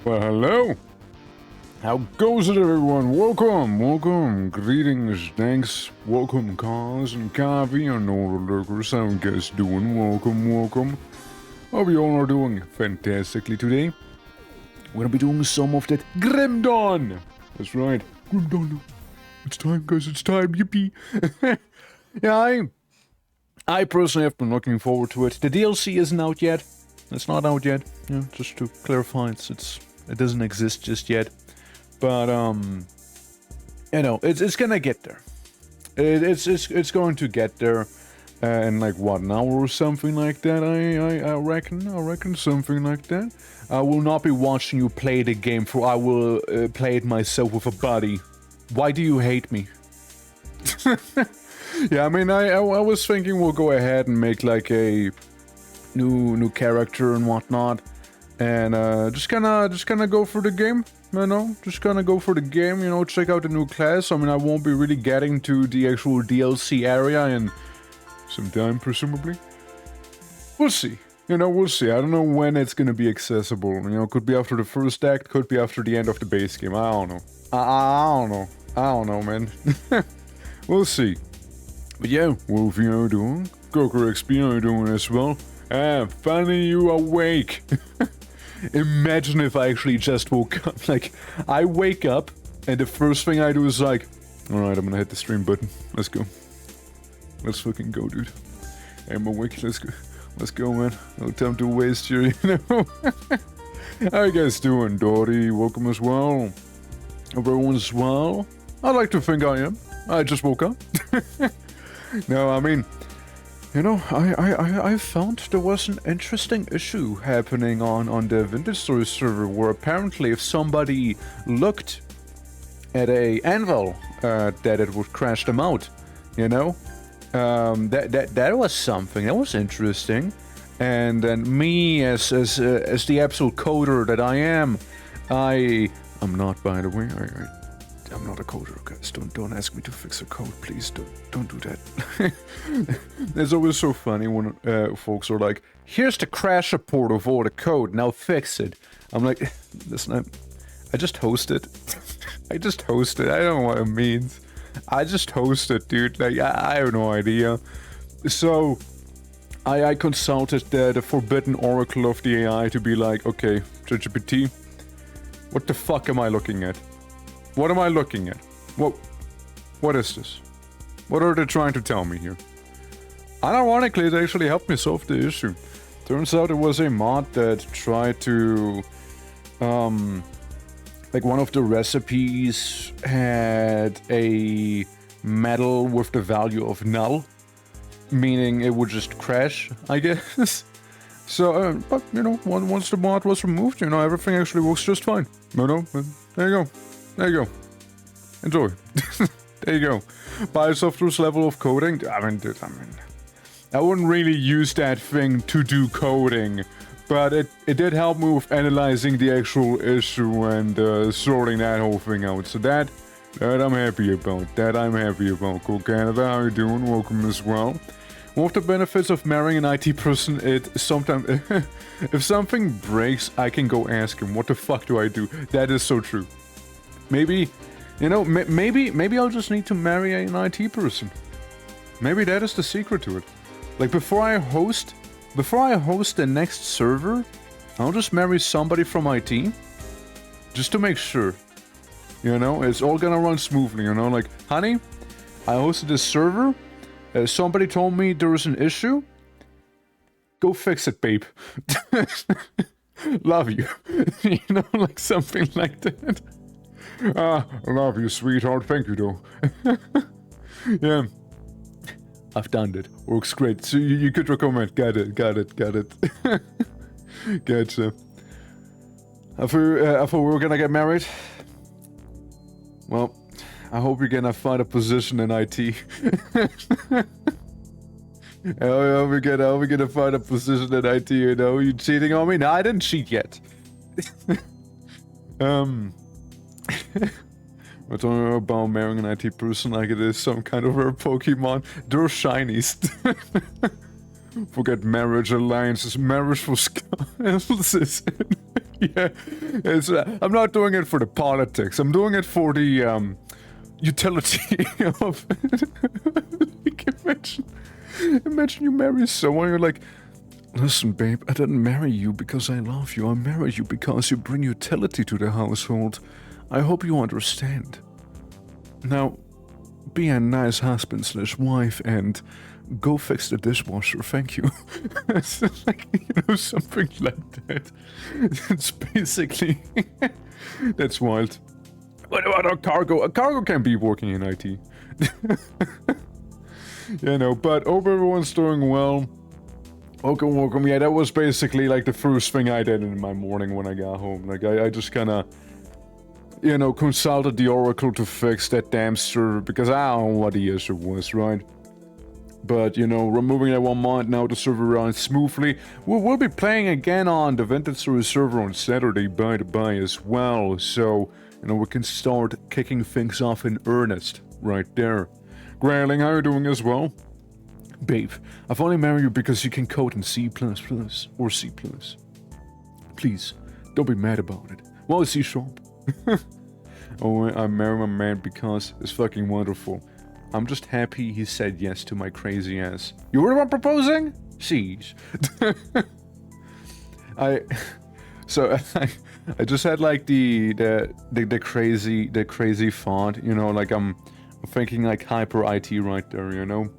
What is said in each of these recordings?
Well, hello. How goes it, everyone? Welcome. Greetings, thanks. Welcome, cars and coffee and all the lurkers. How you guys doing? Welcome. Hope you all are doing fantastically today. We're gonna be doing some of that Grim Dawn. That's right, Grim Dawn. It's time, guys. It's time. Yippee! Yeah, I personally have been looking forward to it. The DLC isn't out yet. It's not out yet. Yeah, just to clarify, it doesn't exist just yet. But you know, it's gonna get there. It's going to get there in like what, an hour or something like that. I reckon something like that. I will not be watching you play the game, for I will play it myself with a buddy. Why do you hate me? Yeah, I mean, I was thinking we'll go ahead and make like a new character and whatnot, and just kinda go for the game, you know, you know, check out the new class. I mean, I won't be really getting to the actual DLC area in some time, presumably. We'll see. You know, we'll see. I don't know when it's gonna be accessible. You know, could be after the first act, could be after the end of the base game. I don't know. I don't know, man. We'll see. But yeah, Wolfie, how you doing? Goku XP, how you doing as well? Finally you awake. Imagine if I actually just woke up. Like, I wake up, and the first thing I do is like, alright, I'm gonna hit the stream button. Let's go. Let's fucking go, dude. I'm awake, let's go. Let's go, man. No time to waste here, you know? How you guys doing, Dory? Welcome as well. Hope everyone's well. I'd like to think I am. I just woke up. No, I mean, you know, I found there was an interesting issue happening on the Vintage Story server, where apparently if somebody looked at a anvil, that it would crash them out, you know? That was something, that was interesting. And then me, as the absolute coder that I am, I'm not, by the way, I'm not a coder, guys. Don't ask me to fix a code, please. Don't do that. It's always so funny when folks are like, "Here's the crash report of all the code. Now fix it." I'm like, listen, I just host it. I just host it. I don't know what it means. I just host it, dude. Like, I have no idea. So I consulted the forbidden oracle of the AI to be like, okay, ChatGPT, what the fuck am I looking at? What am I looking at? What is this? What are they trying to tell me here? And ironically, it actually helped me solve the issue. Turns out it was a mod that tried to... like, one of the recipes had a metal with the value of null, meaning it would just crash, I guess. So, but, you know, once the mod was removed, you know, everything actually works just fine. You know, there you go. There you go. Enjoy. There you go. By yourself through this level of coding. I mean, dude, I wouldn't really use that thing to do coding, but it did help me with analyzing the actual issue and sorting that whole thing out. So that I'm happy about. Cool Canada, how you doing? Welcome as well. One of the benefits of marrying an IT person, it sometimes, if something breaks, I can go ask him, what the fuck do I do? That is so true. Maybe, you know, maybe I'll just need to marry an IT person. Maybe that is the secret to it. Like, before I host the next server, I'll just marry somebody from IT, just to make sure, you know, it's all gonna run smoothly, you know, like, honey, I hosted this server, somebody told me there was an issue, go fix it, babe. Love you. You know, like something like that. I love you, sweetheart. Thank you, though. Yeah. I've done it. Works great. So you could recommend. Got it. Gotcha. I thought we were gonna get married. Well, I hope you're gonna find a position in IT. I hope we're gonna find a position in IT, you know? You cheating on me? No, I didn't cheat yet. We're talking about marrying an IT person like it is some kind of rare Pokemon. They're shinies. Forget marriage alliances. Marriage for skulls. Yeah, it's, I'm not doing it for the politics. I'm doing it for the utility of like, imagine you marry someone, you're like, listen, babe, I didn't marry you because I love you. I married you because you bring utility to the household. I hope you understand. Now, be a nice husband/wife and go fix the dishwasher, thank you. It's like, you know, something like that. It's basically... That's wild. What about a cargo? A cargo can be working in IT. You know, but hope everyone's doing well. Welcome, welcome. Yeah, that was basically like the first thing I did in my morning when I got home. Like, I just kind of, you know, consulted the Oracle to fix that damn server because I don't know what the issue was, right? But, you know, removing that 1 mod, now the server runs smoothly. We'll be playing again on the Vintage Series server on Saturday, by the by, as well. So, you know, we can start kicking things off in earnest right there. Grayling, how are you doing as well? Babe, I've only married you because you can code in C++ or C++. Please, don't be mad about it. Well, C#. Oh, I married my man because it's fucking wonderful. I'm just happy he said yes to my crazy ass. You were the one proposing? Sheesh. I just had like the crazy font, you know, like I'm thinking like hyper IT right there, you know.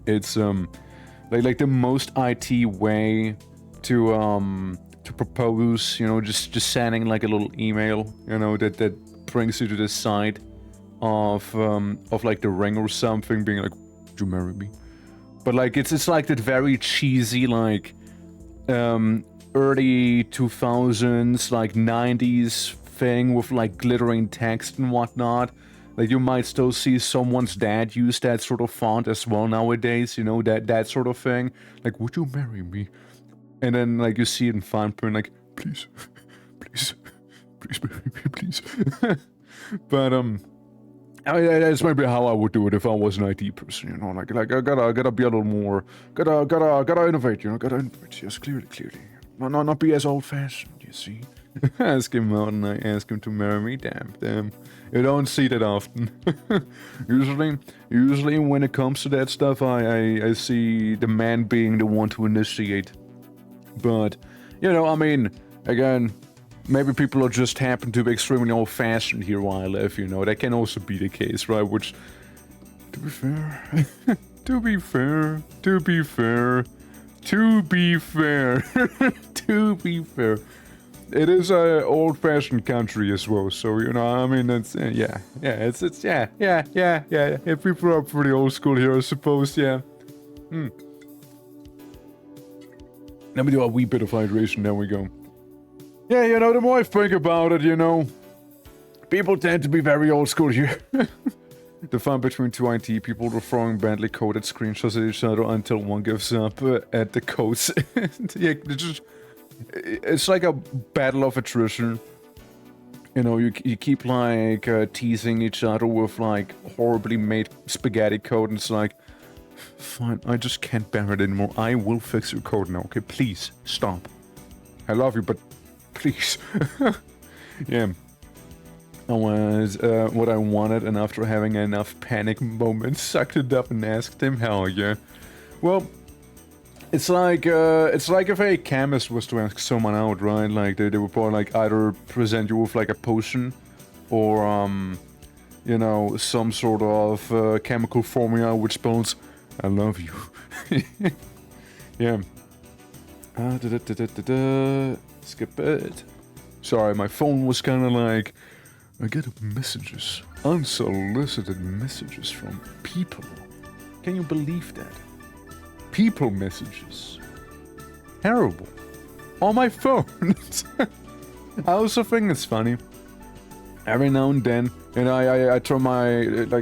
It's like the most IT way to propose, you know, just sending like a little email, you know, that brings you to the side of like the ring or something, being like, "Would you marry me?" But like it's like that very cheesy like early 2000s like 90s thing with like glittering text and whatnot. Like you might still see someone's dad use that sort of font as well nowadays, you know, that sort of thing. Like, "Would you marry me?" And then like you see it in fine print, like, "Please, please, please marry me, please." But I mean, that's maybe how I would do it if I was an IT person, you know, like I gotta be a little more, gotta innovate, you know, gotta innovate, yes, clearly. Not be as old-fashioned, you see. Ask him out and I ask him to marry me, damn. You don't see that often. usually when it comes to that stuff, I see the man being the one to initiate. But, you know, I mean, again, maybe people are just happen to be extremely old-fashioned here where I live, you know. That can also be the case, right? Which, to be fair, to be fair, it is a old-fashioned country as well, so, you know, I mean, it's, yeah. If people are pretty old school here, I suppose, yeah. Let me do a wee bit of hydration, there we go. Yeah, you know, the more I think about it, you know, people tend to be very old school here. The fun between two IT people are throwing badly coded screenshots at each other until one gives up at the codes. Yeah, it's like a battle of attrition. You know, you keep like teasing each other with like horribly made spaghetti code, and it's like, fine, I just can't bear it anymore. I will fix your code now, okay? Please, stop. I love you, but please. Yeah. I was what I wanted, and after having enough panic moments, sucked it up and asked him, hell yeah. Well, it's like if a chemist was to ask someone out, right? Like they would probably like either present you with like a potion, or you know, some sort of chemical formula which spells "I love you." Yeah. Skip it. Sorry, my phone was kind of like, I get messages, unsolicited messages from people. Can you believe that? People messages. Terrible. On my phone. I also think it's funny. Every now and then, and I turn my, I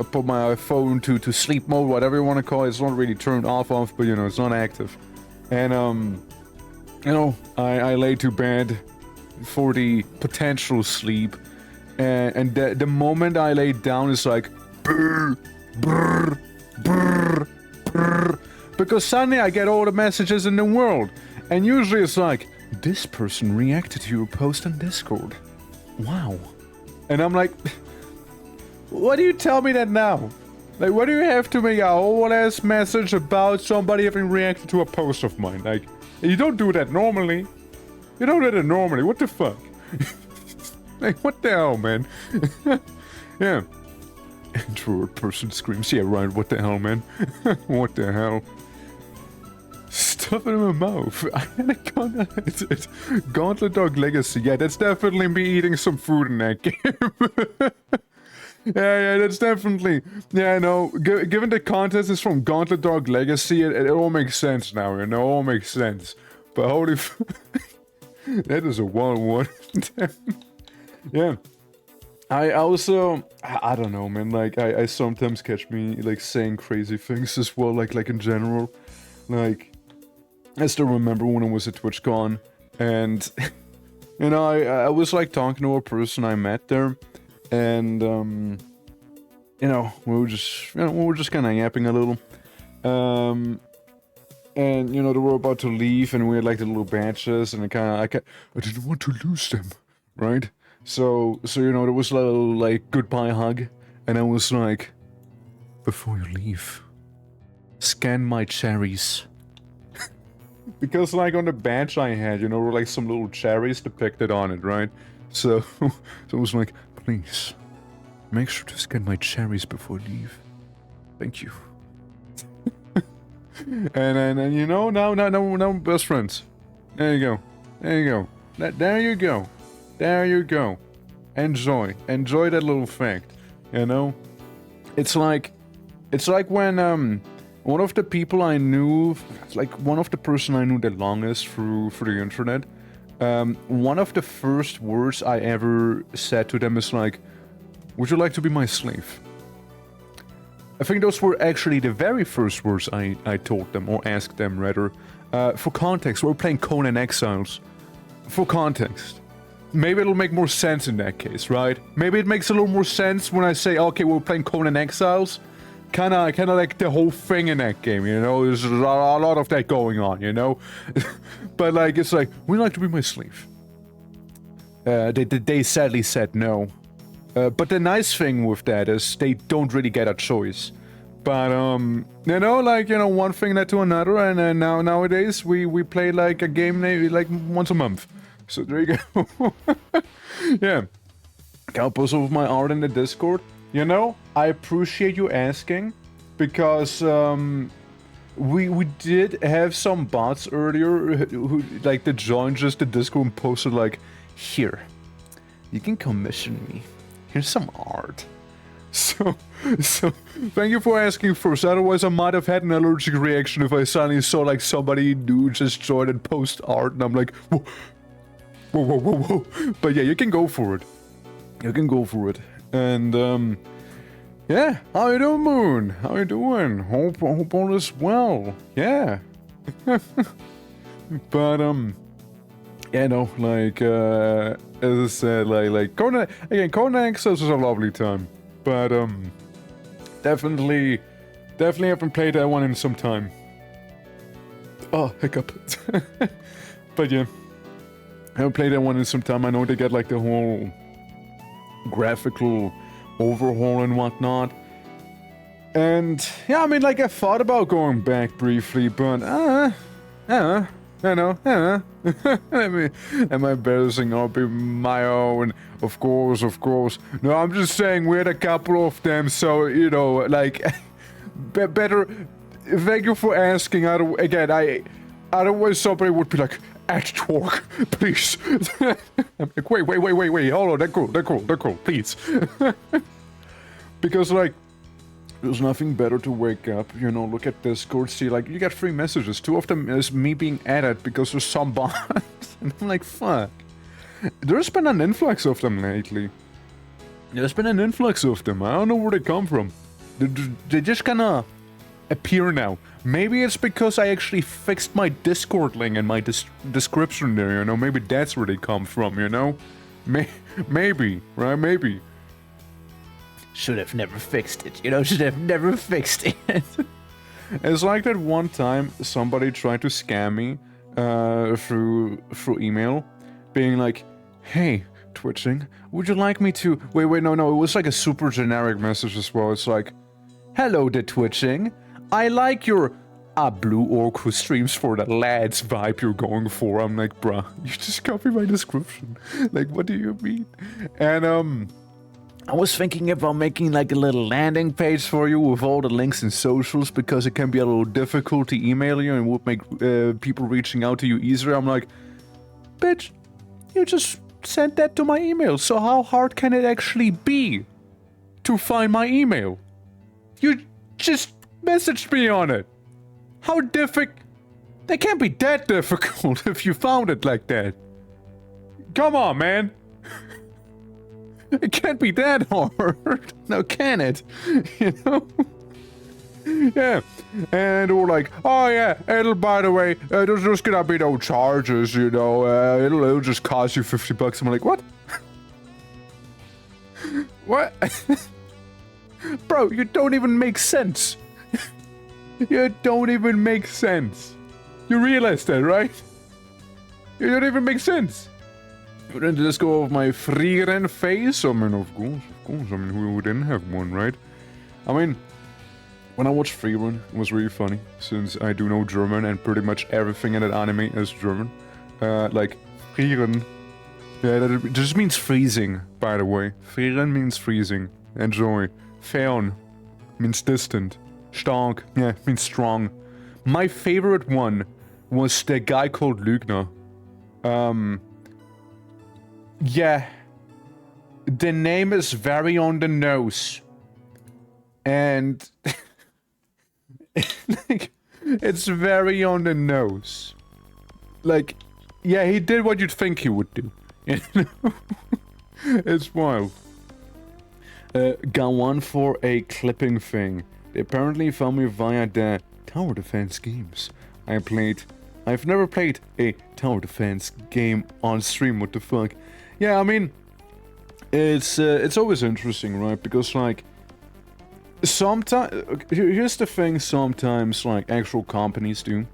put my phone to sleep mode, whatever you want to call it. It's not really turned off, but you know, it's not active. And, you know, I lay to bed for the potential sleep, and the moment I lay down is like, brr, brr, brr, brr, because suddenly I get all the messages in the world, and usually it's like, this person reacted to your post on Discord. Wow. And I'm like, why do you tell me that now? Like, why do you have to make a whole ass message about somebody having reacted to a post of mine? Like, you don't do that normally. You don't do that normally. What the fuck? Like, what the hell, man? Yeah. Introvert person screams. Yeah, right. What the hell, man? What the hell? Stuff it in my mouth. I had a it's Gauntlet Dog Legacy. Yeah, that's definitely me eating some food in that game. Yeah, that's definitely... Yeah, no, given the contest is from Gauntlet Dog Legacy, it all makes sense now, you know, it all makes sense. But holy that is a wild one. Yeah. I also... I don't know, man, like, I sometimes catch me, like, saying crazy things as well, like in general. Like, I still remember when I was at TwitchCon, and, you know, I was, like, talking to a person I met there, and, you know, we were just kind of yapping a little. And, you know, they were about to leave, and we had, like, the little badges, and I didn't want to lose them, right? So, you know, there was a little, like, goodbye hug, and I was like, before you leave, scan my cherries. Because, like, on the badge I had, you know, were, like, some little cherries depicted on it, right? So I was like, please, make sure to scan my cherries before you leave. Thank you. and you know, now we're best friends. There you go. There you go. There you go. There you go. Enjoy that little fact. You know, it's like when one of the people I knew, like one of the person I knew the longest through the internet. One of the first words I ever said to them is like, would you like to be my slave? I think those were actually the very first words I told them, or asked them rather. For context, we're playing Conan Exiles. For context. Maybe it'll make more sense in that case, right? Maybe it makes a little more sense when I say, okay, we're playing Conan Exiles. Kinda like the whole thing in that game, you know? There's a lot of that going on, you know? But like, it's like, would you like to be my slave? They sadly said no. But the nice thing with that is they don't really get a choice. But, you know, like, you know, one thing led to another, and then nowadays we play like a game like once a month. So there you go. Yeah. Can I post over my art in the Discord? You know, I appreciate you asking, because we did have some bots earlier who like that joined just the Discord and posted like, here, you can commission me. Here's some art. So thank you for asking first. Otherwise, I might have had an allergic reaction if I suddenly saw like somebody new just join and post art, and I'm like, whoa, whoa, whoa, whoa, whoa. But yeah, you can go for it. You can go for it. And yeah, how you doing, Moon? How you doing? Hope all is well. Yeah. But yeah, no, like as I said, like Conan Exiles was a lovely time. But definitely haven't played that one in some time. Oh, hiccup. But yeah, I haven't played that one in some time. I know they get like the whole graphical overhaul and whatnot. And yeah, I mean, like I thought about going back briefly, but I know, am I embarrassing or be my own? Of course. No, I'm just saying we had a couple of them, so, you know, like, better, thank you for asking. Otherwise somebody would be like, at Twerk, please. I'm like, wait, hold on, they're cool, please. Because, like, there's nothing better to wake up, you know, look at Discord, see, like, you get 3 messages. 2 of them is me being added because there's some bots. And I'm like, fuck. There's been an influx of them lately. There's been an influx of them. I don't know where they come from. They just kinda appear now. Maybe it's because I actually fixed my Discord link in my description there, you know? Maybe that's where they come from, you know? Maybe, right? Maybe. Should have never fixed it, you know? Should have never fixed it. It's like that one time somebody tried to scam me through email, being like, "Hey, Twitching, would you like me to..." Wait, no, it was like a super generic message as well. It's like, "Hello, the Twitching. I like your blue orc who streams for the lads vibe you're going for." I'm like, bruh, you just copy my description. Like, what do you mean? And I was thinking about making like a little landing page for you with all the links and socials, because it can be a little difficult to email you and would make people reaching out to you easier. I'm like, bitch, you just sent that to my email, so how hard can it actually be to find my email? You just messaged me on it. How difficult? That can't be that difficult if you found it like that. Come on, man. It can't be that hard. Now, can it? You know? Yeah. And we're like, "Oh yeah, it'll, by the way, there's just gonna be no charges, you know, it'll just cost you $50. I'm like, what? What? Bro, you don't even make sense. You don't even make sense. You realize that, right? You don't even make sense. But then just go over my freeren face. I mean, of course. I mean, who didn't have one, right? I mean, when I watched Freerun, it was really funny, since I do know German and pretty much everything in that anime is German. Like, Freeren. Yeah, that just means freezing, by the way. Freeren means freezing. Enjoy. Fern means distant. Stark, yeah, means strong. My favorite one was the guy called Lügner. Yeah. The name is very on the nose. And... like, it's very on the nose. Like, yeah, he did what you'd think he would do. You know? It's wild. Got one for a clipping thing. They apparently found me via the tower defense games. I've never played a tower defense game on stream, what the fuck. Yeah, I mean, it's always interesting, right? Because, like, sometimes, here's the thing sometimes, like, actual companies do.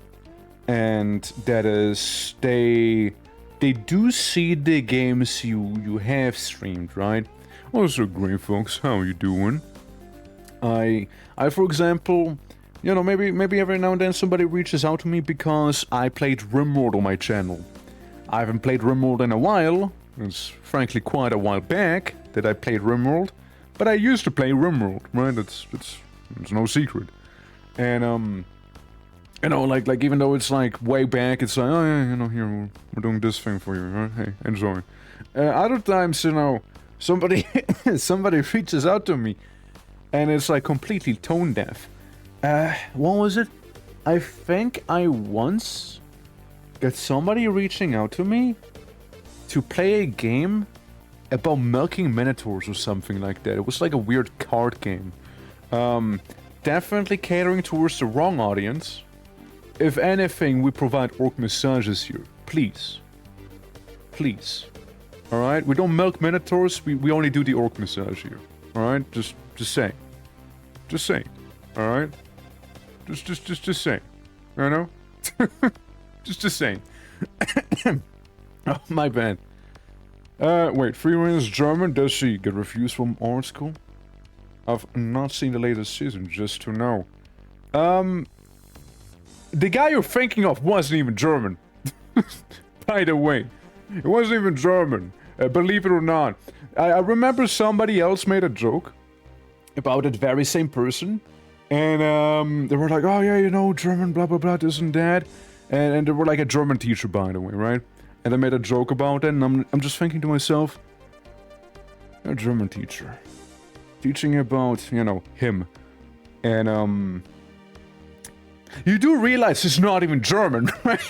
And that is, they do see the games you have streamed, right? Also, great folks, how you doing? I for example, you know, maybe every now and then somebody reaches out to me because I played RimWorld on my channel. I haven't played RimWorld in a while. It's frankly quite a while back that I played RimWorld, but I used to play RimWorld, right? It's no secret. And you know, like even though it's like way back, it's like, oh yeah, you know, here we're doing this thing for you, right? Hey, enjoy. Other times, you know, somebody reaches out to me, and it's like completely tone deaf. What was it? I think I once got somebody reaching out to me to play a game about milking minotaurs or something like that. It was like a weird card game. Definitely catering towards the wrong audience. If anything, we provide orc massages here. Please. Please. Alright? We don't milk minotaurs, we only do the orc massage here. Alright? Just saying. Just saying. Alright? Just saying. You know? just saying. Oh, my bad. Wait, Freerun is German? Does she get reviews from art school? I've not seen the latest season, just to know. The guy you're thinking of wasn't even German. By the way. It wasn't even German. Believe it or not. I remember somebody else made a joke about that very same person. And they were like, oh yeah, you know, German, blah blah blah, this and that. And they were like a German teacher, by the way, right? And I made a joke about it, and I'm just thinking to myself, a German teacher. Teaching about, you know, him. And you do realize he's not even German, right?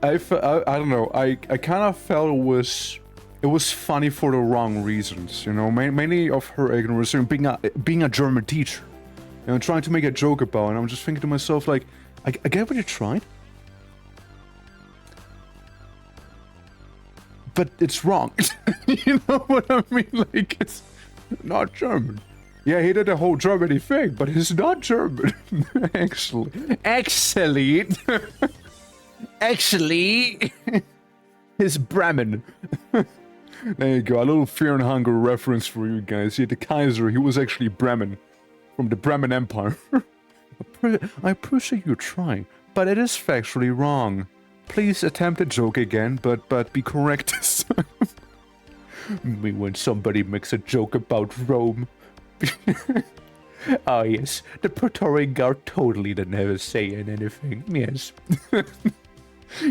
I don't know, I kind of felt it was funny for the wrong reasons, you know, mainly of her ignorance and being a German teacher, you know, trying to make a joke about it. And I'm just thinking to myself, like, I get what you tried, but it's wrong. You know what I mean? Like, it's not German. Yeah, he did the whole Germany thing, but he's not German. Actually. Actually, he's Bremen. There you go, a little Fear and Hunger reference for you guys. Yeah, the Kaiser, he was actually Bremen. From the Bremen Empire. I appreciate you trying, but it is factually wrong. Please attempt a joke again, but be correct this time. Me when somebody makes a joke about Rome. Ah yes, the Praetorian Guard totally didn't have a say in anything, yes.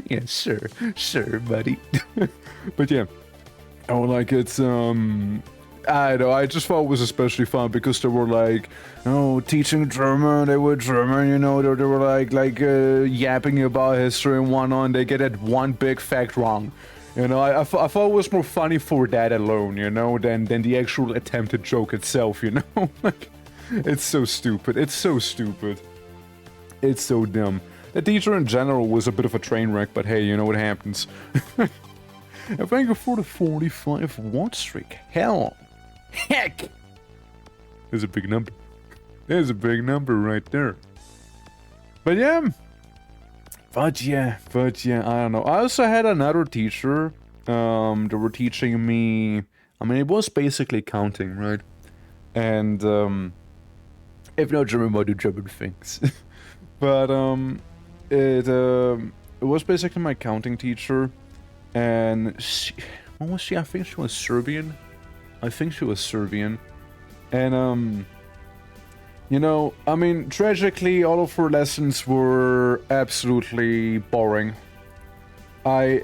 Yes, sir, buddy. But yeah, oh, like it's, I don't know, I just thought it was especially fun because they were like, oh, teaching German, they were German, you know, they were like yapping about history and whatnot, and they get that one big fact wrong. You know, I thought it was more funny for that alone, you know, than the actual attempted joke itself, you know? Like, it's so stupid, it's so stupid. It's so dumb. The teacher in general was a bit of a train wreck, but hey, you know what happens. And thank you for the 45 watt streak. Heck! There's a big number. There's a big number right there. But yeah, I don't know. I also had another teacher. They were teaching me. I mean, it was basically counting, right? And if not German, I do German things. But it was basically my counting teacher, and she, what was she? I think she was Serbian. And you know, I mean, tragically, all of her lessons were absolutely boring. I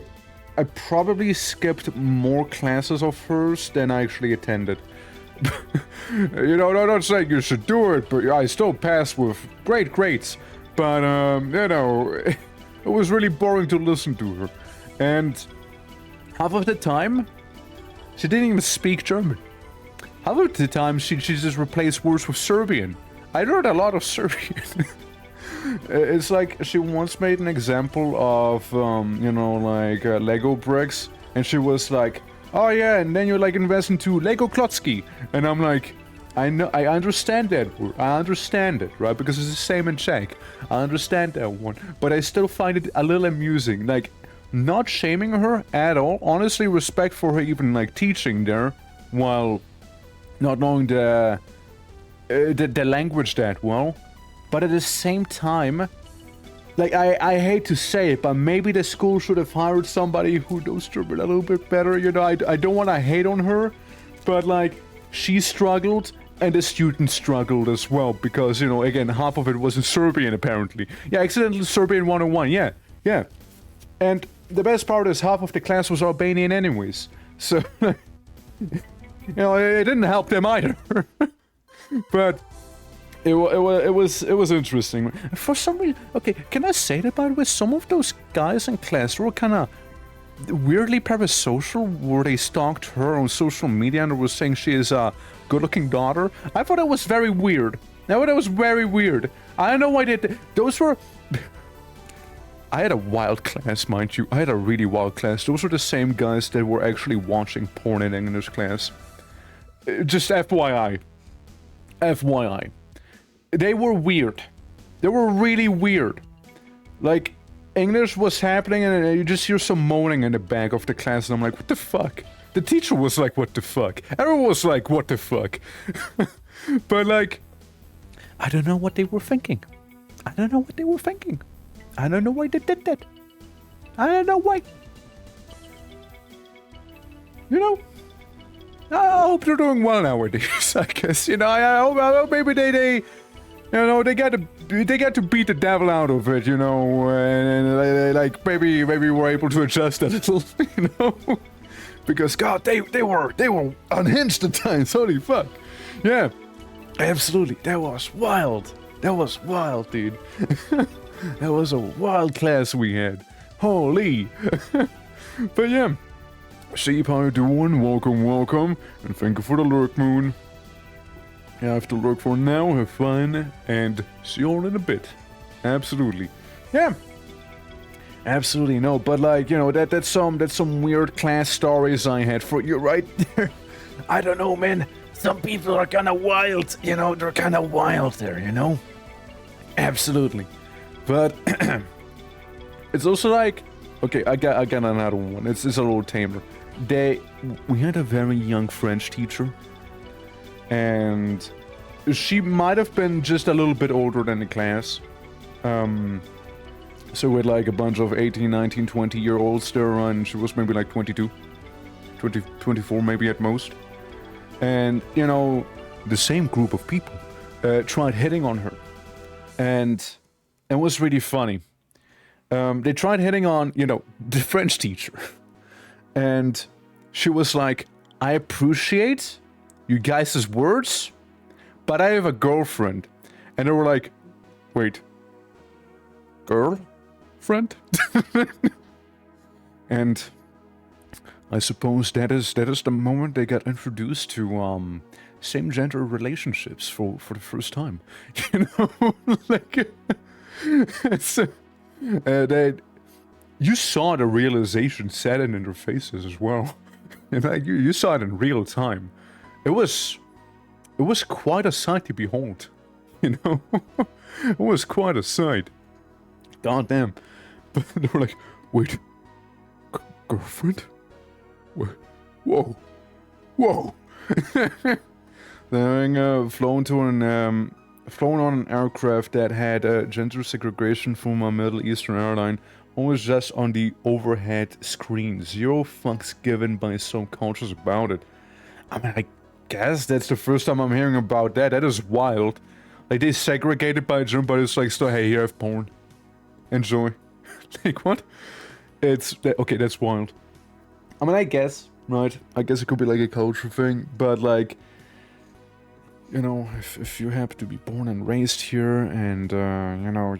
probably skipped more classes of hers than I actually attended. You know, I'm not saying you should do it, but I still passed with great grades. But, you know, it was really boring to listen to her. And half of the time, she didn't even speak German. Half of the time, she just replaced words with Serbian. I learned a lot of Serbian. It's like she once made an example of, you know, like Lego bricks. And she was like, oh yeah, and then you like invest into Lego Klotsky. And I'm like, I know, I understand that word. I understand it, right? Because it's the same in Czech. I understand that one. But I still find it a little amusing. Like, not shaming her at all. Honestly, respect for her even like teaching there, while not knowing the language that well. But at the same time, like, I hate to say it, but maybe the school should have hired somebody who knows German a little bit better, you know? I don't want to hate on her, but, like, she struggled, and the students struggled as well, because, you know, again, half of it was in Serbian, apparently. Yeah, accidental Serbian 101, yeah. And the best part is half of the class was Albanian anyways, so, you know, it didn't help them either. But it was interesting. For some reason, okay, can I say that, by the way? Some of those guys in class were kind of weirdly parasocial, where they stalked her on social media and were saying she is a good-looking daughter. I thought it was very weird. I thought it was very weird. I don't know why those were... I had a wild class, mind you. I had a really wild class. Those were the same guys that were actually watching porn in English class. Just FYI. FYI. They were weird. They were really weird. Like, English was happening and you just hear some moaning in the back of the class and I'm like, what the fuck? The teacher was like, what the fuck? Everyone was like, what the fuck? But like, I don't know what they were thinking. I don't know what they were thinking. I don't know why they did that. I don't know why. You know? I hope they're doing well nowadays, I guess. You know, I hope maybe they you know, they got to beat the devil out of it, you know, and like maybe we're able to adjust a little, you know, because God, they were unhinged at times. Holy fuck, yeah, absolutely, that was wild, dude. That was a wild class we had. Holy, but yeah, Sheep, how you doing? Welcome, and thank you for the lurk, Moon. You have to lurk for now, have fun, and see you all in a bit. Absolutely. Yeah. Absolutely, no, but like, you know, that's some weird class stories I had for you right there. I don't know, man. some people are kind of wild, you know, they're kind of wild there, you know? Absolutely. But it's also like, okay, I got another one. It's a little tamer. We had a very young French teacher, and she might have been just a little bit older than the class. So we had like a bunch of 18, 19, 20-year-olds there, and she was maybe like 22, 24 maybe at most. And, you know, the same group of people tried hitting on her. And it was really funny. They tried hitting on, you know, the French teacher. And she was like, I appreciate you guys' words, but I have a girlfriend. And they were like, wait, girlfriend? And I suppose that is the moment they got introduced to same-gender relationships for the first time. You know, like it's you saw the realization set in their faces as well. And like you saw it in real time. It was quite a sight to behold. You know, it was quite a sight. God damn. But they were like, wait, girlfriend? Whoa. Having flown on an aircraft that had gender segregation from a Middle Eastern airline, always just on the overhead screen. Zero fucks given by some cultures about it. I mean, I guess that's the first time I'm hearing about that. That is wild. Like, they segregated by gender, but it's like, still, hey, here I have porn. Enjoy. Like, what? Okay, that's wild. I mean, I guess, right? I guess it could be like a culture thing, but like, you know, if you happen to be born and raised here, and you know,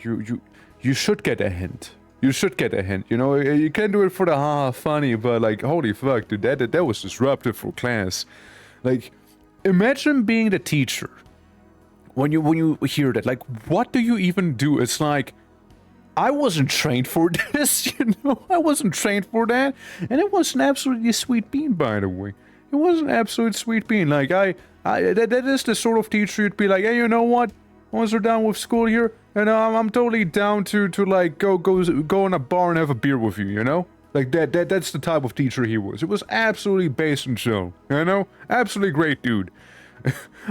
you should get a hint. You should get a hint. You know, you can do it for the haha funny, but like, holy fuck, dude, that was disruptive for class. Like, imagine being the teacher when you hear that. Like, what do you even do? It's like, I wasn't trained for this, you know? I wasn't trained for that. And it was an absolutely sweet bean, by the way. It was an absolute sweet bean. Like, that is the sort of teacher you'd be like, hey, you know what? Once we're done with school here, and I'm totally down to like, go in a bar and have a beer with you, you know? Like, that's the type of teacher he was. It was absolutely base and chill, you know? Absolutely great dude.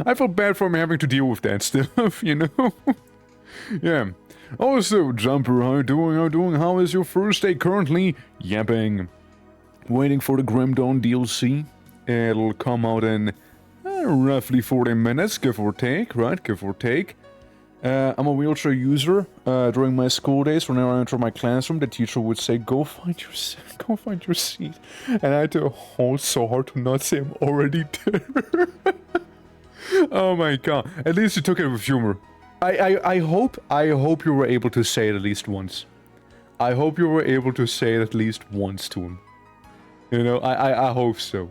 I felt bad for him having to deal with that stuff, you know? Yeah. Also, Jumper, how you doing? How is your first day currently? Yapping. Waiting for the Grim Dawn DLC. It'll come out in roughly 40 minutes, give or take, right? Give or take. I'm a wheelchair user. During my school days, whenever I enter my classroom, the teacher would say, go find your seat. And I had to hold so hard to not say I'm already there. Oh my god. At least you took it with humor. I hope you were able to say it at least once. I hope you were able to say it at least once to him. You know, I hope so.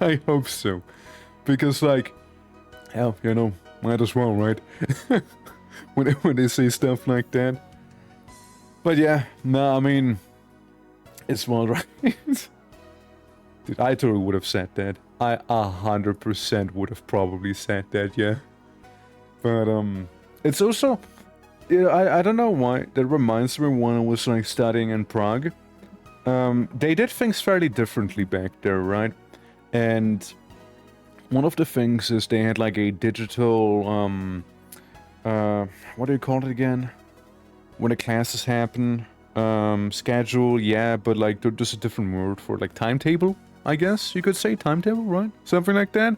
I hope so. Because, like, hell, you know, might as well, right? when they say stuff like that. But yeah, no, I mean, it's well, right? Dude, I totally would have said that. I 100% would have probably said that, yeah. But, it's also, you know, I don't know why, that reminds me when I was, like, studying in Prague. They did things fairly differently back there, right? And one of the things is they had, like, a digital, what do you call it again? When the classes happen, schedule, yeah, but, like, there's a different word for it, like, timetable, I guess you could say, timetable, right? Something like that.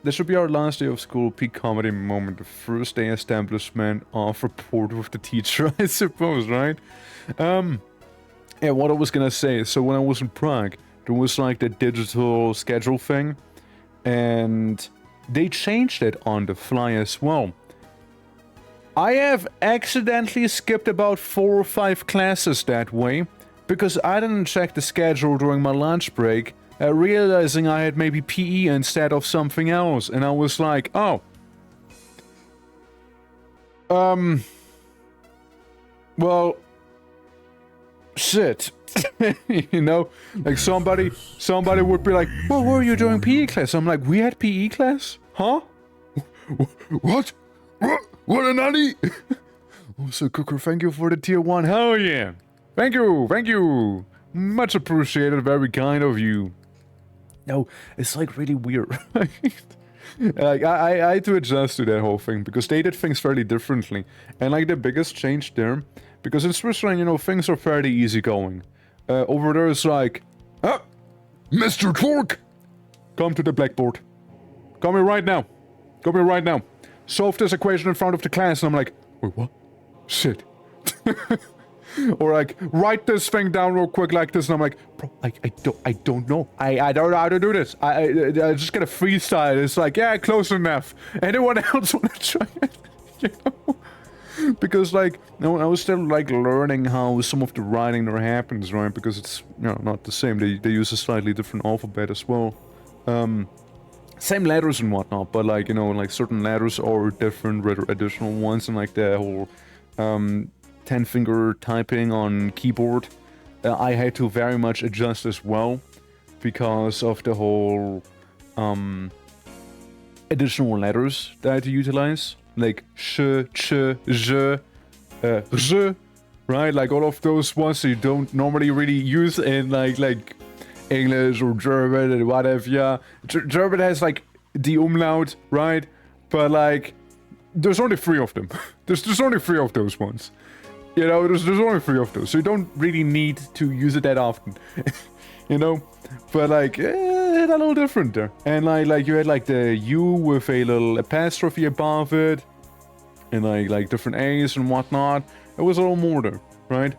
This should be our last day of school, peak comedy moment, the first day establishment of rapport with the teacher, I suppose, right? Yeah, what I was gonna say, so when I was in Prague, there was like the digital schedule thing, and they changed it on the fly as well. I have accidentally skipped about 4 or 5 classes that way, because I didn't check the schedule during my lunch break, realizing I had maybe PE instead of something else, and I was like, oh. Well, shit. You know, like somebody would be like, well, what were you doing PE class? I'm like, we had PE class? Huh? What? What a nutty? Also, Cooker, thank you for the tier 1. Hell yeah. Thank you. Much appreciated, very kind of you. No, it's like really weird. Like, I had to adjust to that whole thing, because they did things fairly differently. And like the biggest change there, because in Switzerland, you know, things are fairly easygoing. Over there it's like, ah, Mr. Torque, come to the blackboard. Come here right now. Solve this equation in front of the class. And I'm like, wait, what? Shit. Or like, write this thing down real quick like this, and I'm like, bro, I don't know. I don't know how to do this. I just get a freestyle. It's like, yeah, close enough. Anyone else want to try it? You know? Because like, you know, I was still like learning how some of the writing there happens, right? Because it's, you know, not the same. They use a slightly different alphabet as well. Same letters and whatnot, but like, you know, like certain letters are different, rather additional ones, and like the whole 10-finger typing on keyboard, I had to very much adjust as well, because of the whole additional letters that I had to utilize, like sh, ch, j, z, right? Like all of those ones that you don't normally really use in like English or German and whatever. Yeah, German has like the umlaut, right? But like, there's only 3 of them. there's only 3 of those ones. You know, there's only 3 of those, so you don't really need to use it that often. You know? But like, a little different there. And like you had like the U with a little apostrophe above it, and like different A's and whatnot. It was a little more there, right?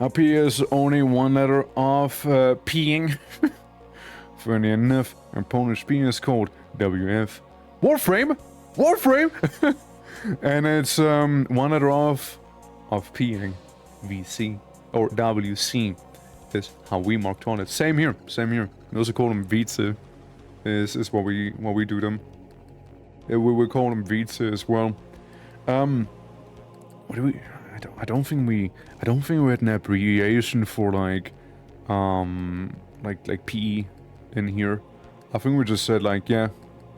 Up here is only 1 letter off peeing. Funny enough, our Polish P is called WF. Warframe! And it's 1 letter off of peeing. VC or WC is how we marked on it. Same here. We also call them Vize. Is what we do them. We call them Vize as well. What do we? I don't think we had an abbreviation for like PE in here. I think we just said like, yeah,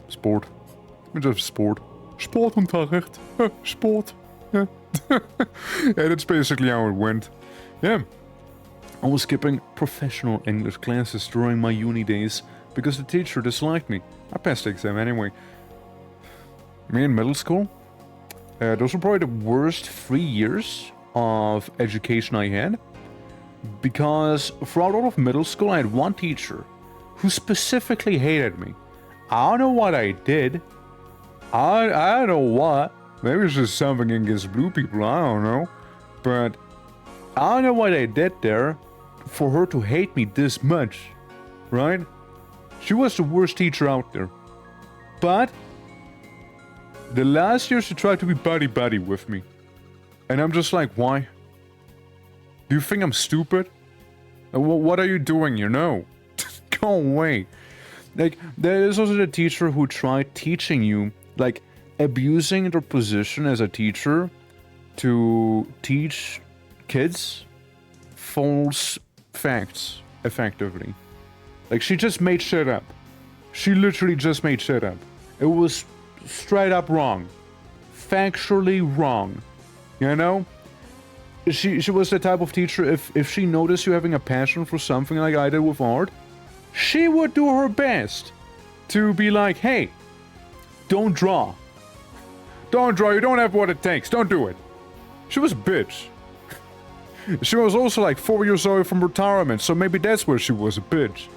sport. We just sport. Sportunterricht. Sport. Yeah. Yeah, that's basically how it went. Yeah. I was skipping professional English classes during my uni days because the teacher disliked me. I passed the exam anyway. Me in middle school, those were probably the worst 3 years of education I had. Because throughout all of middle school, I had one teacher who specifically hated me. I don't know what I did. I don't know what. Maybe it's just something against blue people, I don't know. But I don't know what I did there for her to hate me this much, right? She was the worst teacher out there. But the last year she tried to be buddy-buddy with me. And I'm just like, why? Do you think I'm stupid? What are you doing here? No. Go away. Like, there is also the teacher who tried teaching you, like, abusing their position as a teacher to teach kids false facts, effectively. Like, she just made shit up. She literally just made shit up. It was straight up wrong. Factually wrong. You know? She was the type of teacher, if she noticed you having a passion for something like I did with art, she would do her best to be like, hey, don't draw. Don't draw, you don't have what it takes, don't do it. She was a bitch. She was also like 4 years away from retirement, so maybe that's where she was a bitch.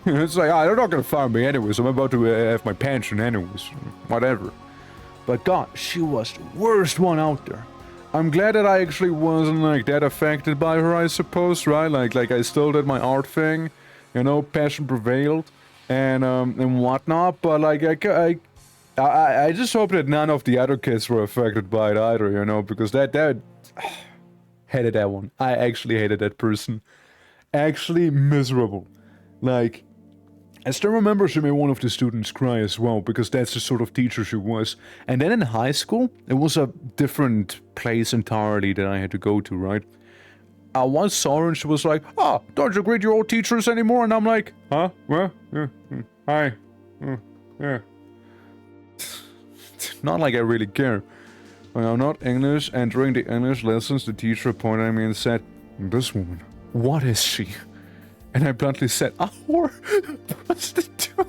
It's like, they're not gonna fire me anyways, I'm about to have my pension anyways, whatever. But God, she was the worst one out there. I'm glad that I actually wasn't like that affected by her, I suppose, right? Like I still did my art thing, you know, passion prevailed, and whatnot. But like I just hope that none of the other kids were affected by it either, you know, because that hated that one. I actually hated that person, actually miserable. Like, I still remember she made one of the students cry as well, because that's the sort of teacher she was. And then in high school, it was a different place entirely that I had to go to, right? I once saw her and she was like, "Oh, don't you greet your old teachers anymore?" And I'm like, "Huh? Well, hi. Yeah." Not like I really care. When I'm not English, and during the English lessons, the teacher pointed at me and said, "This woman, what is she?" And I bluntly said, "A whore, prostitute."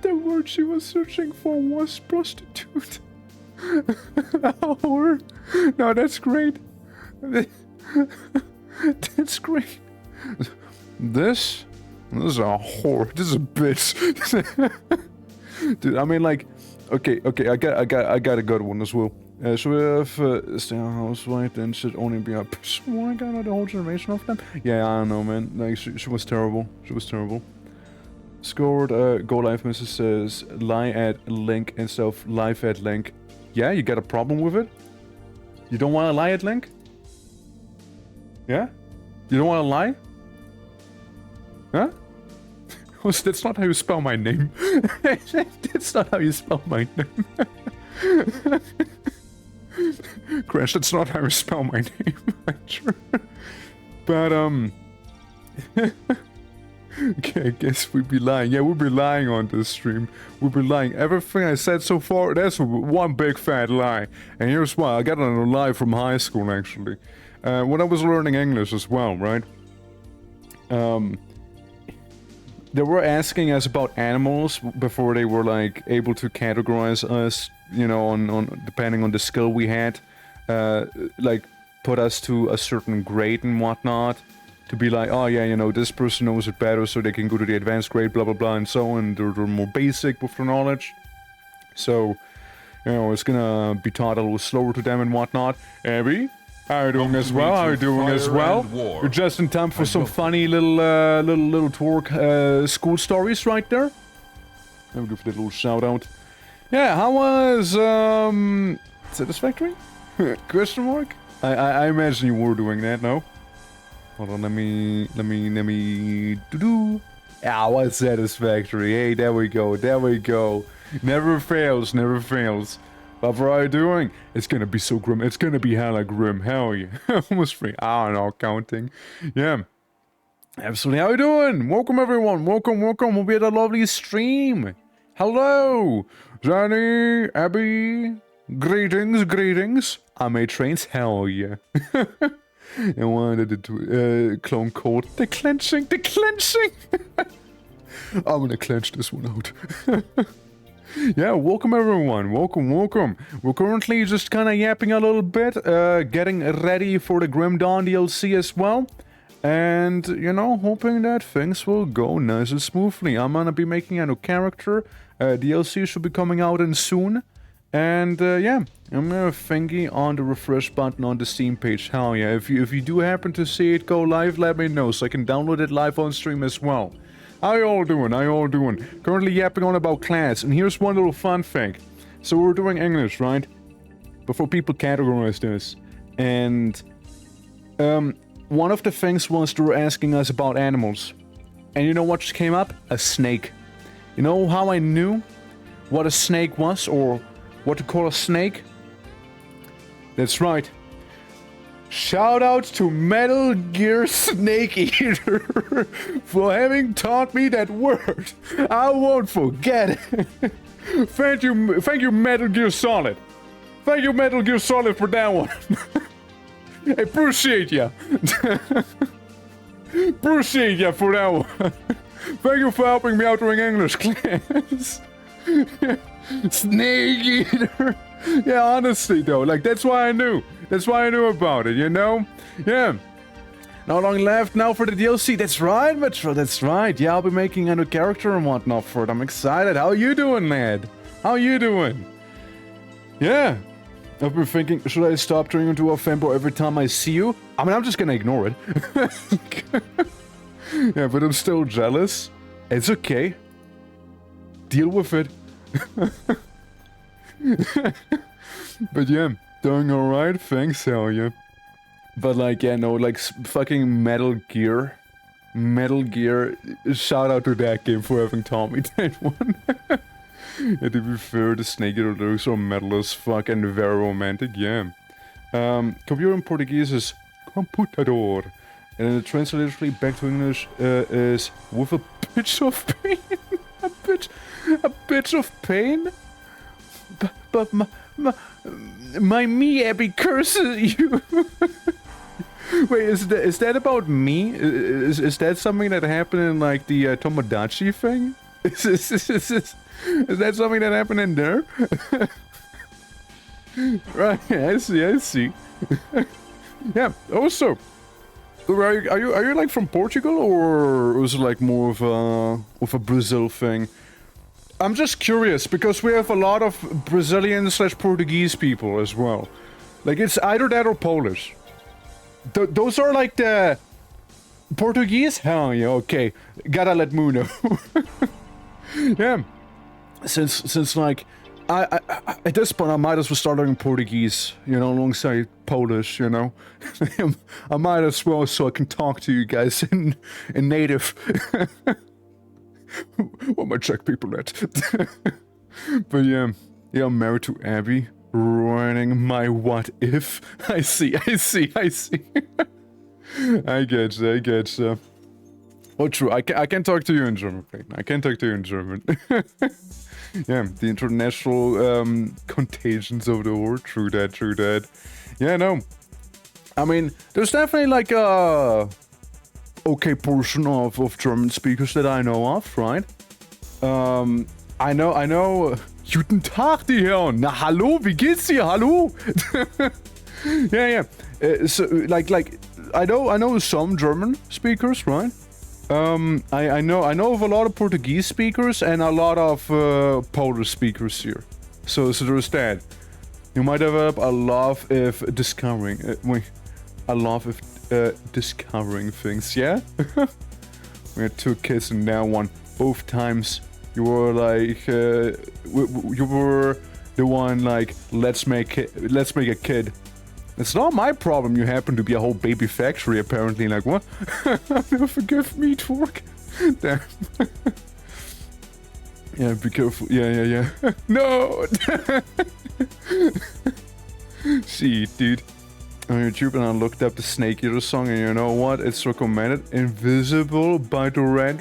The word she was searching for was prostitute. A whore. No, that's great. That's great. This is a whore. This is a bitch. Dude, I mean, like, okay, I got a good one as well. Should we have stay on housewife, then should only be a person? Why got the whole generation of them? Yeah, I don't know, man. Like, she was terrible. She was terrible. Scored, go live message says lie at link instead of live at link. Yeah, you got a problem with it? You don't want to lie at link? Yeah? You don't want to lie? Huh? That's not how you spell my name. That's not how you spell my name. Crash, that's not how you spell my name. Sure. But, okay, I guess we'd be lying. Yeah, we'd be lying on this stream. We'd be lying. Everything I said so far, that's one big fat lie. And here's why. I got a lie from high school, actually. When I was learning English as well, right? They were asking us about animals before they were, like, able to categorize us, you know, on depending on the skill we had. Like, put us to a certain grade and whatnot. To be like, oh yeah, you know, this person knows it better, so they can go to the advanced grade, blah blah blah, and so on. They're more basic with their knowledge. So, you know, it's gonna be taught a little slower to them and whatnot. Abby, how are you doing as well? How are you doing as well? You're just in time for some funny little twerk school stories right there. Let me give that little shout out. Yeah, how was satisfactory? Question mark? I imagine you were doing that, no? Hold on, let me do. Ah, was satisfactory. Hey, there we go. Never fails. But how are you doing? It's gonna be so grim. It's gonna be hella grim. Hell yeah. Almost free. I don't know, counting. Yeah. Absolutely. How you doing? Welcome everyone. Welcome. We'll be at a lovely stream. Hello. Johnny, Abby. Greetings. I'm a trains. Hell yeah. And wanted to clone code. The clenching! I'm gonna clench this one out. Yeah, welcome everyone. Welcome. We're currently just kinda yapping a little bit, getting ready for the Grim Dawn DLC as well. And, you know, hoping that things will go nice and smoothly. I'm gonna be making a new character. DLC should be coming out in soon. And yeah, I'm gonna thingy on the refresh button on the Steam page. Hell yeah, if you do happen to see it go live, let me know so I can download it live on stream as well. How you all doing? Currently yapping on about class, and here's one little fun fact. So we're doing English, right? Before people categorize this. And one of the things was they were asking us about animals. And you know what just came up? A snake. You know how I knew what a snake was, or what to call a snake? That's right. Shout out to Metal Gear Snake Eater for having taught me that word. I won't forget it. Thank you Metal Gear Solid. Thank you Metal Gear Solid for that one. I appreciate ya. Appreciate ya for that one. Thank you for helping me out during English class. Snake Eater. Yeah, honestly though, like that's why I knew about it, you know? Yeah. Not long left now for the DLC. That's right, Metro, that's right. Yeah, I'll be making a new character and whatnot for it. I'm excited. How you doing, lad? How you doing? Yeah. I've been thinking, should I stop turning into a fanboy every time I see you? I mean, I'm just gonna ignore it. Yeah, but I'm still jealous. It's okay. Deal with it. But yeah, doing alright, thanks, hell yeah. But like, yeah, no, like, fucking Metal Gear, shout out to that game for having taught me that one. Yeah, to be fair, the Snake Eater looks so metal as fuck and very romantic, yeah. Computer in Portuguese is computador. And then the translation back to English is with a bitch of pain. a bitch of pain? But my me Abby curses you. Wait, is that about me? Is that something that happened in like the Tomodachi thing? Is that something that happened in there? Right, I see. Yeah. Also, are you like from Portugal, or was it like more of a Brazil thing? I'm just curious because we have a lot of Brazilian/Portuguese people as well. Like it's either that or Polish. Those are like the Portuguese? Hell yeah, okay. Gotta let Moo know. Yeah. Since like I at this point I might as well start learning Portuguese, you know, alongside Polish, you know. I might as well so I can talk to you guys in native. What my Czech people at? But yeah, I'm married to Abby. Running my what if. I see. I get you. Oh, true. I can talk to you in German. I can talk to you in German. Yeah, the international contagions of the war. True that. Yeah, no. I mean, there's definitely like a okay portion of German speakers that I know of, right? I know. Guten Tag, die Herren. Na, hallo, wie geht's dir? Hallo? Yeah. So, like, I know some German speakers, right? I know of a lot of Portuguese speakers and a lot of Polish speakers here. So there's that. You might develop a love of discovering. Discovering things. Yeah. We had 2 kids and now 1. Both times. You were like, you were the one like, let's make a kid. It's not my problem. You happen to be a whole baby factory, apparently. Like what? No, forgive me, Twerk. Damn. Yeah, be careful. Yeah. No. See, dude. On YouTube, and I looked up the Snake Eater song, and you know what? It's recommended. Invisible by Durant.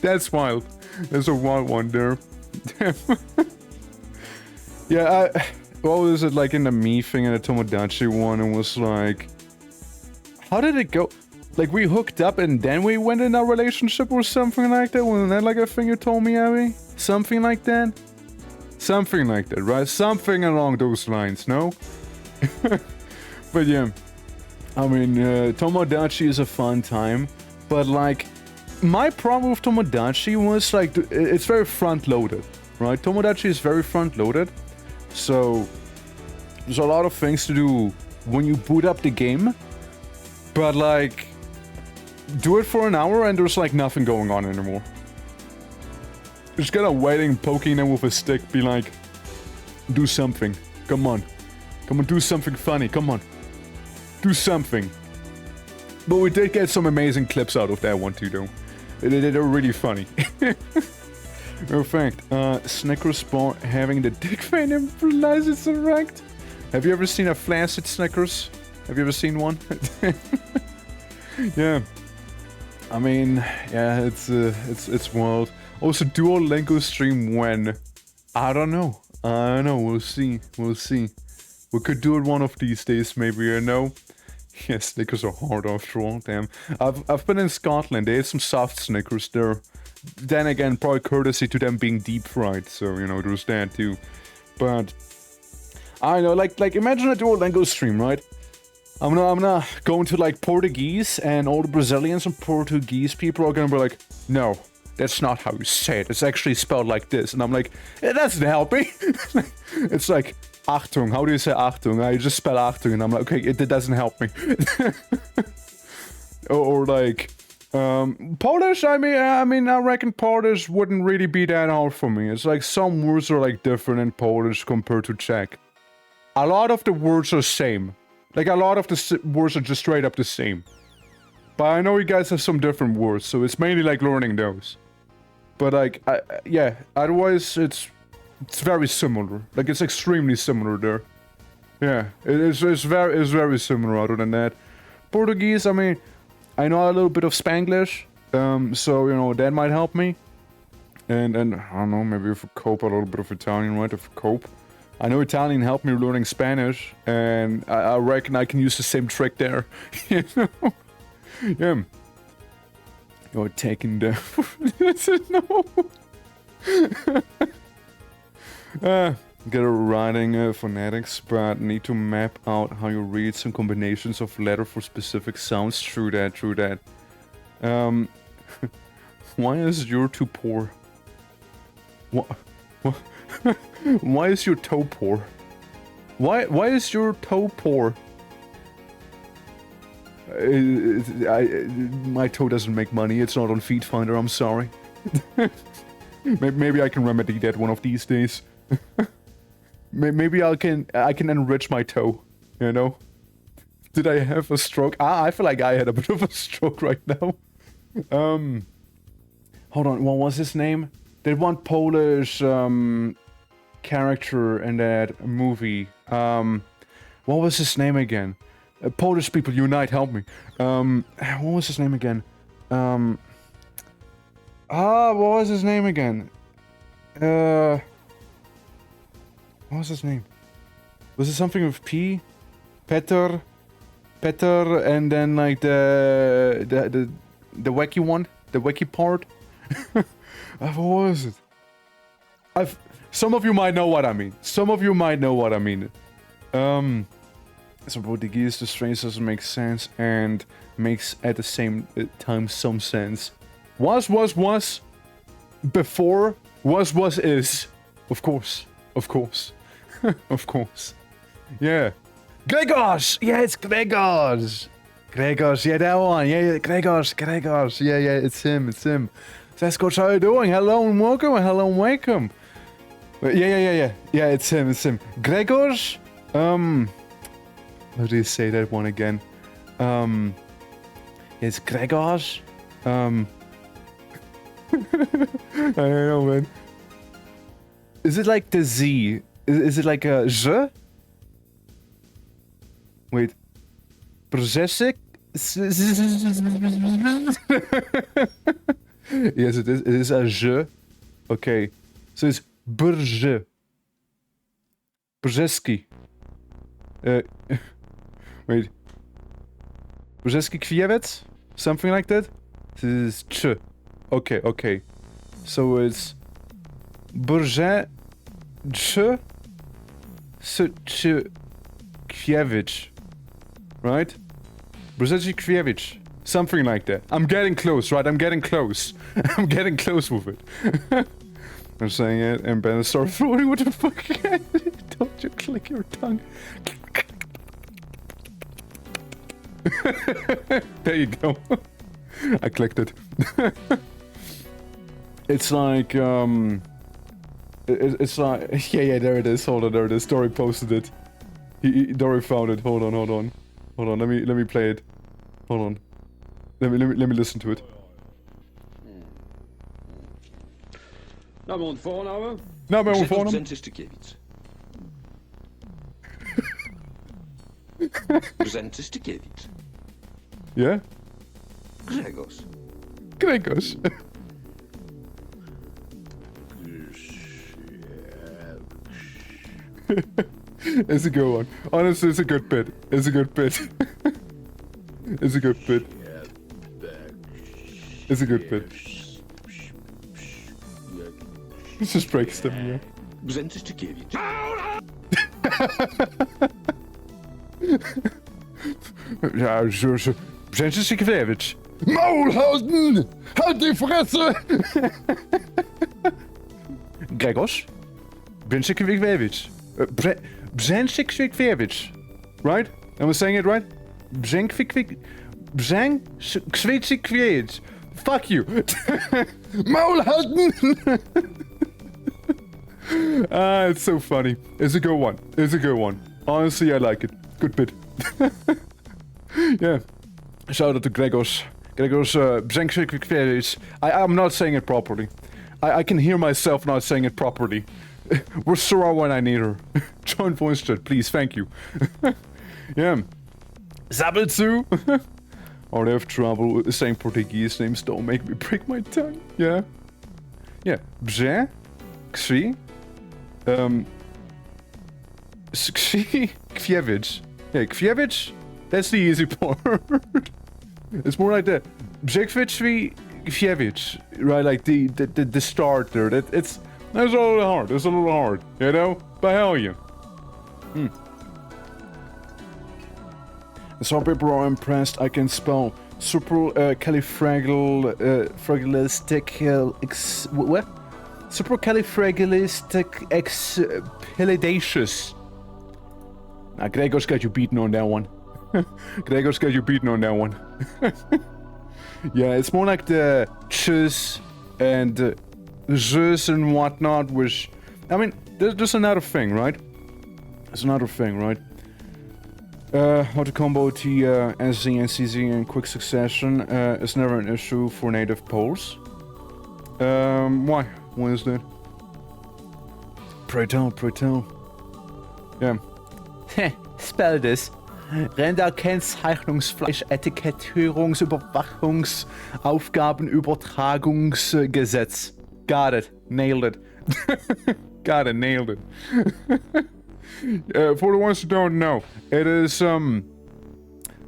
That's wild. There's a wild one there. Yeah, what was it like in the Me thing and the Tomodachi one? It was like, how did it go? Like we hooked up and then we went in a relationship or something like that? Wasn't that like a thing you told me, Abby? Something like that? Something like that, right? Something along those lines, no? But yeah, I mean, Tomodachi is a fun time, but like, my problem with Tomodachi was like, it's very front-loaded, right? Tomodachi is very front-loaded, so there's a lot of things to do when you boot up the game, but like, do it for an hour and there's like nothing going on anymore. Just kind of waiting, poking them with a stick, be like, do something. Come on, do something funny. Come on, do something. But we did get some amazing clips out of that one too, though. They're really funny. In fact, Snickers bar having the dick fan implies it's erect. Have you ever seen a flaccid Snickers? Have you ever seen one? Yeah. I mean, yeah, it's wild. Also, Duolingo stream when? I don't know. We'll see. We could do it one of these days, maybe, you know? Yeah, Snickers are hard after all, damn. I've been in Scotland, they had some soft Snickers there. Then again, probably courtesy to them being deep fried, so, you know, there's that too. But, I know, like imagine a Duolingo stream, right? I'm gonna go into, like, Portuguese, and all the Brazilians and Portuguese people are gonna be like, no. That's not how you say it. It's actually spelled like this. And I'm like, it doesn't help me. It's like, Achtung. How do you say Achtung? I just spell Achtung. And I'm like, okay, it doesn't help me. or like, Polish, I mean, I reckon Polish wouldn't really be that hard for me. It's like some words are like different in Polish compared to Czech. A lot of the words are same. Like a lot of the words are just straight up the same. But I know you guys have some different words, so it's mainly like learning those. But like, yeah, otherwise it's very similar. Like it's extremely similar there. Yeah, it's very similar other than that. Portuguese, I mean, I know a little bit of Spanglish, so, you know, that might help me. And I don't know, maybe if I cope a little bit of Italian, right? If I cope. I know Italian helped me learning Spanish, and I reckon I can use the same trick there. You know? Yeah. You're taking the... no. Get a writing phonetics, but need to map out how you read some combinations of letter for specific sounds. True that. Why is your too poor? What? Why is your toe poor? Why is your toe poor? My toe doesn't make money. It's not on Feet Finder. I'm sorry. Maybe I can remedy that one of these days. Maybe I can enrich my toe. You know? Did I have a stroke? I feel like I had a bit of a stroke right now. Hold on. What was his name? That one Polish character in that movie. What was his name again? Polish people unite, help me. What was his name again? What was his name again? What was his name? Was it something with P? Peter, and then like the wacky one, the wacky part. What was it? Some of you might know what I mean. So Portuguese, the strange doesn't make sense and makes at the same time some sense. Was. Before. Was is. Of course. Of course. Yeah. Gregors! Yeah, it's Gregors! Yeah, that one. Yeah, Gregors. Yeah, it's him. Sasquatch, how are you doing? Hello and welcome. Yeah, it's him. Gregors? How do you say that one again? It's Gregors? I don't know, man. Is it like the Z? Is it like a Z? Wait. Brzezik? Yes, it is. It is a Z. Okay. So it's Brze. Brzeski. Wait. Brzeski Kwiewicz? Something like that? This is Ch. Okay. So it's Brze Ch Kwiewicz. Right? Brzezik Kwiewicz. Something like that. I'm getting close, right? I'm getting close with it. I'm saying it, and Ben started throwing. What the fuck? Don't you click your tongue? There you go. I clicked it. It's like, it's like, yeah, there it is. Hold on, there it is. Dory posted it. Dory found it. Hold on. Let me play it. Hold on. Let me listen to it. Nummer und Vorname? Name und Vorname? Brzezinskiewicz. Brzezinskiewicz. Yeah? Grzegorz. It's a good one. Honestly, it's a good bit. It's a good bit. It just breaks them, yeah. Brzezinskiewicz. Ja, Brzezinskiewicz. Maul halten! Halt die Fresse! Gregos? Brzezinskiewicz. Brzezinskiewicz. Right? Am I saying it right? Brzezinskiewicz. Fuck you! Maul halten! It's so funny. It's a good one. Honestly, I like it. Good bit. Yeah. Shout out to Gregos. Brzezinskiewicz. I'm not saying it properly. I can hear myself not saying it properly. Where's Sarah when I need her? Join voice chat, please, thank you. Yeah. Zabelzu! Or they have trouble saying Portuguese names, don't make me break my tongue. Yeah. Yeah. Brzę. Krzy. Krzy. Kwiewicz. Yeah, Kwiewicz? That's the easy part. It's more like the Brzegwicz Kwiewicz. Right, like the start there. That's a little hard. That's a little hard. You know? But hell yeah. Some people are impressed I can spell supercalifragilistic what? Supercalifragilisticexpialidocious. Nah, Gregor's got you beaten on that one. Gregor's got you beaten on that one. Yeah, it's more like the ch's and z's and whatnot, which... I mean, there's another thing, right? There's another thing, right? How to combo T, SZ and CZ in quick succession is never an issue for native Poles. Why? Why is that? Pray tell, pray tell. Yeah. Spell this. Renderkennzeichnungsfleisch, Etikettierungs-, Überwachungsaufgabenübertragungsgesetz. Got it. Nailed it. Got it, nailed it. For the ones who don't know, it is,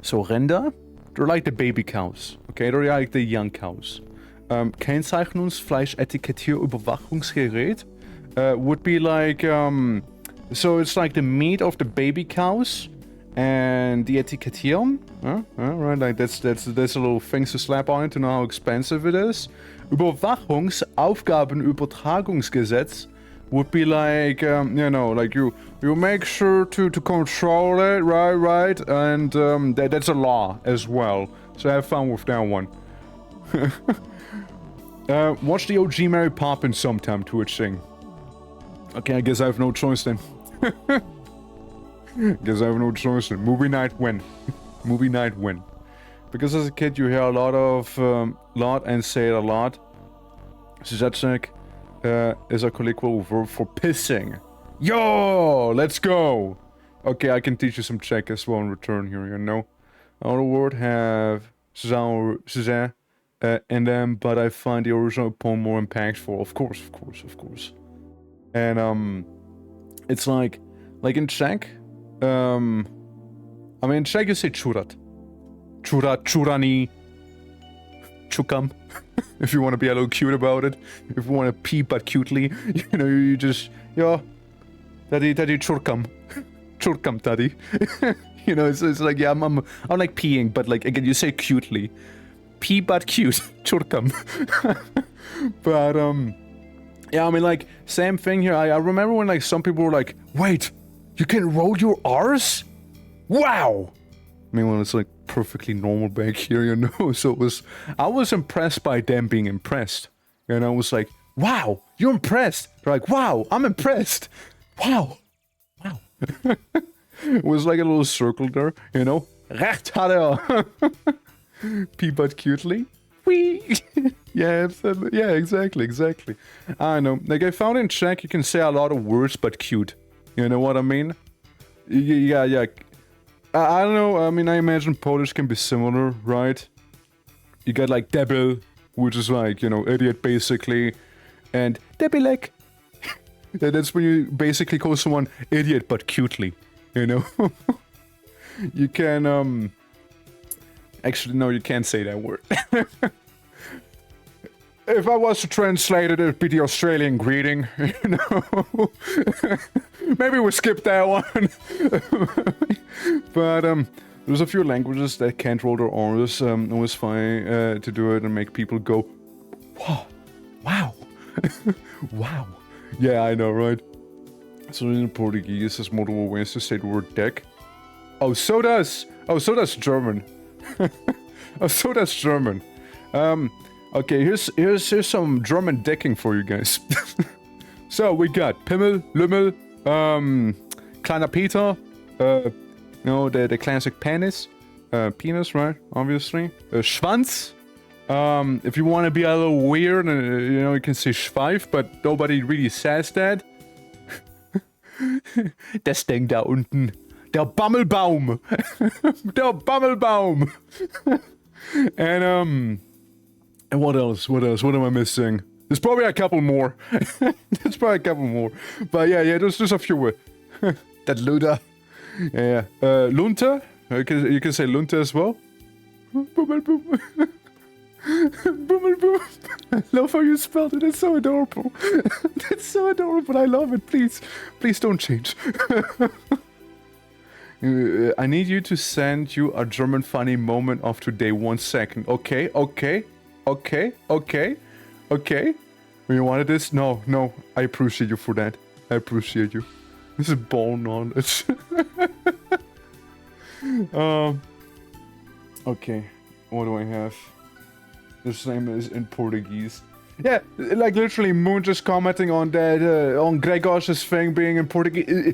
So render, they're like the baby cows, okay? They're like the young cows. Kennzeichnungsfleisch, Etikettierüberwachungsgerät would be like, so it's like the meat of the baby cows, and the Etikettierung, right? Like that's a little thing to slap on it to know how expensive it is. Überwachungsaufgabenübertragungsgesetz would be like, you know, like you make sure to control it, right, and that's a law as well. So have fun with that one. Watch the OG Mary Poppins sometime, Twitch thing. Okay, I guess I have no choice then. Guess I have no choice then. Movie night win. Movie night win. Because as a kid you hear a lot and say it a lot. Zaczek is a colloquial verb for pissing. Yo, let's go. Okay, I can teach you some Czech as well in return here, you know. All word have in them, but I find the original poem more impactful. Of course. And it's like in Czech, I mean in Czech you say čurat. Čurat, čurani, čukam. If you want to be a little cute about it. If you want to pee but cutely, you know, you just, yo, daddy čurkam. Čurkam, daddy. You know, it's like, yeah, I'm like peeing, but like, again, you say cutely. Pee but cute. Čurkam. But, yeah, I mean, like, same thing here. I remember when, like, some people were like, wait, you can roll your R's? Wow! I mean, well, it's, like, perfectly normal back here, you know? So I was impressed by them being impressed. And I was like, wow, you're impressed. They're like, wow, I'm impressed. Wow. It was like a little circle there, you know? Recht had er. Pee but cutely. Wee. Yeah, exactly. I know. Like, I found in Czech you can say a lot of words but cute. You know what I mean? Yeah. I don't know, I mean, I imagine Polish can be similar, right? You got like debil, which is like, you know, idiot basically. And debilek. That's when you basically call someone idiot but cutely, you know? You can, actually, no, you can't say that word. If I was to translate it, it'd be the Australian greeting, you know? Maybe we'll skip that one. But, there's a few languages that can't roll their R's. Always fine to do it and make people go, wow. Wow. Yeah, I know, right? So in Portuguese, there's multiple ways to say the word deck. Oh, so does German. So does German. Okay, here's some German decking for you guys. So we got Pimmel, Lümmel, Kleiner Peter, you know, the classic penis, right? Obviously, Schwanz. If you want to be a little weird, you know, you can say Schweif, but nobody really says that. Das Ding da unten. Der Bammelbaum. Der Bammelbaum. And what else? What else? What am I missing? There's probably a couple more. There's probably a couple more. But yeah, there's a few. That Luda. Yeah. Lunte. You can say Lunte as well. Bummelboom. Bummelboom. I love how you spelled it. It's so adorable. It's so adorable. I love it. Please don't change. I need you to send you a German funny moment of today. 1 second. Okay. You wanted this? No. I appreciate you for that. I appreciate you. This is ball knowledge. Okay. What do I have? This name is in Portuguese. Yeah, like literally Moon just commenting on that, on Gregor's thing being in Portuguese.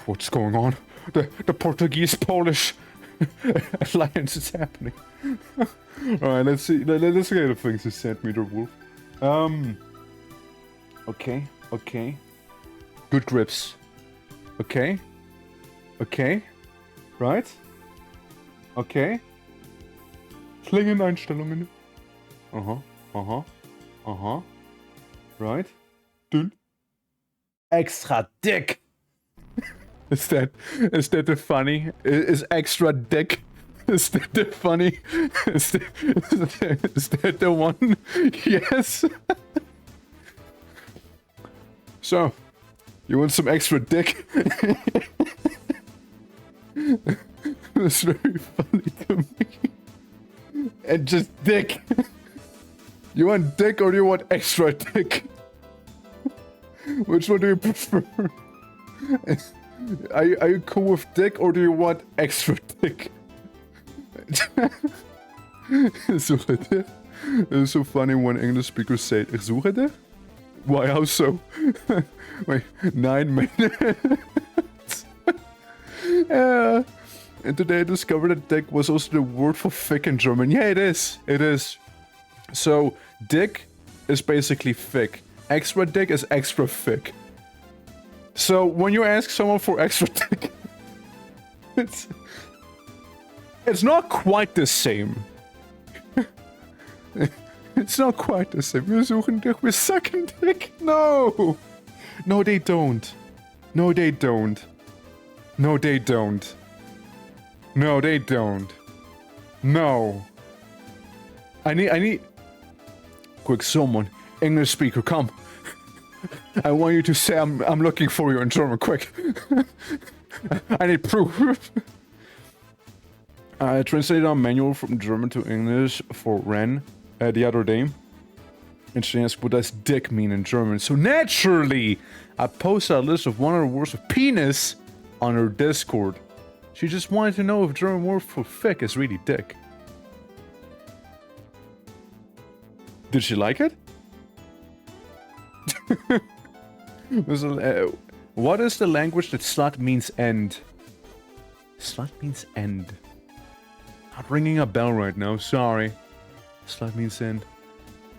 What's going on? The Portuguese-Polish alliance is happening. Alright, let's see. Let's get the things he sent me, the wolf. Okay. Good grips. Okay. Right? Okay. Klingeneinstellungen. Right? Dünn. Extra dick. Is that the funny? Is extra dick? Is that the funny? Is that the one? Yes. So, you want some extra dick? That's very funny to me. And just dick. You want dick or do you want extra dick? Which one do you prefer? Are you cool with dick or do you want extra dick? Suche dir? It's so funny when English speakers say, ich suche dir? Why, how so? Wait, 9 minutes? And today I discovered that dick was also the word for thick in German. Yeah, it is. So, dick is basically thick. Extra dick is extra thick. So, when you ask someone for extra dick, it's not quite the same. It's not quite the same. Wir suchen dich, we're sucking dick. No! No, they don't. No, they don't. No, they don't. No, they don't. No. I need... Quick, someone. English speaker, come. I want you to say I'm looking for you in German, quick. I need proof. I translated our manual from German to English for Ren the other day. And she asked, what does dick mean in German? So naturally, I posted a list of 100 words of penis on her Discord. She just wanted to know if German word for thick is really dick. Did she like it? What is the language that slut means end? Slut means end. Not ringing a bell right now, sorry. Slut means end.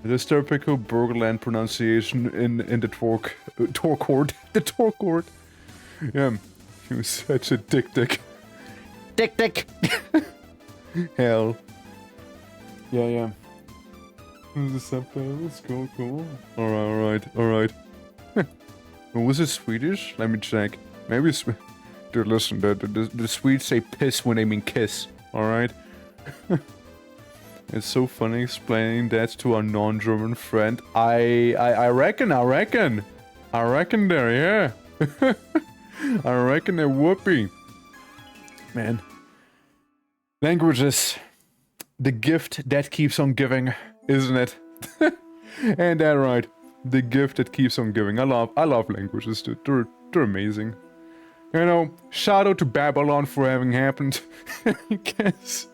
The typical Burgerland pronunciation in the Torcourt. The Torcourt. Yeah, he was such a dick. Dick. Hell. Yeah. The subtitles, cool. Alright. Was it Swedish? Let me check. Maybe it's... Dude, listen, the Swedes say piss when they mean kiss. Alright? It's so funny explaining that to a non-German friend. I reckon there, yeah. I reckon there would be. Man. Languages. The gift that keeps on giving, isn't it? Ain't that right? The gift that keeps on giving. I love languages, dude. They're amazing. You know, shout out to Babylon for having happened. I guess.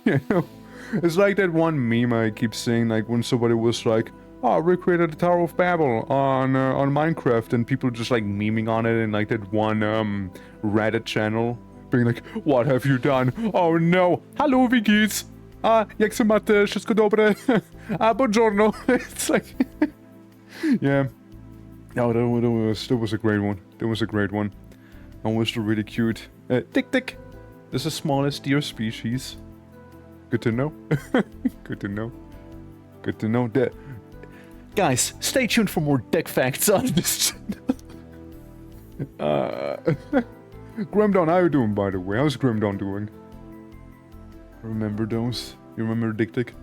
You know, it's like that one meme I keep saying, like when somebody was like, oh, we created the Tower of Babel on Minecraft, and people just like memeing on it in like that one Reddit channel, being like, what have you done? Oh no, hallo, wie geht's? Jak se máte? Wszystko dobre? Buongiorno. It's like, yeah. Oh, that was a great one. That was a great one. Almost really cute. Dick. This is the smallest deer species. Good to know. Good to know. Good to know that. Guys, stay tuned for more dick facts on this channel. Grimdawn, how you doing, by the way? How's Grimdawn doing? Remember those? You remember Dick?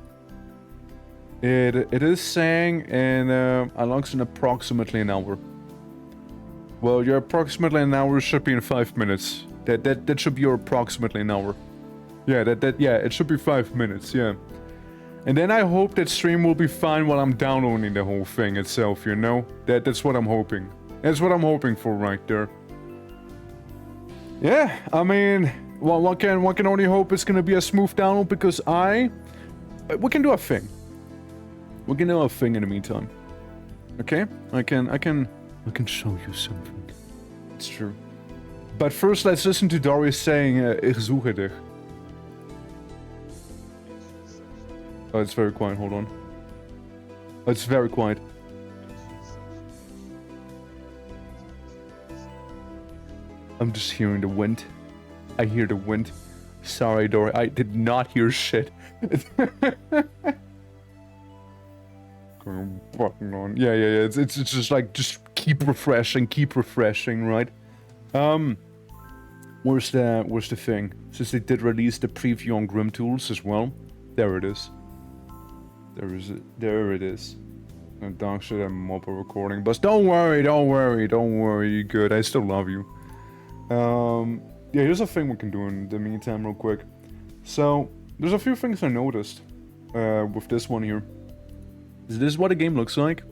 It is saying in unlocks in approximately an hour. Well, your approximately an hour should be in 5 minutes. That should be your approximately an hour. Yeah, yeah, it should be 5 minutes, yeah. And then I hope that stream will be fine while I'm downloading the whole thing itself, you know? That's what I'm hoping. That's what I'm hoping for right there. Yeah, I mean, one can only hope it's gonna be a smooth download because we can do a thing. We can do a thing in the meantime. Okay? I can show you something. It's true. But first, let's listen to Darius saying, Ich suche dich. Oh, it's very quiet, hold on. Oh, it's very quiet. I'm just hearing the wind. I hear the wind. Sorry, Dory, I did not hear shit. Button on. Yeah. It's just like, just keep refreshing, right? Where's the thing? Since they did release the preview on Grim Tools as well. There it is. There it is. And dog shit, I'm mobile recording. But don't worry. You're good. I still love you. Yeah, here's a thing we can do in the meantime real quick. So, there's a few things I noticed with this one here. This is what the game looks like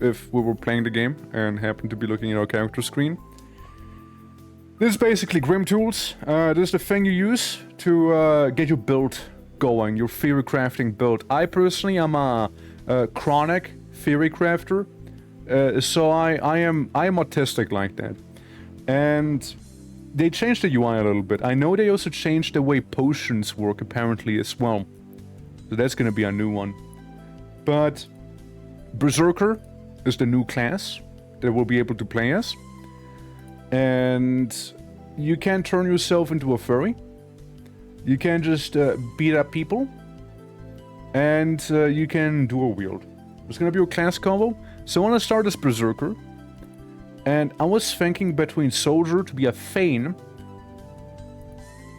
if we were playing the game and happened to be looking at our character screen. This is basically Grim Tools. This is the thing you use to get your build going, your theory crafting build. I personally am a chronic theory crafter, so I am autistic like that. And they changed the UI a little bit. I know they also changed the way potions work apparently as well. So that's gonna be a new one. But Berserker is the new class that we'll be able to play as. And you can turn yourself into a furry. You can just beat up people. And you can dual wield. It's gonna be your class combo. So I want to start as Berserker. And I was thinking between Soldier to be a Thane.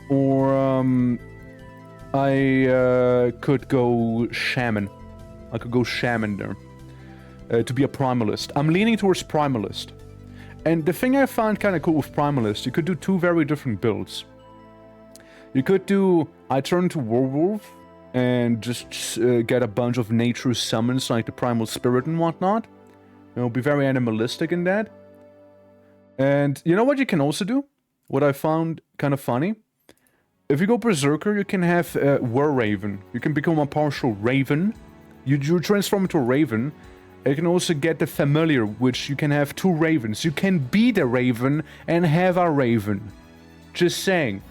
Or I could go Shaman. I could go Shaman there. To be a Primalist. I'm leaning towards Primalist. And the thing I found kind of cool with Primalist, you could do two very different builds. You could do, I turn to Werewolf and just get a bunch of nature summons like the Primal Spirit and whatnot. It'll be very animalistic in that. And you know what you can also do? What I found kind of funny? If you go Berserker, you can have Were-Raven. You can become a partial Raven. You transform into a Raven. You can also get the Familiar, which you can have two Ravens. You can be the Raven and have a Raven. Just saying.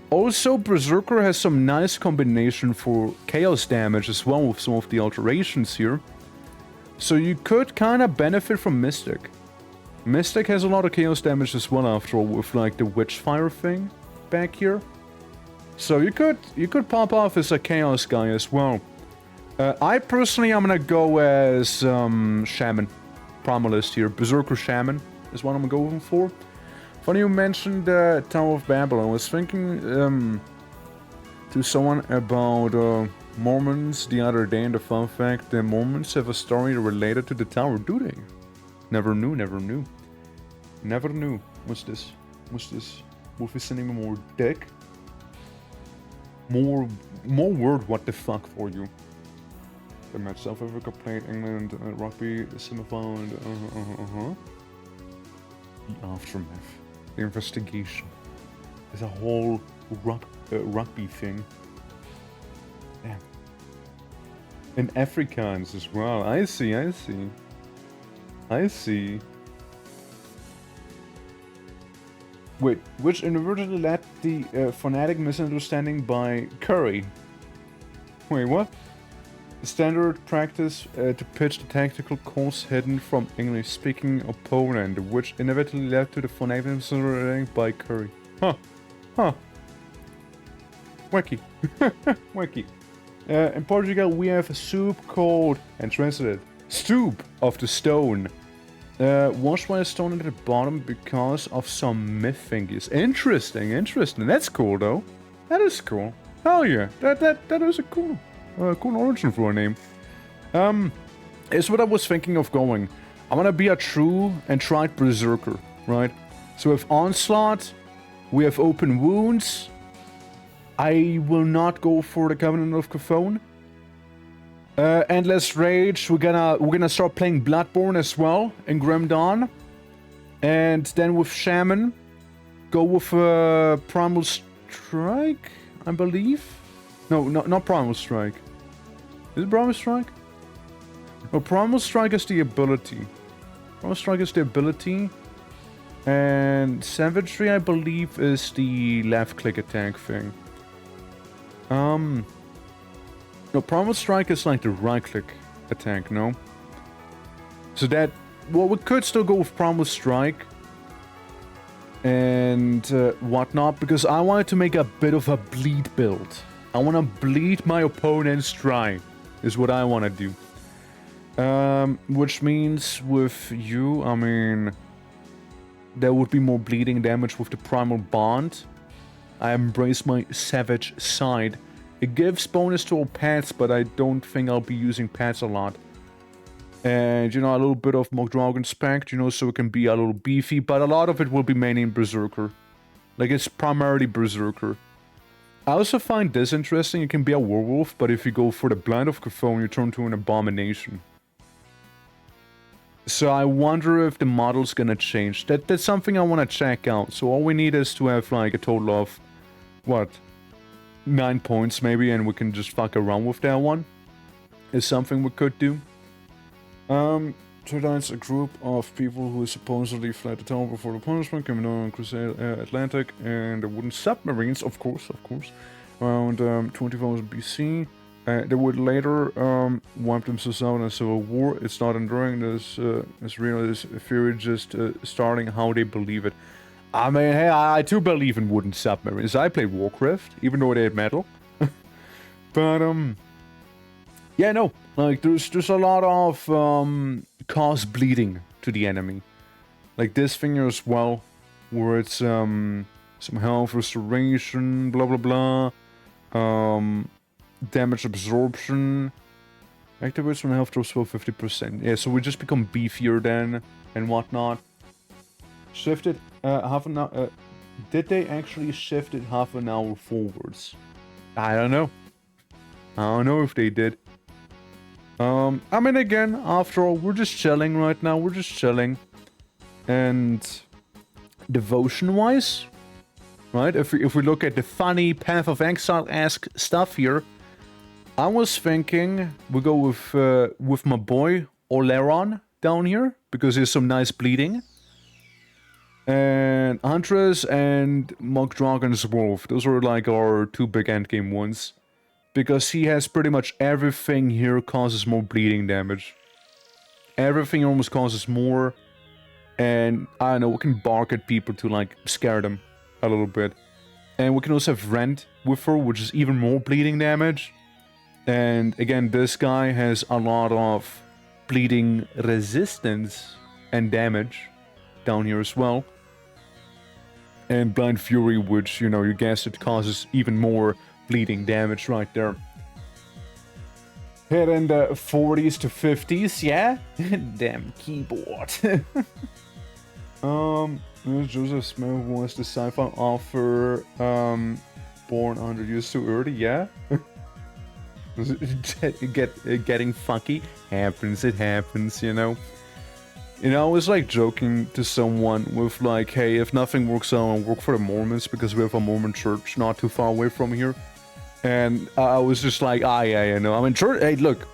Also, Berserker has some nice combination for chaos damage as well with some of the alterations here. So you could kind of benefit from Mystic. Mystic has a lot of chaos damage as well after all with like the Witchfire thing back here. So you could pop off as a chaos guy as well. I personally am gonna go as Shaman. Primalist here. Berserker Shaman is what I'm going for. Funny you mentioned Tower of Babel. I was thinking to someone about Mormons the other day, and the fun fact that Mormons have a story related to the tower. Do they? Never knew. What's this? Wolf is sending me more dick. More word what the fuck for you. The match South Africa played England rugby semifinal and the aftermath. The investigation. There's a whole rugby thing. Yeah. And Afrikaans as well. I see. Wait, which inadvertently led the phonetic misunderstanding by Curry? Wait, what? Standard practice to pitch the tactical course hidden from English-speaking opponent, which inevitably led to the phonetic by Curry. Huh. Huh. Wacky. Wacky. In Portugal, we have a soup called, and translated, Stoop of the Stone. Washed by a stone at the bottom because of some myth thingies. Interesting, interesting. That's cool, though. That is cool. Hell yeah. That is a cool origin for a name. Is what I was thinking of going. I'm gonna be a true and tried berserker, right? So with Onslaught, we have Open Wounds. I will not go for the Covenant of Cthulhu. Endless Rage, we're gonna start playing Bloodborne as well in Grim Dawn. And then with Shaman, go with Primal Strike, I believe. No, not Primal Strike. Is it Primal Strike? No, Primal Strike is the ability. Primal Strike is the ability. And Savagery, I believe, is the left-click attack thing. No, Primal Strike is like the right-click attack, no? So that... Well, we could still go with Primal Strike. And whatnot, because I wanted to make a bit of a bleed build. I want to bleed my opponents dry, is what I want to do. Which means with you, I mean... There would be more bleeding damage with the Primal Bond. I embrace my savage side. It gives bonus to all pets, but I don't think I'll be using pets a lot. And, you know, a little bit of Mogdragon Spect, you know, so it can be a little beefy, but a lot of it will be mainly in Berserker. Like, it's primarily Berserker. I also find this interesting. It can be a werewolf, but if you go for the Blind of Cthulhu, you turn to an abomination. So I wonder if the model's gonna change. That's something I want to check out. So all we need is to have like a total of, what, 9 points maybe, and we can just fuck around with that one. Is something we could do. Trident's a group of people who supposedly fled the town before the punishment, came on Crusade Atlantic, and the wooden submarines, of course, around 20,000 BC. They would later wipe themselves out in a civil war. It's not enduring. This real. This theory just starting how they believe it. I mean, hey, I too believe in wooden submarines. I played Warcraft, even though they had metal. But yeah, no, like there's a lot of cause bleeding to the enemy. Like this thing here as well, where it's some health restoration, blah blah blah. Damage absorption. Activates when health drops below 50%. Yeah, so we just become beefier then and whatnot. Shifted half an hour. Did they actually shift it half an hour forwards? I don't know. I don't know if they did. I mean, again, after all, we're just chilling right now. We're just chilling. And devotion-wise, right? If we look at the funny Path of Exile-esque stuff here, I was thinking we go with my boy Oleron down here because there's some nice bleeding, and Huntress and Mogdragon's Wolf. Those are like our two big endgame ones because he has pretty much everything here causes more bleeding damage. Everything almost causes more, and I don't know, we can bark at people to like scare them a little bit, and we can also have Rend with her, which is even more bleeding damage. And again, this guy has a lot of bleeding resistance and damage down here as well. And Blind Fury, which, you know, you guess it causes even more bleeding damage right there. Hit in the 40s to 50s, yeah? Damn keyboard. Joseph Smith was the sci-fi author, born 100 years too early, yeah? Getting funky happens, it happens, you know. You know, I was like joking to someone with like, hey, if nothing works out, I'll work for the Mormons because we have a Mormon church not too far away from here. And I was just like, yeah, you know, I mean, church, hey, look,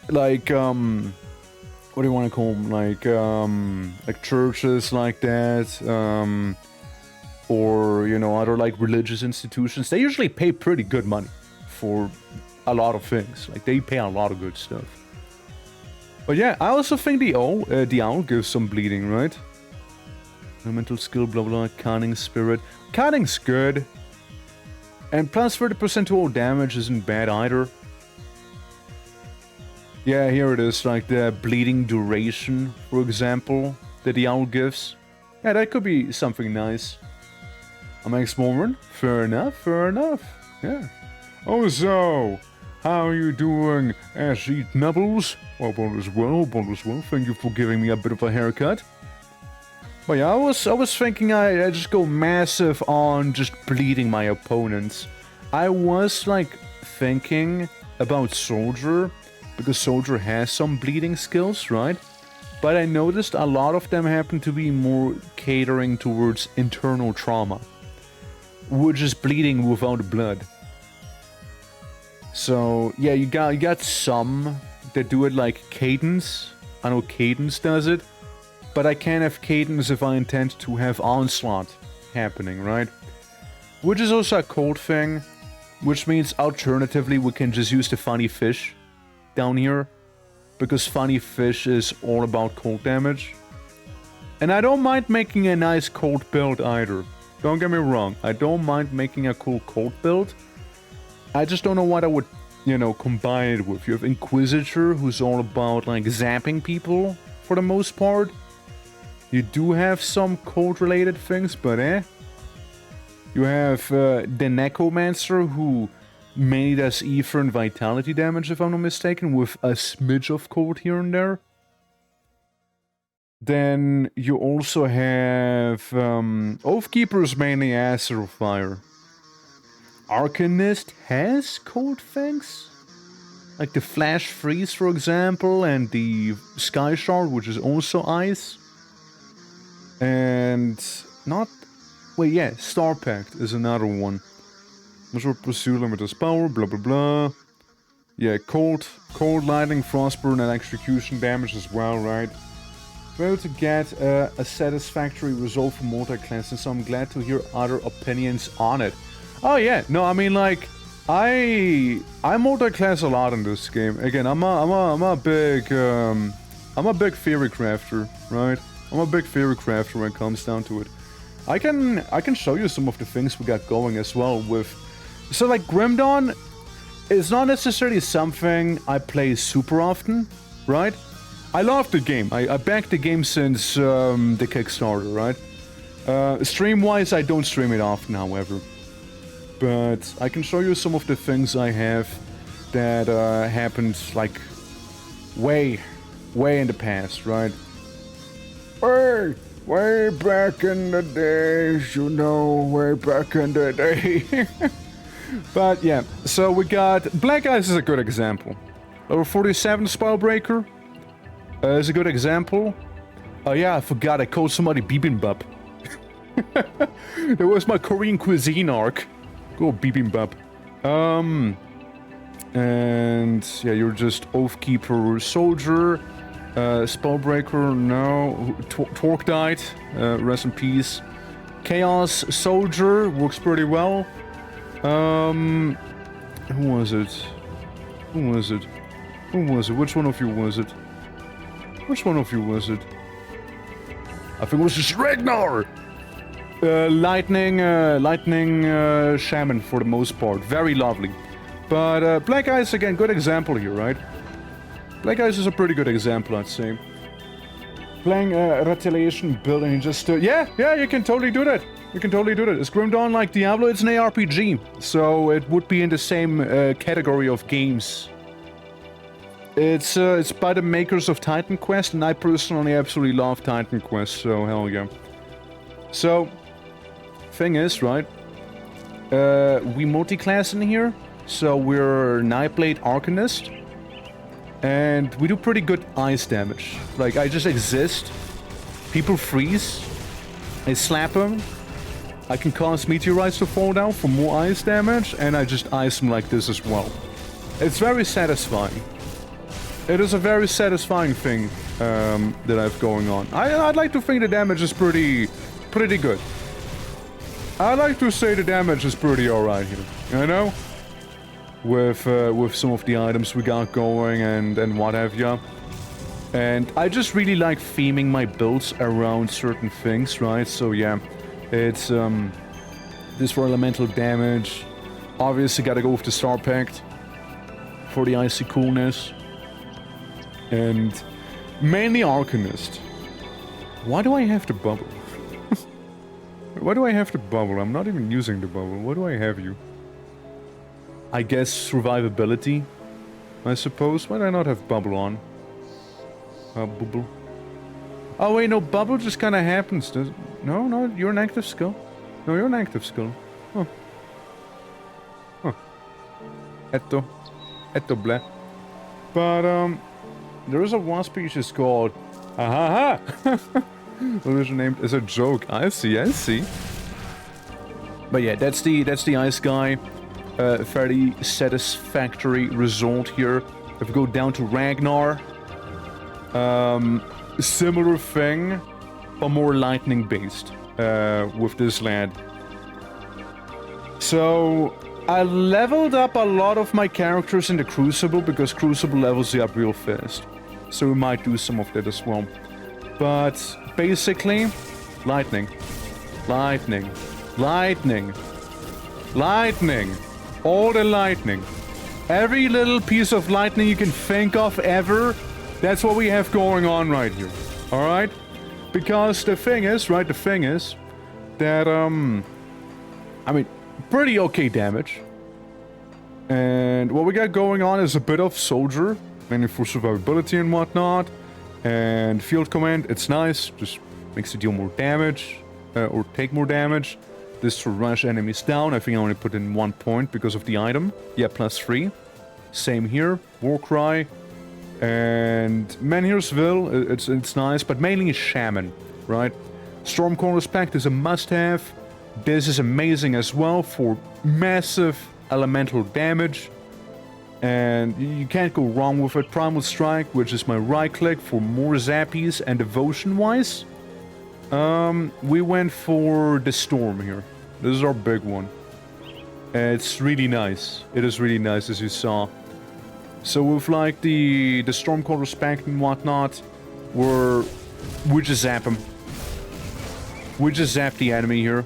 like, what do you want to call them? Like churches like that, or, you know, other like religious institutions, they usually pay pretty good money for a lot of things. Like, they pay a lot of good stuff. But yeah, I also think the owl gives some bleeding, right? Elemental skill, blah blah, cunning spirit. Cunning's good. And plus 30% to all damage isn't bad either. Yeah, here it is, like the bleeding duration, for example, that the owl gives. Yeah, that could be something nice. A Max Moment? Fair enough, fair enough. Yeah. Oh, so, how are you doing, SE Nubbles? Oh, all is well, all is well. Thank you for giving me a bit of a haircut. But yeah, I was thinking I just go massive on just bleeding my opponents. I was like thinking about Soldier, because Soldier has some bleeding skills, right? But I noticed a lot of them happen to be more catering towards internal trauma, which is bleeding without blood. So yeah, you got some that do it like Cadence. I know Cadence does it. But I can't have Cadence if I intend to have Onslaught happening, right? Which is also a cold thing. Which means alternatively we can just use the Funny Fish down here. Because Funny Fish is all about cold damage. And I don't mind making a nice cold build either. Don't get me wrong. I don't mind making a cool cold build. I just don't know what I would, you know, combine it with. You have Inquisitor, who's all about like zapping people for the most part. You do have some cold-related things, but You have the Necromancer, who mainly does Ether and Vitality damage, if I'm not mistaken, with a smidge of cold here and there. Then you also have Oathkeeper's mainly Acid or Fire. Arcanist has cold things? Like the Flash Freeze, for example, and the Sky Shard, which is also ice. And not... Wait, yeah, Star Pact is another one. Must pursue limitless power, blah blah blah. Yeah, cold, lightning, frostburn, and execution damage as well, right? We're able to get a satisfactory result for multi-classes, so I'm glad to hear other opinions on it. Oh yeah, no, I mean like, I multi-class a lot in this game. Again, I'm a big theory crafter, right? I'm a big theory crafter when it comes down to it. I can show you some of the things we got going as well with... So like Grim Dawn is not necessarily something I play super often, right? I love the game. I backed the game since the Kickstarter, right? Stream-wise, I don't stream it often, however. But I can show you some of the things I have that happened like way in the past, right? Way back in the days, you know, way back in the day. But yeah, so we got... Black Ice is a good example. Level 47 Spellbreaker is a good example. Oh yeah, I forgot I called somebody bibimbap. That was my Korean cuisine arc. Go bibimbap. And yeah, you're just Oathkeeper Soldier. Spellbreaker, no. Torque died. Rest in peace. Chaos Soldier works pretty well. Who was it? Who was it? Who was it? Which one of you was it? Which one of you was it? I think it was just Ragnar! Lightning Shaman for the most part. Very lovely. But Black Ice, again, good example here, right? Black Ice is a pretty good example, I'd say. Playing Retaliation building just... yeah, you can totally do that. You can totally do that. Is Grim Dawn like Diablo? It's an ARPG. So it would be in the same category of games. It's by the makers of Titan Quest, and I personally absolutely love Titan Quest, so hell yeah. So, thing is, right? We multi-class in here, so we're Nightblade Arcanist. And we do pretty good ice damage. Like, I just exist. People freeze. I slap them. I can cause meteorites to fall down for more ice damage, and I just ice them like this as well. It's very satisfying. It is a very satisfying thing that I have going on. I'd like to think the damage is pretty good. I'd like to say the damage is pretty alright here, you know? with some of the items we got going and what have ya. And I just really like theming my builds around certain things, right? So yeah, it's this for elemental damage. Obviously gotta go with the Star Pact for the icy coolness. And mainly Arcanist. Why do I have the bubble? Why do I have the bubble? I'm not even using the bubble. Why do I have you? I guess survivability, I suppose. Why do I not have bubble on? Bubble. Oh wait, no, bubble just kind of happens. No, you're an active skill. No, you're an active skill. Huh. Huh. Etto blah. But, there is a one species called... Ahaha! What is named as a joke. I see. But yeah, that's the ice guy. Fairly satisfactory result here. If we go down to Ragnar, similar thing, but more lightning based with this lad. So I leveled up a lot of my characters in the Crucible because Crucible levels you up real fast. So we might do some of that as well. But basically, lightning. All the lightning. Every little piece of lightning you can think of ever, that's what we have going on right here. Alright? Because the thing is that, I mean, pretty okay damage. And what we got going on is a bit of soldier, mainly for survivability and whatnot. And field command, it's nice, just makes you deal more damage, or take more damage. This to rush enemies down. I think I only put in 1 point because of the item. Yeah, +3. Same here. Warcry. And Menhirsville, it's nice, but mainly Shaman, right? Stormcaller's Pact is a must-have. This is amazing as well for massive elemental damage. And you can't go wrong with it. Primal Strike, which is my right click for more zappies, and devotion-wise, we went for the Storm here. This is our big one. It's really nice. It is really nice, as you saw. So with like the Stormcaller's Pact and whatnot, we just zap him. We just zap the enemy here.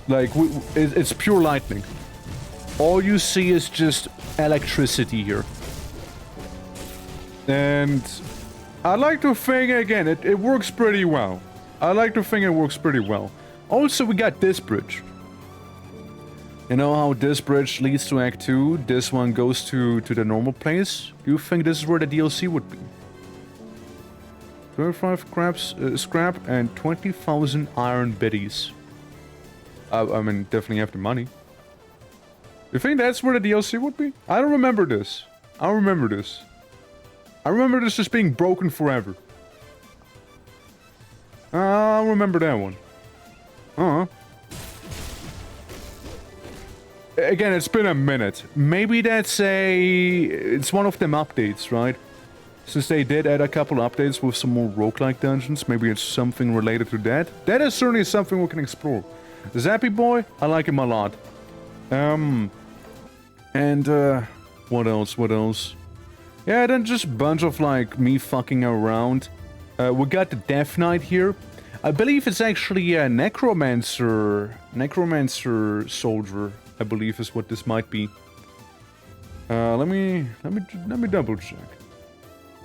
Like, it's pure lightning. All you see is just electricity here. And I like to think, again, it works pretty well. I like to think it works pretty well. Also, we got this bridge. You know how this bridge leads to Act 2? This one goes to the normal place? Do you think this is where the DLC would be? 25 scrap and 20,000 iron biddies. I mean, definitely have the money. You think that's where the DLC would be? I don't remember this. I remember this. I remember this just being broken forever. I remember that one. Again, it's been a minute. Maybe it's one of them updates, right? Since they did add a couple updates with some more roguelike dungeons, maybe it's something related to that. That is certainly something we can explore. Zappy Boy, I like him a lot. What else? Yeah, then just a bunch of, like, me fucking around. We got the Death Knight here. I believe it's actually a Necromancer soldier, I believe is what this might be. Let me double check.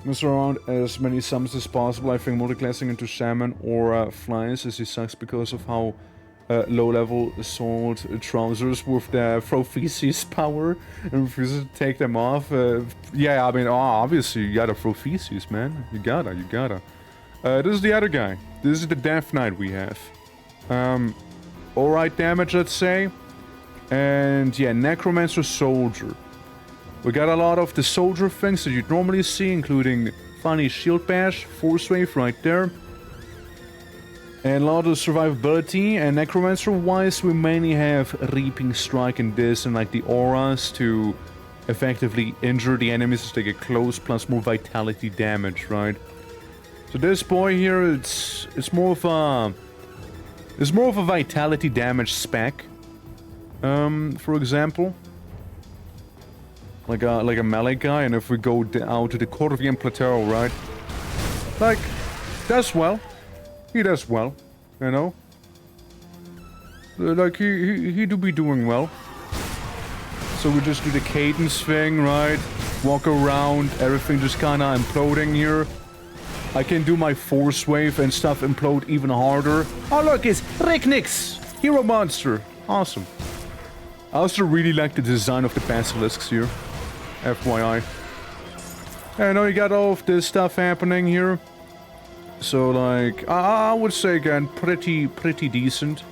Mess around as many summons as possible. I think multiclassing into Shaman or Flies as he sucks because of how low-level assault trousers with the Throw-Feces power and refuses to take them off. Yeah, I mean, obviously you gotta throw feces, man. You gotta. This is the other guy. This is the Death Knight we have. Alright damage, let's say. And yeah, Necromancer Soldier. We got a lot of the soldier things that you'd normally see, including funny shield bash, force wave right there. And a lot of survivability, and Necromancer-wise, we mainly have Reaping Strike in this, and like the auras to effectively injure the enemies as they get close, plus more vitality damage, right? So this boy here, it's more of a vitality damage spec, for example. like a melee guy, and if we go out to the Corvian Plateau, right? Like, does well. He does well, you know? Like, he do be doing well. So we just do the cadence thing, right? Walk around, everything just kinda imploding here. I can do my force wave and stuff implode even harder. Oh look, it's Ricknix! Hero monster! Awesome. I also really like the design of the basilisks here. FYI. I know you got all of this stuff happening here. So like, I would say again, pretty decent.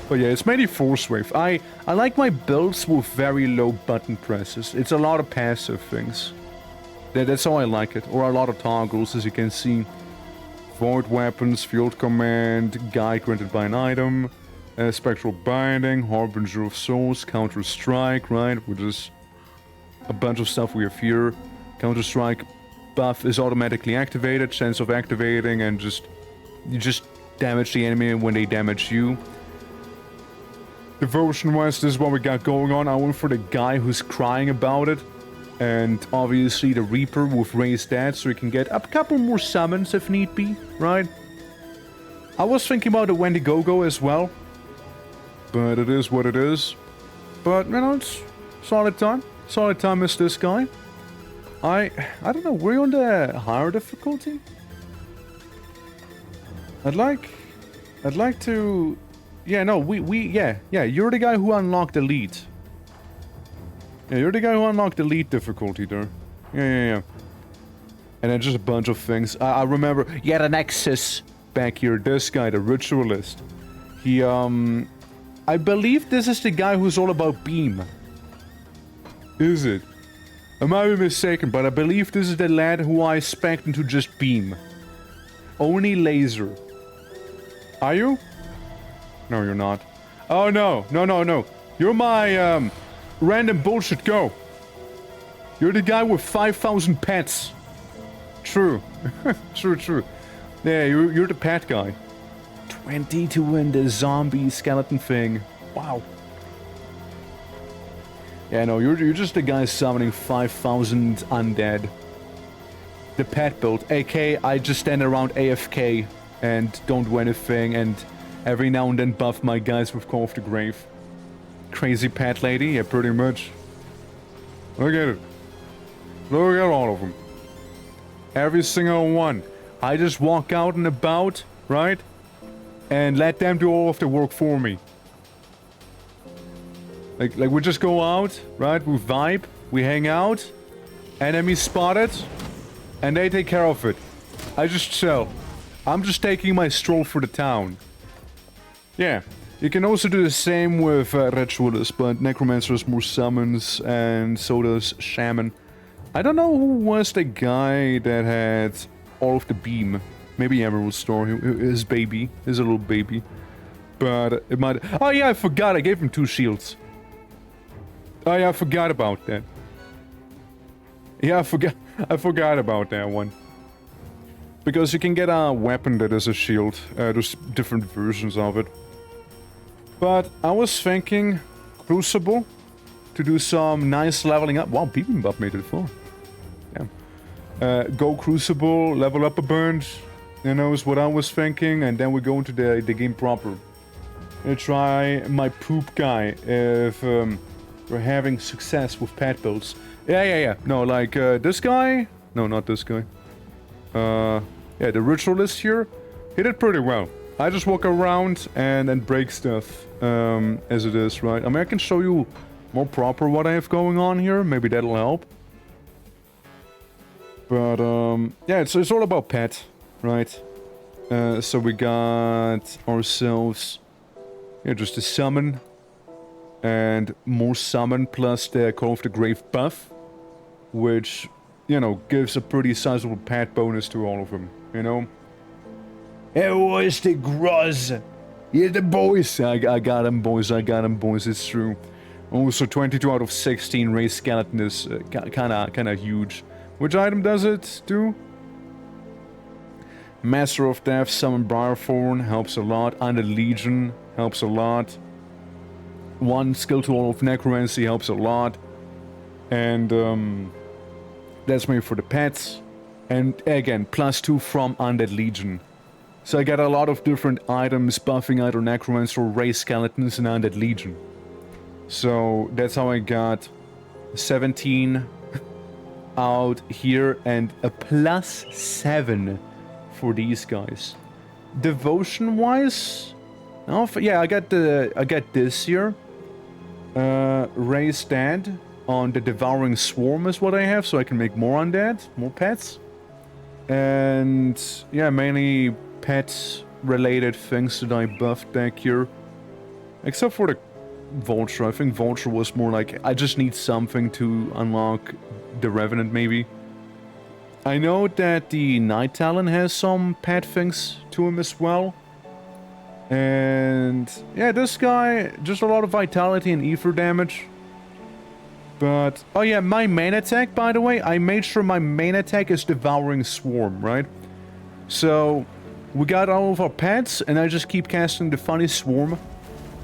But yeah, it's mainly force wave. I like my builds with very low button presses. It's a lot of passive things. That's how I like it. Or a lot of toggles, as you can see. Void weapons, field command, guide granted by an item, spectral binding, harbinger of souls, counter strike, right? Which is a bunch of stuff we have here. Counter strike buff is automatically activated, chance of activating, and you just damage the enemy when they damage you. Devotion-wise, this is what we got going on. I went for the guy who's crying about it. And obviously the Reaper with raised stats, so you can get a couple more summons if need be, right? I was thinking about the Wendigo as well. But it is what it is. But, you know, it's solid time. Solid time is this guy. I don't know, we're on the higher difficulty? I'd like to... Yeah, no, yeah, you're the guy who unlocked Elite. Yeah, you're the guy who unlocked Elite difficulty there. Yeah. And then just a bunch of things. I remember, yeah, the Nexus back here, this guy, the Ritualist. He, I believe this is the guy who's all about beam. Is it? I might be mistaken, but I believe this is the lad who I spec'd into just beam. Only laser. Are you? No, you're not. Oh, no. No. You're my, random bullshit go. You're the guy with 5,000 pets. True. True. Yeah, you're the pet guy. 22 in the zombie skeleton thing. Wow. Yeah, no, you're just the guy summoning 5,000 undead. The pet build, aka I just stand around AFK and don't do anything, and every now and then buff my guys with Call of the Grave. Crazy pet lady? Yeah, pretty much. Look at it. Look at all of them. Every single one. I just walk out and about, right? And let them do all of the work for me. Like we just go out, right? We vibe, we hang out, enemy spotted, and they take care of it. I just chill. I'm just taking my stroll through the town. Yeah. You can also do the same with Ritualist, but Necromancer has more summons, and so does Shaman. I don't know who was the guy that had all of the beam. Maybe Emerald Star, his baby, his little baby. But it might... Oh yeah, I forgot, I gave him 2 shields. Oh yeah, I forgot about that. Yeah, I forgot about that one. Because you can get a weapon that is a shield. There's different versions of it. But I was thinking Crucible to do some nice leveling up. Wow, Bibimbap made it far. Damn. Go Crucible, level up a bunch. You know, is what I was thinking. And then we go into the game proper. Try my poop guy if we're having success with pet builds. Yeah. No, like this guy. No, not this guy. Yeah, the Ritualist here. He did pretty well. I just walk around and break stuff as it is, right? I mean, I can show you more proper what I have going on here. Maybe that'll help. But, yeah, it's all about pet, right? So we got ourselves, yeah, just a summon. And more summon plus the Call of the Grave buff. Which, you know, gives a pretty sizable pet bonus to all of them, you know? It was the Gruz. Yeah, the boys. I got him, boys. It's true. Also, 22 out of 16 race skeleton is kinda huge. Which item does it do? Master of Death, Summon Briarthorn, helps a lot. Undead Legion, helps a lot. 1 skill to all of Necromancy, helps a lot. And that's made for the pets. And again, +2 from Undead Legion. So I got a lot of different items buffing either Necromancer or Ray Skeletons in Undead Legion. So that's how I got 17 out here and a +7 for these guys. Devotion-wise, yeah, I got this here. Ray Stand on the Devouring Swarm is what I have, so I can make more undead, more pets. And yeah, mainly pet-related things that I buffed back here. Except for the Vulture. I think Vulture was more like, I just need something to unlock the Revenant, maybe. I know that the Night Talon has some pet things to him as well. And yeah, this guy, just a lot of vitality and ether damage. But, oh yeah, my main attack, by the way, I made sure my main attack is Devouring Swarm, right? So, we got all of our pets, and I just keep casting the funny swarm.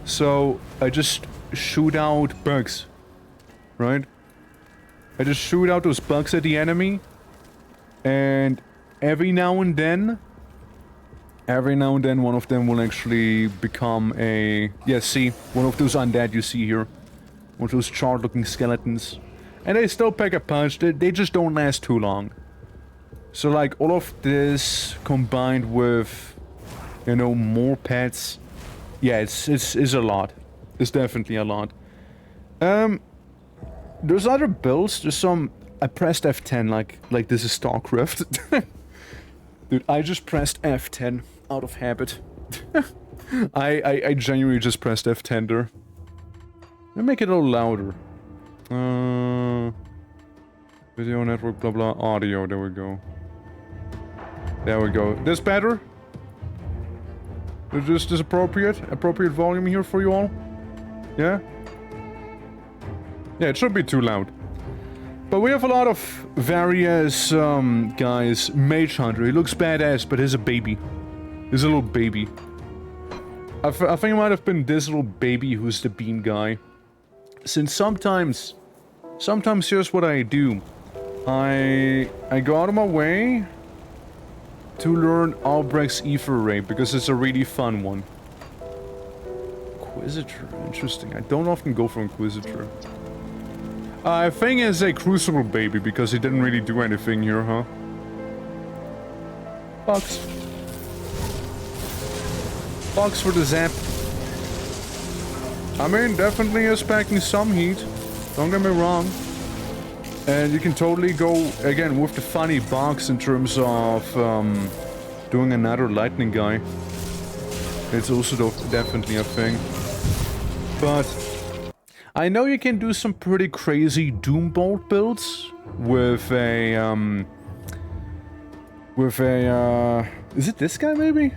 So, I just shoot out bugs, right? I just shoot out those bugs at the enemy, and every now and then one of them will actually become a... Yeah, see, one of those undead you see here. One of those charred-looking skeletons. And they still pack a punch, they just don't last too long. So, like, all of this combined with, you know, more pets... Yeah, it's a lot. It's definitely a lot. There's other builds, there's some... I pressed F10 like this is StarCraft. Dude, I just pressed F10 out of habit. I genuinely just pressed F10 there. Let me make it a little louder. Video network, blah blah, audio, there we go. There we go. This better? Is this appropriate? Appropriate volume here for you all? Yeah? Yeah, it shouldn't be too loud. But we have a lot of various, guys. Mage Hunter, he looks badass, but he's a baby. He's a little baby. I think it might have been this little baby who's the beam guy. Since sometimes here's what I do. I go out of my way to learn Albrecht's Ether Ray, because it's a really fun one. Inquisitor, interesting. I don't often go for Inquisitor. I think it's a Crucible baby, because he didn't really do anything here, huh? Box. Box for the zap. I mean, definitely is packing some heat. Don't get me wrong. And you can totally go, again, with the funny box in terms of doing another lightning guy. It's also definitely a thing. But I know you can do some pretty crazy Doombolt builds with a, is it this guy maybe?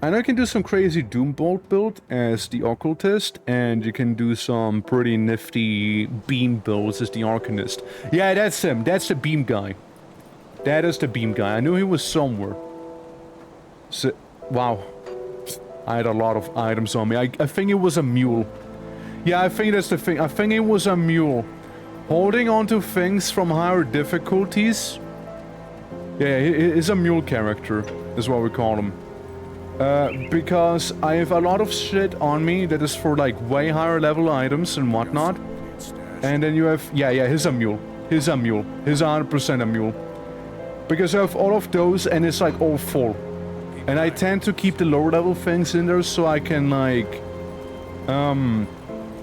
I know you can do some crazy Doombolt build as the Occultist, and you can do some pretty nifty beam builds as the Arcanist. Yeah, that's him. That's the beam guy. That is the beam guy. I knew he was somewhere. So, wow. I had a lot of items on me. I think it was a mule. Yeah, I think that's the thing. I think it was a mule. Holding onto things from higher difficulties. Yeah, he's a mule character, is what we call him. Because I have a lot of shit on me that is for like way higher level items and whatnot. And then you have, yeah, he's a mule. He's a mule. He's 100% a mule. Because I have all of those and it's like all full. And I tend to keep the lower level things in there so I can like,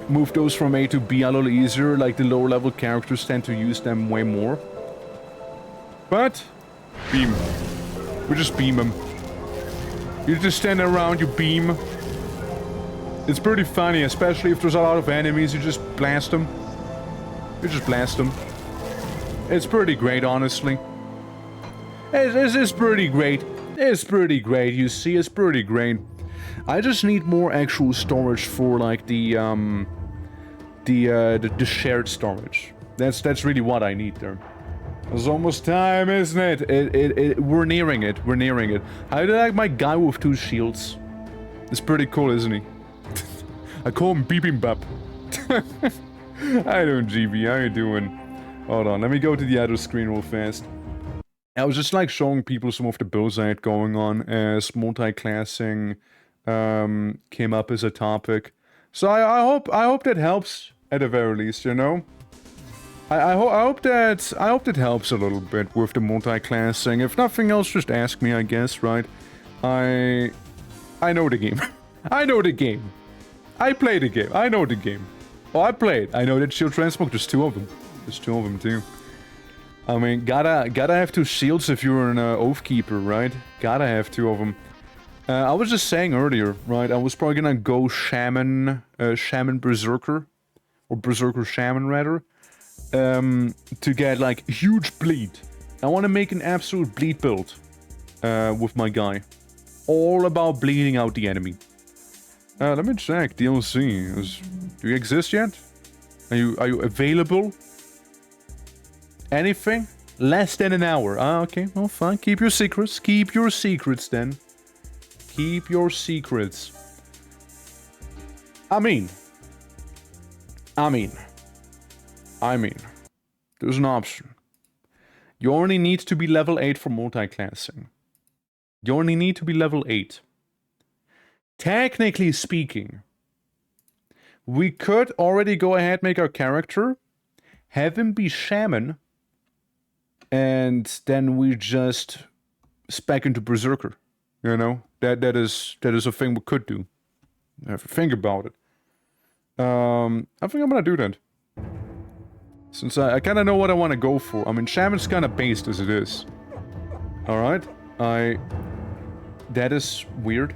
move those from A to B a little easier. Like the lower level characters tend to use them way more. But, beam. We just beam them. You just stand around, you beam. It's pretty funny, especially if there's a lot of enemies, you just blast them. You just blast them. It's pretty great, honestly. It's pretty great. It's pretty great, you see, it's pretty great. I just need more actual storage for, like, the shared storage. That's really what I need there. It's almost time, isn't it? We're nearing it. We're nearing it. I like my guy with 2 shields. It's pretty cool, isn't he? I call him Bibimbap. How you doing, GB? How you doing? Hold on, let me go to the other screen real fast. I was just like showing people some of the builds I had going on as multi-classing came up as a topic. So I hope that helps at the very least, you know. I hope that helps a little bit with the multi-classing. If nothing else, just ask me, I guess, right? I know the game. I know the game. I play the game. I know the game. Oh, I played. I know that shield transmog. There's two of them. There's two of them too. I mean, gotta have two shields if you're an Oath Keeper, right? Gotta have two of them. I was just saying earlier, right? I was probably gonna go Shaman, Shaman Berserker, or Berserker Shaman rather, to get like huge bleed. I want to make an absolute bleed build with my guy, all about bleeding out the enemy. Let me check. DLC. Do you exist yet? Are you available? Anything? Less than an hour. Ah, okay. Well, fine. Keep your secrets. Keep your secrets then. Keep your secrets. I mean. There's an option. You only need to be level 8 for multi-classing. You only need to be level 8. Technically speaking, we could already go ahead make our character, have him be Shaman, and then we just spec into Berserker. You know, that is a thing we could do. Have to think about it. I think I'm gonna do that. Since I kind of know what I want to go for. I mean, Shaman's kind of based as it is. Alright. That is weird.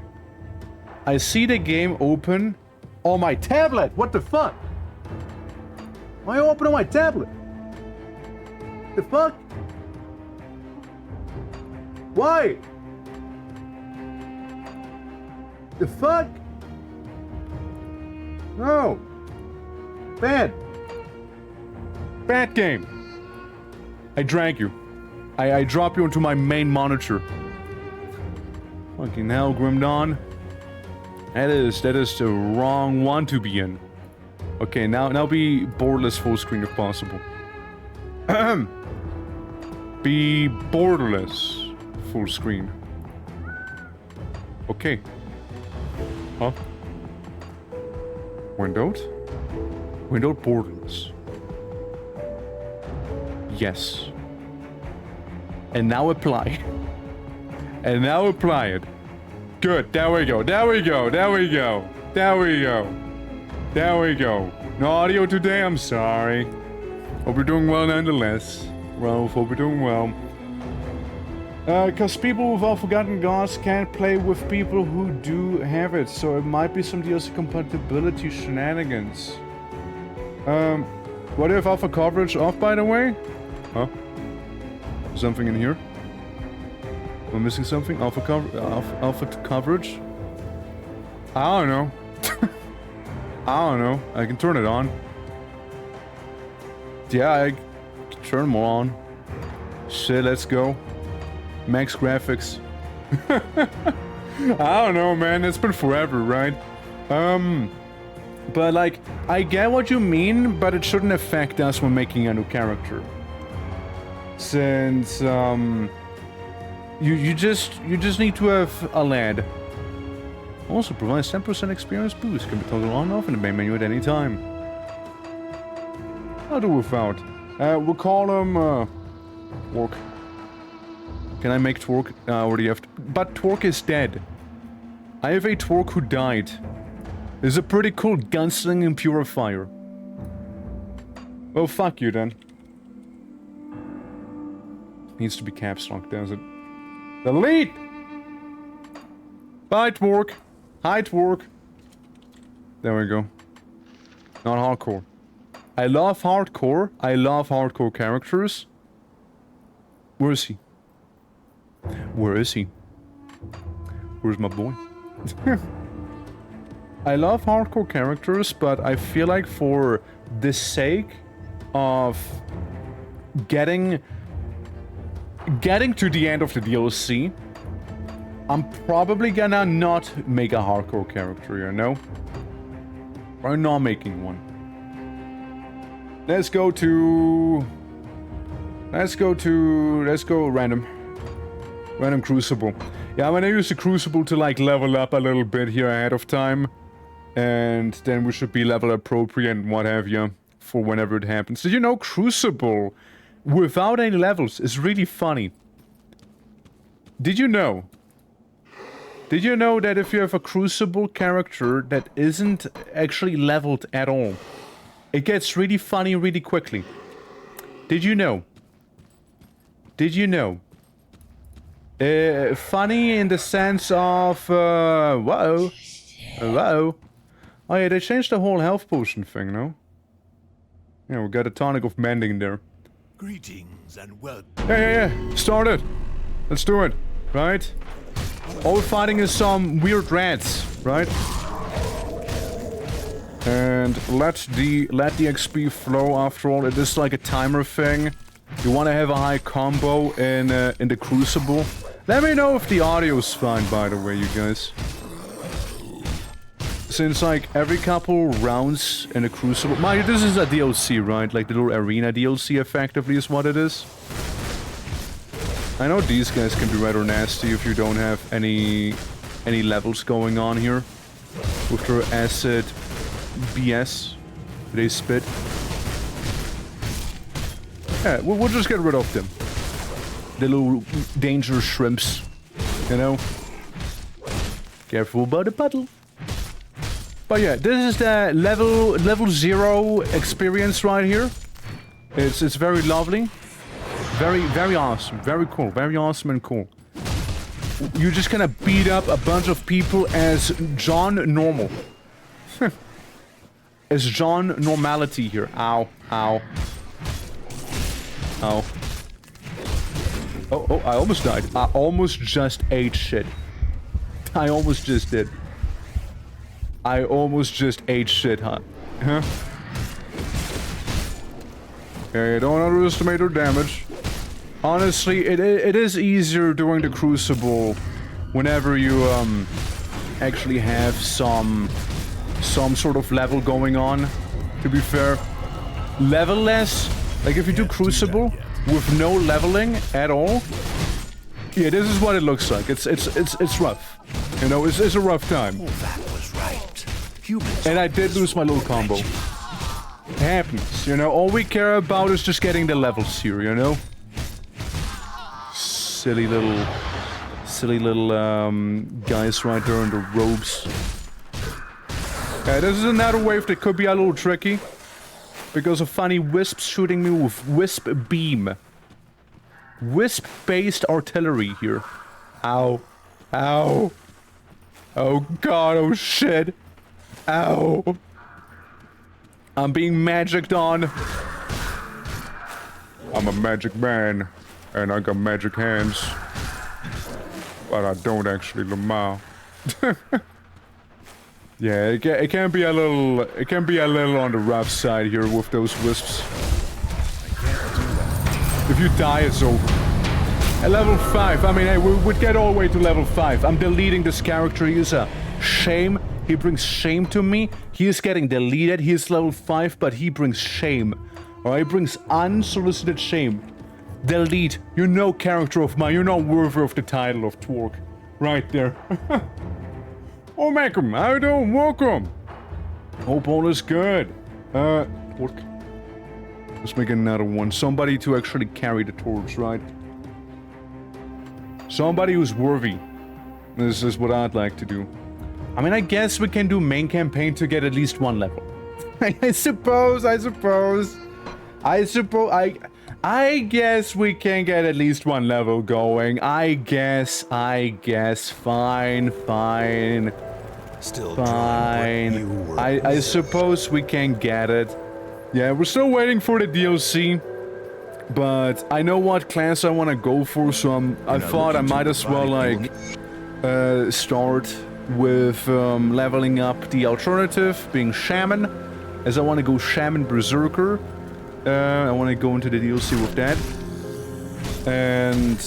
I see the game open on my tablet. What the fuck? Why are you opening my tablet? The fuck? Why? The fuck? No. Bad. Bad game. I drag you. I drop you into my main monitor. Fucking hell, Grim Dawn. That is the wrong one to be in. Okay, now be borderless full screen if possible. Be borderless full screen. Okay. Huh? Windowed? Windowed borderless. Yes. And now apply. And now apply it. Good, there we go, there we go, there we go, there we go. There we go. No audio today, I'm sorry. Hope you're doing well nonetheless. Ralph, hope you're doing well. Cause people with Forgotten Gods can't play with people who do have it, so it might be some DLC compatibility shenanigans. What if alpha coverage off, by the way? Huh? Something in here? Am I missing something? Alpha coverage? I don't know. I don't know. I can turn it on. Yeah, I can turn them on. Shit, let's go. Max graphics. I don't know, man. It's been forever, right? But like, I get what you mean, but it shouldn't affect us when making a new character. Since, you just need to have a lad. Also provides 10% experience boost. Can be toggled on and off in the main menu at any time. I'll do without. We'll call him, Twerk. Can I make Twerk? I already have to. But Twerk is dead. I have a Twerk who died. There's a pretty cool gunslinging purifier. Well, fuck you then. Needs to be caps lock, does it? Delete! Bye, Twerk. Hi, Twerk. There we go. Not hardcore. I love hardcore. I love hardcore characters. Where is he? Where is he? Where's my boy? I love hardcore characters, but I feel like for the sake of getting to the end of the DLC, I'm probably gonna not make a hardcore character, you know? Or not making one. Let's go random. Random crucible. Yeah, I'm gonna use the crucible to like level up a little bit here ahead of time. And then we should be level appropriate and what have you for whenever it happens. Did you know crucible without any levels is really funny? Did you know? Did you know that if you have a crucible character that isn't actually leveled at all, it gets really funny really quickly? Did you know? Did you know? Funny in the sense of, whoa. Hello? Oh yeah, they changed the whole health potion thing, no? Yeah, we got a tonic of mending there. Greetings and welcome. Yeah. Start it. Let's do it. Right? All we're fighting is some weird rats, right? And let the XP flow. After all, it is like a timer thing. You want to have a high combo in the crucible. Let me know if the audio's fine, by the way, you guys. Since like every couple rounds in a crucible, mind you, this is a DLC, right? Like the little arena DLC, effectively, is what it is. I know these guys can be rather nasty if you don't have any levels going on here with their acid BS they spit. Yeah, we'll just get rid of them. The little dangerous shrimps, you know. Careful about the puddle. But yeah, this is the level 0 experience right here. It's very lovely. Very awesome. Very cool. Very awesome and cool. You're just gonna beat up a bunch of people as John Normal. As John Normality here. Ow. Ow. Ow. Oh, I almost died. I almost just ate shit. I almost just did. I almost just ate shit, huh? Okay, don't underestimate her damage. Honestly, it is easier doing the crucible whenever you actually have some sort of level going on. To be fair, level-less, like if you do crucible with no leveling at all, yeah, this is what it looks like. It's rough. You know, it's a rough time. And I did lose my little combo. It happens, you know. All we care about is just getting the levels here, you know. Silly little guys right there in the robes. This is another wave that could be a little tricky because of funny wisps shooting me with wisp beam. Wisp-based artillery here. Ow. Ow. Oh god, oh shit. Ow. I'm being magicked on. I'm a magic man, and I got magic hands. But I don't actually, Lamar. Yeah, it can be a little on the rough side here with those wisps. If you die, it's over. At level 5, I mean, hey, we would get all the way to level 5. I'm deleting this character. He is a shame. He brings shame to me. He is getting deleted. He is level 5, but he brings shame. Alright, he brings unsolicited shame. Delete. You're no character of mine. You're not worthy of the title of Twerk. Right there. Oh, Malcolm, how you doing? Welcome. Hope all is good. What? Let's make another one. Somebody to actually carry the torch, right? Somebody who's worthy. This is what I'd like to do. I mean, I guess we can do main campaign to get at least one level. I suppose. I guess we can get at least one level going. I guess. Fine. Still Fine. I suppose we can get it. Yeah, we're still waiting for the DLC. But I know what class I want to go for, so I thought I might as well, like, start with leveling up the alternative, being Shaman, as I want to go Shaman Berserker. I want to go into the DLC with that. And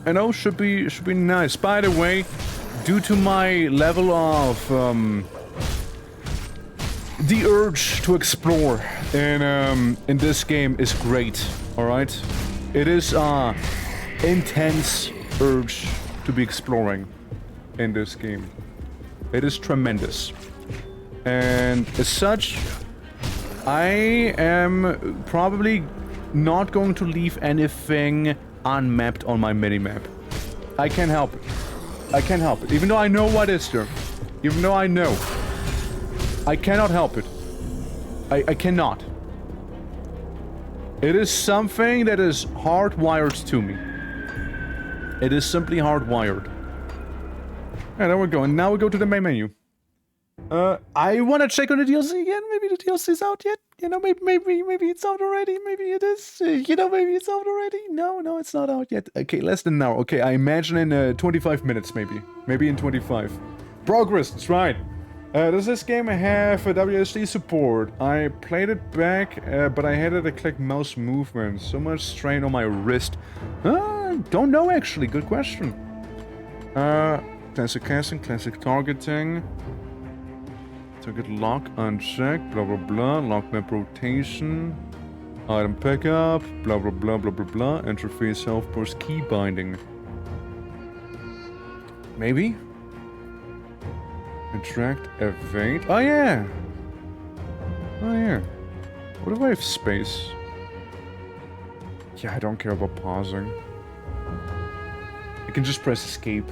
I know, should be nice. By the way, due to my level of the urge to explore in this game is great, alright? It is intense urge to be exploring in this game. It is tremendous. And as such, I am probably not going to leave anything unmapped on my minimap. I can't help it. I can't help it. Even though I know what is there. Even though I know. I cannot help it. I cannot. It is something that is hardwired to me. It is simply hardwired. And there we go. And now we go to the main menu. I want to check on the DLC again. Maybe the DLC is out yet. You know, maybe it's out already. Maybe it is. You know, maybe it's out already. No, it's not out yet. Okay, less than an hour. Okay, I imagine in 25 minutes, maybe. Maybe in 25. Progress, that's right. Does this game have a WSD support? I played it back, but I had to click mouse movement. So much strain on my wrist. Don't know actually. Good question. Classic casting, classic targeting. Target lock unchecked, blah blah blah. Lock map rotation. Item pickup, blah blah blah blah blah blah. Interface health burst key binding. Maybe? Attract, evade. Oh yeah! Oh yeah. What if I have space? Yeah, I don't care about pausing. I can just press escape.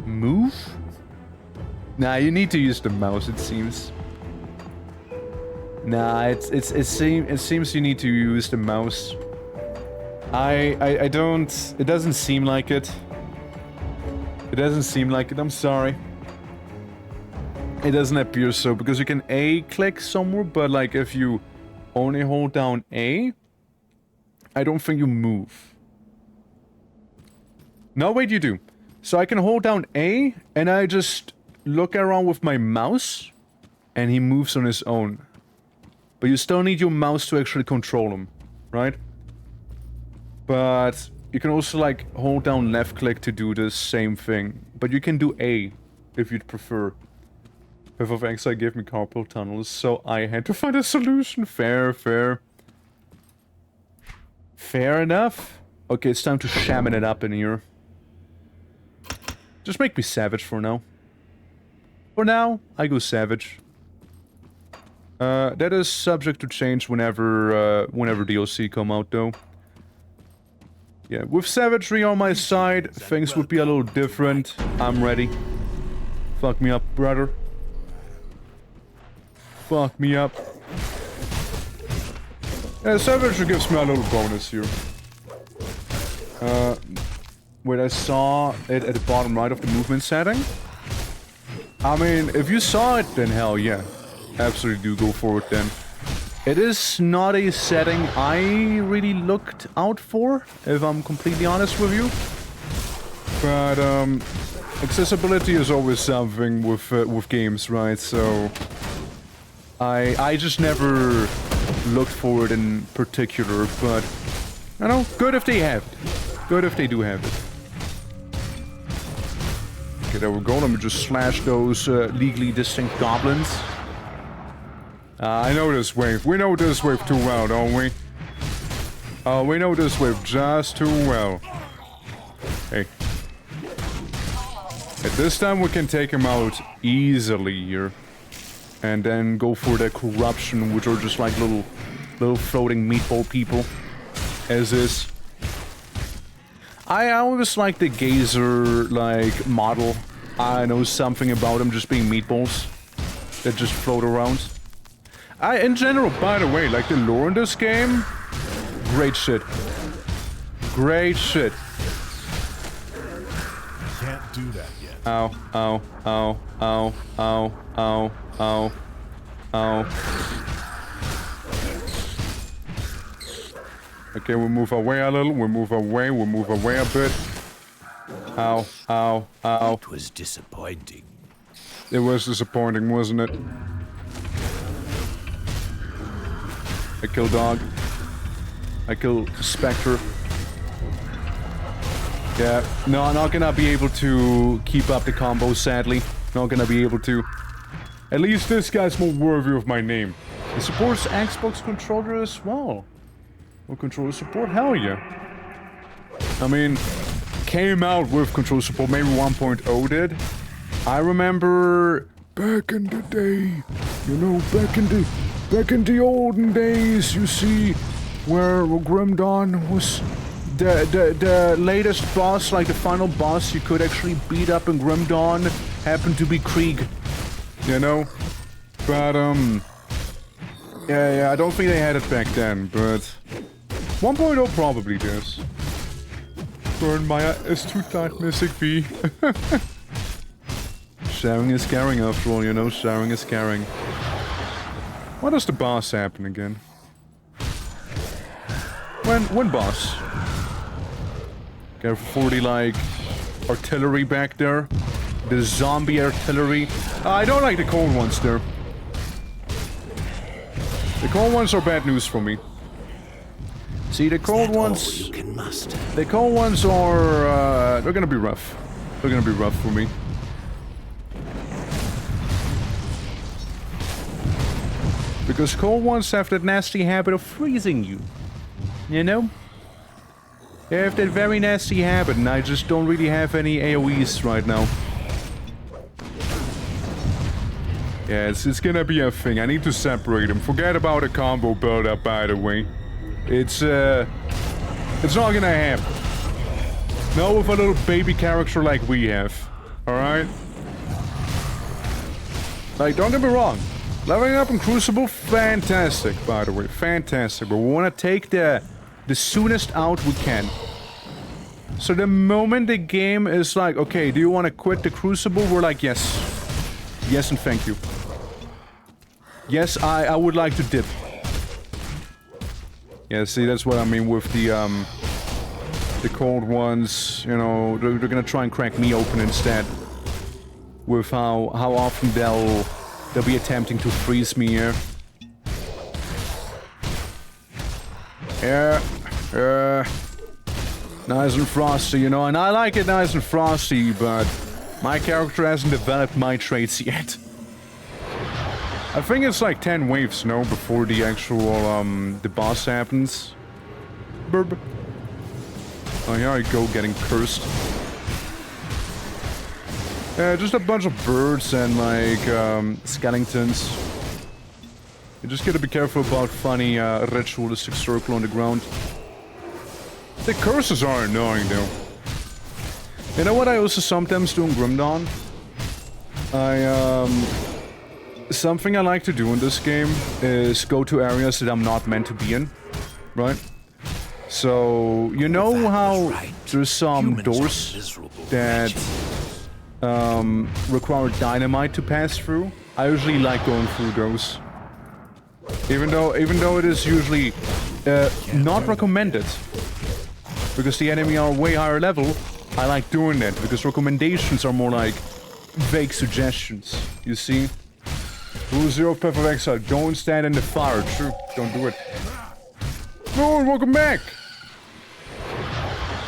Move? Nah, you need to use the mouse, it seems. Nah, it seems you need to use the mouse. I don't... It doesn't seem like it. It doesn't seem like it, I'm sorry. It doesn't appear so, because you can A-click somewhere, but like if you only hold down A, I don't think you move. No, wait, you do. So I can hold down A, and I just look around with my mouse, and he moves on his own. But you still need your mouse to actually control him, right? But you can also like hold down left click to do the same thing. But you can do A, if you'd prefer. Path of Exile gave me carpal tunnels, so I had to find a solution. Fair. Fair enough. Okay, it's time to shaman it up in here. Just make me savage for now. For now, I go savage. That is subject to change whenever DLC come out, though. Yeah, with savagery on my side, things would be a little different. I'm ready. Fuck me up, brother. Fuck me up. Yeah, savagery gives me a little bonus here. Wait, I saw it at the bottom right of the movement setting. I mean, if you saw it, then hell yeah. Absolutely do go for it then. It is not a setting I really looked out for, if I'm completely honest with you. But, accessibility is always something with games, right? So, I just never looked for it in particular, but, I don't know, good if they have it. Good if they do have it. Okay, there we go. Let me just slash those legally distinct goblins. I know this wave. We know this wave too well, don't we? We know this wave just too well. Hey. At this time we can take him out easily here. And then go for the corruption, which are just like little floating meatball people. As is. I always like the gazer, like, model. I know something about them just being meatballs that just float around. In general, by the way, like the lore in this game, great shit. Great shit. Can't do that yet. Ow, ow, ow, ow, ow, ow, ow, ow. Okay, we move away a little, we move away a bit. Ow, ow, ow. It was disappointing. It was disappointing, wasn't it? I kill dog. I kill Spectre. Yeah, no, I'm not gonna be able to keep up the combo, sadly. Not gonna be able to. At least this guy's more worthy of my name. It supports Xbox controller as well. Or controller support? Hell yeah. I mean, came out with controller support, maybe 1.0 did. I remember back in the day, you know, back in the olden days, you see, where Grim Dawn was the latest boss, like the final boss you could actually beat up in Grim Dawn, happened to be Krieg, you know? But, yeah, I don't think they had it back then, but 1.0 probably does. Burn Maya is too tight, Mystic V. Sharing is caring after all, you know, sharing is caring. Why does the boss happen again? When boss? Careful for the, like, artillery back there. The zombie artillery. I don't like the cold ones there. The cold ones are bad news for me. See, the cold ones... You can muster. The cold ones are, they're gonna be rough. They're gonna be rough for me. Because cold ones have that nasty habit of freezing you. You know? They have that very nasty habit, and I just don't really have any AoEs right now. Yeah, it's gonna be a thing. I need to separate them. Forget about a combo build-up, by the way. It's not gonna happen. Not with a little baby character like we have. Alright? Like, don't get me wrong. Leveling up in Crucible, fantastic, by the way. Fantastic. But we wanna take the soonest out we can. So the moment the game is like, okay, do you wanna quit the Crucible? We're like, yes. Yes and thank you. Yes, I would like to dip. Yeah, see, that's what I mean with the cold ones, you know, they're gonna try and crack me open instead. With how often they'll be attempting to freeze me here. Yeah, nice and frosty, you know, and I like it nice and frosty, but my character hasn't developed my traits yet. I think it's like 10 waves, no, before the actual, the boss happens. Burb. Oh, here I go, getting cursed. Yeah, just a bunch of birds and, like, skeletons. You just gotta be careful about funny, ritualistic circle on the ground. The curses are annoying, though. You know what I also sometimes do in Grim Dawn? Something I like to do in this game is go to areas that I'm not meant to be in, right? So, you know how there's some doors that require dynamite to pass through? I usually like going through those. Even though it is usually not recommended. Because the enemy are way higher level, I like doing that, because recommendations are more like vague suggestions, you see? Rule 0 of Path of Exile, don't stand in the fire. True, don't do it. Moon, welcome back!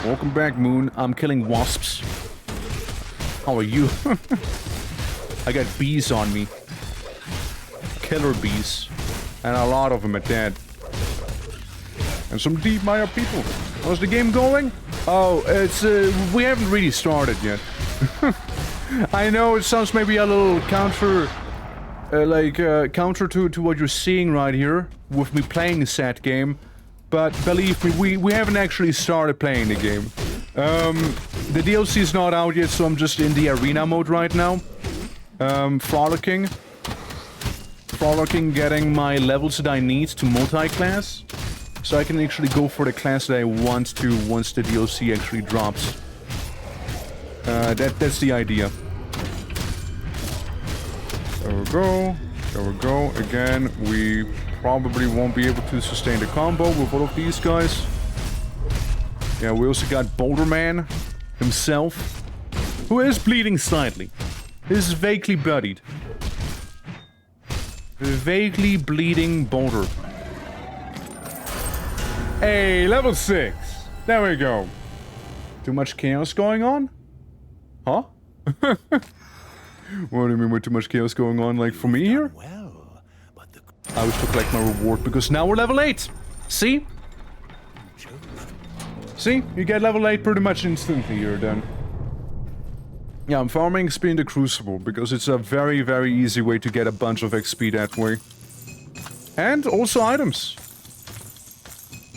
Welcome back, Moon. I'm killing wasps. How are you? I got bees on me. Killer bees. And a lot of them at that. And some deep Maya people. How's the game going? Oh, it's, we haven't really started yet. I know it sounds maybe a little counter to what you're seeing right here, with me playing a sad game, but believe me, we haven't actually started playing the game. The DLC is not out yet, so I'm just in the arena mode right now. Frolicking, getting my levels that I need to multi-class, so I can actually go for the class that I want to once the DLC actually drops. That's the idea. There we go. There we go. Again, we probably won't be able to sustain the combo with all of these guys. Yeah, we also got Boulder Man himself, who is bleeding slightly. This is vaguely bloodied. Vaguely bleeding Boulder. Hey, level 6. There we go. Too much chaos going on? Huh? What do you mean by too much chaos going on, like, for me here? Well, but the I wish to collect my reward, because now we're level 8! See? See? You get level 8 pretty much instantly here, then. Yeah, I'm farming XP in the Crucible, because it's a very, very easy way to get a bunch of XP that way. And also items.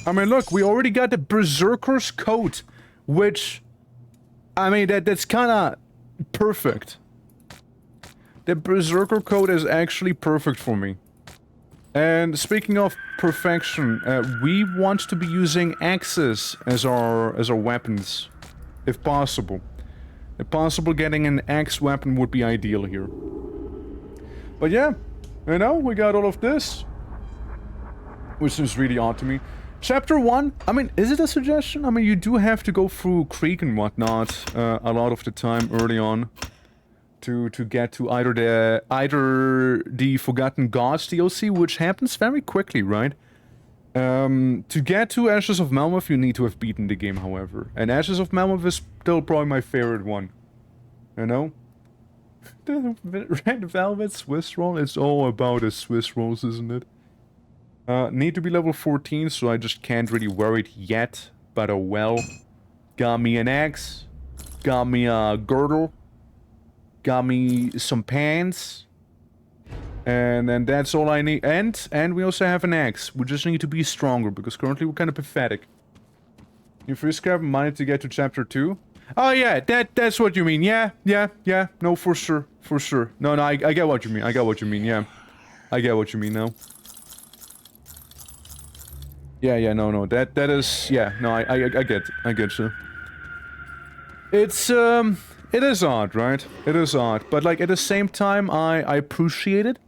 I mean, look, we already got the Berserker's Coat, which... I mean, that's kinda... perfect. The Berserker Coat is actually perfect for me. And speaking of perfection, we want to be using axes as our weapons, if possible. If possible, getting an axe weapon would be ideal here. But yeah, you know, we got all of this, which is really odd to me. Chapter 1, I mean, is it a suggestion? I mean, you do have to go through Creek and whatnot a lot of the time early on. To get to either the Forgotten Gods DLC, which happens very quickly, right? To get to Ashes of Melmoth, you need to have beaten the game, however. And Ashes of Melmoth is still probably my favorite one. You know? The Red Velvet Swiss roll? It's all about the Swiss rolls, isn't it? Need to be level 14, so I just can't really wear it yet. But oh well. Got me an axe. Got me a girdle. Got me some pants. And then that's all I need. And we also have an axe. We just need to be stronger, because currently we're kind of pathetic. You first grab money to get to chapter 2? Oh yeah, that's what you mean. Yeah. No, for sure. No, I get what you mean. Yeah. I get what you mean now. Yeah, no, that is, yeah, no, I get you. It is odd, right? It is odd, but like at the same time, I appreciate it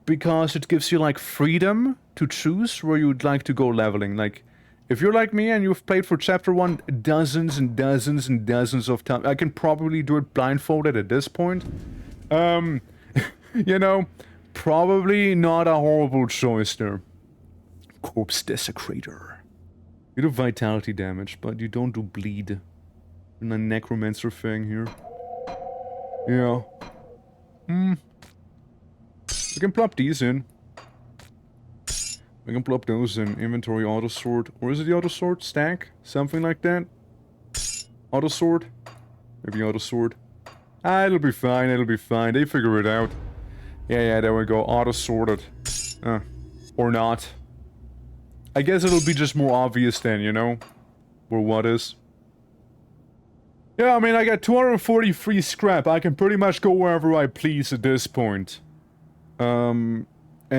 because it gives you like freedom to choose where you'd like to go leveling. Like, if you're like me and you've played for chapter 1 dozens and dozens and dozens of times, I can probably do it blindfolded at this point. You know, probably not a horrible choice there. Corpse Desecrator. You do vitality damage, but you don't do bleed. And a necromancer thing here. Yeah. We can plop these in. We can plop those in. Inventory auto sword. Or is it the auto sword? Stack? Something like that? Auto sword? Maybe auto sword. Ah, it'll be fine, They figure it out. Yeah, there we go. Auto sorted. Or not. I guess it'll be just more obvious then, you know? Or what is. Yeah, I mean, I got 243 scrap. I can pretty much go wherever I please at this point. And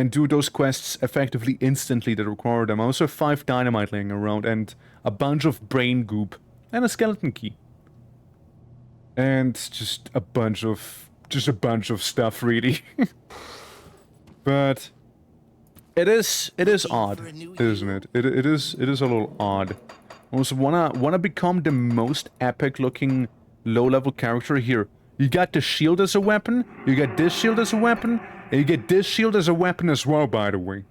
do those quests effectively instantly that require them. I also have 5 dynamite laying around and a bunch of brain goop. And a skeleton key. And just a bunch of stuff, really. But it is odd, isn't it? It is a little odd. Also wanna become the most epic looking low level character here. You got the shield as a weapon, you got this shield as a weapon, and you get this shield as a weapon as well, by the way.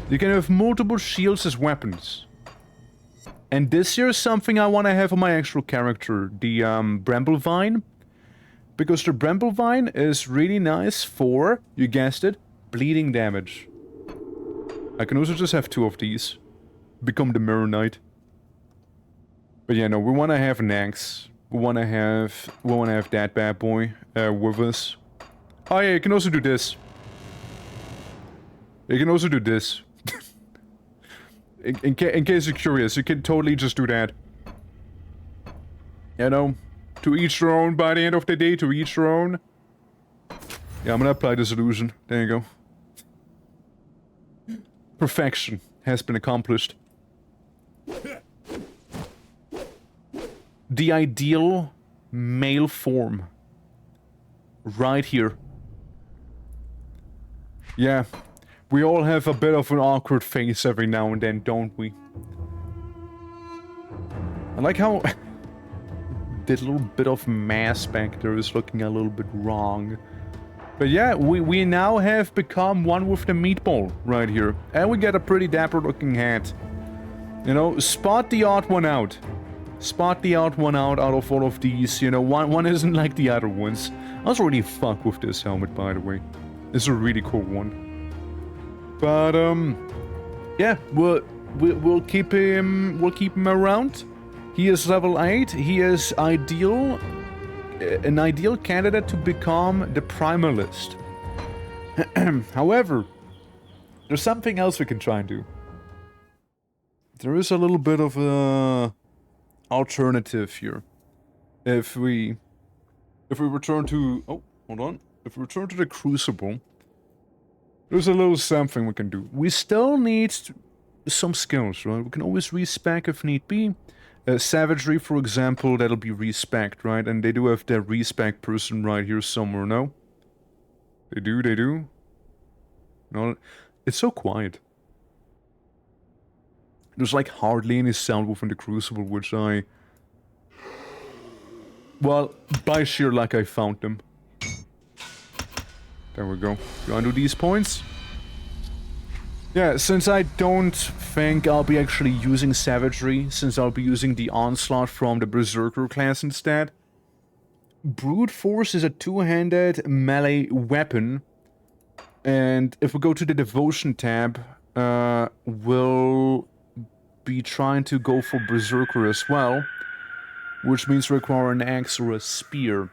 You can have multiple shields as weapons. And this here is something I want to have on my actual character, the Bramblevine. Because the Bramblevine is really nice for, you guessed it, bleeding damage. I can also just have 2 of these. Become the Mirror Knight. But yeah, no, we want to have an axe. We want to have that bad boy with us. Oh yeah, you can also do this. You can also do this. in case you're curious, you can totally just do that. You know, to each their own by the end of the day, to each their own. Yeah, I'm gonna apply this illusion. There you go. Perfection has been accomplished. The ideal male form. Right here. Yeah. We all have a bit of an awkward face every now and then, don't we? I like how that little bit of mass back there is looking a little bit wrong. But yeah, we now have become one with the meatball right here. And we get a pretty dapper looking hat. You know, spot the odd one out. Spot the odd one out of all of these, you know, one isn't like the other ones. I was really fuck with this helmet, by the way. It's a really cool one. But, yeah, we'll keep him around. He is level 8. He is an ideal candidate to become the Primalist. However, there's something else we can try and do. There is a little bit of a alternative here. If we return to... Oh, hold on. If we return to the Crucible, there's a little something we can do. We still need some skills, right? We can always respec if need be. Savagery, for example, that'll be respec, right? And they do have their respec person right here somewhere, no? They do. No, it's so quiet. There's like hardly any sound within the Crucible, which I... Well, by sheer luck I found them. There we go. You undo these points? Yeah, since I don't think I'll be actually using Savagery, since I'll be using the Onslaught from the Berserker class instead. Brute Force is a two-handed melee weapon. And if we go to the Devotion tab, we'll be trying to go for Berserker as well. Which means require an axe or a spear.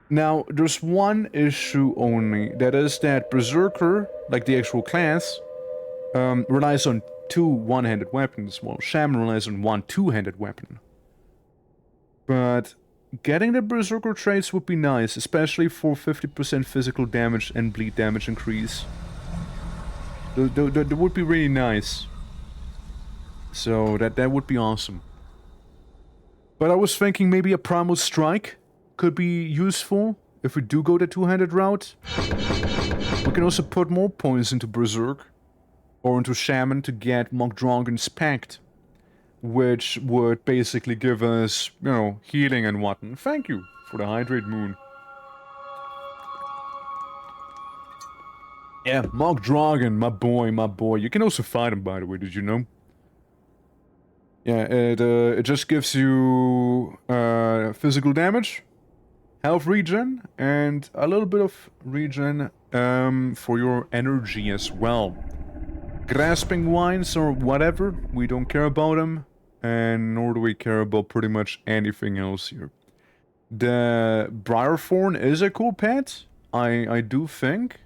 Now, there's one issue only. That is that Berserker, like the actual class, relies on 2 one-handed weapons, while Shaman relies on 1 two-handed weapon. But getting the Berserker traits would be nice, especially for 50% physical damage and bleed damage increase. That would be really nice. So that would be awesome. But I was thinking maybe a Primal Strike could be useful if we do go the two-handed route. We can also put more points into Berserk or into Shaman to get Mogdragon's Pact, which would basically give us, you know, healing and whatnot. Thank you for the Hydrate Moon. Yeah, Mogdragon, my boy. You can also fight him, by the way, did you know? Yeah, it just gives you physical damage, health regen, and a little bit of regen for your energy as well. Grasping Wines or whatever, we don't care about them, and nor do we care about pretty much anything else here. The Briarthorn is a cool pet, I do think.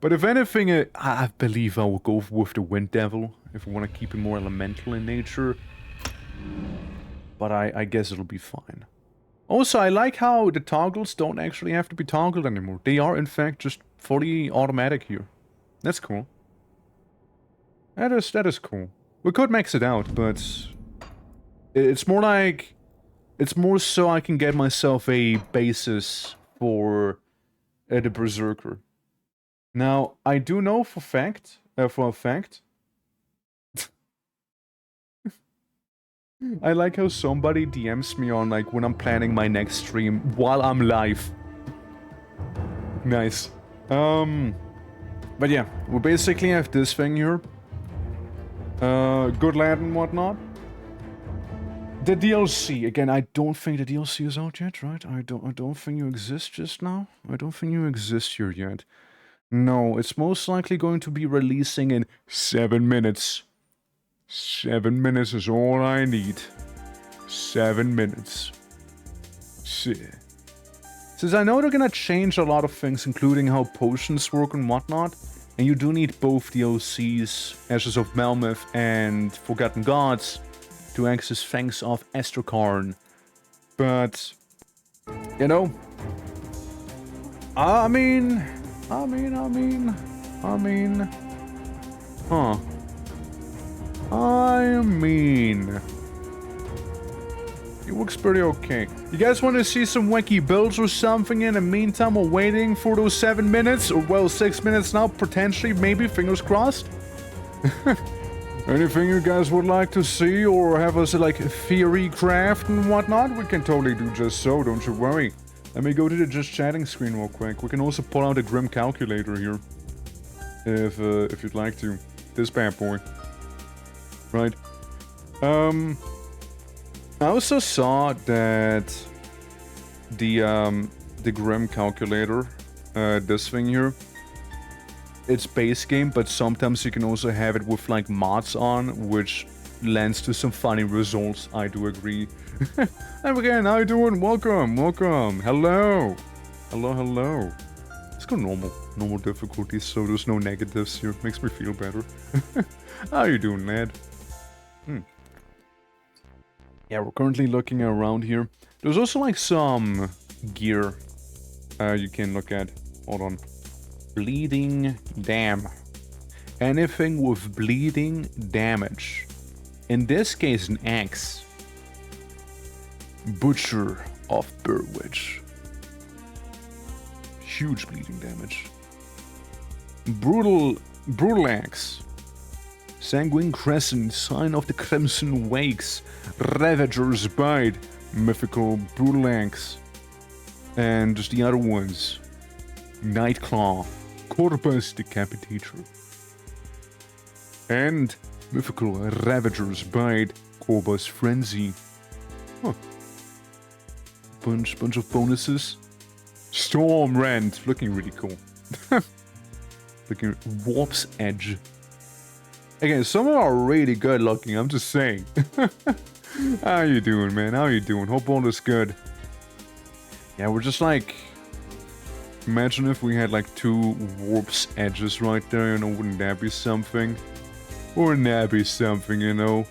But if anything, I believe I will go with the Wind Devil, if we want to keep it more elemental in nature. But I guess it'll be fine. Also, I like how the toggles don't actually have to be toggled anymore. They are, in fact, just fully automatic here. That's cool. That is cool. We could max it out, but... It's more like... It's more so I can get myself a basis for the Berserker. Now, I do know for a fact... I like how somebody DMs me on, like, when I'm planning my next stream while I'm live. Nice. But yeah, we basically have this thing here. Good lad and whatnot. The DLC, again, I don't think the DLC is out yet, right? I don't think you exist just now. I don't think you exist here yet. No, it's most likely going to be releasing in 7 minutes. 7 minutes is all I need. 7 minutes. Shit. Since I know they're gonna change a lot of things, including how potions work and whatnot, and you do need both DLCs, Ashes of Melmoth and Forgotten Gods, to access Fangs of Asterkarn. But, you know, huh. It works pretty okay. You guys want to see some wacky builds or something in the meantime while waiting for those 7 minutes? Or, well, 6 minutes now, potentially, maybe, fingers crossed? Anything you guys would like to see or have us, like, theory craft and whatnot? We can totally do just so, don't you worry. Let me go to the just chatting screen real quick. We can also pull out a Grim Calculator here. If you'd like to. This bad boy. Right. I also saw that the Grim calculator, this thing here, it's base game, but sometimes you can also have it with like mods on, which lends to some funny results. I do agree. And again, how you doing? Welcome, welcome. Hello. Hello, hello. Let's go normal difficulty, so there's no negatives here. Makes me feel better. How you doing, lad? Yeah, we're currently looking around here. There's also like some gear you can look at. Hold on. Bleeding dam. Anything with bleeding damage. In this case, an axe. Butcher of Burwich. Huge bleeding damage. Brutal axe. Sanguine Crescent, Sign of the Crimson Wakes, Ravager's Bite, Mythical Brutal Axe, and just the other ones. Nightclaw, Corpus Decapitator, and Mythical Ravager's Bite, Corpus Frenzy. Huh. Bunch of bonuses. Storm Rend, looking really cool. Looking Warp's Edge. Again, some of them are really good looking, I'm just saying. How you doing, man? How you doing? Hope all is good. Yeah, we're just like... Imagine if we had like 2 Warp's Edges right there, you know, wouldn't that be something? Wouldn't that be something, you know?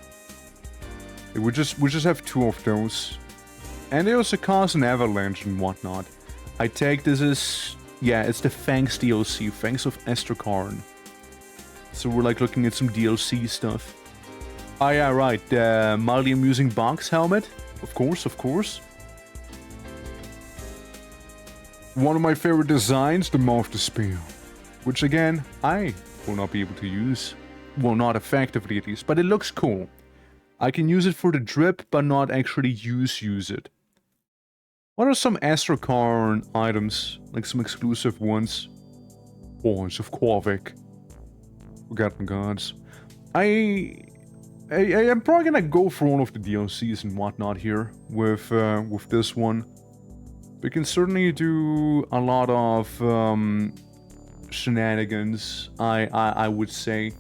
We just have 2 of those. And they also cause an avalanche and whatnot. I take this as... Yeah, it's the Fangs DLC, Fangs of Asterkarn. So we're like looking at some DLC stuff. Oh yeah, right, the mildly amusing box helmet. Of course, of course. One of my favorite designs, the Mouth to Spear. Which again, I will not be able to use. Well, not effectively at least, but it looks cool. I can use it for the drip, but not actually use it. What are some Asterkarn items? Like some exclusive ones? Horns of Korvik. Forgotten Gods. I'm probably gonna go for all of the DLCs and whatnot here with this one. We can certainly do a lot of shenanigans, I would say,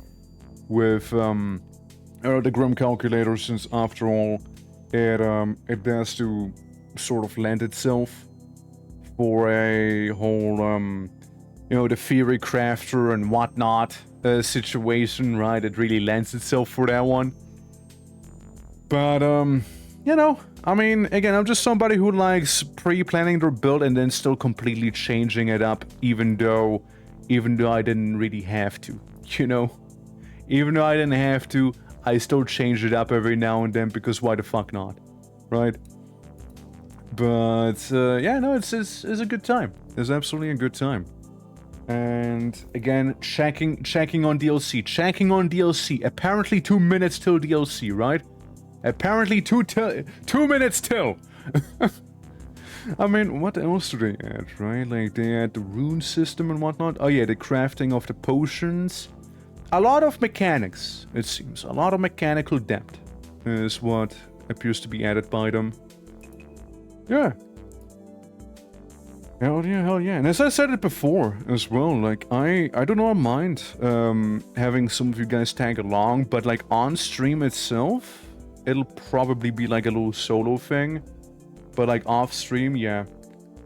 with the Grim Calculator, since after all it has to sort of lend itself for a whole you know, the Theory Crafter and whatnot situation, right? It really lends itself for that one. But, you know, I mean, again, I'm just somebody who likes pre-planning their build and then still completely changing it up, even though I didn't really have to, you know? Even though I didn't have to, I still change it up every now and then, because why the fuck not, right? But, yeah, no, it's a good time. It's absolutely a good time. And again, checking on DLC. Apparently 2 minutes till DLC, right? Apparently 2 minutes till. I mean, what else do they add, right? Like, they add the rune system and whatnot. Oh yeah, the crafting of the potions. A lot of mechanics, it seems. A lot of mechanical depth is what appears to be added by them. Yeah. Hell yeah, hell yeah. And as I said it before as well, like, I do not mind having some of you guys tag along, but like on stream itself, it'll probably be like a little solo thing. But like off stream, yeah.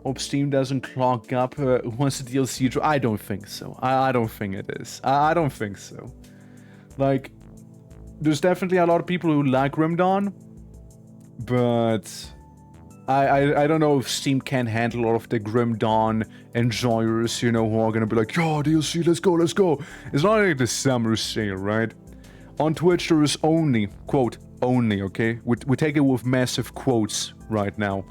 Hope Steam doesn't clog up once the DLC... I don't think so. I don't think it is. I don't think so. Like, there's definitely a lot of people who like Grim Dawn, but... I don't know if Steam can handle all of the Grim Dawn enjoyers, you know, who are gonna be like, yo, DLC, let's go, let's go. It's not like the summer sale, right? On Twitch, there is only, quote, only, okay? We take it with massive quotes right now.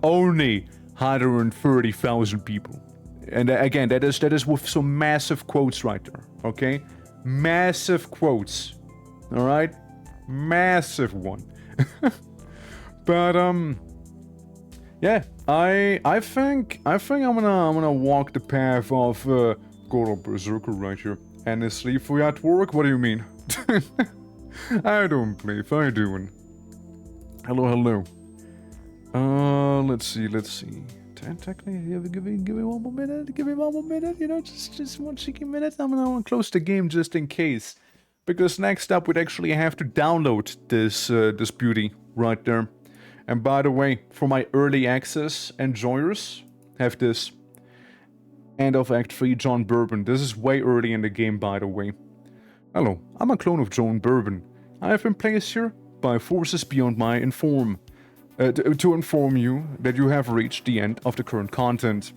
Only 130,000 people. And again, that is with some massive quotes right there, okay? Massive quotes, all right? Massive one. But, yeah, I think I'm gonna walk the path of Goro Berserker right here. And sleep for you at work? What do you mean? I don't believe I doing. Hello, hello. Let's see. Technically, give me one more minute. Give me one more minute. You know, just one cheeky minute. I'm gonna close the game just in case, because next up we'd actually have to download this beauty right there. And by the way, for my early access enjoyers, have this. End of Act 3, John Bourbon. This is way early in the game, by the way. Hello, I'm a clone of John Bourbon. I have been placed here by forces beyond my to inform you that you have reached the end of the current content.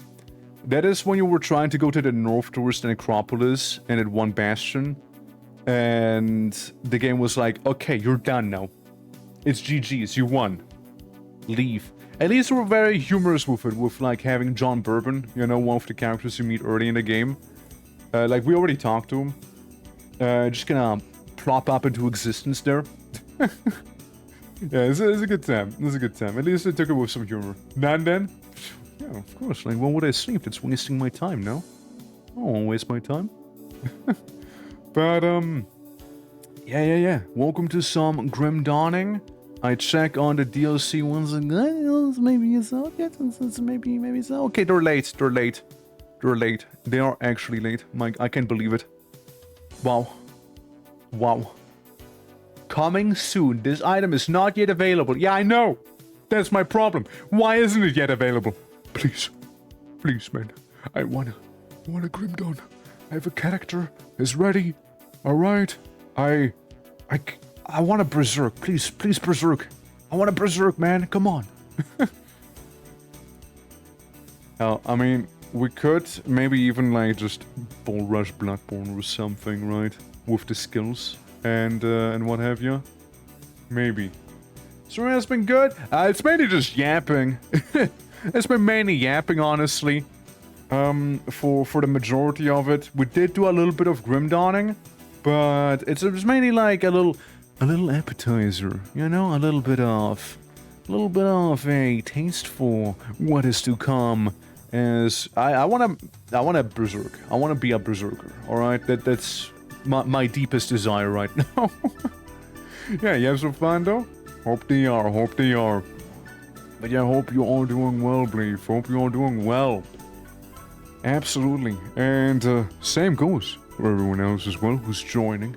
That is when you were trying to go to the north towards the necropolis and at one bastion, and the game was like, okay, you're done now. It's GG's, you won. Leave. At least we're very humorous with it, with like having John Bourbon, you know, one of the characters you meet early in the game. Like we already talked to him. Just gonna plop up into existence there. Yeah, it's a good time. It's a good time. At least I took it with some humor. Nan then? Yeah, of course. Like, why would I sleep? That's wasting my time, no? I won't waste my time. But, yeah. Welcome to some Grim Dawning. I check on the DLC once again. Maybe it's okay. Maybe it's okay. They're late. They are actually late. Mike, I can't believe it. Wow. Coming soon. This item is not yet available. Yeah, I know. That's my problem. Why isn't it yet available? Please, man. I wanna Grim Dawn. I have a character. It's ready. All right. I want to berserk. Please berserk. I want to berserk, man. Come on. I mean, we could maybe even like just Bull Rush Bloodborne or something, right? With the skills and what have you. Maybe. So it's been good. It's mainly just yapping. It's been mainly yapping, honestly. For the majority of it, we did do a little bit of Grim Dawning, but it was mainly like a little appetizer, you know, a little bit of a taste for what is to come. As I wanna berserk. I wanna be a berserker. All right, that's my deepest desire right now. Yeah, you have some fun though. Hope they are. But yeah, hope you all doing well, Bleef. Hope you all doing well. Absolutely, and same goes for everyone else as well who's joining.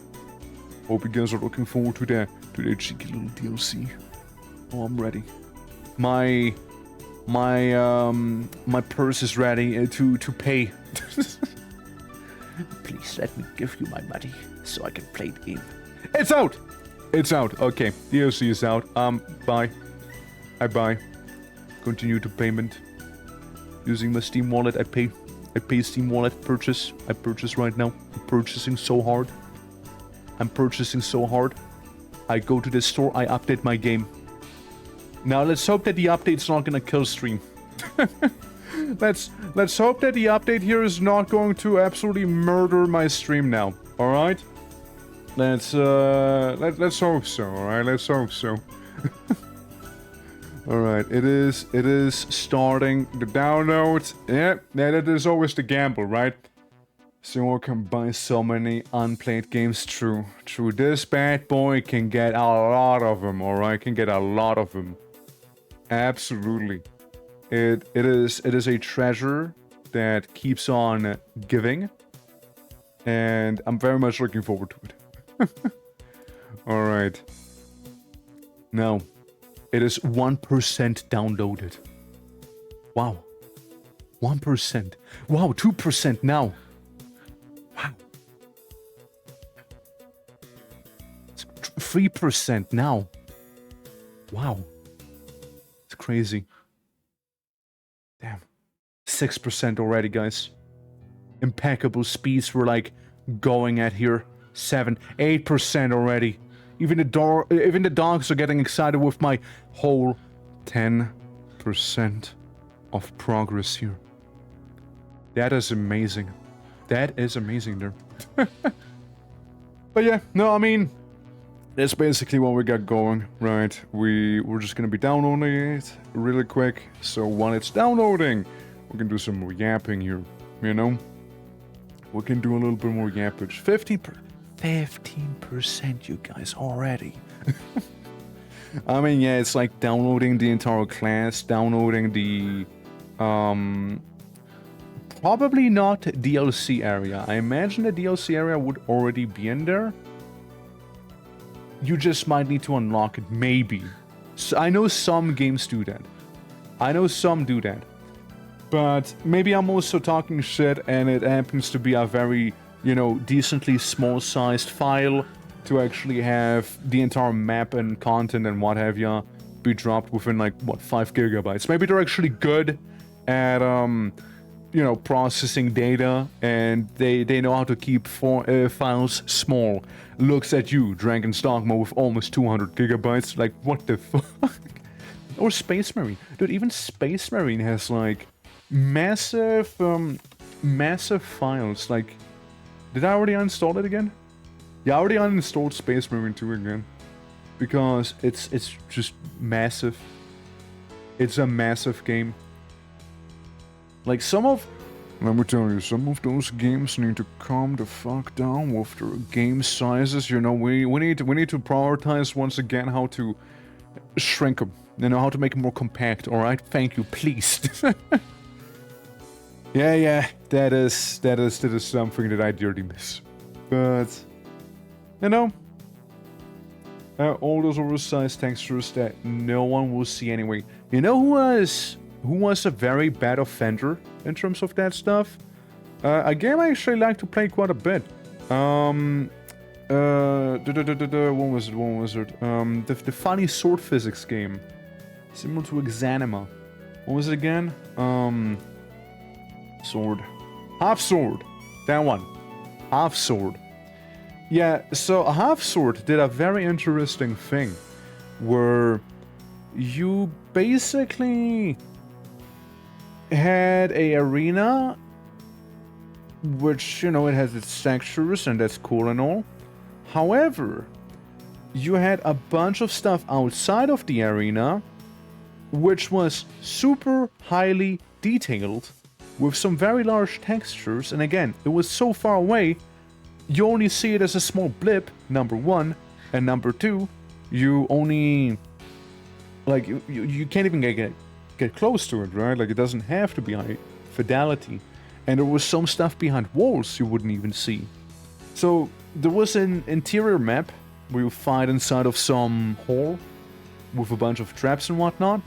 Hope you guys are looking forward to that cheeky little DLC. Oh, I'm ready. My purse is ready to pay. Please let me give you my money so I can play the game. It's out. Okay, DLC is out. Bye. I buy. Continue to payment using my Steam wallet. I pay Steam wallet purchase. I purchase right now. I'm purchasing so hard. I go to the store, I update my game. Now let's hope that the update's not gonna kill stream. Let's hope that the update here is not going to absolutely murder my stream now. All right? Let's hope so. All right, let's hope so. All right, it is starting the download. Yeah, that is always the gamble, right? So I can buy so many unplayed games. True. This bad boy can get a lot of them, alright? Can get a lot of them. Absolutely. It is a treasure that keeps on giving. And I'm very much looking forward to it. Alright. Now, it is 1% downloaded. Wow. 1%. Wow, 2% now. Wow. It's 3% now. Wow. It's crazy. Damn. 6% already, guys. Impeccable speeds we're like going at here. 7, 8% already. Even the dogs are getting excited with my whole 10% of progress here. That is amazing. That is amazing there. But yeah, no, I mean, that's basically what we got going, right? We're just gonna be downloading it really quick. So while it's downloading, we can do some more yapping here, you know? We can do a little bit more yappage. 15%, you guys, already. I mean, yeah, it's like downloading the entire class, downloading the, probably not DLC area. I imagine the DLC area would already be in there. You just might need to unlock it, maybe. So I know some games do that. I know some do that. But maybe I'm also talking shit and it happens to be a very, you know, decently small-sized file to actually have the entire map and content and what have you be dropped within, like, what, 5 gigabytes. Maybe they're actually good at, you know, processing data, and they know how to keep files small. Looks at you, Dragon Dogma with almost 200 gigabytes. Like, what the fuck? Or Space Marine. Dude, even Space Marine has, like, massive, massive files. Like, did I already uninstall it again? Yeah, I already uninstalled Space Marine 2 again. Because it's just massive. It's a massive game. Like, some of... Let me tell you, some of those games need to calm the fuck down with their game sizes. You know, we need to prioritize once again how to shrink them. You know, how to make them more compact, alright? Thank you, please. Yeah, that is something that I dearly miss. But, you know, all those oversized textures that no one will see anyway. You know who was a very bad offender in terms of that stuff? A game I actually like to play quite a bit. What was it? The funny sword physics game. Similar to Exanima. What was it again? Sword. Half Sword. That one. Half Sword. Yeah, so Half Sword did a very interesting thing. Where you basically had a arena which, you know, it has its textures and that's cool and all. However, you had a bunch of stuff outside of the arena which was super highly detailed with some very large textures, and again, it was so far away you only see it as a small blip, number one, and number two, you only, like, you can't even get close to it, right? Like, it doesn't have to be high fidelity. And there was some stuff behind walls you wouldn't even see. So, there was an interior map where you fight inside of some hall with a bunch of traps and whatnot.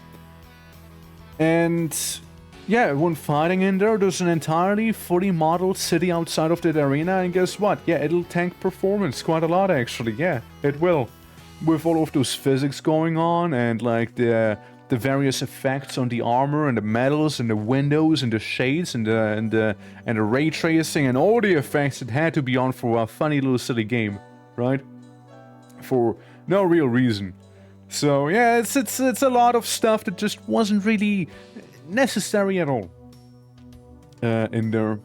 And, yeah, when fighting in there, there's an entirely fully modeled city outside of that arena, and guess what? Yeah, it'll tank performance quite a lot, actually. Yeah, it will. With all of those physics going on, and, like, the various effects on the armor and the metals and the windows and the shades and the ray tracing and all the effects that had to be on for a funny little silly game, right? For no real reason. So yeah, it's a lot of stuff that just wasn't really necessary at all in there.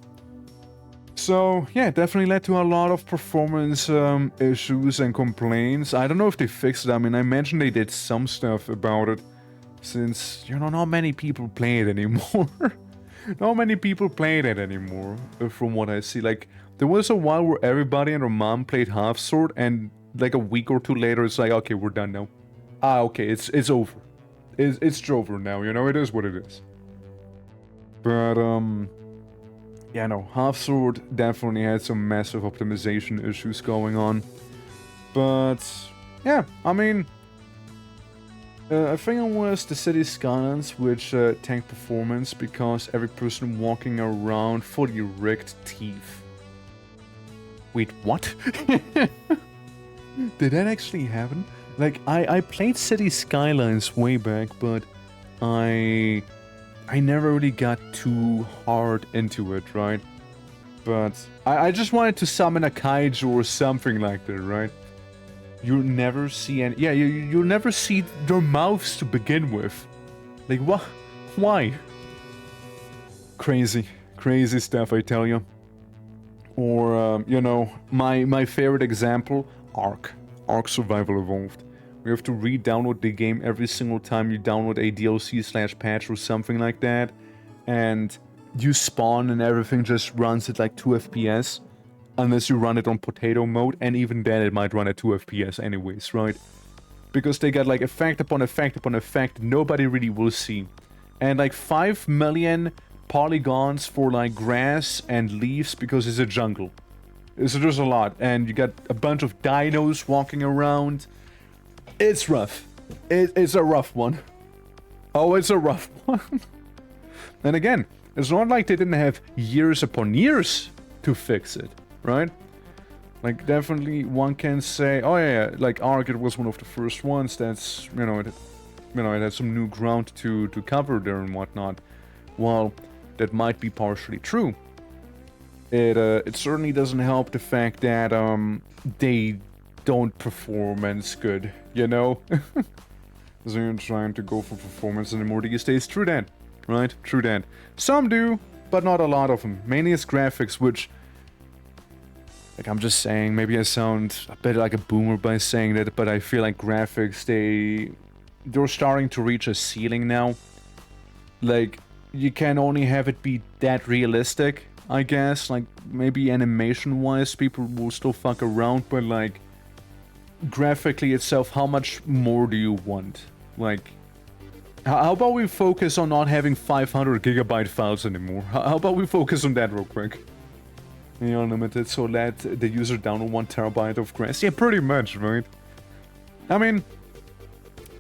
So yeah, definitely led to a lot of performance issues and complaints. I don't know if they fixed it. I mean, I imagine they did some stuff about it, since, you know, not many people play it anymore. Not many people play it anymore, from what I see. Like, there was a while where everybody and their mom played Half Sword, and like a week or two later, it's like, okay, we're done now. Ah, okay, it's over. It's over now, you know, it is what it is. But, yeah, no, Half Sword definitely had some massive optimization issues going on. But, yeah, I mean, I think it was the City Skylines which tanked performance because every person walking around fully rigged teeth. Wait, what? Did that actually happen? Like, I played City Skylines way back, but I never really got too hard into it, right? But I just wanted to summon a kaiju or something like that, right? You'll never see any... Yeah, you'll never see their mouths to begin with. Like, what? Why? Crazy. Crazy stuff, I tell you. Or, you know, my favorite example, Ark Survival Evolved. You have to re-download the game every single time you download a DLC/patch or something like that. And you spawn and everything just runs at like 2 FPS. Unless you run it on potato mode, and even then it might run at 2 FPS anyways, right? because they got like effect upon effect upon effect nobody really will see. And like 5 million polygons for like grass and leaves because it's a jungle. So there's a lot, and you got a bunch of dinos walking around. It's rough. It's a rough one. Oh, it's a rough one. And again, it's not like they didn't have years upon years to fix it, right? Like, definitely one can say, oh yeah, like Ark, it was one of the first ones that's, it had some new ground to cover there and whatnot. Well, that might be partially true. It certainly doesn't help the fact that they don't perform and it's good, you know? So you're trying to go for performance anymore these days. True that, right? True that. Some do, but not a lot of them. Mainly it's graphics, which, like, I'm just saying, maybe I sound a bit like a boomer by saying that, but I feel like graphics, they're starting to reach a ceiling now. Like, you can only have it be that realistic, I guess. Like, maybe animation-wise, people will still fuck around, but like, graphically itself, how much more do you want? Like, how about we focus on not having 500 gigabyte files anymore? How about we focus on that real quick? Unlimited, so let the user download 1 terabyte of grass. Yeah, pretty much, right? I mean,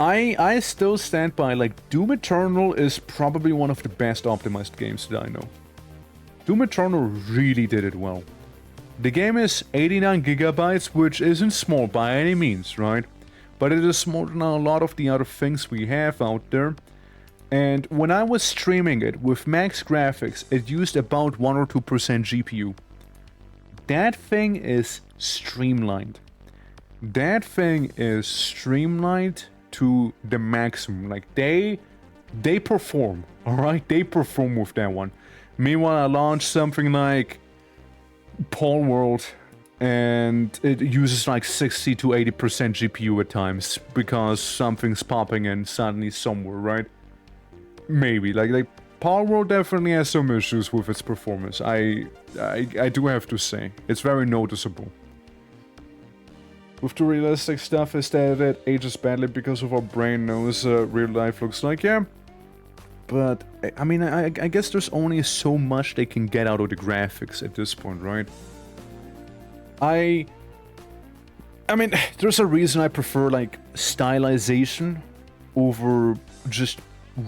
I still stand by, like, Doom Eternal is probably one of the best optimized games that I know. Doom Eternal really did it well. The game is 89 gigabytes, which isn't small by any means, right? But it is smaller than a lot of the other things we have out there. And when I was streaming it with max graphics, it used about 1 or 2% GPU. That thing is streamlined. That thing is streamlined to the maximum. Like, they perform, alright? They perform with that one. Meanwhile, I launched something like Palworld, and it uses like 60 to 80% GPU at times, because something's popping in suddenly somewhere, right? Maybe. Like Palworld definitely has some issues with its performance. I do have to say. It's very noticeable. With the realistic stuff is that it ages badly because of our brain knows real life looks like, yeah. But, I mean, I guess there's only so much they can get out of the graphics at this point, right? I mean, there's a reason I prefer, like, stylization over just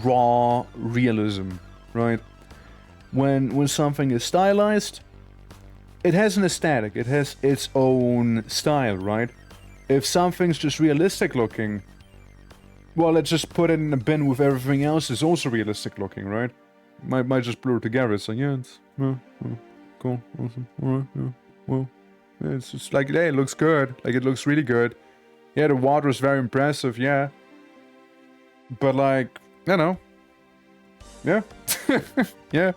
raw realism, right? When something is stylized, it has an aesthetic, it has its own style, right? If something's just realistic looking, well, let's just put it in a bin with everything else is also realistic looking, right? Might just blur together. It's like, yeah, it's cool, awesome, alright, yeah, well, yeah, it's just like, hey, it looks good, like, it looks really good. Yeah, the water is very impressive, yeah. But, like, you know, yeah, yeah.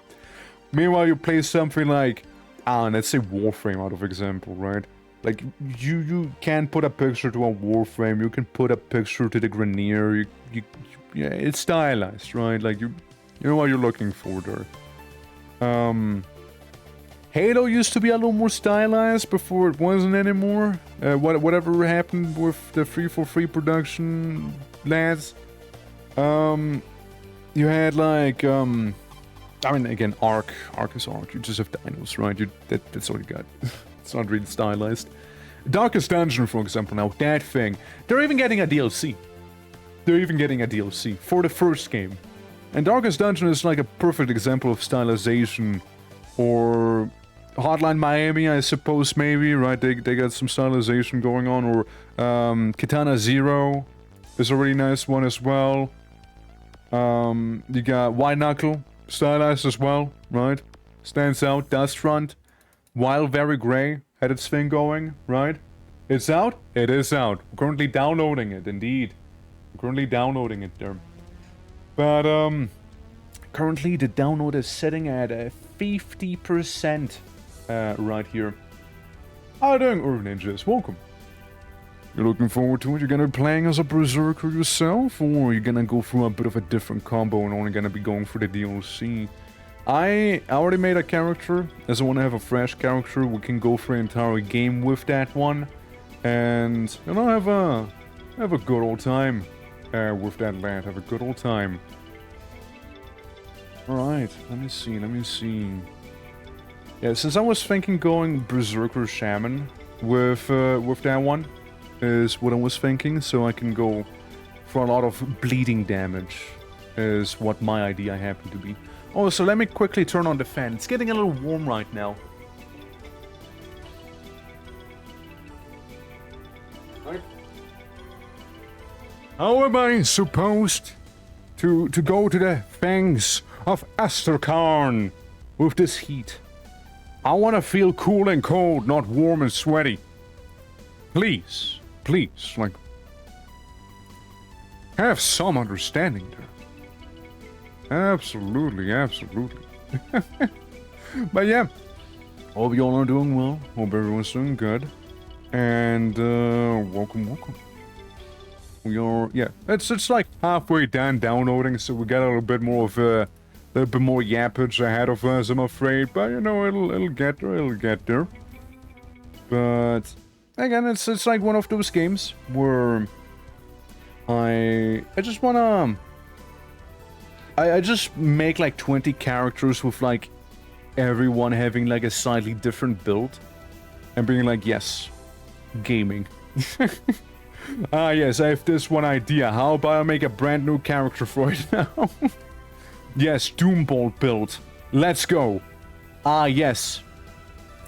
Meanwhile, you play something like, let's say Warframe out of example, right? Like, you can put a picture to a Warframe, you can put a picture to the Grenier, yeah, it's stylized, right? Like, you know what you're looking for there. Halo used to be a little more stylized before it wasn't anymore. Whatever happened with the 343 production lads. You had, like, I mean, again, Ark is Ark, you just have dinos, right? That's all you got. It's not really stylized. Darkest Dungeon, for example, now, that thing. They're even getting a DLC. They're even getting a DLC for the first game. And Darkest Dungeon is like a perfect example of stylization. Or Hotline Miami, I suppose, maybe, right? They got some stylization going on. Or Katana Zero is a really nice one as well. You got White Knuckle, stylized as well, right? Stands out. Dustfront. Wild Very Grey had its thing going, right? It's out? It is out. I'm currently downloading it, indeed. I'm currently downloading it there. But, currently the download is sitting at 50% right here. How are you doing, Urban Ninjas? Welcome. You're looking forward to it? You're gonna be playing as a berserker yourself? Or you're gonna go through a bit of a different combo and only gonna be going for the DLC? I already made a character, as I want to have a fresh character. We can go for an entire game with that one. And, you know, have have a good old time with that lad. Have a good old time. Alright, let me see. Yeah, since I was thinking going Berserker Shaman with that one, is what I was thinking, so I can go for a lot of bleeding damage, is what my idea happened to be. Oh, so let me quickly turn on the fan. It's getting a little warm right now. How am I supposed to go to the Fangs of Asterkarn with this heat? I want to feel cool and cold, not warm and sweaty. Please, like, have some understanding there. Absolutely. But yeah, hope you all are doing well. Hope everyone's doing good. And welcome. We are, yeah, it's like halfway done downloading, so we got a little bit more of a little bit more yappage ahead of us, I'm afraid. But you know, it'll get there. But again, it's like one of those games where I just wanna I just make like 20 characters with like everyone having like a slightly different build and being like, yes, gaming. Ah, yes, I have this one idea. How about I make a brand new character for it now? Yes, Doombolt build. Let's go. Ah, yes.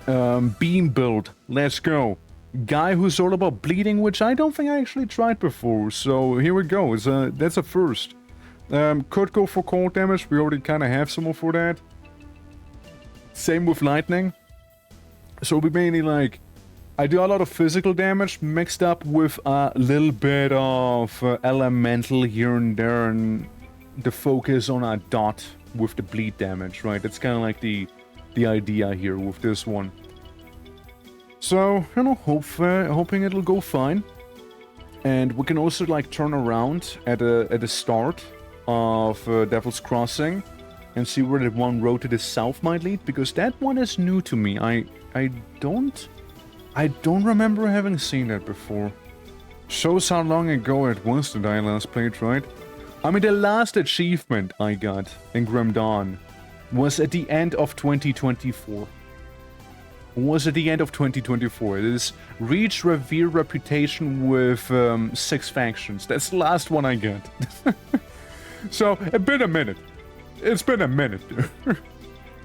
Beam build. Let's go. Guy who's all about bleeding, which I don't think I actually tried before. So here we go. That's a first. Could go for cold damage. We already kind of have someone for that. Same with lightning. So we mainly like... I do a lot of physical damage mixed up with a little bit of elemental here and there, and the focus on a dot with the bleed damage, right? That's kind of like the idea here with this one. So, you know, hoping it'll go fine. And we can also like turn around at the start of Devil's Crossing and see where the one road to the south might lead, because that one is new to me. I don't remember having seen that before. Shows how long ago it was that I last played, right? I mean, the last achievement I got in Grim Dawn was at the end of 2024. It is reach Revere Reputation with 6 factions. That's the last one I got. So, it's been a minute. It's been a minute.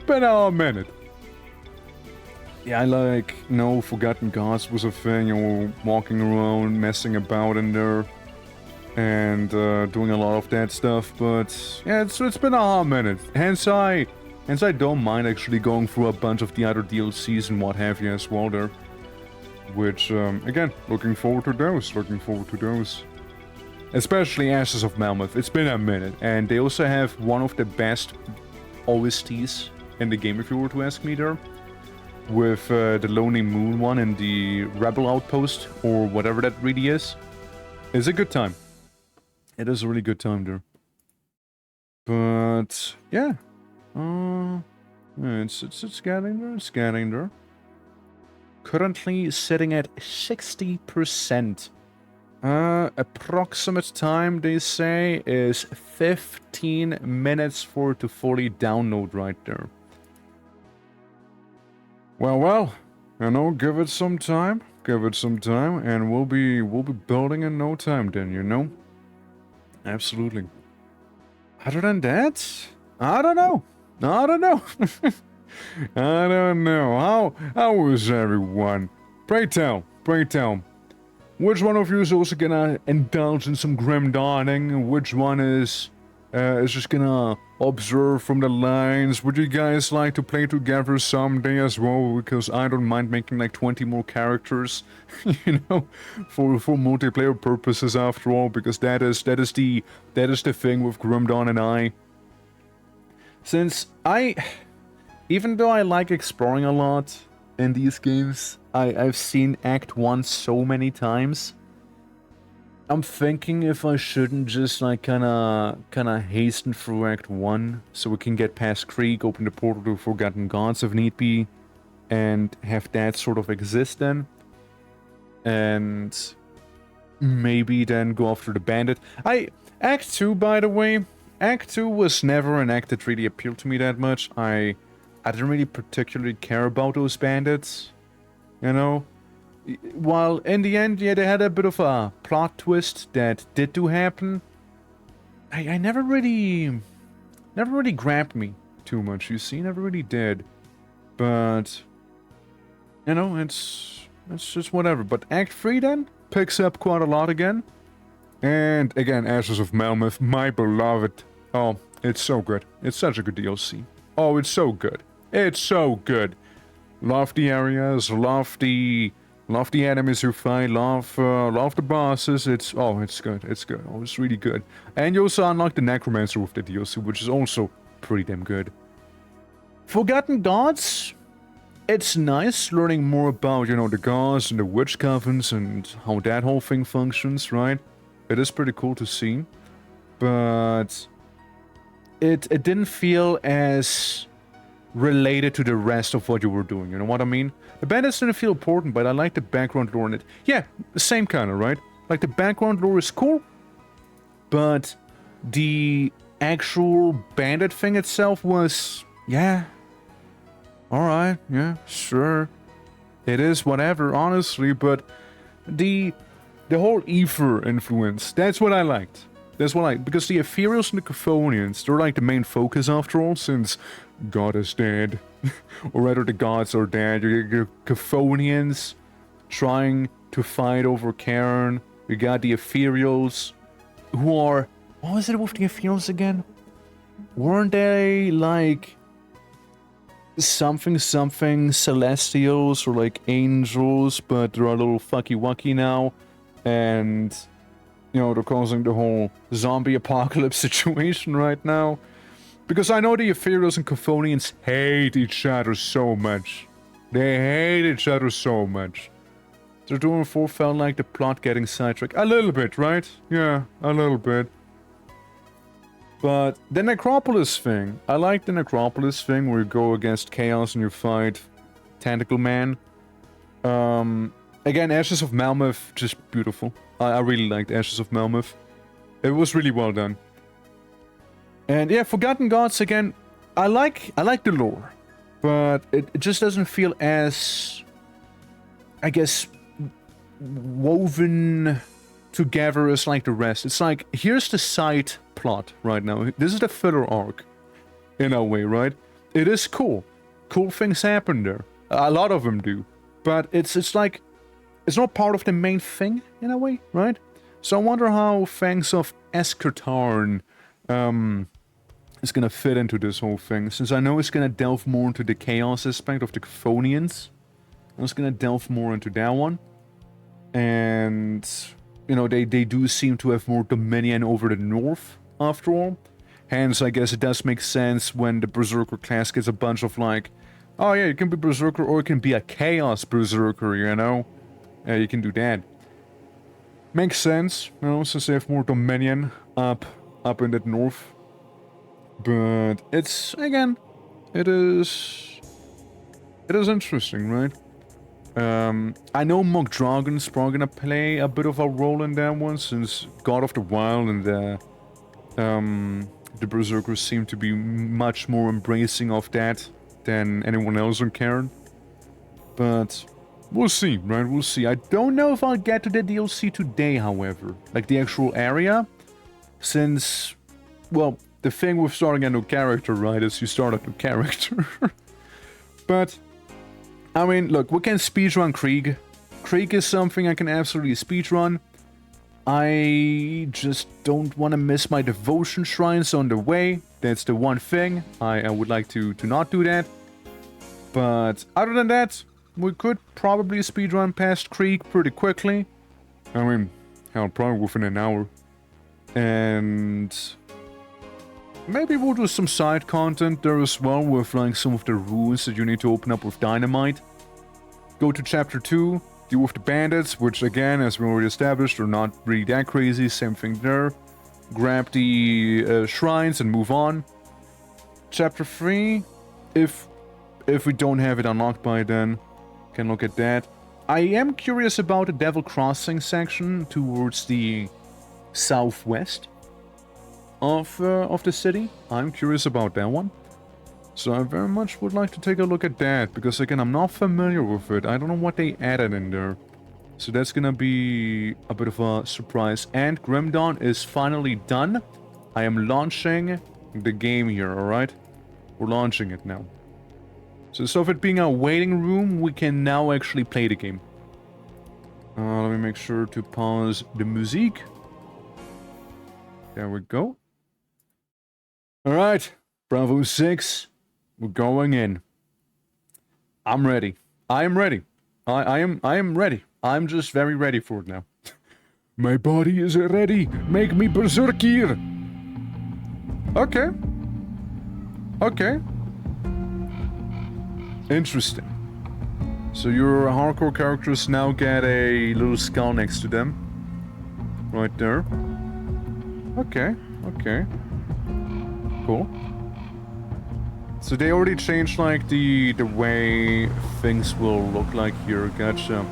Been a minute. Yeah, I like, no, Forgotten Gods was a thing, you know, walking around, messing about in there, and doing a lot of that stuff, but yeah, it's been a hot minute. Hence I don't mind actually going through a bunch of the other DLCs and what have you as well there. Which, again, looking forward to those. Especially Ashes of Mammoth, it's been a minute, and they also have one of the best OSTs in the game, if you were to ask me there. With the Lonely Moon one and the Rebel Outpost, or whatever that really is. It's a good time. It is a really good time there. But, yeah. It's getting there. Currently sitting at 60%. Approximate time, they say, is 15 minutes for it to fully download right there. Well, you know, give it some time, and we'll be building in no time then, you know? Absolutely. Other than that, I don't know. I don't know. How was everyone? Pray tell. Which one of you is also gonna indulge in some grim dawning? Which one is just gonna observe from the lines? Would you guys like to play together someday as well? Because I don't mind making like 20 more characters, you know, for multiplayer purposes after all. Because that is the thing with Grim Dawn and I. Since even though I like exploring a lot in these games, I've seen Act 1 so many times. I'm thinking if I shouldn't just like kinda hasten through Act 1 so we can get past Krieg, open the portal to Forgotten Gods if need be, and have that sort of exist then. And maybe then go after the bandit. Act 2, by the way, Act 2 was never an act that really appealed to me that much. I didn't really particularly care about those bandits, you know? While in the end, yeah, they had a bit of a plot twist that did happen. I never really grabbed me too much, you see, never really did. But, you know, it's just whatever. But Act 3 then picks up quite a lot again. And again, Ashes of Melmoth, my beloved. Oh, it's so good. It's such a good DLC. Oh, it's so good. It's so good. Love the areas, love the enemies you fight, love the bosses. It's good. It's good. Oh, it's really good. And you also unlock the Necromancer with the DLC, which is also pretty damn good. Forgotten Gods. It's nice learning more about, you know, the gods and the witch covens and how that whole thing functions, right? It is pretty cool to see, but it didn't feel as related to the rest of what you were doing, you know what I mean? The bandits didn't feel important, but I like the background lore in it. Yeah, the same kind of, right? Like, the background lore is cool, but the actual bandit thing itself was, yeah, alright, yeah, sure. It is whatever, honestly, but the whole ether influence, that's what I liked. That's what I like, because the Ethereals and the Chthonians, they're like the main focus after all, since God is dead. Or rather, the gods are dead. Your Chthonians trying to fight over Cairn. You got the Ethereals, who are... What was it with the Ethereals again? Weren't they like... something Celestials or like angels, but they're a little fucky-wucky now. And, you know, they're causing the whole zombie apocalypse situation right now. Because I know the Ethereals and Chthonians hate each other so much. They hate each other so much. They're doing felt like the plot getting sidetracked. A little bit, right? Yeah, a little bit. But the Necropolis thing. I like the Necropolis thing where you go against Chaos and you fight Tentacle Man. Again, Ashes of Melmoth, just beautiful. I really liked Ashes of Melmoth. It was really well done. And yeah, Forgotten Gods, again, I like the lore. But it just doesn't feel as, I guess, woven together as like the rest. It's like, here's the side plot right now. This is the filler arc, in a way, right? It is cool. Cool things happen there. A lot of them do. But it's like, it's not part of the main thing, in a way, right? So I wonder how Fangs of Asterkarn is gonna fit into this whole thing, since I know it's gonna delve more into the chaos aspect of the Chthonians. I was gonna delve more into that one. And, you know, they do seem to have more dominion over the north, after all. Hence, I guess it does make sense when the Berserker class gets a bunch of like, oh yeah, you can be Berserker or you can be a Chaos Berserker, you know? Yeah, you can do that. Makes sense, you know, since they have more dominion up in the north. But it's, again, it is interesting, right? I know Mock Dragon's probably gonna play a bit of a role in that one, since God of the Wild and the Berserkers seem to be much more embracing of that than anyone else on Cairn. But we'll see, right? We'll see. I don't know if I'll get to the DLC today, however. Like the actual area, since, well, the thing with starting a new character, right, is you start a new character. But, I mean, look, we can speedrun Krieg. Krieg is something I can absolutely speedrun. I just don't want to miss my devotion shrines on the way. That's the one thing. I would like to not do that. But other than that, we could probably speedrun past Krieg pretty quickly. I mean, hell, probably within an hour. And maybe we'll do some side content there as well, with like some of the ruins that you need to open up with dynamite. Go to chapter 2, deal with the bandits, which again, as we already established, are not really that crazy. Same thing there. Grab the shrines and move on. Chapter 3, if we don't have it unlocked by then, can look at that. I am curious about the Devil Crossing section towards the southwest of the city. I'm curious about that one. So I very much would like to take a look at that, because again, I'm not familiar with it. I don't know what they added in there. So that's gonna be a bit of a surprise. And Grim Dawn is finally done. I am launching the game here, alright? We're launching it now. So instead of it being a waiting room, we can now actually play the game. Let me make sure to pause the music. There we go. Alright, Bravo 6. We're going in. I'm ready. I am ready. I am ready. I'm just very ready for it now. My body is ready. Make me berserker. Okay. Okay. Interesting. So your hardcore characters now get a little skull next to them. Right there. Okay. Okay. Cool. So they already changed, like, the way things will look like here. Gotcha.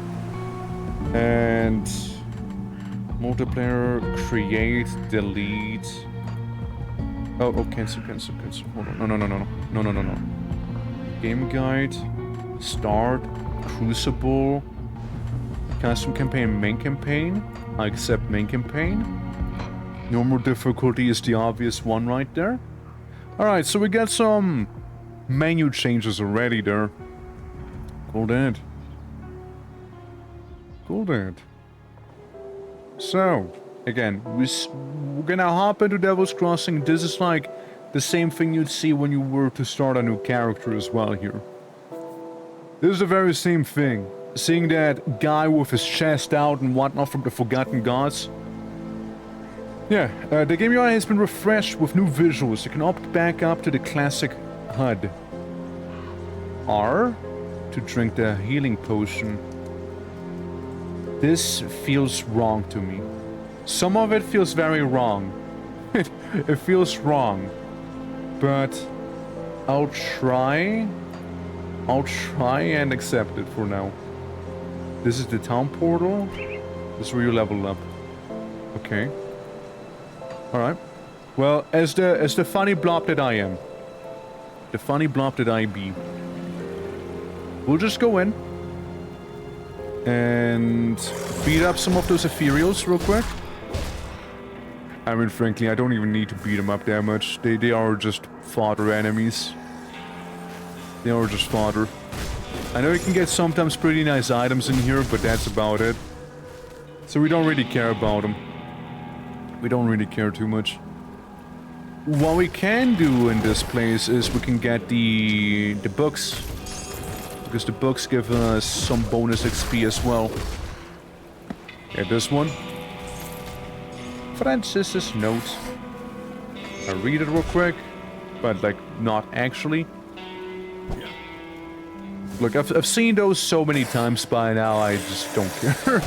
And multiplayer, create, delete. Oh, cancel. Hold on. No. Game guide, start, crucible, custom campaign, main campaign. I accept main campaign. Normal difficulty is the obvious one right there. Alright, so we got some menu changes already there. Cool that. So, again, we're gonna hop into Devil's Crossing. This is like the same thing you'd see when you were to start a new character as well here. This is the very same thing. Seeing that guy with his chest out and whatnot from the Forgotten Gods. Yeah, the game UI has been refreshed with new visuals. You can opt back up to the classic HUD. R to drink the healing potion. This feels wrong to me. Some of it feels very wrong. It feels wrong. But I'll try and accept it for now. This is the town portal. This is where you level up. Okay. Alright. Well, as the funny blob that I am. The funny blob that I be. We'll just go in. And beat up some of those ethereals real quick. I mean, frankly, I don't even need to beat them up that much. They are just fodder enemies. They are just fodder. I know you can get sometimes pretty nice items in here, but that's about it. So we don't really care about them. We don't really care too much. What we can do in this place is we can get the books. Because the books give us some bonus XP as well. Yeah, this one. Francis's note. I'll read it real quick. But, like, not actually. Look, I've seen those so many times by now, I just don't care.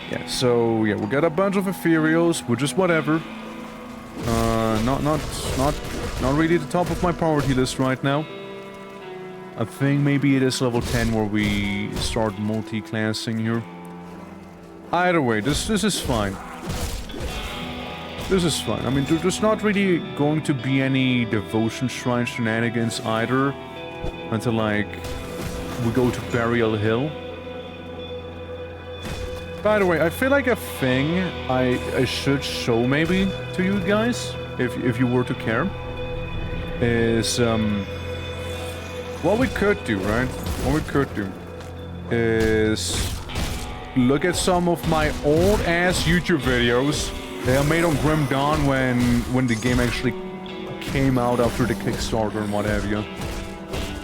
Yeah, so, yeah, we got a bunch of ethereals, which is whatever. Not really the top of my priority list right now. I think maybe it is level 10 where we start multi-classing here. Either way, this is fine. This is fine. I mean, there's not really going to be any devotion shrine shenanigans either. Until, like, we go to Burial Hill. By the way, I feel like a thing I should show maybe to you guys, if you were to care, is, what we could do, right? What we could do is look at some of my old-ass YouTube videos. They are made on Grim Dawn when the game actually came out after the Kickstarter and what have you.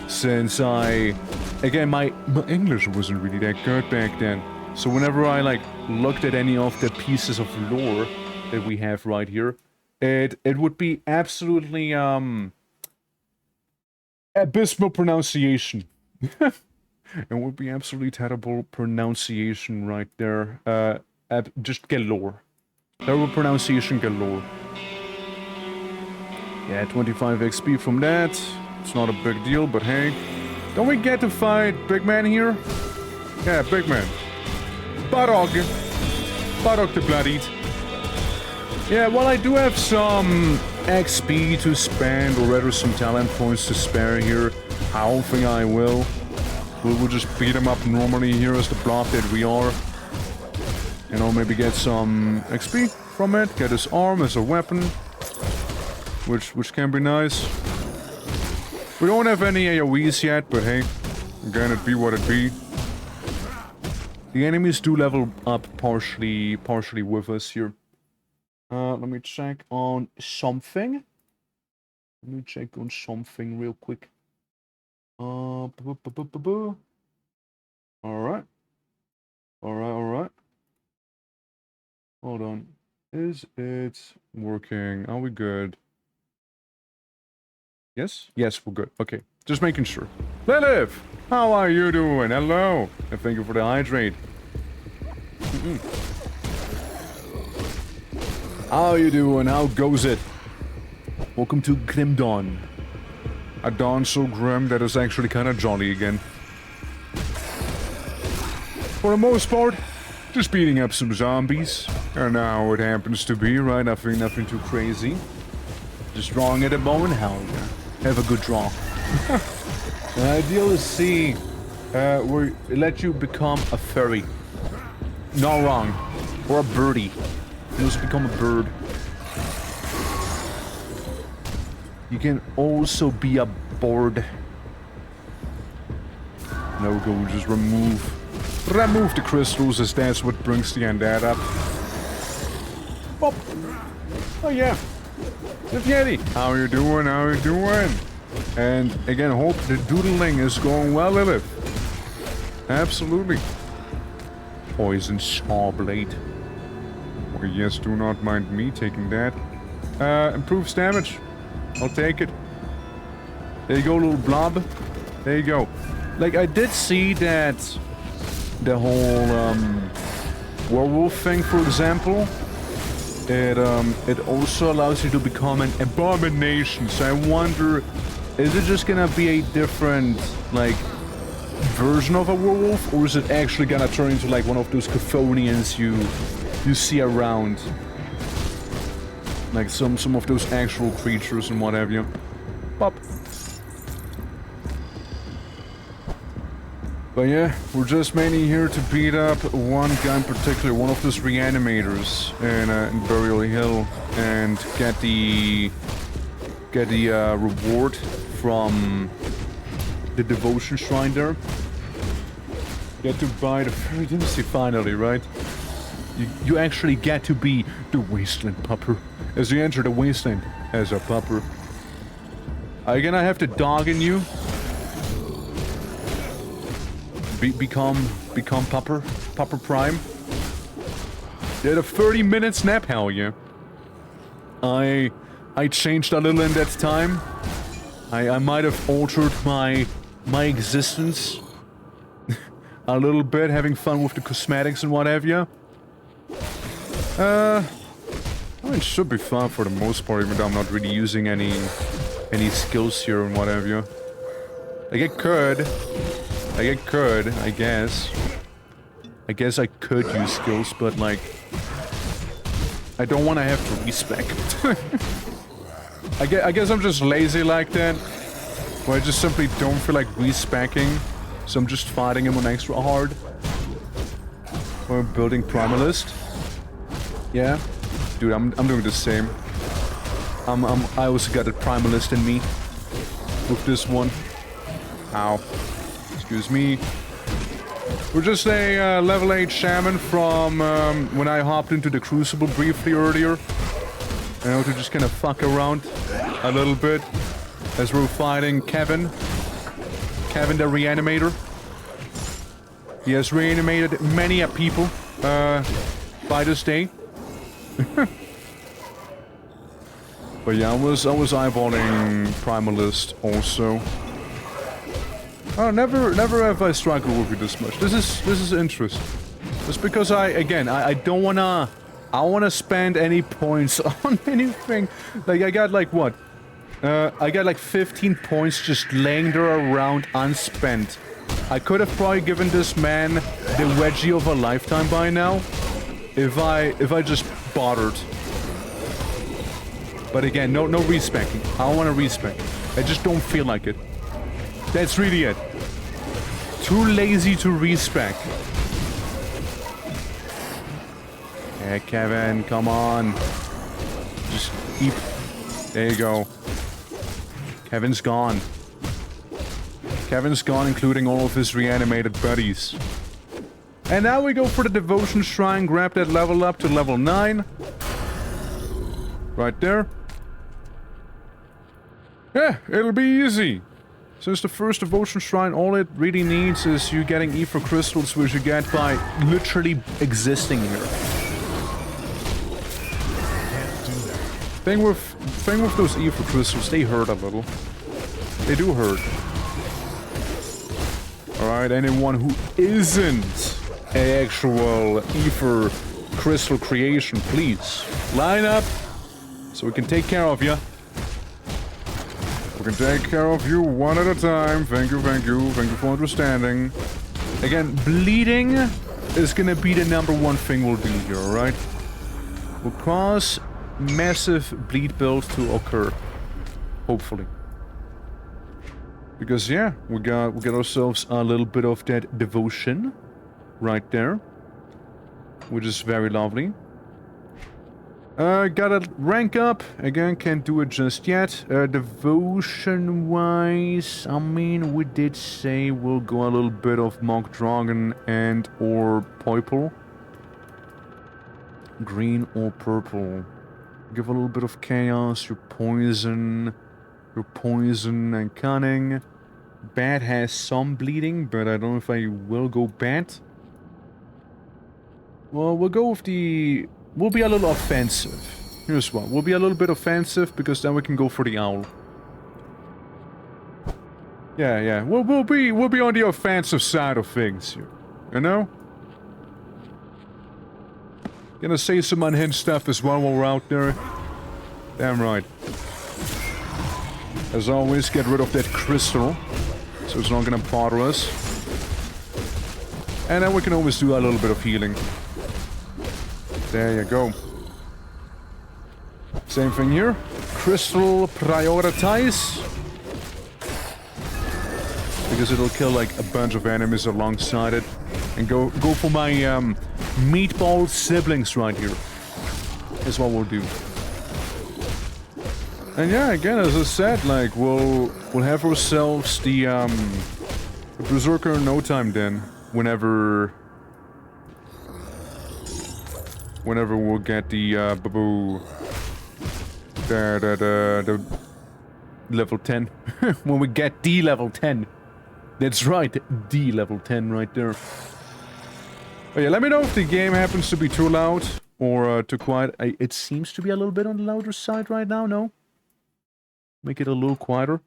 Since again, my English wasn't really that good back then. So whenever I, like, looked at any of the pieces of lore that we have right here, it would be absolutely, abysmal pronunciation. It would be absolutely terrible pronunciation right there. Just galore. Terrible pronunciation galore. Yeah, 25 XP from that. It's not a big deal, but hey. Don't we get to fight Big Man here? Yeah, Big Man. Barog. Barog the Bloodied. Yeah, well, I do have some XP to spend, or rather some talent points to spare here. I don't think I will. We'll just beat him up normally here as the blob that we are. You know, maybe get some XP from it. Get his arm as a weapon. Which can be nice. We don't have any AoEs yet, but hey. Again, it be what it be. The enemies do level up partially with us here. Let me check on something. Real quick. Alright. Hold on. Is it working? Are we good? Yes? Yes, we're good. Okay. Just making sure. Lilith! How are you doing? Hello! And thank you for the hydrate. How you doing? How goes it? Welcome to Grim Dawn. A dawn so grim that it's actually kind of jolly again. For the most part, just beating up some zombies. And now it happens to be, right? Nothing too crazy. Just drawing at a bow and hell yeah. Have a good draw. The ideal is C, where it lets you become a furry. Not wrong. Or a birdie. You just become a bird. You can also be a board. There we go, we just remove the crystals, as that's what brings the undead up. Bop. Oh yeah. The Yeti. How are you doing? How are you doing? And again, hope the doodling is going well, Lilith. Absolutely. Poison saw blade. Oh yes, do not mind me taking that. Improves damage. I'll take it. There you go, little blob. There you go. Like, I did see that the whole werewolf thing, for example, it also allows you to become an abomination. So I wonder, is it just gonna be a different, like, version of a werewolf, or is it actually gonna turn into like one of those Chthonians you see around? Like some of those actual creatures and what have you. Pop. But yeah, we're just mainly here to beat up one guy in particular, one of those reanimators in Burial Hill, and get the reward from the devotion shrine there. Get to buy the fairy dynasty finally, right? You actually get to be the wasteland pupper as you enter the wasteland as a pupper. Again, I have the dog in you. Become pupper prime. Yeah, the 30-minute snap, hell yeah. I changed a little in that time. I might have altered my existence a little bit, having fun with the cosmetics and what have you. I mean, it should be fun for the most part, even though I'm not really using any skills here and what have you. Like, I could, I guess. I guess I could use skills, but like, I don't want to have to respec. I guess I'm just lazy like that, where I just simply don't feel like respecking, so I'm just fighting him on extra hard. Or building Primalist. Yeah, dude, I'm doing the same. I also got a Primalist in me with this one. Ow. Excuse me. We're just a level 8 shaman from when I hopped into the Crucible briefly earlier. You know, to just kind of fuck around a little bit as we're fighting Kevin. Kevin the Reanimator. He has reanimated many a people by this day. But yeah, I was eyeballing Primalist also. Oh, never have I struggled with you this much. This is interesting. Just because I don't wanna spend any points on anything. Like, I got like what? I got like 15 points just laying there around unspent. I could have probably given this man the wedgie of a lifetime by now. If I just bothered. But again, no respecking. I don't want to respec. I just don't feel like it. That's really it. Too lazy to respec. Yeah, Kevin, come on. Just keep... There you go. Kevin's gone. Kevin's gone, including all of his reanimated buddies. And now we go for the Devotion Shrine, grab that level up to level 9. Right there. Yeah, it'll be easy. Since the first Devotion Shrine, all it really needs is you getting Ether Crystals, which you get by literally existing here. Thing with those Ether Crystals, they hurt a little. They do hurt. Alright, anyone who isn't an actual Ether Crystal creation, please line up so we can take care of you. We can take care of you one at a time. Thank you, thank you. Thank you for understanding. Again, bleeding is gonna be the #1 thing we'll do here, alright? We'll cause massive bleed build to occur. Hopefully. Because yeah, we got ourselves a little bit of that devotion right there. Which is very lovely. Gotta rank up. Again, can't do it just yet. Devotion-wise, I mean, we did say we'll go a little bit of Monk Dragon and or Purple. Green or purple. Give a little bit of chaos, your poison and cunning. Bat has some bleeding, but I don't know if I will go bat. Well, we'll go with the... We'll be a little offensive. Here's what. We'll be a little bit offensive, because then we can go for the owl. Yeah. We'll be on the offensive side of things here. You know? Gonna say some unhinged stuff as well while we're out there. Damn right. As always, get rid of that crystal. So it's not gonna bother us. And then we can always do a little bit of healing. There you go. Same thing here. Crystal prioritize. Because it'll kill like a bunch of enemies alongside it. And go for my meatball siblings right here. Is what we'll do. And yeah, again, as I said, like we'll have ourselves the Berserker in no time then. Whenever we'll get the the level 10. When we get the level 10. That's right, the level 10 right there. Oh yeah, let me know if the game happens to be too loud or too quiet. It seems to be a little bit on the louder side right now, no? Make it a little quieter.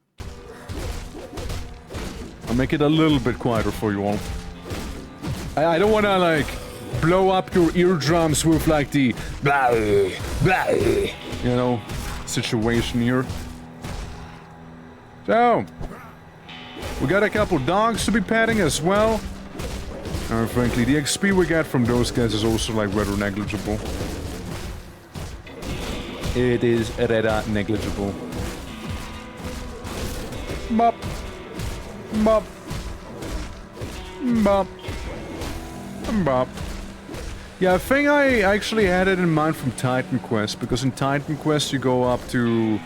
I'll make it a little bit quieter for you all. I don't wanna like blow up your eardrums with like the blah, blah, you know, situation here. So, we got a couple dogs to be petting as well. And frankly, the XP we get from those guys is also like rather negligible. It is rather negligible. Bop. Bop. Bop. Bop. Yeah, I think I actually had it in mind from Titan Quest, because in Titan Quest you go up to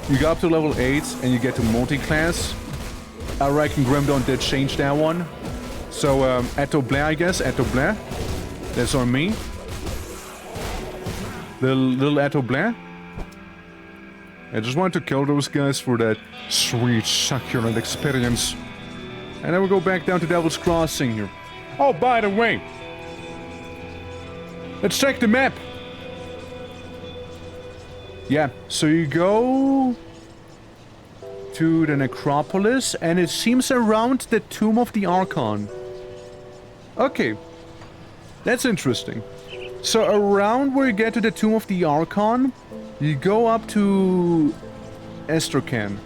level 8 and you get to multi-class. I reckon Grimdawn did change that one. So, Atto Blair, I guess. Atto Blair. That's on me. Little Atto Blair. I just wanted to kill those guys for that sweet, succulent experience. And then we go back down to Devil's Crossing here. Oh, by the way. Let's check the map. Yeah, so you go to the Necropolis, and it seems around the Tomb of the Archon. Okay, that's interesting. So around where you get to the Tomb of the Archon, you go up to Asterkarn.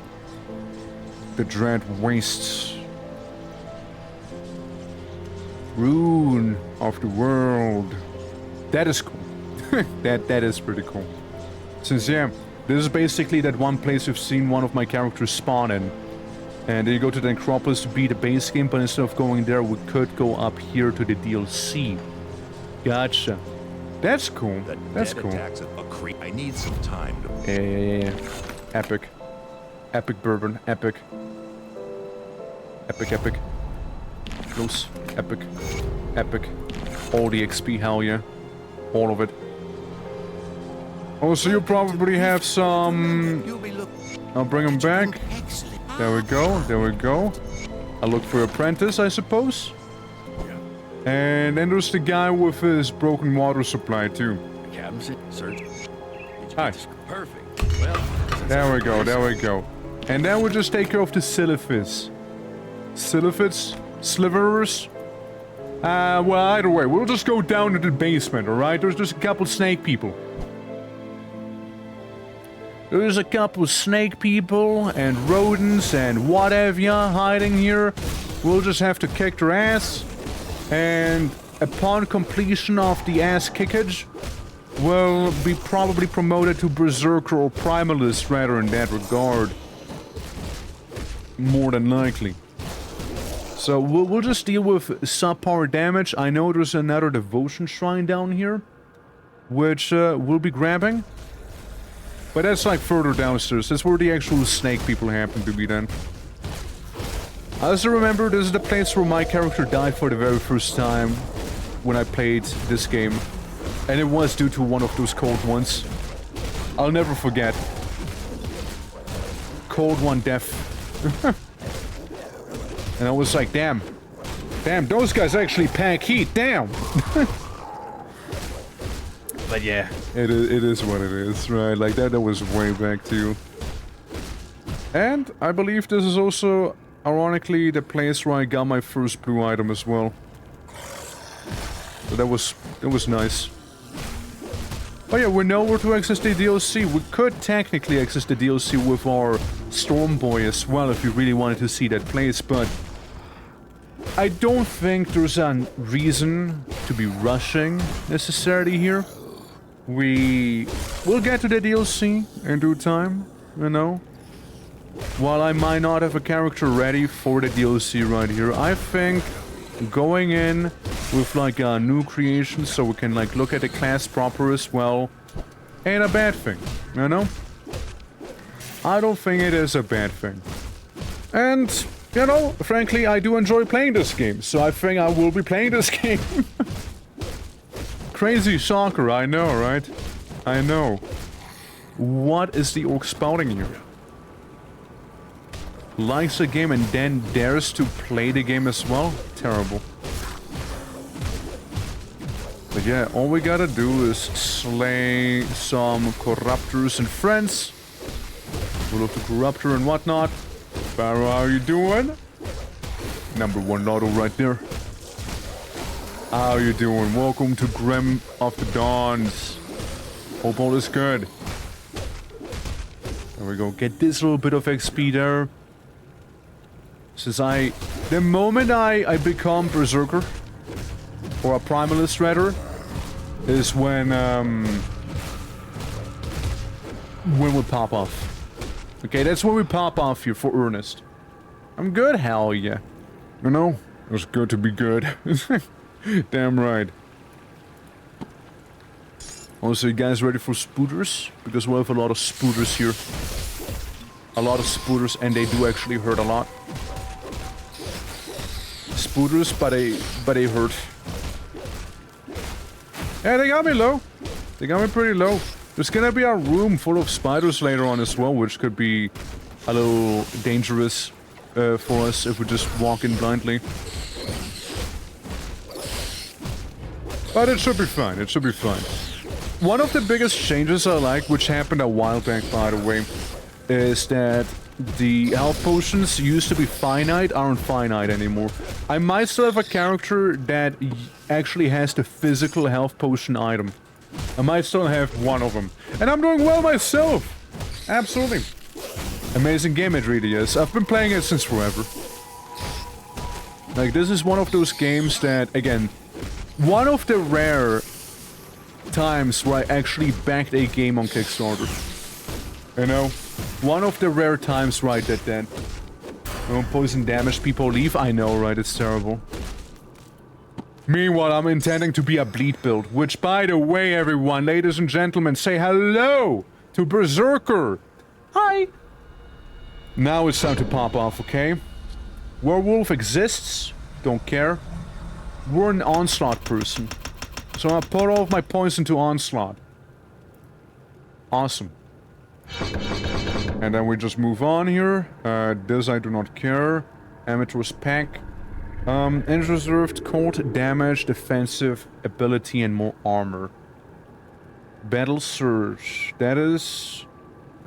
The Dread Wastes. Rune of the World. That is cool. that is pretty cool. Since, yeah, this is basically that one place we've seen one of my characters spawn in. And then you go to the Necropolis to beat the base game, but instead of going there, we could go up here to the DLC. Gotcha. That's cool. That's cool. I need some time to... Yeah. Epic. Epic bourbon. Epic. Epic. Close. Epic. Epic. All the XP, hell yeah. All of it. Oh, so you probably have some... I'll bring them back. There we go. I'll look for Apprentice, I suppose. And then there's the guy with his broken water supply, too. Hi. Perfect. Well, There we go. And then we'll just take care of the Silliphis. Sliverers? Well, either way, we'll just go down to the basement, alright? There's just a couple snake people. There's a couple snake people and rodents and whatever hiding here. We'll just have to kick their ass. And upon completion of the ass kickage, we'll be probably promoted to Berserker or Primalist rather in that regard. More than likely. So we'll just deal with subpar damage. I know there's another Devotion Shrine down here, which we'll be grabbing. But that's like further downstairs. That's where the actual snake people happen to be then. I also remember this is the place where my character died for the very first time when I played this game. And it was due to one of those cold ones. I'll never forget. Cold one death. And I was like, damn, those guys actually pack heat, damn. But yeah, it is what it is, right? Like that was way back too. And I believe this is also, ironically, the place where I got my first blue item as well. So that was nice. Oh yeah, we know where to access the DLC. We could technically access the DLC with our Storm Boy as well if you really wanted to see that place, but I don't think there's a reason to be rushing necessarily here. We'll get to the DLC in due time, you know. While I might not have a character ready for the DLC right here, I think going in with like a new creation so we can like look at the class proper as well ain't a bad thing, you know? I don't think it is a bad thing. And, you know, frankly, I do enjoy playing this game, so I think I will be playing this game. Crazy soccer, I know, right? I know. What is the orc spouting here? Likes the game and then dares to play the game as well? Terrible. But yeah, all we gotta do is slay some corruptors and friends. We'll look to corruptor and whatnot. Barrow, how you doing? Number 1 auto right there. How you doing? Welcome to Grim of the Dawns. Hope all is good. There we go. Get this little bit of XP there. Since the moment I become Berserker, or a Primalist rather, is when we pop off. Okay, that's when we pop off here for earnest. I'm good, hell yeah. You know, it's good to be good. Damn right. Also, you guys ready for spooters? Because we have a lot of spooters here. A lot of spooters, and they do actually hurt a lot. Spooters, but they hurt. Yeah, they got me low. They got me pretty low. There's gonna be a room full of spiders later on as well, which could be a little dangerous for us if we just walk in blindly. But it should be fine, it should be fine. One of the biggest changes I like, which happened a while back by the way, is that the health potions used to be finite aren't finite anymore. I might still have a character that actually has the physical health potion item. I might still have one of them. And I'm doing well myself! Absolutely. Amazing game it really is. I've been playing it since forever. Like, this is one of those games that, again, one of the rare times where I actually backed a game on Kickstarter. You know? One of the rare times where I did that. Oh, poison damage, people leave. I know, right? It's terrible. Meanwhile, I'm intending to be a bleed build, which, by the way, everyone, ladies and gentlemen, say hello to Berserker. Hi. Now it's time to pop off, okay? Werewolf exists. Don't care. We're an Onslaught person. So I'm gonna put all of my points into Onslaught. Awesome. And then we just move on here. This I do not care. Amateur's Pack. Reserved, cold damage, defensive ability, and more armor. Battle Surge. That is...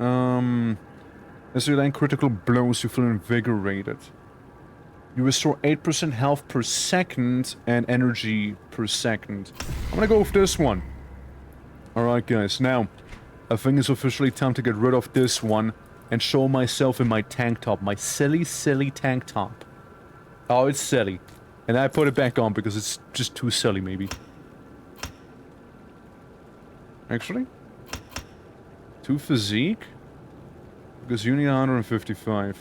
as you land critical blows, you feel invigorated. You restore 8% health per second and energy per second. I'm gonna go with this one. Alright guys, now, I think it's officially time to get rid of this one and show myself in my tank top. My silly, silly tank top. Oh, it's silly. And I put it back on because it's just too silly, maybe. Actually? Too physique? Because you need 155.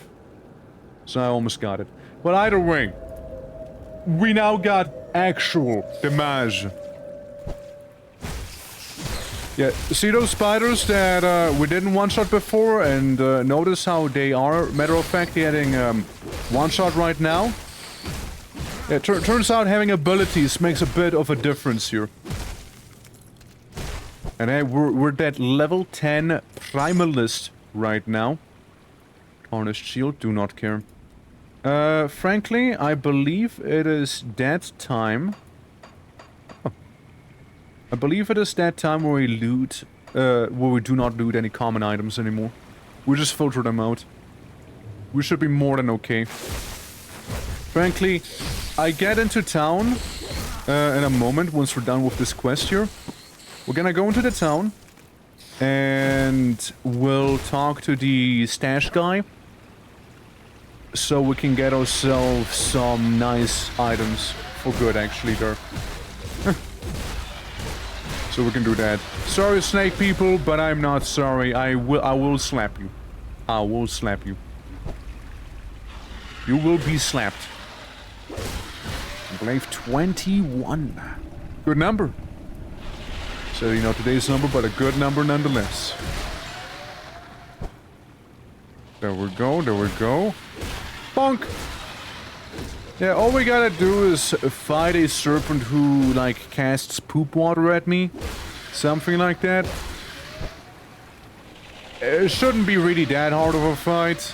So I almost got it. But either way, we now got actual damage. Yeah, see those spiders that we didn't one-shot before? And notice how they are, matter of fact, getting one-shot right now? Yeah, turns out having abilities makes a bit of a difference here. And hey, we're that level 10 Primalist right now. Tarnished Shield, do not care. Frankly, I believe it is that time. Oh. I believe it is that time where we loot, where we do not loot any common items anymore. We just filter them out. We should be more than okay. Frankly, I get into town in a moment once we're done with this quest here. We're gonna go into the town and we'll talk to the stash guy. So we can get ourselves some nice items. For good, actually, there. So we can do that. Sorry, snake people, but I'm not sorry. I will slap you. I will slap you. You will be slapped. I believe 21. Good number. So, you know, today's number, but a good number nonetheless. There we go, there we go. Bonk! Yeah, all we gotta do is fight a serpent who, like, casts poop water at me. Something like that. It shouldn't be really that hard of a fight.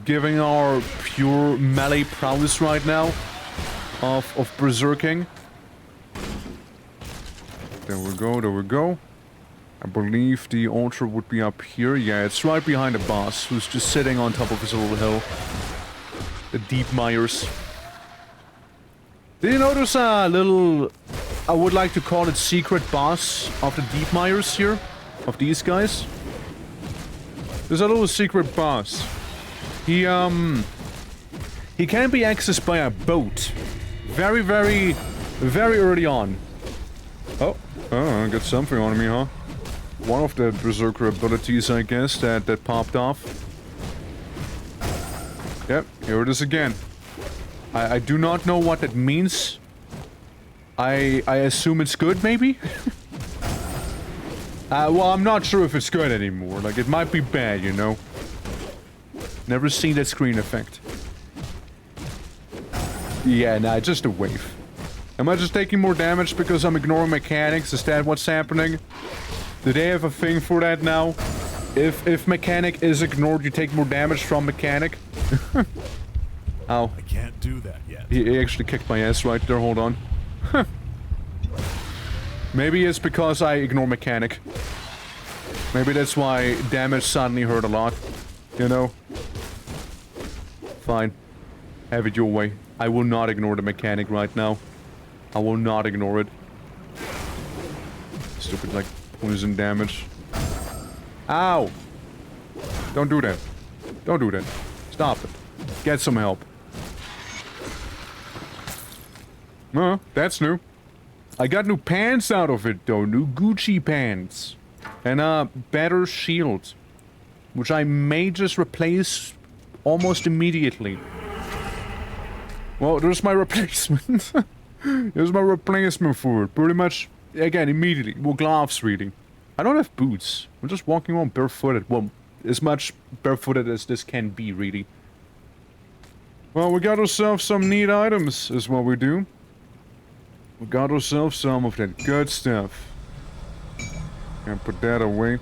Given our pure melee prowess right now. Of berserking. There we go, there we go. I believe the altar would be up here. Yeah, it's right behind the boss, who's just sitting on top of his little hill. The Deep Mires. Did you notice a little... I would like to call it secret boss of the Deep Mires here? Of these guys? There's a little secret boss. He can be accessed by a boat. Very, very, very early on. Oh, I got something on me, huh? One of the Berserker abilities, I guess, that popped off. Yep, here it is again. I do not know what that means. I assume it's good, maybe? Well, I'm not sure if it's good anymore. Like, it might be bad, you know? Never seen that screen effect. Yeah, nah, just a wave. Am I just taking more damage because I'm ignoring mechanics? Is that what's happening? Do they have a thing for that now? If mechanic is ignored, you take more damage from mechanic? Ow. I can't do that yet. He actually kicked my ass right there, hold on. Maybe it's because I ignore mechanic. Maybe that's why damage suddenly hurt a lot. You know? Fine. Have it your way. I will not ignore the mechanic right now. I will not ignore it. Stupid, like, poison damage. Ow! Don't do that. Don't do that. Stop it. Get some help. Oh, that's new. I got new pants out of it, though. New Gucci pants. And a better shield. Which I may just replace almost immediately. Well, there's my replacement. Here's my replacement for it. Pretty much, again, immediately. Well, gloves, really. I don't have boots. I'm just walking around barefooted. Well, as much barefooted as this can be, really. Well, we got ourselves some neat items, is what we do. We got ourselves some of that good stuff. And put that away.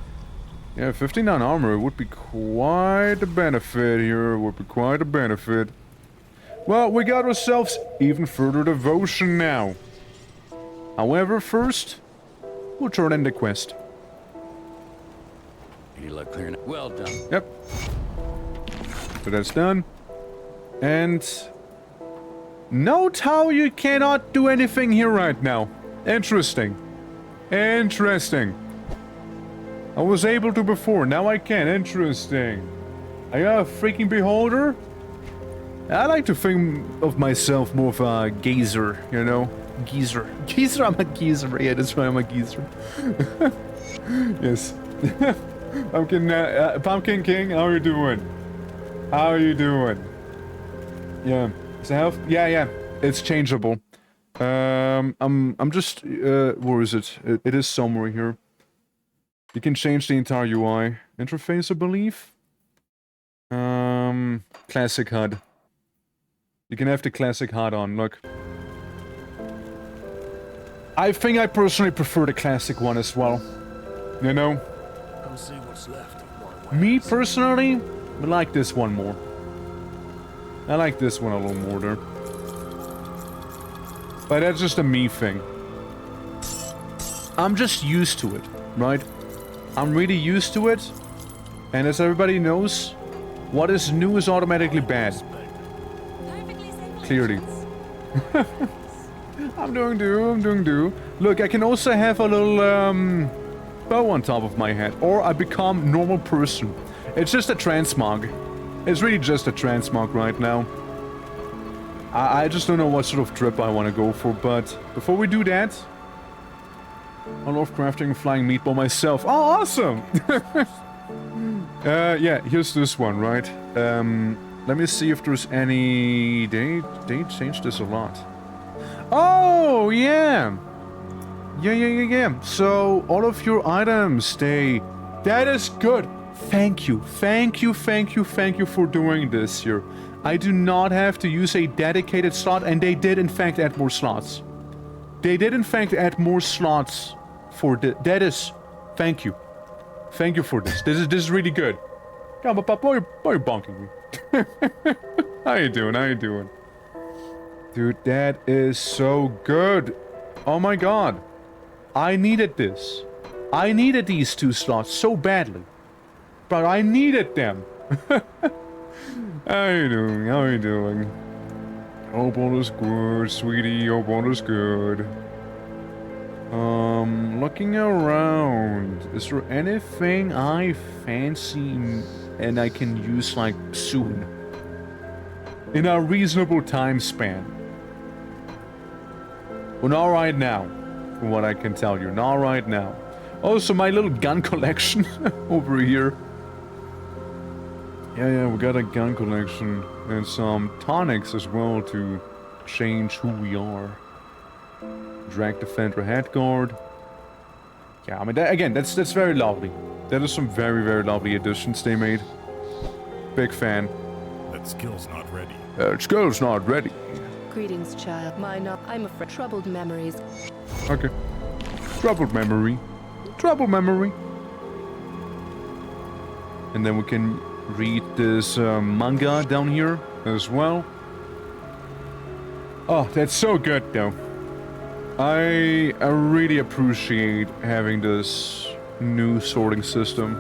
Yeah, 59 armor would be quite a benefit here. Would be quite a benefit. Well, we got ourselves even further devotion now. However, first, we'll turn in the quest. Any luck clearing it? Well done. Yep. So that's done. And... note how you cannot do anything here right now. Interesting. Interesting. I was able to before, now I can. Interesting. I got a freaking beholder? I like to think of myself more of a gazer, you know? Geezer. Geezer, I'm a geezer. Yeah, that's why I'm a geezer. Yes. Pumpkin King, how are you doing? How are you doing? Yeah. Is the health? Yeah. It's changeable. I'm just, where is it? It is somewhere here. You can change the entire UI interface, I believe. Classic HUD. You can have the classic HUD on, look. I think I personally prefer the classic one as well. You know? Come see what's left of Me personally, I like this one more. I like this one a little more there. But that's just a me thing. I'm just used to it, right? I'm really used to it. And as everybody knows, what is new is automatically bad. Clearly. I'm doing do. Look, I can also have a little bow on top of my head. Or I become normal person. It's just a transmog. It's really just a transmog right now. I just don't know what sort of trip I want to go for, but before we do that, I love crafting flying meatball myself. Oh, awesome! Yeah, here's this one, right? Let me see if there's any... They changed this a lot. Oh, yeah! Yeah. So, all of your items, that is good! Thank you for doing this here. I do not have to use a dedicated slot, and they did in fact add more slots. They did in fact add more slots for that is... Thank you. Thank you for this. This is really good. Come on, Pop, why are you bonking me? How you doing? Dude, that is so good. Oh my god. I needed this. I needed these 2 slots so badly. But I needed them. How you doing? Hope all is good, sweetie. Hope all is good. Looking around. Is there anything I fancy and I can use, like, soon? In a reasonable time span. Well, not right now. From what I can tell you. Not right now. Also, my little gun collection over here. Yeah, we got a gun collection and some tonics as well to change who we are. Drag Defender Headguard. Yeah, I mean, that's very lovely. That is some very, very lovely additions they made. Big fan. That skill's not ready. Skill's not ready. Greetings, child. I'm afraid troubled memories. Okay. Troubled memory. And then we can read this manga down here as well. Oh, that's so good though. I really appreciate having this new sorting system.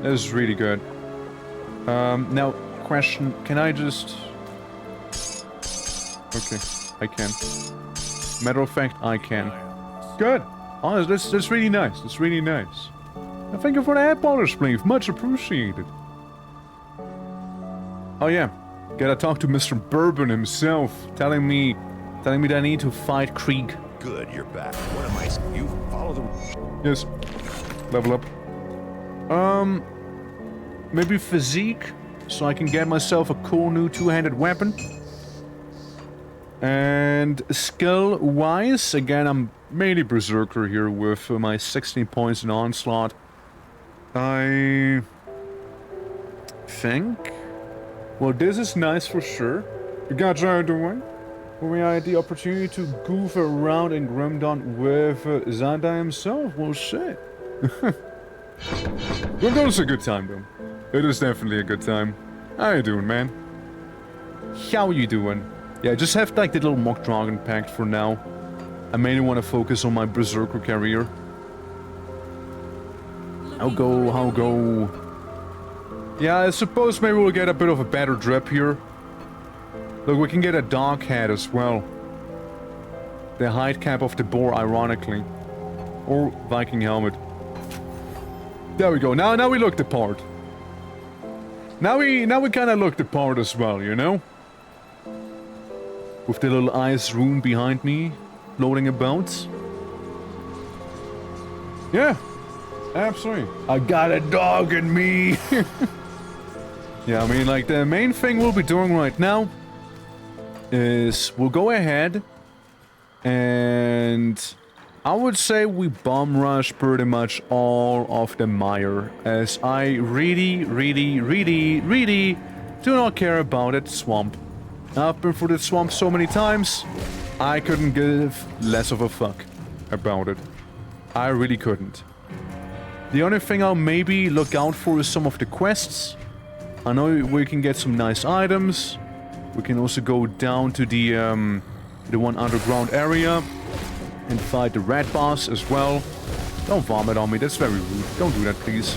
That is really good. Now, question, can I just... Okay, I can. Matter of fact, I can. Good! Oh, that's really nice, that's really nice. And thank you for the ad bonus, please, much appreciated. Oh yeah, gotta talk to Mr. Bourbon himself, telling me that I need to fight Krieg. Good, you're back. What am I? You follow the... Yes. Level up. Maybe physique, so I can get myself a cool new two-handed weapon. And skill-wise, again, I'm mainly Berserker here with my 16 points in Onslaught. I think... Well, this is nice for sure. You got what I'm doing? When we had the opportunity to goof around in Grimdon with Zanda himself, well shit. Grimdon's a good time though. It is definitely a good time. How you doing, man? How you doing? Yeah, just have like the little Mock Dragon packed for now. I mainly want to focus on my Berserker career. How go? Yeah, I suppose maybe we'll get a bit of a better drip here. Look, we can get a dog head as well. The hide cap of the boar, ironically. Or Viking helmet. There we go. Now we look the part. Now we kind of look the part as well, you know? With the little ice rune behind me, floating about. Yeah, absolutely. I got a dog in me. Yeah, I mean, like, the main thing we'll be doing right now is we'll go ahead and I would say we bomb rush pretty much all of the mire, as I really do not care about that swamp. I've been through the swamp so many times, I couldn't give less of a fuck about it. I really couldn't. The only thing I'll maybe look out for is some of the quests. I know we can get some nice items. We can also go down to the one underground area and fight the rat boss as well. Don't vomit on me, that's very rude. Don't do that, please.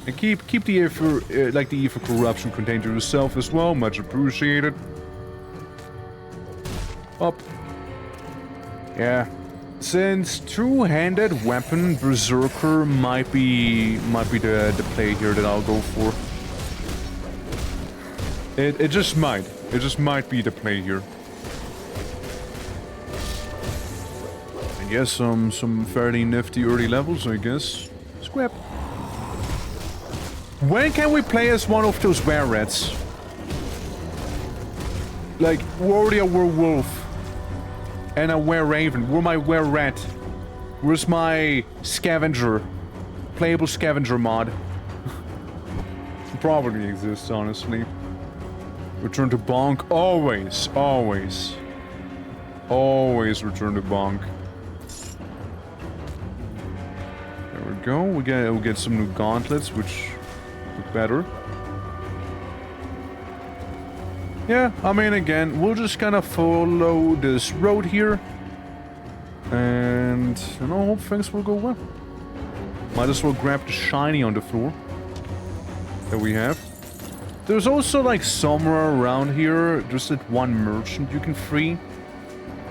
And keep the ear for the ear for corruption contained to yourself as well. Much appreciated. Up. Yeah. Since two-handed weapon Berserker might be the play here that I'll go for. It just might. It just might be the play here. I guess some fairly nifty early levels, I guess. Scrap. When can we play as one of those were-rats? Like, warrior werewolf. And a were-raven. Where's my were-rat? Where's my scavenger? Playable scavenger mod. Probably exists, honestly. Return to Bonk. Always. Always return to Bonk. There we go. We'll get some new gauntlets, which look better. Yeah, I mean, again, we'll just kind of follow this road here. And, you know, hope things will go well. Might as well grab the shiny on the floor that we have. There's also, like, somewhere around here, just that one merchant you can free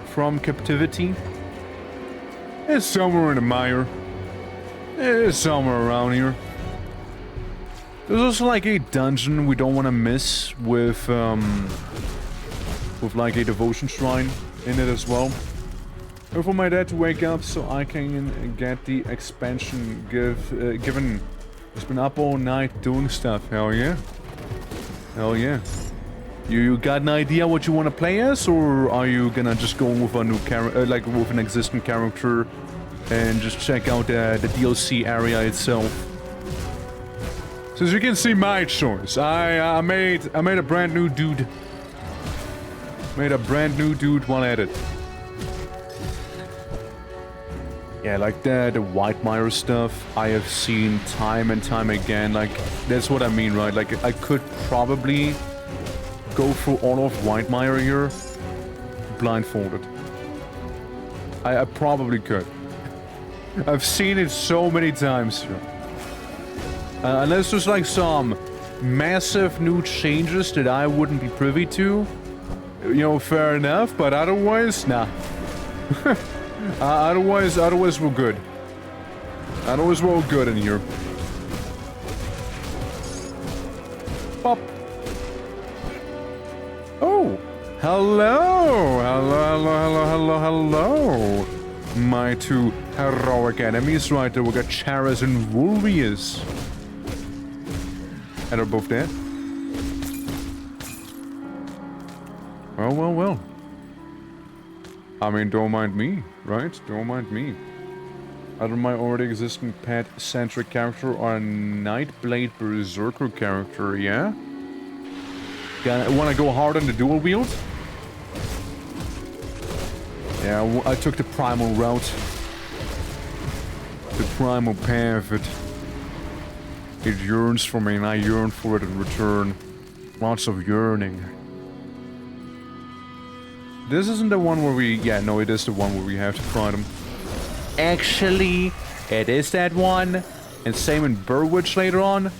from captivity. It's somewhere in the mire. It's somewhere around here. There's also like a dungeon we don't want to miss with like a devotion shrine in it as well. And for my dad to wake up so I can get the expansion given. He's been up all night doing stuff. Hell yeah. Hell yeah. You got an idea what you want to play as, or are you gonna just go with a new character, like with an existing character, and just check out the DLC area itself? So as you can see, my choice. I made a brand new dude. Made a brand new dude while at it. Yeah, like the White Mire stuff, I have seen time and time again. Like, that's what I mean, right? Like, I could probably go through all of White Mire here blindfolded. I probably could. I've seen it so many times here. Unless there's like some massive new changes that I wouldn't be privy to, you know, fair enough, but otherwise, nah. Otherwise we're good. Otherwise we're all good in here. Pop. Oh, hello, hello. My two heroic enemies right there. We got Charas and Vulvius. And they're both dead. Well. I mean, don't mind me, right? Don't mind me. Other my already existing pet-centric character or a Nightblade Berserker character, yeah? Want to go hard on the dual wield? Yeah, I took the primal route. The primal path, it yearns for me and I yearn for it in return. Lots of yearning. This isn't the one where we... Yeah, no, it is the one where we have to fight him. Actually, it is that one. And same in Burwitch later on.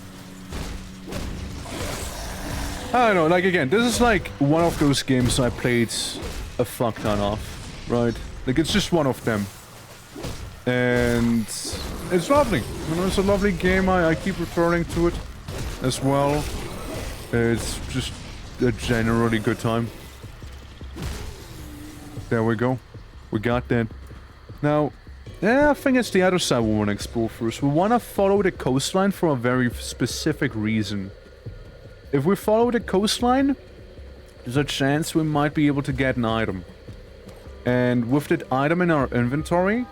I don't know, like again, this is like one of those games I played a fuck ton of, right? Like it's just one of them. And it's lovely. You know, it's a lovely game. I keep returning to it as well. It's just a generally good time. There we go. We got that. Now, I think it's the other side we want to explore first. We want to follow the coastline for a very specific reason. If we follow the coastline, there's a chance we might be able to get an item. And with that item in our inventory,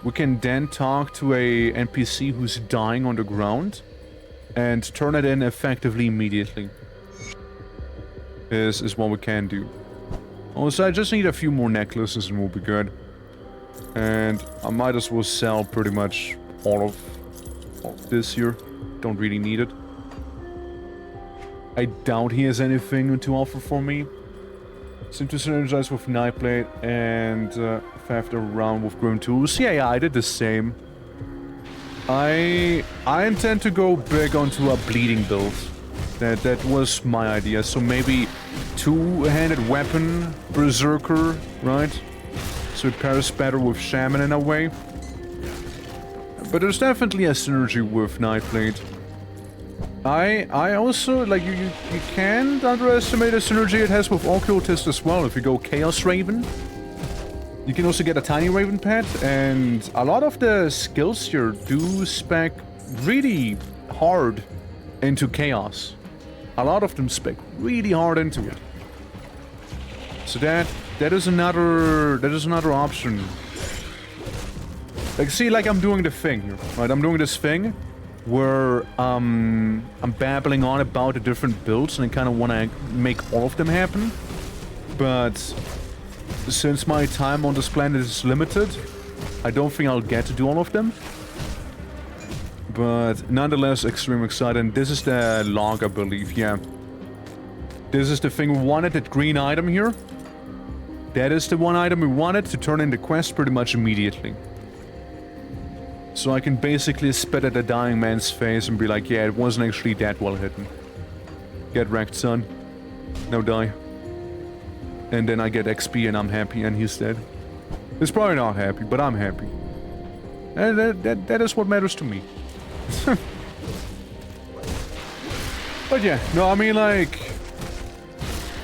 we can then talk to a NPC who's dying on the ground and turn it in effectively immediately. Is what we can do. Also, I just need a few more necklaces and we'll be good. And I might as well sell pretty much all of this here. Don't really need it. I doubt he has anything to offer for me. Seem to synergize with Nightblade and faffed around with Grim Tools. Yeah, I did the same. I intend to go big onto a bleeding build. That was my idea. So maybe two-handed weapon, Berserker, right? So it pairs better with Shaman in a way. But there's definitely a synergy with Nightblade. I also, like, you can't underestimate the synergy it has with Occultist as well. If you go Chaos Raven, you can also get a Tiny Raven pet, and a lot of the skills here do spec really hard into Chaos. A lot of them spec really hard into it. So that is another option. Like, see, like I'm doing the thing here, right? I'm doing this thing where I'm babbling on about the different builds and I kind of want to make all of them happen. But since my time on this planet is limited, I don't think I'll get to do all of them. But nonetheless, extremely excited. And this is the log, I believe, yeah. This is the thing we wanted, that green item here. That is the one item we wanted to turn in the quest pretty much immediately. So I can basically spit at a dying man's face and be like, yeah, it wasn't actually that well hidden. Get wrecked, son. Now die. And then I get XP and I'm happy and he's dead. He's probably not happy, but I'm happy. And that is what matters to me. But yeah, no, I mean, like,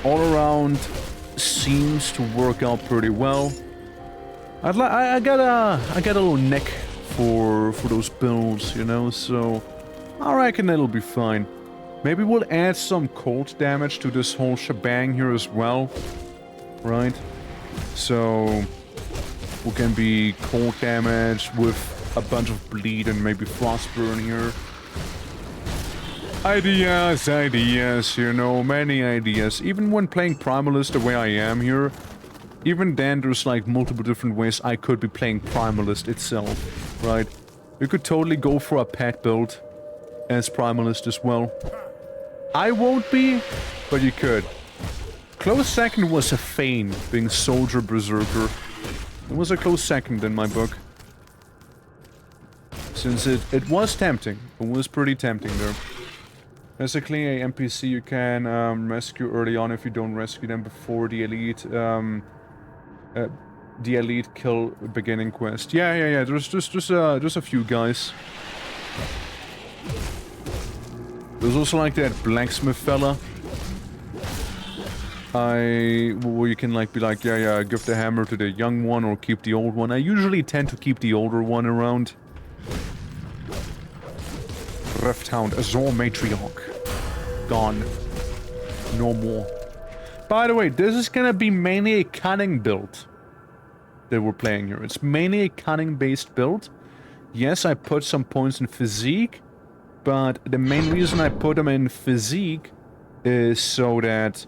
all around seems to work out pretty well. I got a little neck for those builds, you know, so I reckon it'll be fine. Maybe we'll add some cold damage to this whole shebang here as well, right? So we can be cold damage with a bunch of bleed and maybe frostburn here. Ideas, you know, many ideas. Even when playing Primalist the way I am here, even then there's like multiple different ways I could be playing Primalist itself, right? You could totally go for a pet build as Primalist as well. I won't be, but you could. Close second was a Fane, being Soldier Berserker. It was a close second in my book. Since it was tempting. It was pretty tempting there. Basically, a NPC you can rescue early on if you don't rescue them before the elite kill beginning quest. Yeah. There's just a few guys. There's also like that blacksmith fella. Where you can like be like, yeah, give the hammer to the young one or keep the old one. I usually tend to keep the older one around. Rifthound, Azor Matriarch. Gone. No more. By the way, this is gonna be mainly a cunning build that we're playing here. It's mainly a cunning-based build. Yes, I put some points in physique, but the main reason I put them in physique is so that,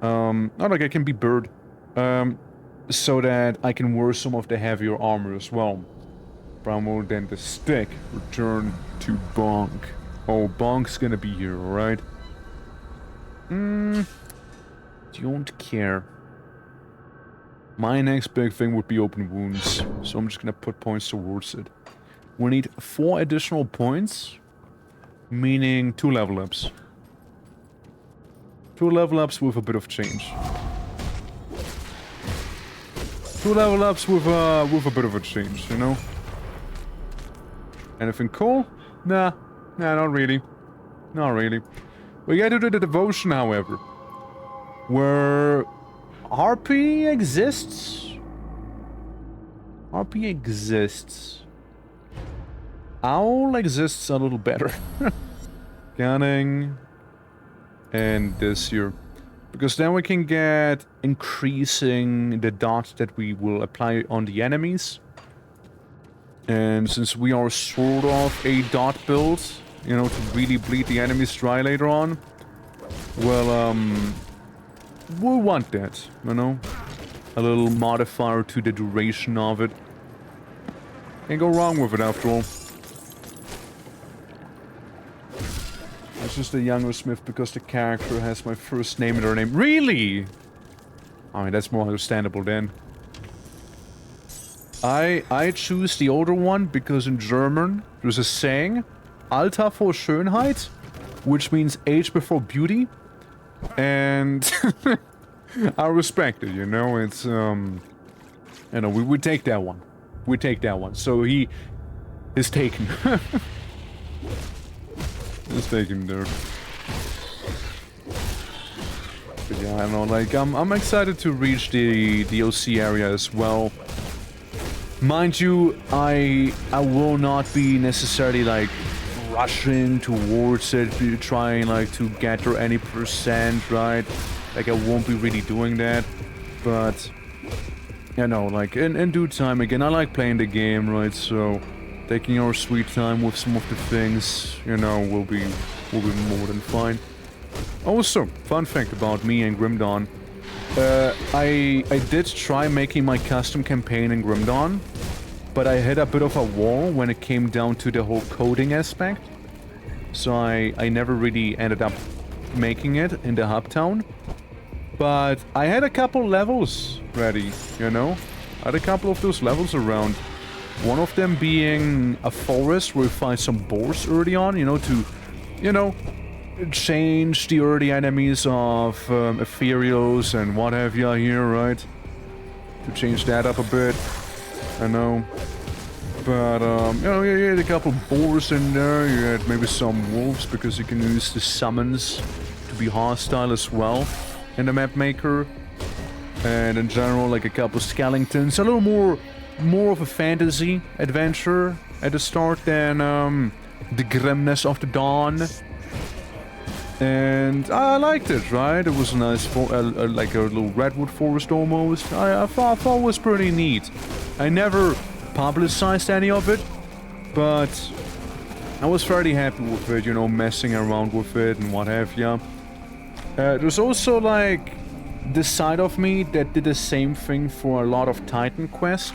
not like I can be bird, so that I can wear some of the heavier armor as well. Bramble, then the stick. Return to Bonk. Oh, Bonk's gonna be here, alright? Don't care. My next big thing would be open wounds, so I'm just gonna put points towards it. We need 4 additional points, meaning 2 level ups. 2 level ups with a bit of change. 2 level ups with a bit of a change, you know? Anything cool? Nah, not really. Not really. We gotta do the devotion, however. Where RP exists. RP exists. Owl exists a little better. Gunning. And this here. Because then we can get increasing the dot that we will apply on the enemies. And since we are sort of a dot build, you know, to really bleed the enemies dry later on, well, we'll want that, you know? A little modifier to the duration of it. Can't go wrong with it after all. It's just a younger Smith because the character has my first name in their name. Really? I mean, that's more understandable then. I choose the older one because in German there's a saying, Alter vor Schönheit, which means age before beauty. And I respect it, you know, it's, you know, we would take that one. We take that one. So he is taken. He's taken there. But yeah, I don't know, like, I'm excited to reach the DLC area as well. Mind you, I will not be necessarily, like, rushing towards it, trying, like, to get her any percent, right? Like, I won't be really doing that. But, you know, like, in due time, again, I like playing the game, right? So, taking our sweet time with some of the things, you know, will be more than fine. Also, fun fact about me and Grim Dawn. I did try making my custom campaign in Grim Dawn, but I hit a bit of a wall when it came down to the whole coding aspect. So I never really ended up making it in the hub town. But I had a couple levels ready, you know? I had a couple of those levels around. One of them being a forest where we find some boars early on, you know, to, you know, change the early enemies of ethereals and what have you here, right? To change that up a bit, I know. But, you know, you had a couple boars in there, you had maybe some wolves because you can use the summons to be hostile as well in the map maker. And in general, like a couple skeletons, a little more of a fantasy adventure at the start than the grimness of the dawn. And I liked it, right? It was a nice, like a little redwood forest almost. I thought it was pretty neat. I never publicized any of it, but I was fairly happy with it, you know, messing around with it and what have ya. There's also like this side of me that did the same thing for a lot of Titan Quest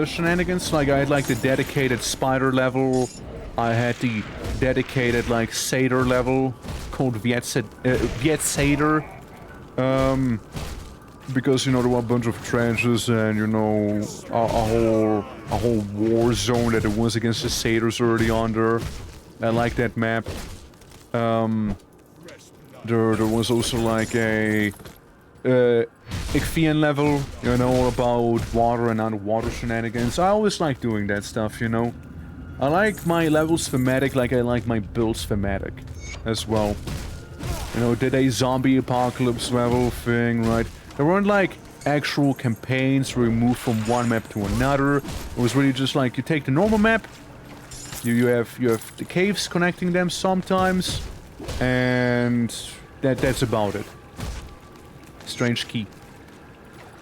shenanigans. Like I had like the dedicated spider level, I had the dedicated like satyr level called Viet Satyr. Because, you know, there were a bunch of trenches and, you know, a whole war zone that it was against the satyrs early on there. I like that map. There was also like a Ichthian level, you know, about water and underwater shenanigans. I always like doing that stuff, you know. I like my levels thematic like I like my builds thematic as well. You know, did a zombie apocalypse level thing, right? There weren't like actual campaigns where you move from one map to another. It was really just like you take the normal map, you have the caves connecting them sometimes, and that's about it. Strange key.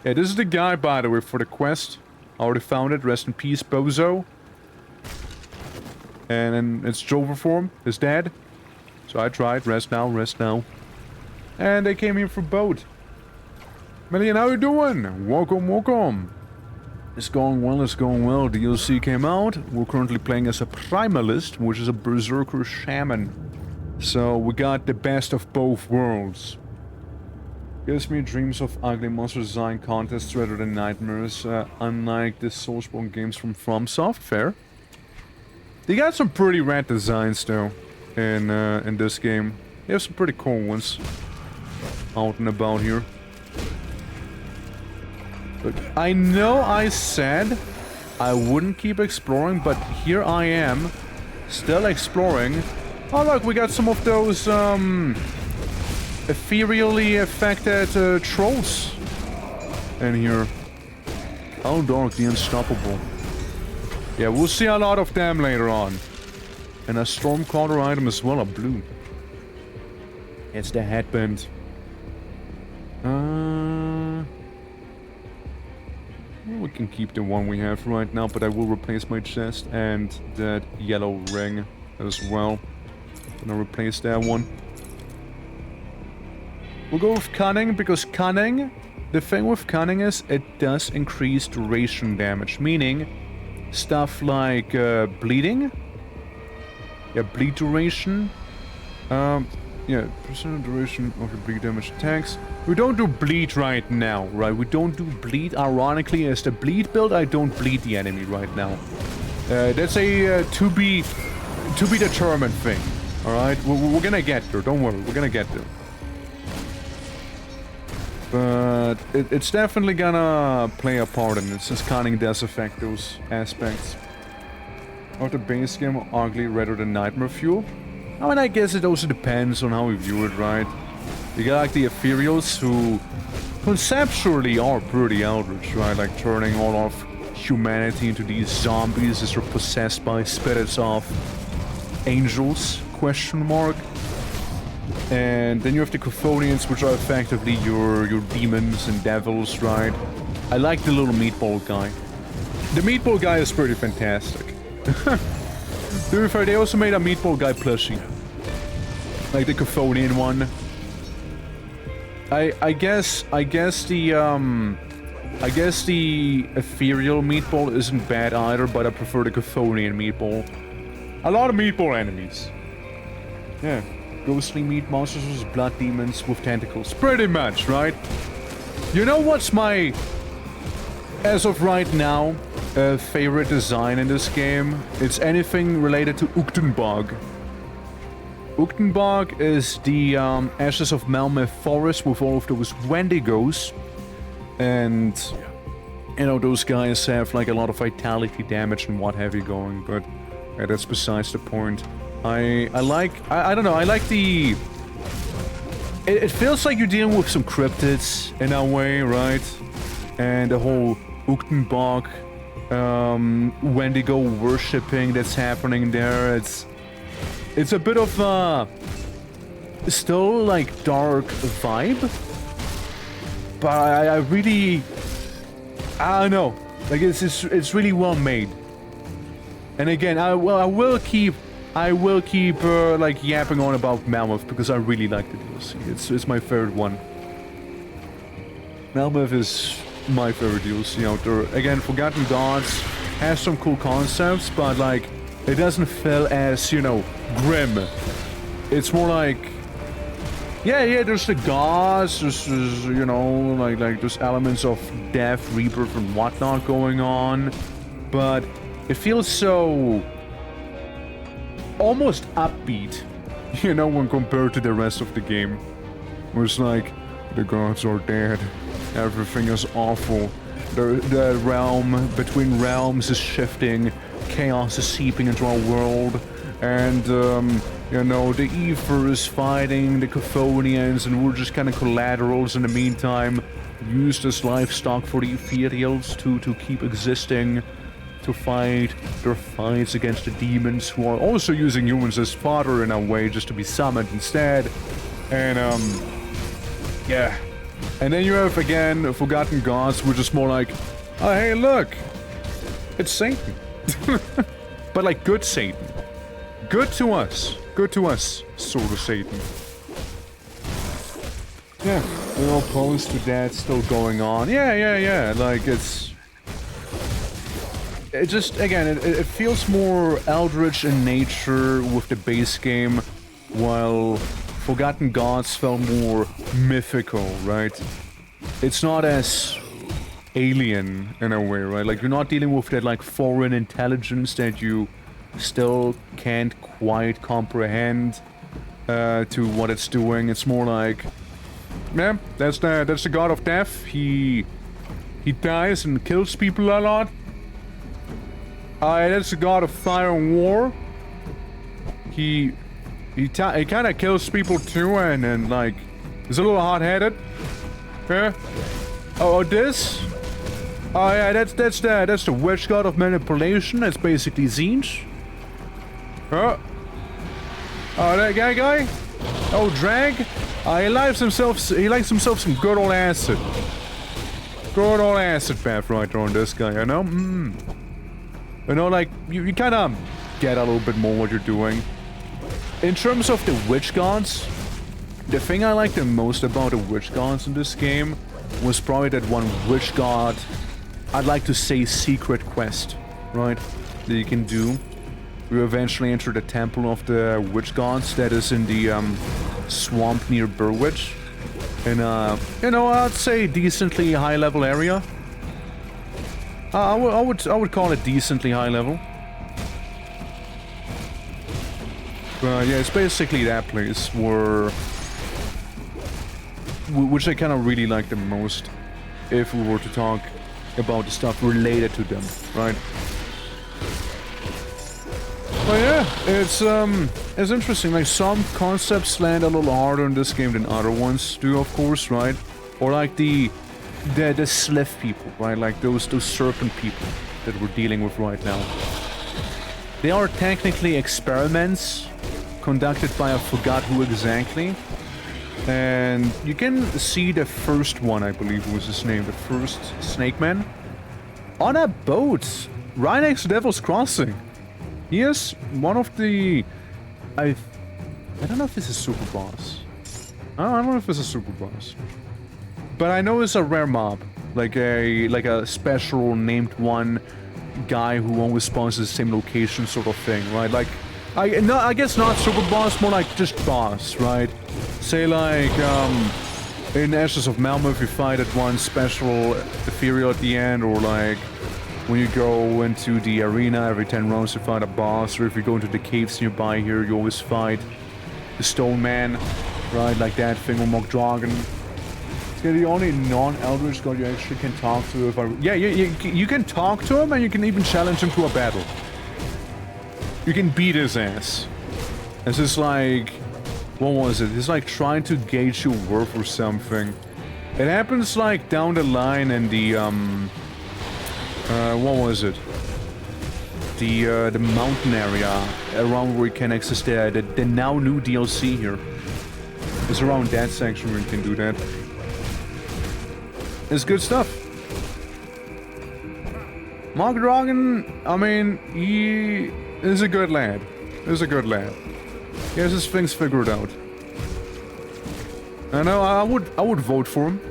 Yeah, this is the guy, by the way, for the quest. I already found it. Rest in peace, Bozo. And then it's Jover form. His dad. So I tried. Rest now, rest now. And they came here for boat. Million, how you doing? Welcome, welcome. It's going well, it's going well. DLC came out. We're currently playing as a Primalist, which is a Berserker Shaman. So we got the best of both worlds. Gives me dreams of ugly monster design contests rather than nightmares, unlike the Soulsborne games from FromSoft. Fair. They got some pretty rad designs though, in this game. They have some pretty cool ones out and about here. But I know I said I wouldn't keep exploring, but here I am, still exploring. Oh look, we got some of those ethereally affected trolls in here. Oh, Dark the Unstoppable. Yeah, we'll see a lot of them later on. And a Stormcaller item as well, a blue. It's the headband. We can keep the one we have right now, but I will replace my chest and that yellow ring as well. Gonna replace that one. We'll go with Cunning, because Cunning, the thing with Cunning is it does increase duration damage, meaning stuff like bleeding. Yeah, bleed duration. Yeah, percent duration of your bleed damage attacks. We don't do bleed right now, right? We don't do bleed. Ironically, as the bleed build, I don't bleed the enemy right now. That's a to be determined thing. All right, we're gonna get there. Don't worry, we're gonna get there. But it's definitely gonna play a part in it, since Cunning does affect those aspects. Of the base game, ugly rather than nightmare fuel. I mean, I guess it also depends on how we view it, right? You got like the Ethereals, who conceptually are pretty eldritch, right? Like turning all of humanity into these zombies as they're possessed by spirits of angels, question mark. And then you have the Chthonians, which are effectively your demons and devils, right? I like the little meatball guy. The meatball guy is pretty fantastic. To be fair, they also made a meatball guy plushie. Like the Chthonian one. I guess the ethereal meatball isn't bad either, but I prefer the Chthonian meatball. A lot of meatball enemies. Yeah. Ghostly meat monsters with blood demons with tentacles. Pretty much, right? You know what's my, as of right now, favorite design in this game? It's anything related to Uchtenbog. Uchtenbog is the Ashes of Malmeth Forest with all of those Wendigos. And, you know, those guys have like a lot of vitality damage and what have you going, but that's besides the point. I don't know, I like the... It feels like you're dealing with some cryptids in a way, right? And the whole Uchtenbog Wendigo worshipping that's happening there. It's a bit of a still like dark vibe, but I really, I don't know, like it's really well made. And again, I will keep like yapping on about Malmeth because I really like the DLC. It's my favorite one. Malmeth is my favorite DLC out there. Again, Forgotten Gods has some cool concepts, but like it doesn't feel as, you know, grim. It's more like, yeah, there's the gods, there's you know, like there's elements of death, rebirth, and whatnot going on, but it feels so almost upbeat, you know, when compared to the rest of the game. Where it's like, the gods are dead, everything is awful, the realm between realms is shifting chaos is seeping into our world, and you know, the Ether is fighting the Chthonians, and we're just kind of collaterals in the meantime, used as livestock for the Ethereals to keep existing, to fight their fights against the demons, who are also using humans as fodder in a way, just to be summoned instead. And yeah. And then you have, again, Forgotten Gods, which is more like, oh, hey, look, it's Satan. But like good Satan. Good to us, sort of Satan. Yeah, we're opposed to that still going on. Yeah, like it just, again, it feels more eldritch in nature with the base game, while Forgotten Gods felt more mythical, right? It's not as alien in a way, right? Like, you're not dealing with that, like, foreign intelligence that you still can't quite comprehend to what it's doing. It's more like, yeah, that's the god of death. He dies and kills people a lot. That's the god of fire and war. He kind of kills people too, and like, he's a little hot-headed. Yeah. Oh, this? Oh yeah, that's the witch god of manipulation. That's basically Zinj. Oh, that guy. Oh, Drag. He likes himself some good old acid. Good old acid bath right there on this guy, you know? You know, like, you kind of get a little bit more what you're doing. In terms of the witch gods, the thing I like the most about the witch gods in this game was probably that one witch god, I'd like to say secret quest, right? That you can do. You eventually enter the temple of the witch gods that is in the swamp near Burwich. In a, you know, I'd say decently high level area. I would call it decently high level. But yeah, it's basically that place which I kind of really like the most, if we were to talk about the stuff related to them, right? But yeah, it's interesting. Like, some concepts land a little harder in this game than other ones do, of course, right? Or like the Slith people, right? Like those serpent people that we're dealing with right now. They are technically experiments conducted by, I forgot who exactly. And you can see the first one, I believe was his name, the first Snake Man, on a boat right next to Devil's Crossing. He is one of the... I don't know if this is super boss. I don't know if this is super boss. But I know it's a rare mob. Like a special named one guy who always spawns at the same location sort of thing, right? Like, I guess not super boss, more like just boss, right? Say like, in Ashes of Malmö, you fight at one special ethereal at the end, or like, when you go into the arena, every 10 rounds you fight a boss, or if you go into the caves nearby here, you always fight the Stone Man, right? Like that thing, or Mock Dragon. It's the only non-Eldritch god you actually can talk to. If you can talk to him, and you can even challenge him to a battle. You can beat his ass. It's just like, what was it? It's like trying to gauge your worth or something. It happens like down the line in the what was it? The mountain area around where you can access the now new DLC here. It's around that section where you can do that. It's good stuff. Mock Dragon, I mean, he is a good lad. He's a good lad. He has his things figured out. I know, I would vote for him.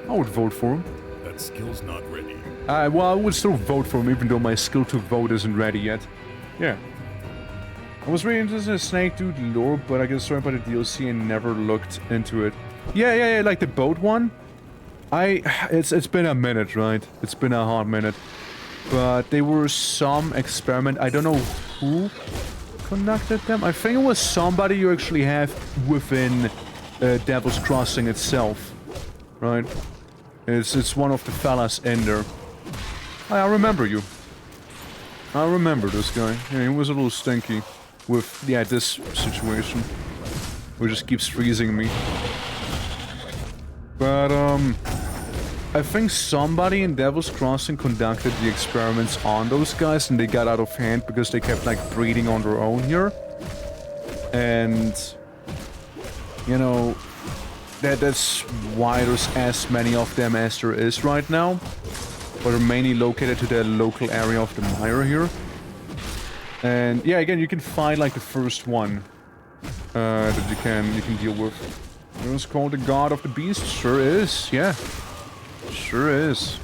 I would vote for him. That skill's not ready. Well, I would still vote for him, even though my skill to vote isn't ready yet. Yeah. I was really interested in Snake Dude lore, but I got started by the DLC and never looked into it. Yeah, like the boat one. It's been a minute, right? It's been a hot minute. But they were some experiment. I don't know who conducted them. I think it was somebody you actually have within Devil's Crossing itself, right? It's one of the fellas in there. I remember you. I remember this guy. Yeah, he was a little stinky with, yeah, this situation. Who just keeps freezing me. But, I think somebody in Devil's Crossing conducted the experiments on those guys and they got out of hand because they kept, like, breeding on their own here. And, you know, that's why there's as many of them as there is right now. But they're mainly located to the local area of the mire here. And, yeah, again, you can find, like, the first one that you can deal with. It was called the God of the Beast? Sure is, yeah. Sure is.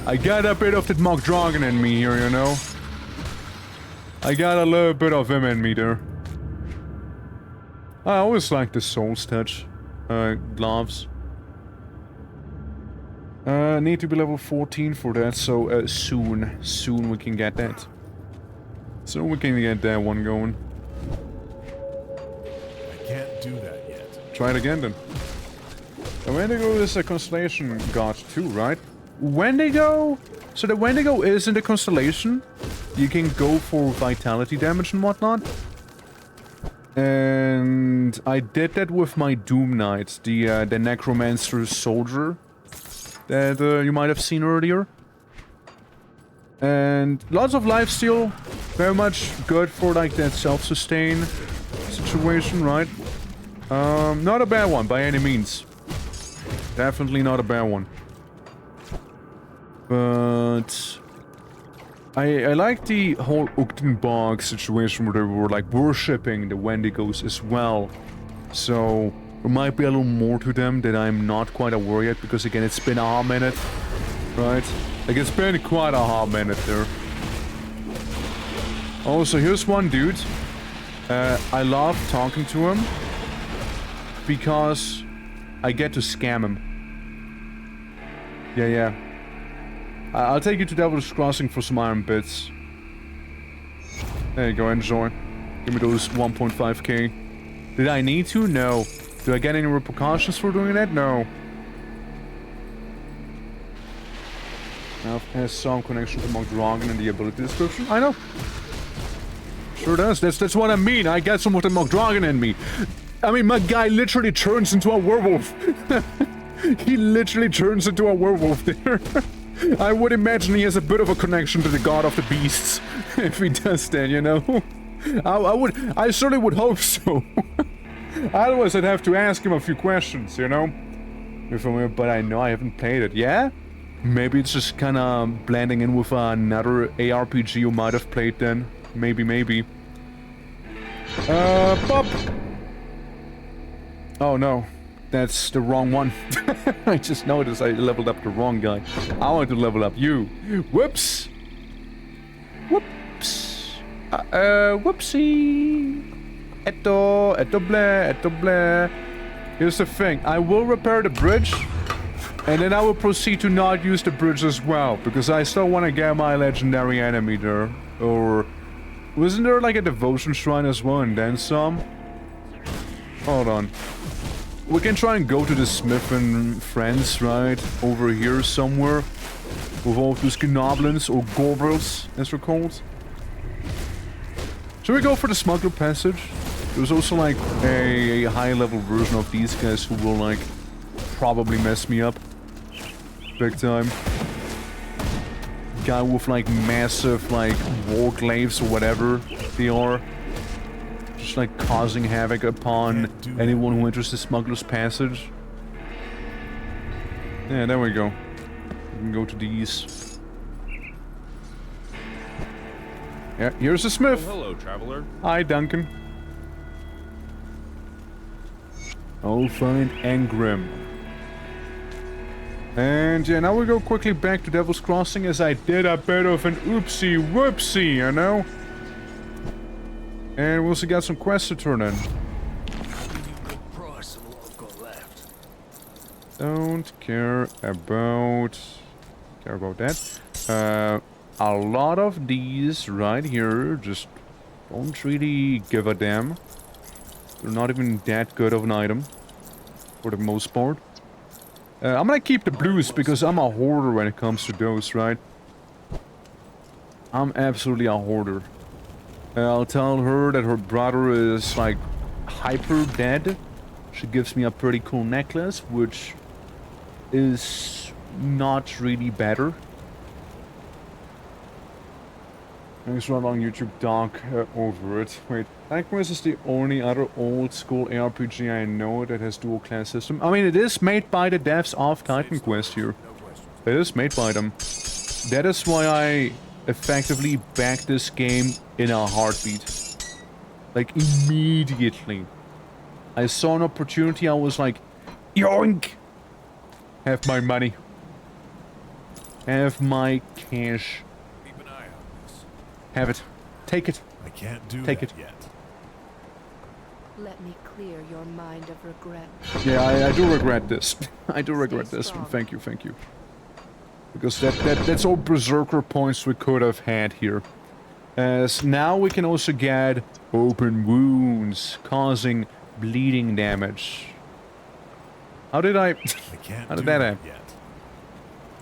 I got a bit of the Mock Dragon in me here, you know? I got a little bit of him in me there. I always like the Soul's Touch gloves. Need to be level 14 for that, so soon we can get that. So we can get that one going. I can't do that yet. Try it again then. The Wendigo is a constellation god too, right? Wendigo? So the Wendigo is in the constellation. You can go for vitality damage and whatnot. And I did that with my Doom Knight, the Necromancer Soldier that you might have seen earlier. And lots of lifesteal, very much good for like that self-sustain situation, right? Not a bad one by any means. Definitely not a bad one. But I like the whole Uchtenbog situation where they were like worshipping the Wendigos as well. So there might be a little more to them that I'm not quite aware yet, because again it's been a hot minute, right? Like it's been quite a hot minute there. Also, here's one dude. I love talking to him because I get to scam him. Yeah. I'll take you to Devil's Crossing for some iron bits. There you go, enjoy. Give me those 1.5k. Did I need to? No. Do I get any repercussions for doing that? No. Now, has some connection to Mock Dragon in the ability description? I know. Sure does. That's what I mean. I get some of the Mock Dragon in me. I mean, my guy literally turns into a werewolf. He literally turns into a werewolf there. I would imagine he has a bit of a connection to the God of the Beasts. If he does that, you know? I certainly would hope so. Otherwise, I'd have to ask him a few questions, you know? But I know I haven't played it. Yeah? Maybe it's just kind of blending in with another ARPG you might have played then. Maybe. Pop! Oh no, that's the wrong one. I just noticed I leveled up the wrong guy. I want to level up you. Whoops! Whoops! Whoopsie! Eto blah. Here's the thing, I will repair the bridge, and then I will proceed to not use the bridge as well, because I still want to get my legendary enemy there. Or wasn't there like a devotion shrine as well and then some? Hold on. We can try and go to the Smith and Friends, right? Over here somewhere. With all those goblins, or goblins, as they're called. Should we go for the Smuggler Passage? There's also like a high-level version of these guys who will like probably mess me up. Big time. Guy with like massive like war glaives or whatever they are. Just like causing havoc upon anyone who enters the Smuggler's Passage. Yeah, there we go. We can go to these. Yeah, here's the Smith. Oh, hello, traveler. Hi, Duncan. Oh, fine and grim. And yeah, now we go quickly back to Devil's Crossing, as I did a bit of an oopsie whoopsie, you know? And we also got some quests to turn in. Don't care about that. A lot of these right here just don't really give a damn. They're not even that good of an item, for the most part. I'm gonna keep the blues because I'm a hoarder when it comes to those, right? I'm absolutely a hoarder. I'll tell her that her brother is, like, hyper dead. She gives me a pretty cool necklace, which is not really better. Thanks for a long YouTube doc over it. Wait, Titan Quest is the only other old school RPG I know that has dual class system. I mean, it is made by the devs of Titan Quest here. It is made by them. That is why I effectively backed this game in a heartbeat. Like, immediately. I saw an opportunity, I was like, yoink! Have my money. Have my cash. Keep an eye on this. Have it. Take it. I can't do Take that it. yet. Let me clear your mind of regret. Yeah, I do regret this. I do regret Stay this one. strong. Thank you, thank you. Because that's all berserker points we could have had here. As now we can also get open wounds, causing bleeding damage. How did I... I can't How do did that that happen? yet.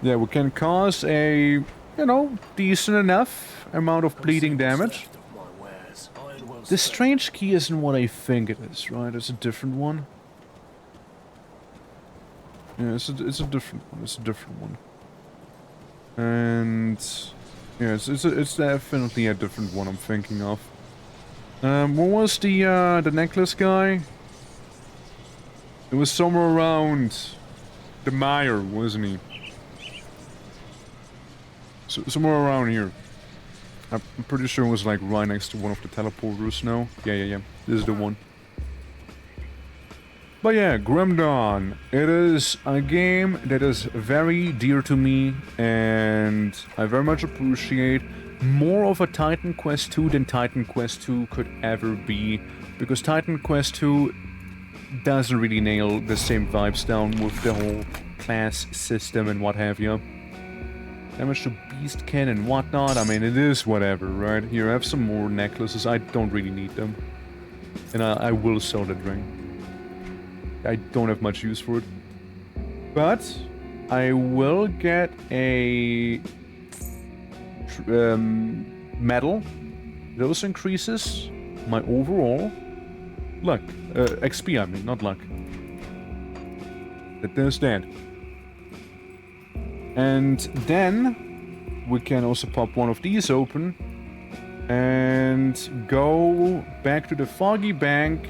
Yeah, we can cause a, you know, decent enough amount of bleeding damage. The strange key isn't what I think it is, right? It's a different one. Yeah, it's a different one. It's a different one. And yeah, it's definitely a different one I'm thinking of. What was the necklace guy? It was somewhere around the mire, wasn't he? So, somewhere around here. I'm pretty sure it was like right next to one of the teleporters now. Yeah. This is the one. But yeah, Grim Dawn. It is a game that is very dear to me, and I very much appreciate more of a Titan Quest 2 than Titan Quest 2 could ever be, because Titan Quest 2 doesn't really nail the same vibes down with the whole class system and what have you. Damage to Beastkin and whatnot, I mean, it is whatever, right? Here, I have some more necklaces, I don't really need them. And I will sell that ring. I don't have much use for it. But I will get a medal. Those increases my overall luck. XP, I mean, not luck. That does that. And then we can also pop one of these open and go back to the Foggy Bank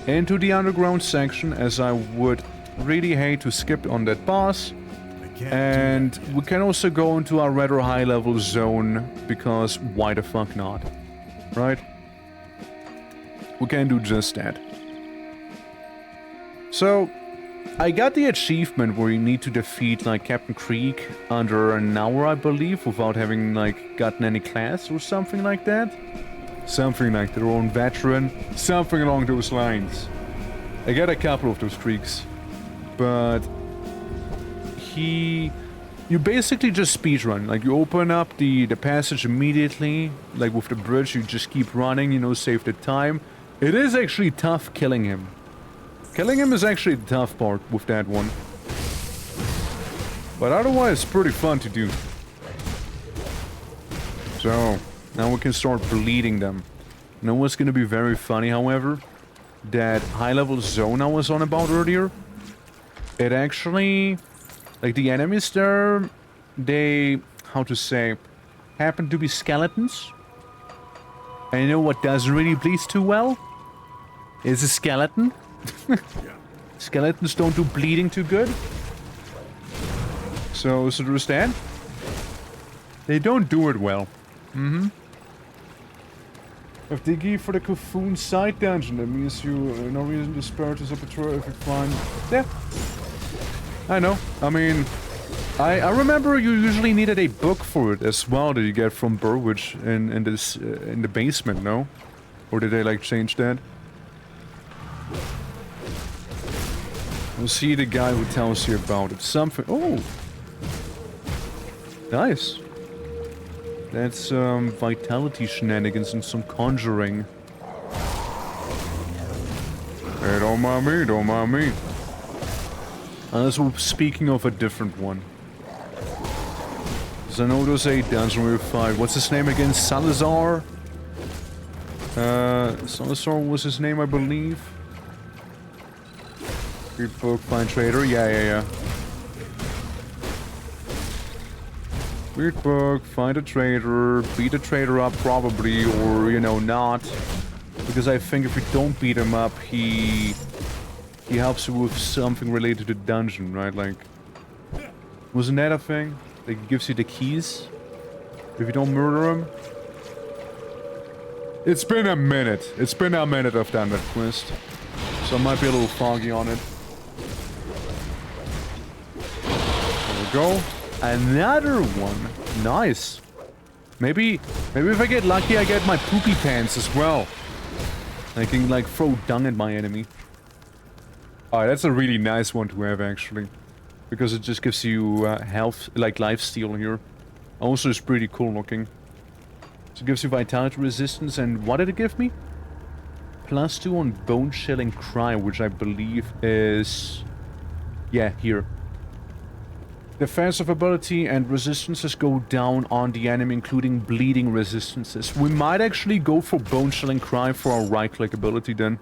into the underground section, as I would really hate to skip on that boss. I can't And do that yet. we can also go into a rather high level zone, because why the fuck not? Right? We can do just that. So, I got the achievement where you need to defeat, like, Captain Creek under an hour, I believe, without having, like, gotten any class or something like that. Something like their own veteran. Something along those lines. I got a couple of those creeks. But... You basically just speedrun. Like, you open up the passage immediately. Like, with the bridge, you just keep running, you know, save the time. It is actually tough killing him. Killing him is actually the tough part with that one. But otherwise, it's pretty fun to do. So, now we can start bleeding them. You know what's gonna be very funny, however? That high-level zone I was on about earlier, it actually... Like, the enemies there, they... How to say... happen to be skeletons. And you know what doesn't really bleed too well? Is a skeleton. Skeletons don't do bleeding too good. So there's that. They don't do it well. Mm-hmm. If they give for the Kofun side dungeon, that means you no reason to spare to Saboteur if you find... Yeah. I know. I mean, I remember you usually needed a book for it as well that you get from Burwich in this in the basement, no? Or did they like change that? We'll see the guy who tells you about it. Something. Oh, nice. That's vitality shenanigans and some conjuring. Hey, don't mind me, don't mind me. Unless we're speaking of a different one. Because I know there's a dungeon we fight. What's his name again? Salazar? Salazar was his name, I believe. Read book, find trader. Yeah. Read book, find a trader, beat a trader up probably, or, you know, not. Because I think if you don't beat him up, he helps you with something related to dungeon, right? Like, wasn't that a thing? Like, he gives you the keys if you don't murder him. It's been a minute. It's been a minute I've done that quest. So I might be a little foggy on it. There we go. Another one. Nice. Maybe if I get lucky, I get my poopy pants as well. I can, like, throw dung at my enemy. Alright, that's a really nice one to have, actually. Because it just gives you health, like lifesteal here. Also, it's pretty cool looking. So it gives you vitality resistance, and what did it give me? +2 on bone chilling cry, which I believe is... yeah, here. Defensive ability and resistances go down on the enemy, including bleeding resistances. We might actually go for bone chilling cry for our right-click ability then.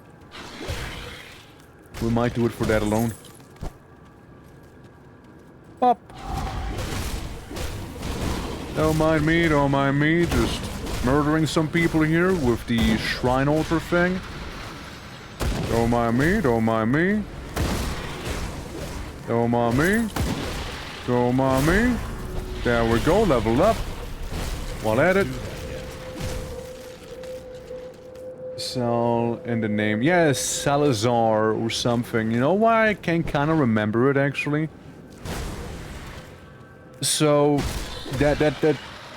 We might do it for that alone. Pop! Don't mind me, just murdering some people here with the shrine altar thing. Don't mind me. Don't mind me. There we go, leveled up. While at it. Sal in the name. Yes, Salazar or something. You know why I can kind of remember it actually? So that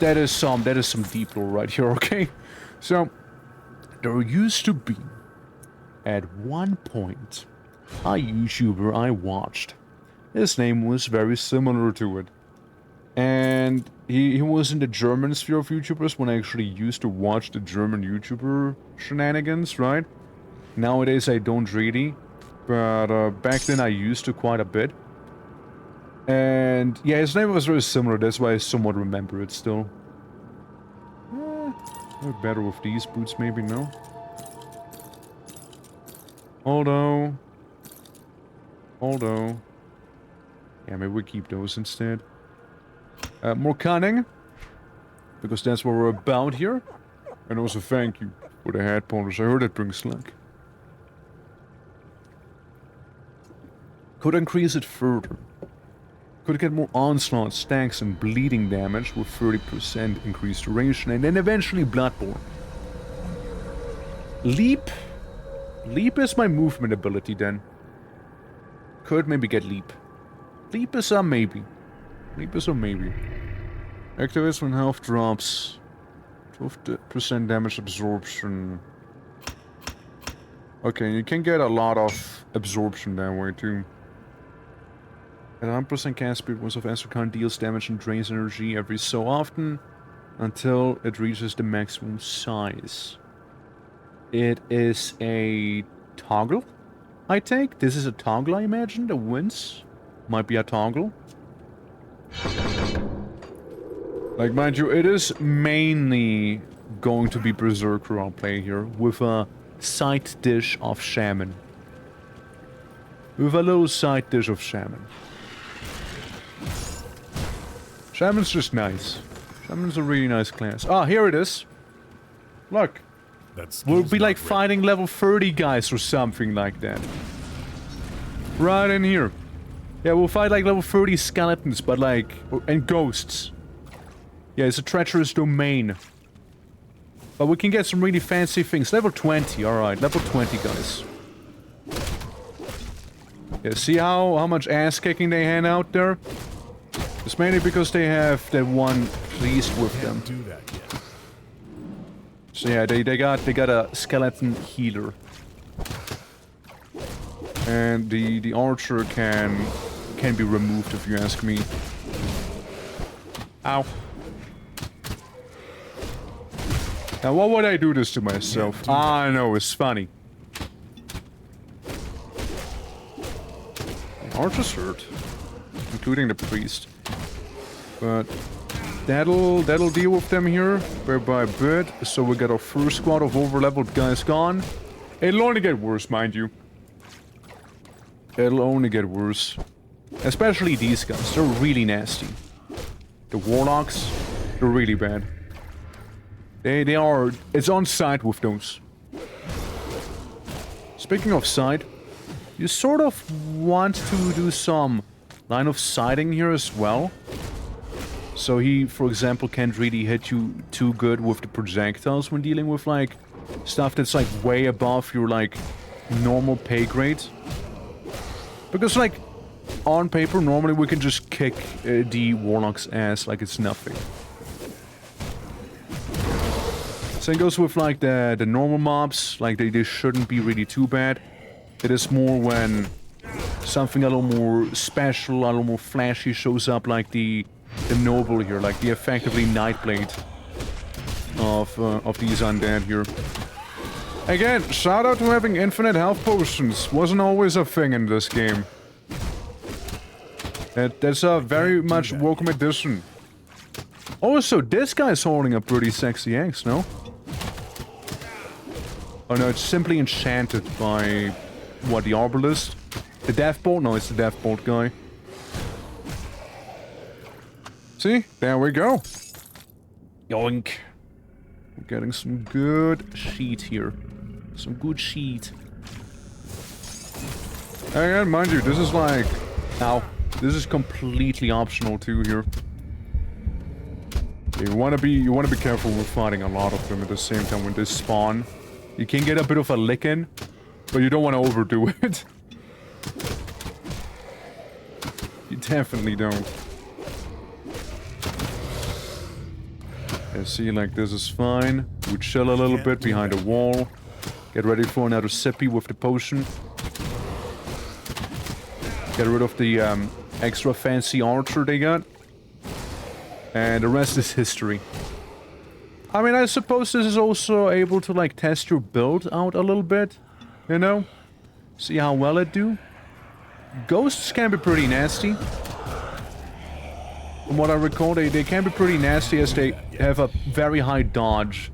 is some deep lore right here, okay? So there used to be at one point a YouTuber I watched. His name was very similar to it. And he was in the German sphere of YouTubers when I actually used to watch the German YouTuber shenanigans, right? Nowadays I don't really, but back then I used to quite a bit. And yeah, his name was very similar, that's why I somewhat remember it still. Better with these boots maybe, no? Although... yeah, maybe we keep those instead. More cunning. Because that's what we're about here. And also thank you for the head polish. I heard it brings luck. Could increase it further. Could get more onslaught, stacks, and bleeding damage with 30% increased duration, and then eventually Bloodborne. Leap? Leap is my movement ability then. Could maybe get Leap. Leap is a maybe. Leap is a maybe. Activates when health drops. 12% damage absorption. Okay, you can get a lot of absorption that way too. At 100% cast speed, once of Asterkarn deals damage and drains energy every so often until it reaches the maximum size. It is a toggle, I take. This is a toggle, I imagine. The wins might be a toggle. Like, mind you, it is mainly going to be Berserker I'll play here with a side dish of Shaman. With a little side dish of Shaman. Shaman's just nice. Shaman's a really nice class. Ah, here it is. Look. We'll be like fighting level 30 guys or something like that. Right in here. Yeah, we'll fight like level 30 skeletons, but like... and ghosts. Yeah, it's a treacherous domain. But we can get some really fancy things. Level 20, alright. Level 20, guys. Yeah, see how much ass-kicking they hand out there? It's mainly because they have that one priest with them. Do that yet. So yeah, they got a skeleton healer. And the archer can be removed if you ask me. Ow. Now what would I do this to myself? I know, it's funny. The archer's hurt. Including the priest. But That'll deal with them here, bit by bit. So we got our first squad of overleveled guys gone. It'll only get worse, mind you. It'll only get worse. Especially these guys, they're really nasty. The warlocks, they're really bad. They are... It's on side with those. Speaking of side, you sort of want to do some line of sighting here as well. So he, for example, can't really hit you too good with the projectiles when dealing with, like, stuff that's, like, way above your, like, normal pay grade. Because, like, on paper, normally we can just kick the Warlock's ass like it's nothing. Same goes with, like, the normal mobs. Like, they shouldn't be really too bad. It is more when something a little more special, a little more flashy shows up, like the noble here, like the effectively Nightblade of these undead here. Again, shout out to having infinite health potions. Wasn't always a thing in this game. That's a very much welcome addition. Also, this guy's holding a pretty sexy axe, no? Oh no, it's simply enchanted by... what, the Arbalist? The Deathbolt? No, it's the Deathbolt guy. See? There we go. Yoink. We're getting some good sheet here. Some good sheet. Again, mind you, this is like... Ow. This is completely optional too here. You wanna be careful with fighting a lot of them at the same time when they spawn. You can get a bit of a lick in, but you don't want to overdo it. You definitely don't. Yeah, see, like, this is fine. We chill a little bit behind a wall. Get ready for another sippy with the potion. Get rid of the extra fancy archer they got. And the rest is history. I mean, I suppose this is also able to, like, test your build out a little bit. You know? See how well it do. Ghosts can be pretty nasty. From what I recall, they can be pretty nasty as they have a very high dodge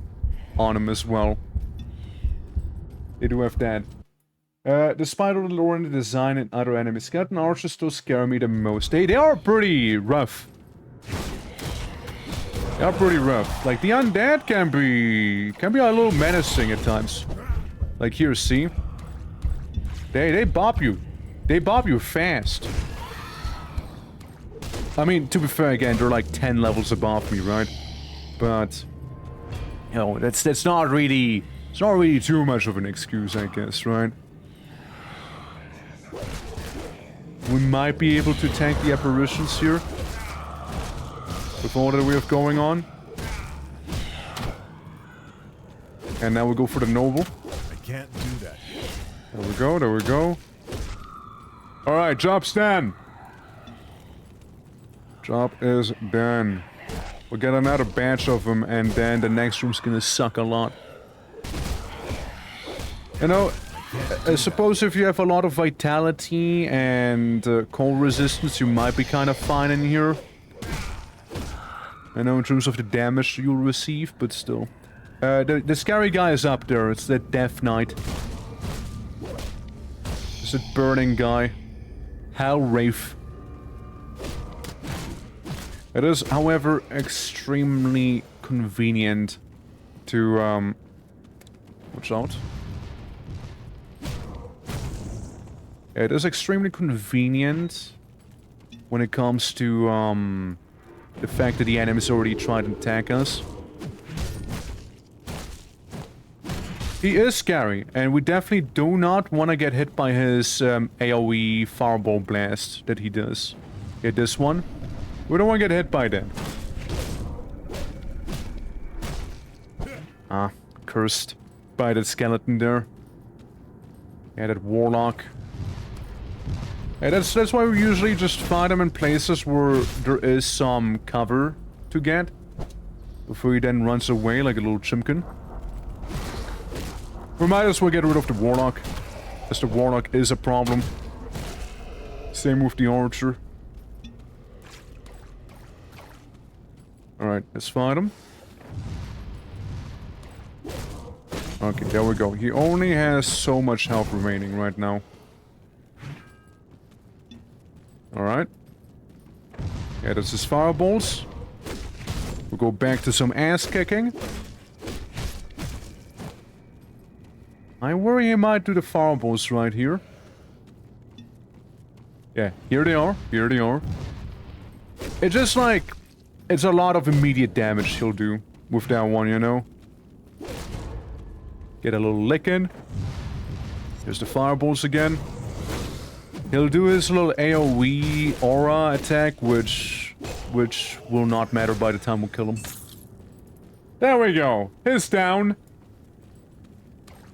on them as well. They do have that. Despite all the lore and the design and other enemies, skeleton archers still scare me the most. They are pretty rough. They are pretty rough. Like, the undead can be a little menacing at times. Like here, see? They bop you. They bop you fast. I mean, to be fair, again, they're like 10 levels above me, right? But, you know, that's not really... It's not really too much of an excuse, I guess, right? We might be able to tank the apparitions here. With all that we have going on. And now we go for the noble. I can't do that. There we go, there we go. Alright, job's done. Job is done. We'll get another batch of them, and then the next room's gonna suck a lot. You know, I suppose if you have a lot of vitality and cold resistance, you might be kind of fine in here. I know in terms of the damage you'll receive, but still. The scary guy is up there. It's that Death Knight. It's that burning guy. Hell Wraith. It is, however, extremely convenient to, watch out. It is extremely convenient when it comes to, the fact that the enemies already tried to attack us. He is scary, and we definitely do not want to get hit by his AoE Fireball Blast that he does. Hit this one. We don't want to get hit by that. Ah, cursed by that skeleton there. Yeah, that warlock. Yeah, that's why we usually just fight them in places where there is some cover to get. Before he then runs away like a little chimkin. We might as well get rid of the warlock. As the warlock is a problem. Same with the archer. Alright, let's fight him. Okay, there we go. He only has so much health remaining right now. Alright. Yeah, that's his fireballs. We'll go back to some ass kicking. I worry he might do the fireballs right here. Yeah, here they are. Here they are. It's just like... It's a lot of immediate damage he'll do with that one, you know? Get a little lick in. Here's the fireballs again. He'll do his little AoE aura attack, which will not matter by the time we kill him. There we go. He's down.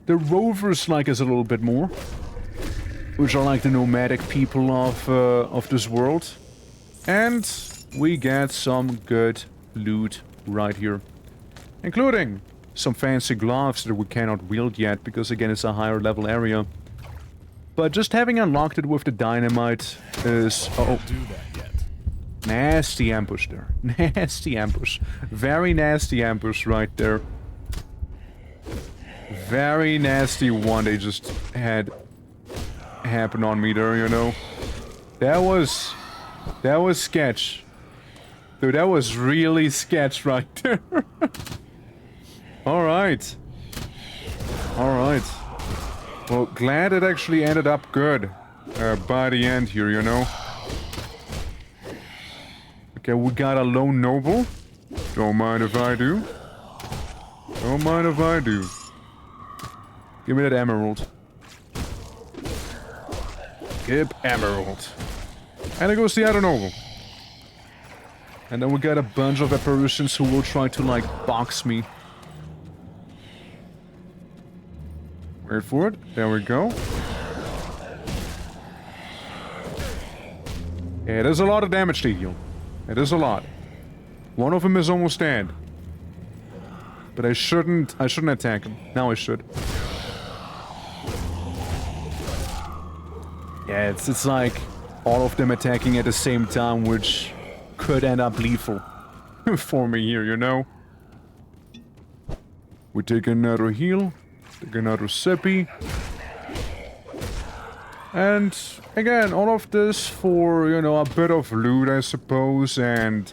The rovers like us a little bit more, which are like the nomadic people of this world. And we get some good loot right here, including some fancy gloves that we cannot wield yet, because again it's a higher level area. But just having unlocked it with the dynamite is... oh, Do that yet. nasty ambush there. Nasty ambush. Very nasty ambush right there. Very nasty one they just had happen on me there, you know. That was sketch. Dude, that was really sketch right there. Alright. Alright. Well, glad it actually ended up good by the end here, you know. Okay, we got a lone noble. Don't mind if I do. Don't mind if I do. Give me that emerald. Give emerald. And there goes the other noble. And then we got a bunch of apparitions who will try to, like, box me. Wait for it. There we go. Yeah, there's a lot of damage to heal. It is a lot. One of them is almost dead. But I shouldn't attack him. Now I should. Yeah, it's like all of them attacking at the same time, which could end up lethal for me here, you know? We take another heal. Take another sippy. And again, all of this for, you know, a bit of loot, I suppose, and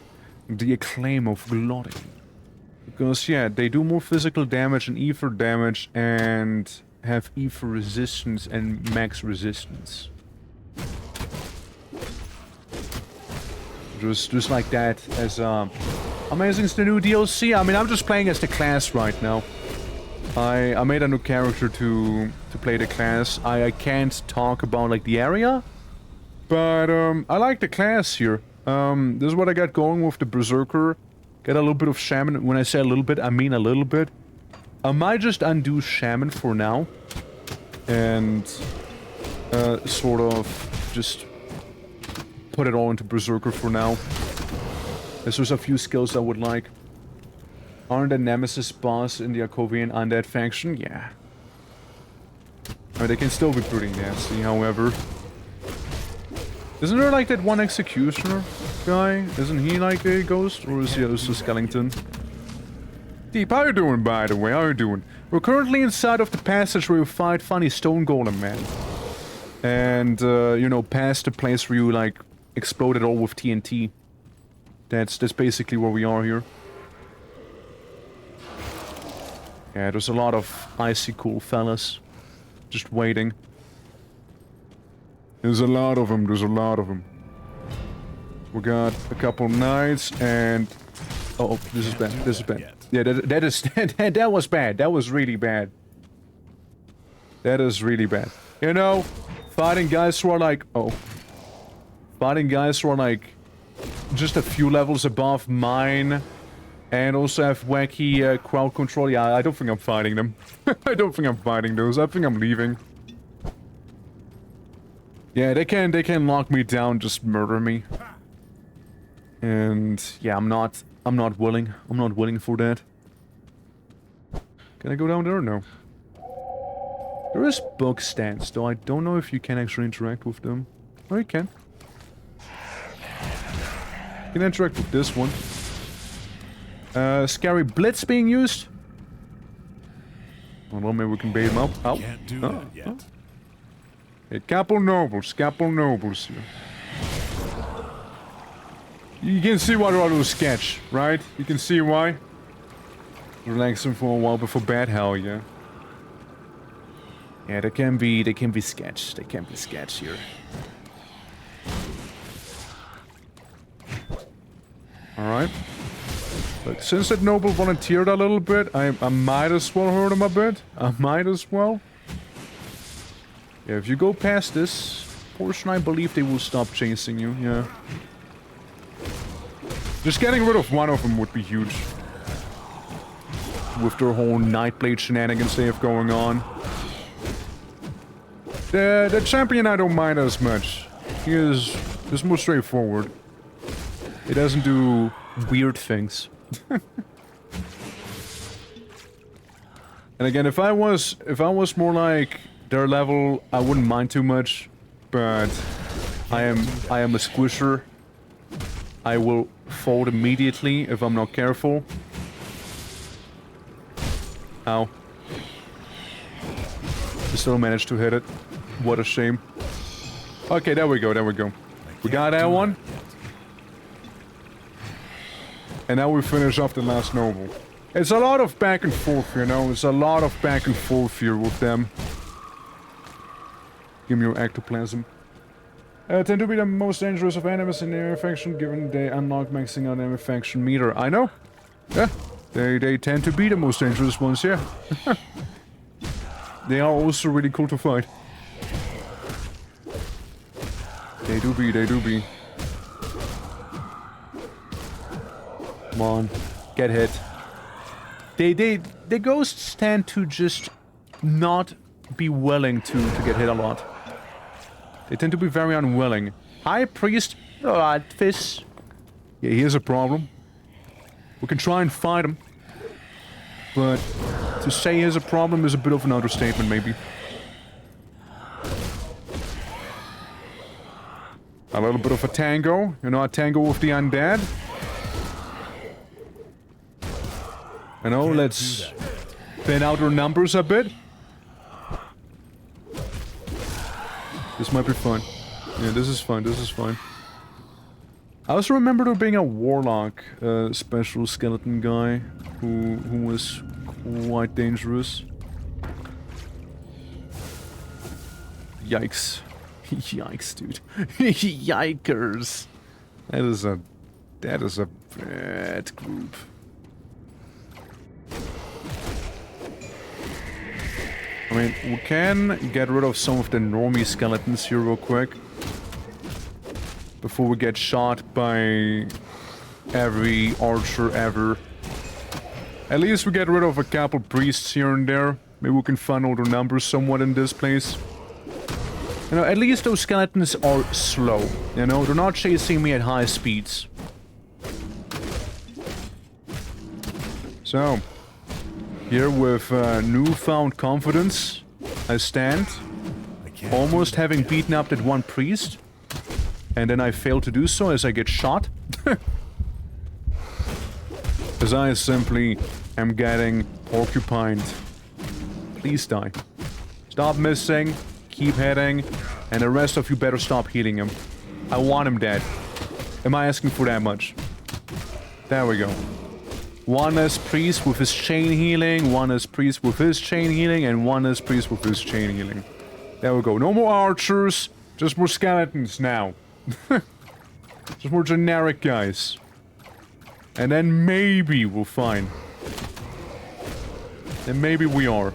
the acclaim of glotting. Because, yeah, they do more physical damage and ether damage, and have ether resistance and max resistance. Just like that, as amazing as the new DLC. I mean, I'm just playing as the class right now. I made a new character to play the class. I can't talk about like the area, but I like the class here. This is what I got going with the Berserker. Get a little bit of Shaman. When I say a little bit, I mean a little bit. I might just undo Shaman for now, and sort of just put it all into Berserker for now. There's just a few skills I would like. Aren't the Nemesis boss in the Akovian undead faction? Yeah. I mean, they can still be pretty nasty, however. Isn't there like that one Executioner guy? Isn't he like a ghost? Or is he just a skeleton? Deep, how you doing, by the way? How you doing? We're currently inside of the passage where you fight funny stone golem man. And, you know, past the place where you, like, explode it all with TNT. That's basically where we are here. Yeah, there's a lot of icy cool fellas. Just waiting. There's a lot of them, there's a lot of them. We got a couple knights and... oh, this is bad, this is bad. Yeah, that was bad. That was really bad. That is really bad. You know, fighting guys who are like... oh. Fighting guys who are like... just a few levels above mine... and also have wacky crowd control. Yeah, I don't think I'm fighting them. I don't think I'm fighting those. I think I'm leaving. Yeah, they can lock me down, just murder me. And yeah, I'm not willing. I'm not willing for that. Can I go down there or no? There is book stands, though I don't know if you can actually interact with them. Oh, you can. You can interact with this one. Scary Blitz being used. Well, maybe we can bait him up. Oh. Can't do that yet. A couple nobles here. You can see why they're a sketch, right? You can see why. Relax them for a while before bed, hell yeah. Yeah, they can be sketch. They can be sketch here. Alright. But since that noble volunteered a little bit, I might as well hurt him a bit. I might as well. Yeah, if you go past this portion, I believe they will stop chasing you, yeah. Just getting rid of one of them would be huge. With their whole Nightblade shenanigans they have going on. The champion I don't mind as much. He is just more straightforward. He doesn't do weird things. And again, if I was more like their level, I wouldn't mind too much. But I am a squisher. I will fold immediately if I'm not careful. Ow. I still managed to hit it. What a shame. Okay, there we go, there we go. We got that one. And now we finish off the last noble. It's a lot of back and forth, you know? It's a lot of back and forth here with them. Give me your ectoplasm. Tend to be the most dangerous of enemies in the faction, given they unlock maxing out enemy faction meter. I know. Yeah. They tend to be the most dangerous ones, yeah. They are also really cool to fight. They do be. Come on. Get hit. The ghosts tend to just not be willing to get hit a lot. They tend to be very unwilling. High Priest, alright, Fizz. Yeah, he has a problem. We can try and fight him. But to say he has a problem is a bit of an understatement, maybe. A little bit of a tango. You know, a tango with the undead. You know, let's thin out our numbers a bit. This might be fun. Yeah, this is fun, this is fun. I also remember there being a warlock, special skeleton guy, who was quite dangerous. Yikes. Yikes, dude. Yikers. That is a bad group. I mean, we can get rid of some of the normie skeletons here real quick. Before we get shot by every archer ever. At least we get rid of a couple priests here and there. Maybe we can funnel the numbers somewhat in this place. You know, at least those skeletons are slow. You know, they're not chasing me at high speeds. So, here with newfound confidence, I stand. Almost having beaten up that one priest. And then I fail to do so as I get shot. As I simply am getting porcupined. Please die. Stop missing. Keep hitting. And the rest of you better stop healing him. I want him dead. Am I asking for that much? There we go. One less priest with his chain healing. One less priest with his chain healing. And one less priest with his chain healing. There we go. No more archers. Just more skeletons now. Just more generic guys. And then maybe we'll find. Then maybe we are.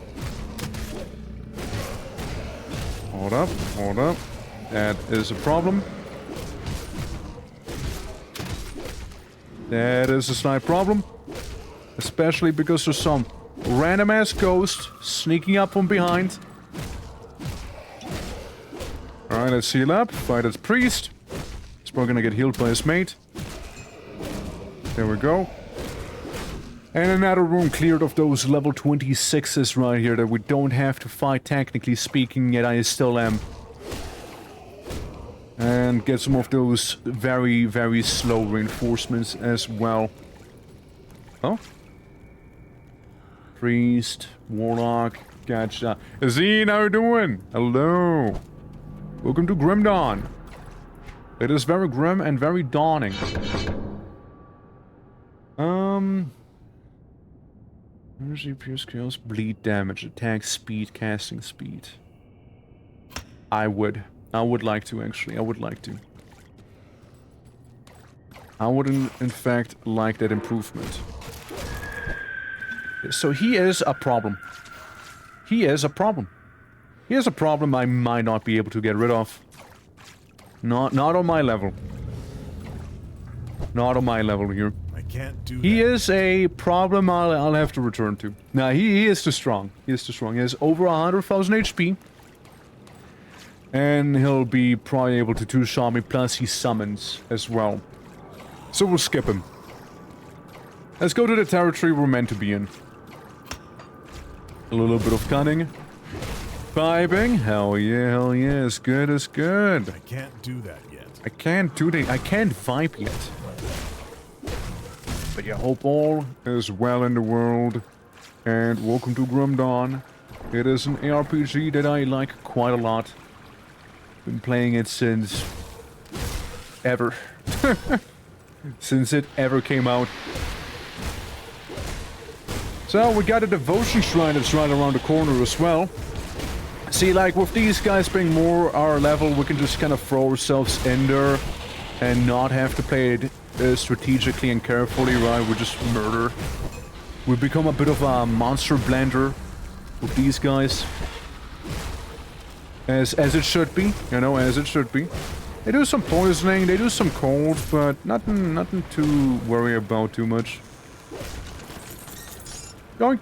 Hold up, hold up. That is a problem. That is a slight problem. Especially because there's some random ass ghost sneaking up from behind. Alright, let's heal up. Fight its priest. He's probably gonna get healed by his mate. There we go. And another room cleared of those level 26s right here that we don't have to fight, technically speaking, yet I still am. And get some of those very, very slow reinforcements as well. Oh. Priest, Warlock, gotcha. Azine, how you doing? Hello. Welcome to Grim Dawn. It is very grim and very dawning. Energy, pierce, kills, bleed damage, attack speed, casting speed. I would like to, actually. I would like to. I would, in fact, like that improvement. So he is a problem. He is a problem. He is a problem I might not be able to get rid of. Not on my level. Not on my level here. I can't do He that. is a problem I'll have to return to. Nah, he is too strong. He is too strong. He has over 100,000 HP. And he'll be probably able to two-shot me, plus he summons as well. So we'll skip him. Let's go to the territory we're meant to be in. A little bit of cunning. Vibing. Hell yeah, it's good, it's good. I can't do that yet. I can't do that. I can't vibe yet. But yeah, hope all is well in the world. And welcome to Grim Dawn. It is an ARPG that I like quite a lot. Been playing it since... ever. Since it ever came out. So, we got a devotion shrine that's right around the corner as well. See, like, with these guys being more our level, we can just kind of throw ourselves in there and not have to play it strategically and carefully, right? We just murder. We become a bit of a monster blender with these guys. As it should be, you know, as it should be. They do some poisoning, they do some cold, but nothing to worry about too much. Yoink!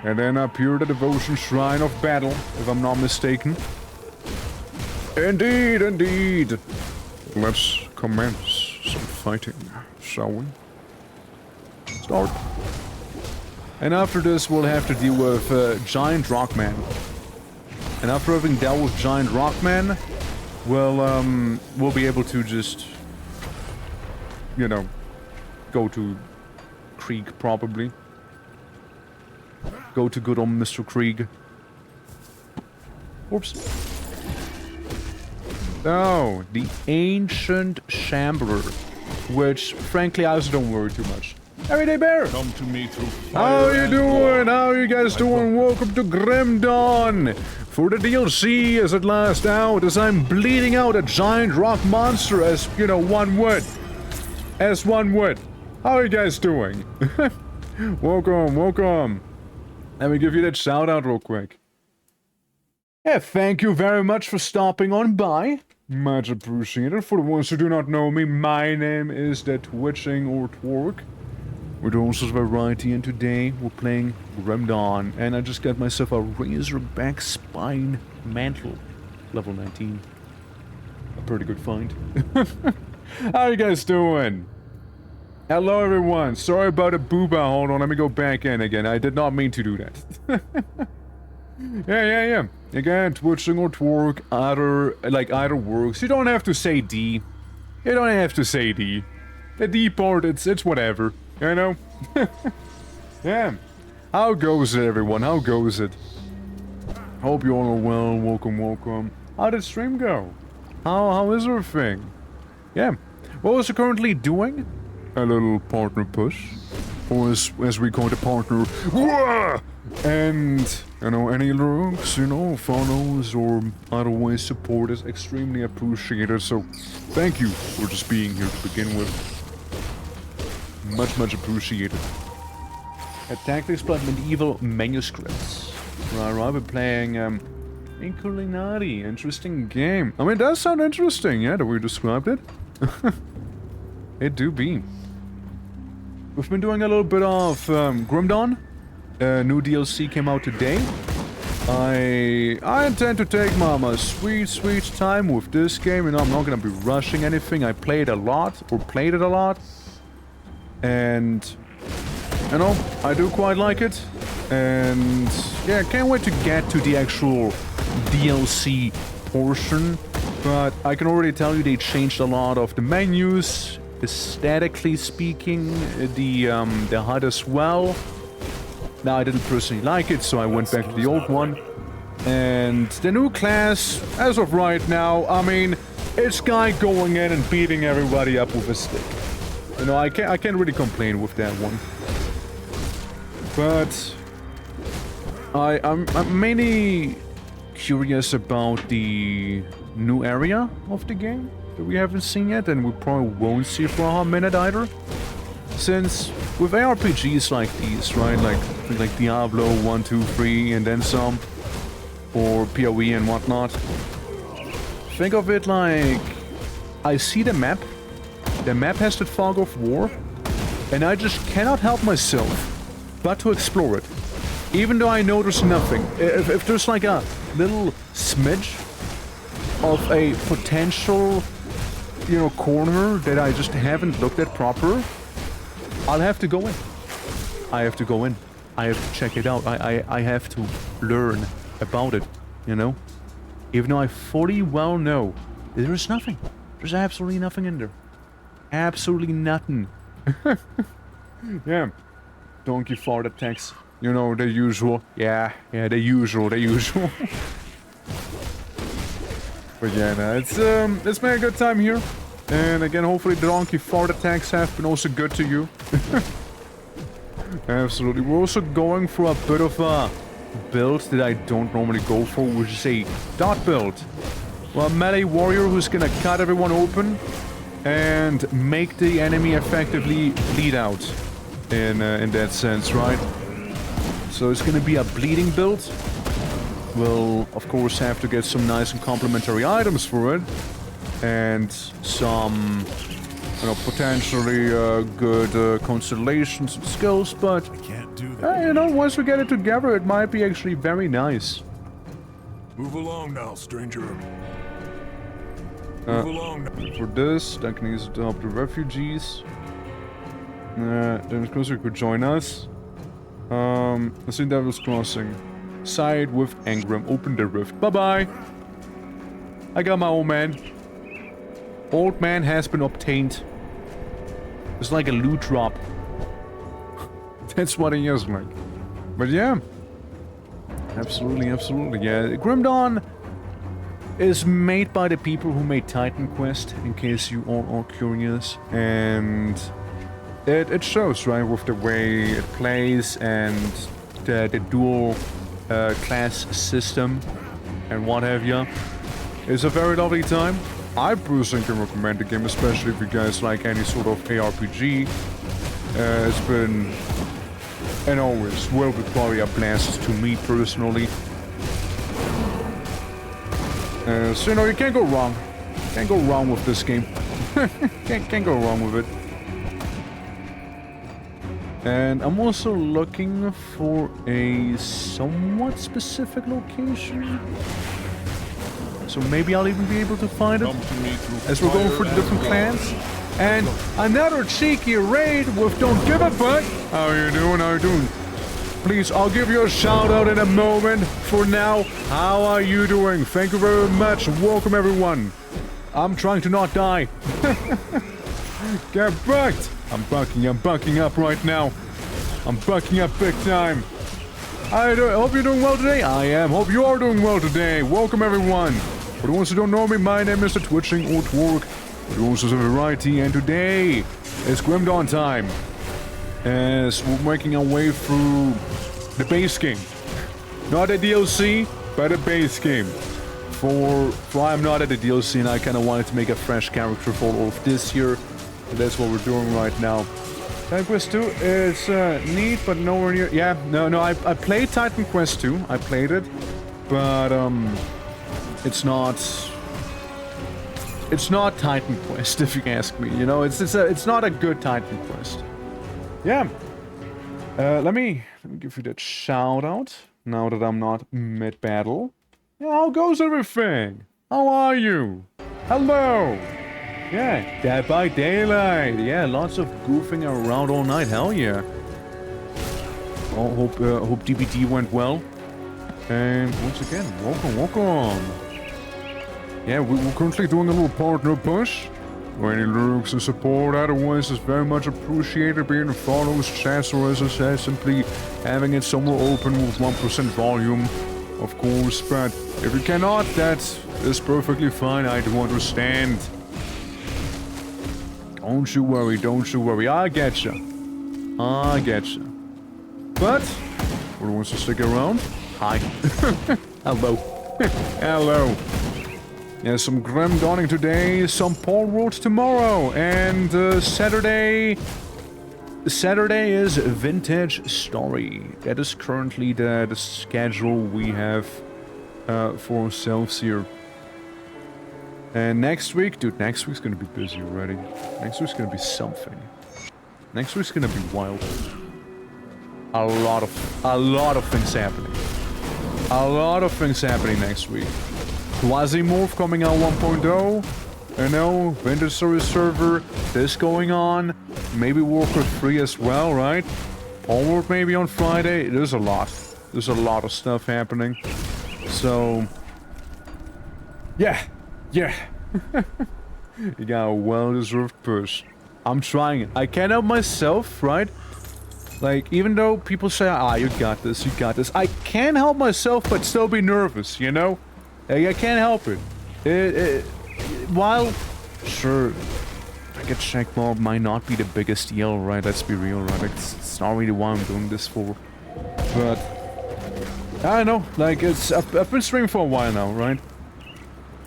And then up here, the Devotion Shrine of Battle, if I'm not mistaken. Indeed, indeed! Let's commence some fighting, shall we? Start. And after this, we'll have to deal with Giant Rockman. And after having dealt with Giant Rockman, we'll be able to just, you know, go to Krieg, probably. Go to good old Mr. Krieg. Oops. Oh, the Ancient Shambler. Which, frankly, I also don't worry too much. Everyday Bear! Come to me through How fire you and doing? blood. How you guys doing? Welcome to Grim Dawn! For the DLC is at last out, as I'm bleeding out a giant rock monster as, you know, one would. As one would. How are you guys doing? Welcome, welcome. Let me give you that shout out real quick. Yeah, thank you very much for stopping on by. Much appreciated. For the ones who do not know me, my name is the Twitching or Twerk. We're doing all sorts of variety, and today we're playing Grim Dawn, and I just got myself a Razorback Spine Mantle, level 19. A pretty good find. How you guys doing? Hello everyone, sorry about the booba, hold on, let me go back in again, I did not mean to do that. Yeah. Again, Twitching or Twerk, either works. You don't have to say D. You don't have to say D. The D part, it's whatever. You know? Yeah. How goes it, everyone? How goes it? Hope you all are well. Welcome, welcome. How did stream go? How is everything? Yeah. What was you currently doing? A little partner push. Or as we call it, partner... Wah! And, you know, any looks, you know, follows or otherwise support is extremely appreciated. So, thank you for just being here to begin with. Much appreciated. A Tactics plus Medieval Manuscripts. Right, I've been playing, Inculinati. Interesting game. I mean, it does sound interesting, yeah, the way you described it. It do be. We've been doing a little bit of, Grim Dawn. New DLC came out today. I intend to take my sweet time with this game. You know, I'm not gonna be rushing anything. I played it a lot. And, you know, I do quite like it. And, yeah, can't wait to get to the actual DLC portion. But I can already tell you they changed a lot of the menus. aesthetically speaking, the HUD as well. Now, I didn't personally like it, so I went back to the old one. And the new class, as of right now, I mean, it's guy going in and beating everybody up with a stick. You know, I can't really complain with that one. But I'm mainly curious about the new area of the game that we haven't seen yet, and we probably won't see for a hot minute either. Since with ARPGs like these, right, like Diablo 1, 2, 3, and then some, or PoE and whatnot, think of it like I see the map. The map has the fog of war, and I just cannot help myself but to explore it. Even though I know there's nothing. If there's like a little smidge of a potential, you know, corner that I just haven't looked at proper, I'll have to go in. I have to go in. I have to check it out. I have to learn about it, you know? Even though I fully well know there's nothing. There's absolutely nothing in there. Absolutely nothing. Yeah. Donkey fart attacks. You know, the usual. Yeah, the usual. But yeah, no, it's been a good time here. And again, hopefully the donkey fart attacks have been also good to you. Absolutely. We're also going for a bit of a build that I don't normally go for, which is a dot build. Well, a melee warrior who's gonna cut everyone open and make the enemy effectively bleed out. In that sense, right? So it's gonna be a bleeding build. We'll, of course, have to get some nice and complementary items for it. And some, you know, potentially good constellations and skills, but I can't do that. you know, once we get it together, it might be actually very nice. Move along now, stranger. Move along now. For this, that can use it to help the refugees. Then of course you could join us. Let's see Devil's Crossing. Side with Engram. Open the rift. Bye-bye. I got my old man. Old man has been obtained. It's like a loot drop. That's what he is like. But yeah. Absolutely. Yeah, Grim Dawn is made by the people who made Titan Quest, in case you all are curious. And it shows, right, with the way it plays and the dual class system and what have you. It's a very lovely time. I personally can recommend the game, especially if you guys like any sort of ARPG. It's been, and always will be probably a blast to me personally. So you know, you can't go wrong. Can't go wrong with this game. can't go wrong with it. And I'm also looking for a somewhat specific location. So maybe I'll even be able to find it as we're going for the different clans. And another cheeky raid with Don't Give a Fuck. How you doing? Please, I'll give you a shout out in a moment. For now, how are you doing? Thank you very much. Welcome everyone. I'm trying to not die. Get bucked. I'm bucking up right now. I'm bucking up big time. I hope you're doing well today. I am. Hope you are doing well today. Welcome everyone. For the ones who don't know me, my name is the Twitching or Twerk. For the ones who have a variety, and today is Grim Dawn time. As we're making our way through the base game. Not a DLC, but a base game. For I'm not at the DLC and I kind of wanted to make a fresh character for all of this here. And that's what we're doing right now. Titan Quest 2 is neat, but nowhere near... Yeah, no, I played Titan Quest 2. I played it. But, it's not Titan Quest, if you ask me. You know, it's not a good Titan Quest. Yeah. Let me give you that shout out. Now that I'm not mid-battle. Yeah, how goes everything? How are you? Hello. Yeah, Dead by Daylight. Yeah, lots of goofing around all night. Hell yeah. Oh, hope DBD went well. And once again, welcome. Yeah, we're currently doing a little partner push. or any lurks and support. Otherwise, it's very much appreciated being in follows, chats, or as I said, simply having it somewhere open with 1% volume, of course. But if you cannot, that is perfectly fine. I do understand. Don't you worry, don't you worry. I get ya. I get ya. But, who wants to stick around? Hi. Hello. Hello. Yeah, some Grim Dawning today, some Paul Roads tomorrow, and Saturday is Vintage Story. That is currently the schedule we have for ourselves here. And next week, dude, next week's gonna be busy already. Next week's gonna be something. Next week's gonna be wild. A lot of things happening. A lot of things happening next week. Quasimorph coming out 1.0. You know, Vintage Story server, this going on. Maybe Warcraft 3 as well, right? Onward maybe on Friday. There's a lot. There's a lot of stuff happening. So, yeah. Yeah. You got a well-deserved push. I'm trying it. I can't help myself, right? Like, even though people say, you got this, you got this. I can't help myself but still be nervous, you know? I can't help it. While, sure, like a checkmark might not be the biggest deal, right? Let's be real, right? It's not really what I'm doing this for. But, I don't know. Like, I've been streaming for a while now, right?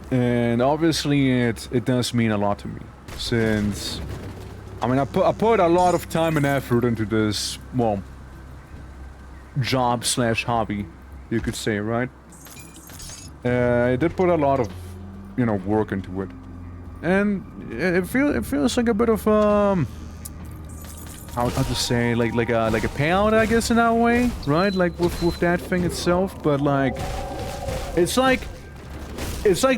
And obviously it does mean a lot to me, since I mean I put a lot of time and effort into this, well, job slash hobby, you could say, right? I did put a lot of, you know, work into it, and it feels like a bit of how to say, like a payout, I guess, in that way, right? Like with that thing itself, but like it's like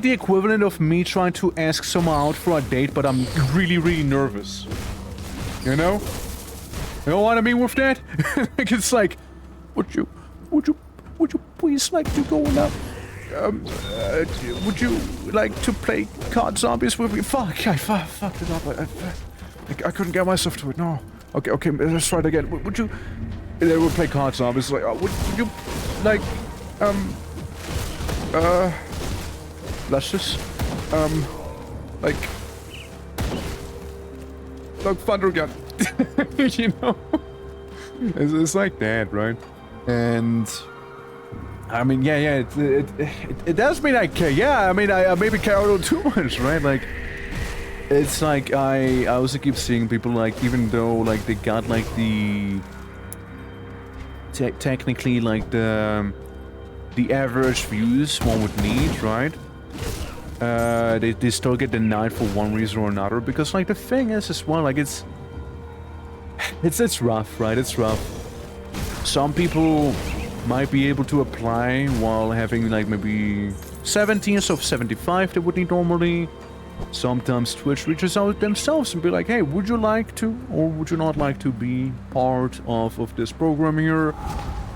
the equivalent of me trying to ask someone out for a date, but I'm really nervous. You know? You know what I mean with that? Like, it's like, would you please like to go now? Would you like to play Card Zombies with me? Fuck, I fucked it up. I couldn't get myself to it, no. Okay, let's try it again. Would you... They would play Card Zombies, like, would you, like, let's just, like Thunder Gun. You know? It's like that, right? And I mean, yeah, it does mean I care. Yeah, I mean, I maybe care a little too much, right? Like, it's like I also keep seeing people, like, even though like they got like the technically like the average views one would need, right? They still get denied for one reason or another, because like the thing is as well, like it's rough, right? It's rough. Some people might be able to apply while having like maybe 17th of 75 they would need normally. Sometimes Twitch reaches out themselves and be like, hey, would you like to, or would you not like to be part of this program here?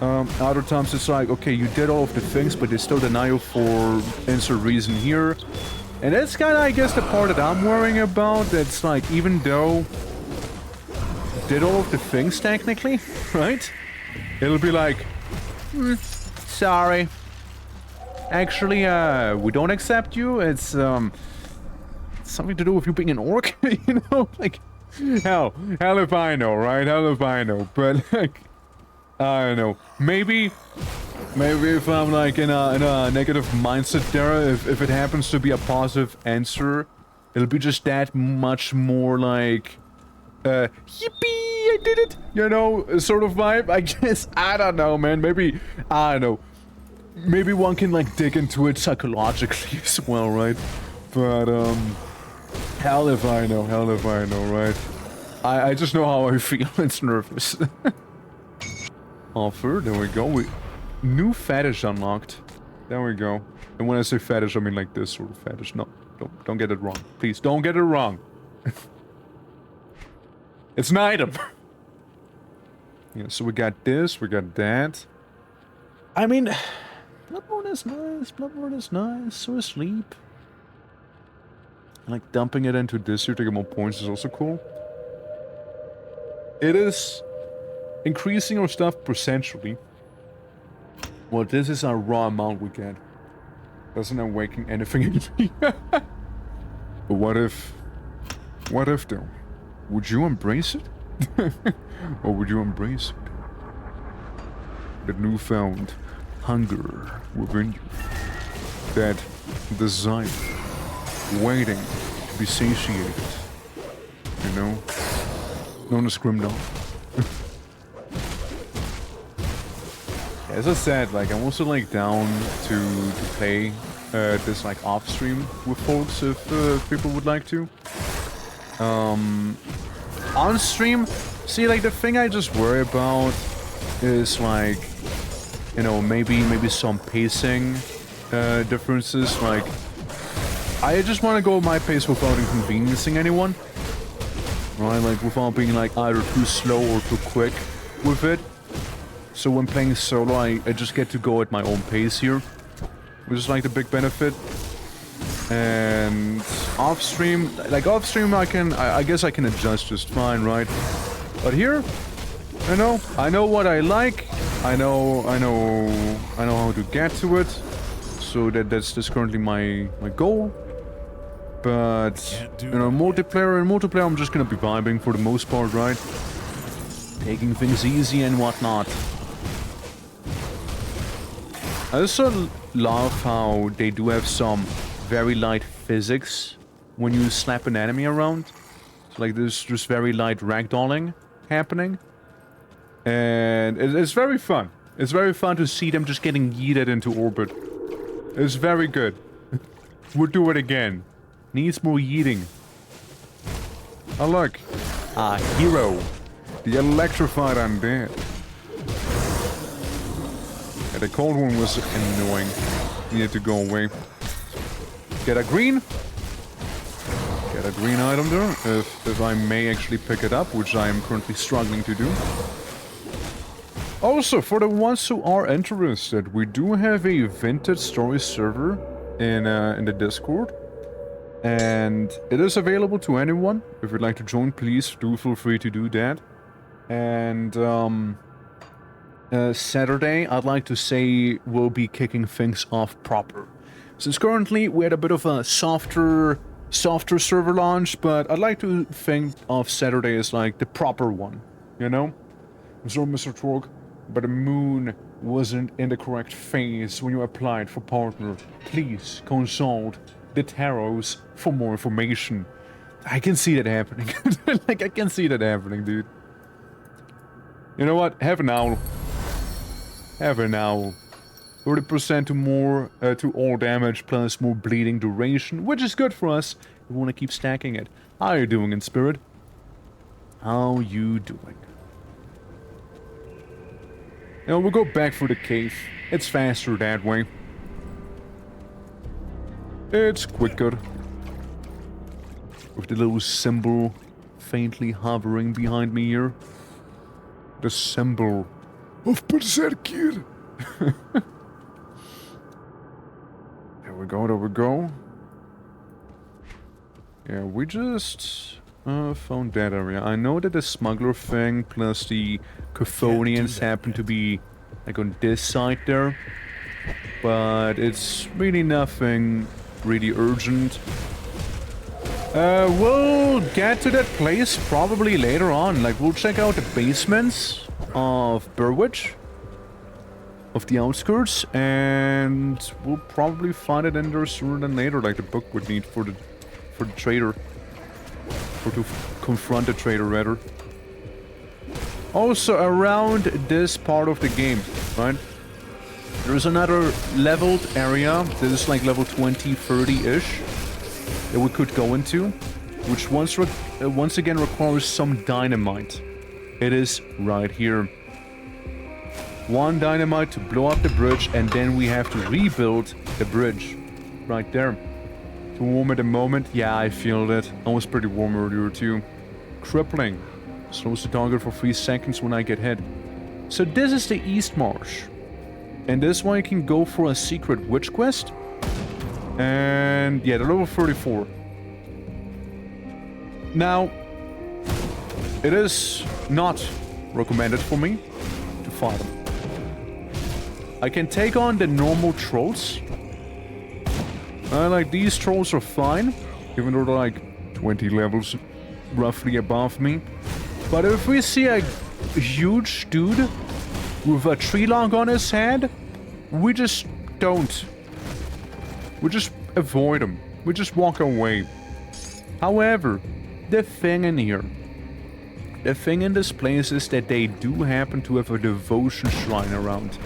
Other times it's like, okay, you did all of the things, but they still deny you for insert reason here. And that's kind of, I guess, the part that I'm worrying about. That's like, even though did all of the things technically, right? It'll be like, sorry. Actually, we don't accept you. It's something to do with you being an orc, you know? Like, hell if I know, right? Hell if I know. But like, I don't know. Maybe if I'm like in a negative mindset there, if it happens to be a positive answer, it'll be just that much more like, yippee, I did it, you know, sort of vibe, I guess. I don't know, man. Maybe, I don't know. Maybe one can like dig into it psychologically as well, right? But, hell if I know, right? I just know how I feel. It's nervous. Offer, there we go. New fetish unlocked. There we go. And when I say fetish, I mean like this sort of fetish. No, don't get it wrong. Please, don't get it wrong. It's an item. Yeah, so we got this, we got that. I mean, Bloodborne is nice, so is Sleep. Like, dumping it into this here to get more points is also cool. It is increasing our stuff percentually. Well, this is our raw amount we get. Doesn't awaken anything in me. But what if though? Would you embrace it? Or would you embrace it? The newfound hunger within you. That desire. Waiting to be satiated. You know? Known as Grimdom. As I said, like, I'm also, like, down to play this, like, off-stream with folks if people would like to. On-stream, see, like, the thing I just worry about is, like, you know, maybe some pacing differences. Like, I just want to go at my pace without inconveniencing anyone. Right, like, without being, like, either too slow or too quick with it. So when playing solo, I just get to go at my own pace here, which is like the big benefit. And off-stream, I guess I can adjust just fine, right? But here, I know what I like. I know how to get to it. So that's currently my goal. But multiplayer, I'm just gonna be vibing for the most part, right? Taking things easy and whatnot. I also love how they do have some very light physics when you slap an enemy around. So, like, there's just very light ragdolling happening. And it's very fun. It's very fun to see them just getting yeeted into orbit. It's very good. We'll do it again. Needs more yeeting. Oh, look. A hero. The electrified undead. Yeah, the cold one was annoying. Needed to go away. Get a green. Get a green item there, if I may actually pick it up, which I am currently struggling to do. Also, for the ones who are interested, we do have a vintage story server in the Discord. And it is available to anyone. If you'd like to join, please do feel free to do that. And Saturday, I'd like to say we'll be kicking things off proper. Since currently we had a bit of a softer server launch, but I'd like to think of Saturday as like the proper one, you know? I'm sorry, Mr. Torque, but the moon wasn't in the correct phase when you applied for partner. Please consult the tarots for more information. I can see that happening. Like, I can see that happening, dude. You know what? Have an owl. Have an owl. 30% to more to all damage plus more bleeding duration, which is good for us. We want to keep stacking it. How are you doing in spirit? How you doing? You know, we'll go back for the cave. It's faster that way. It's quicker. With the little symbol faintly hovering behind me here. The symbol of Berserkir. There we go, there we go. Yeah, we just found that area. I know that the smuggler thing plus the Chthonians happen to be like on this side there. But it's really nothing really urgent. We'll get to that place probably later on. Like, we'll check out the basements of Burwich, of the outskirts, and we'll probably find it in there sooner than later, like the book would need for the trader, or to confront the trader rather. Also, around this part of the game, right? There's another leveled area. This is like level 20, 30-ish. That we could go into, which once again requires some dynamite. It is right here. 1 dynamite to blow up the bridge, and then we have to rebuild the bridge. Right there. Too warm at the moment? Yeah, I feel that. I was pretty warm earlier too. Crippling. Slows the target for 3 seconds when I get hit. So this is the East Marsh. And this one you can go for a secret witch quest. And yeah, the level 34. Now, it is not recommended for me to fight them. I can take on the normal trolls. Like, these trolls are fine, even though they're like 20 levels roughly above me. But if we see a huge dude with a tree log on his head, we just don't. We just avoid him. We just walk away. However, the thing in here, the thing in this place is that they do happen to have a devotion shrine around.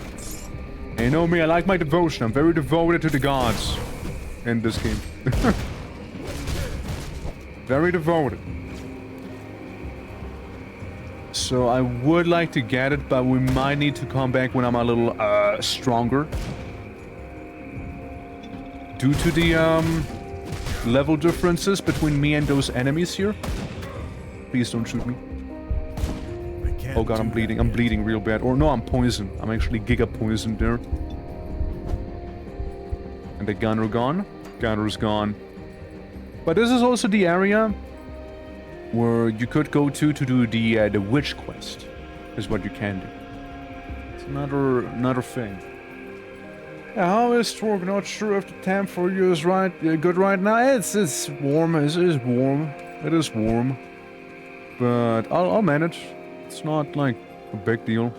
And you know me, I like my devotion. I'm very devoted to the gods in this game. Very devoted. So I would like to get it, but we might need to come back when I'm a little stronger. Due to the level differences between me and those enemies here. Please don't shoot me. Oh god, I'm bleeding. I'm bleeding real bad. Or no, I'm poisoned. I'm actually giga poisoned there. And the gunner gone. Gunner's gone. But this is also the area where you could go to do the witch quest. Is what you can do. It's another thing. Yeah, how is Torg? Not sure if the temp for you is good right now. It's warm. It is warm. It is warm. But I'll manage. It's not like a big deal.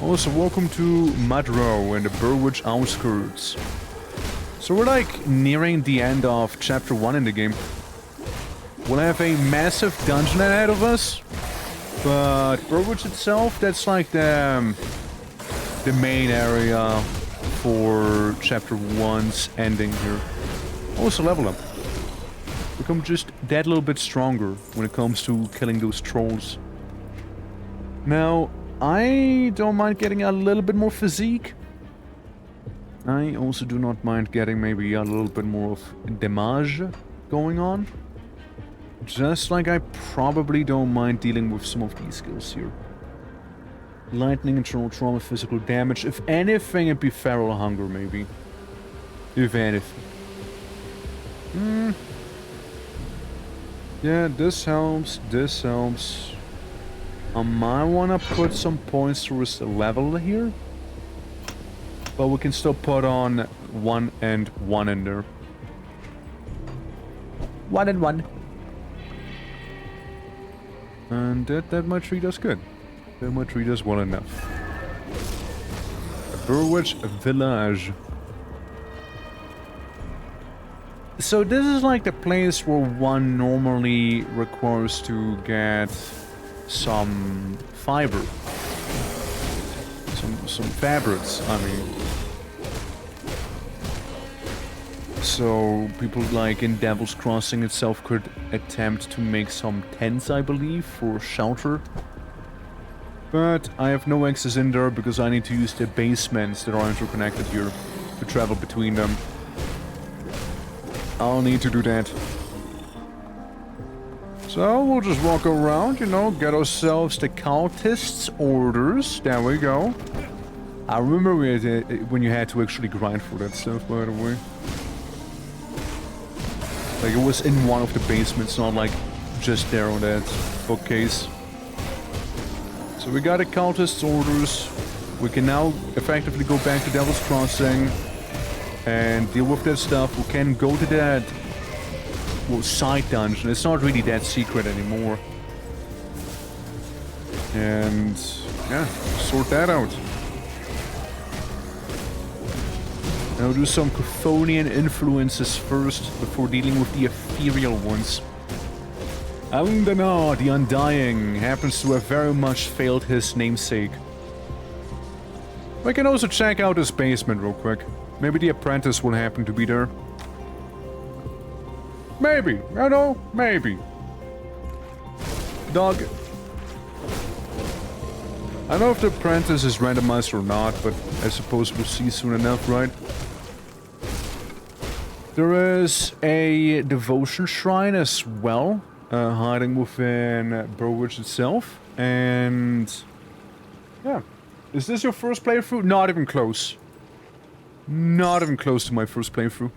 Also, welcome to Madrow and the Burwich outskirts. So we're like nearing the end of chapter 1 in the game. We'll have a massive dungeon ahead of us. But Burwich itself, that's like the main area for chapter 1's ending here. Also level up. Become just that little bit stronger when it comes to killing those trolls. Now, I don't mind getting a little bit more physique. I also do not mind getting maybe a little bit more of damage going on. Just like I probably don't mind dealing with some of these skills here. Lightning, internal trauma, physical damage. If anything, it'd be feral hunger, maybe. If anything. Yeah, this helps. This helps. I might want to put some points towards the level here. But we can still put on 1 and 1 in there. 1 and 1. And that might treat us good. That might treat us well enough. Burwich Village. So this is like the place where one normally requires to get some fiber. Some fabrics, I mean. So people like in Devil's Crossing itself could attempt to make some tents, I believe, for shelter. But I have no access in there because I need to use the basements that are interconnected here to travel between them. I'll need to do that. So we'll just walk around, you know, get ourselves the cultists' orders. There we go. I remember when you had to actually grind for that stuff, by the way. Like, it was in one of the basements, not like just there on that bookcase. So we got the cultists' orders. We can now effectively go back to Devil's Crossing and deal with that stuff. We can go to that, well, side dungeon. It's not really that secret anymore. And yeah, sort that out. Now do some Chthonian influences first before dealing with the ethereal ones. Aundana, the Undying, happens to have very much failed his namesake. We can also check out his basement real quick. Maybe the apprentice will happen to be there. Maybe, you know, maybe. Dog. I don't know if the apprentice is randomized or not, but I suppose we'll see soon enough, right? There is a devotion shrine as well, hiding within Burwich itself, and yeah. Is this your first playthrough? Not even close. Not even close to my first playthrough.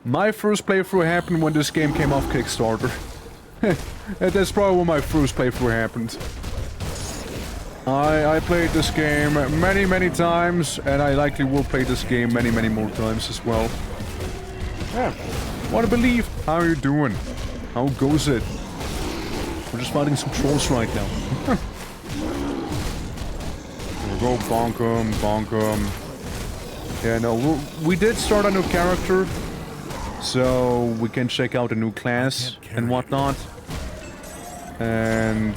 My first playthrough happened when this game came off Kickstarter. That's probably when my first playthrough happened. I played this game many times, and I likely will play this game many more times as well. Yeah, wanna believe. How are you doing? How goes it? We're just fighting some trolls right now. We'll go bonk 'em, bonk 'em. Yeah, no, we did start a new character, so we can check out a new class and whatnot. And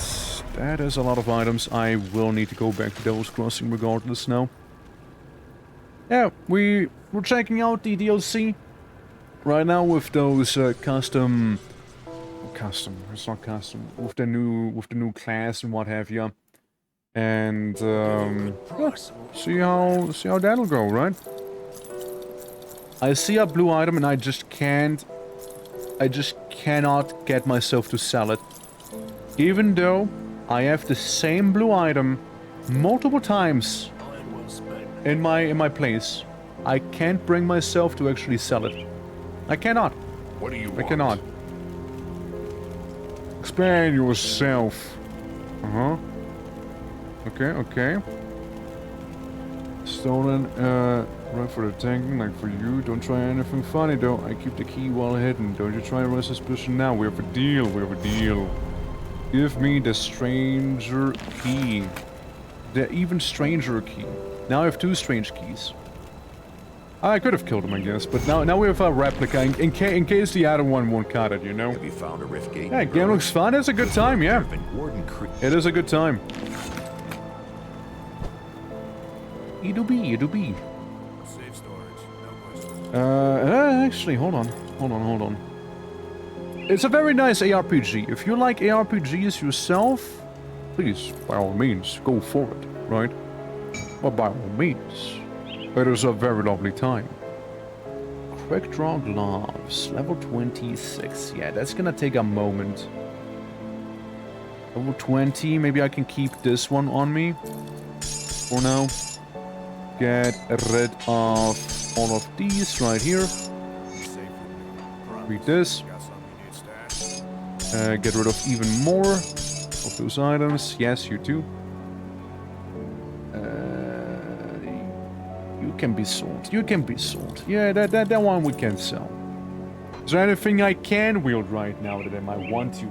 that is a lot of items. I will need to go back to Devil's Crossing regardless now. Yeah, we're checking out the DLC right now with those custom, it's not custom, with the new class and what have you. And yeah, see how that'll go, right? I see a blue item and I just cannot get myself to sell it. Even though I have the same blue item multiple times in my place, I can't bring myself to actually sell it. I cannot. What do you want? I cannot. Explain yourself. Uh-huh. Okay. Stolen, right for the tanking, like for you. Don't try anything funny though. I keep the key well hidden. Don't you try to raise suspicion now. We have a deal. Give me the stranger key. The even stranger key. Now I have 2 strange keys. I could have killed him, I guess, but now we have a replica in case the other one won't cut it, you know? Have you found a rift gate? Yeah, game looks fun. It's a good time, yeah. It is a good time. It'll be. Safe storage. No question. Actually, hold on. It's a very nice ARPG. If you like ARPGs yourself, please, by all means, go for it, right? But by all means, it is a very lovely time. Quick draw gloves, level 26. Yeah, that's gonna take a moment. Level 20, maybe I can keep this one on me for now. Get rid of all of these right here. Read this. Get rid of even more of those items. Yes, you too. You can be sold. Yeah, that one we can sell. Is there anything I can wield right now that I might want to?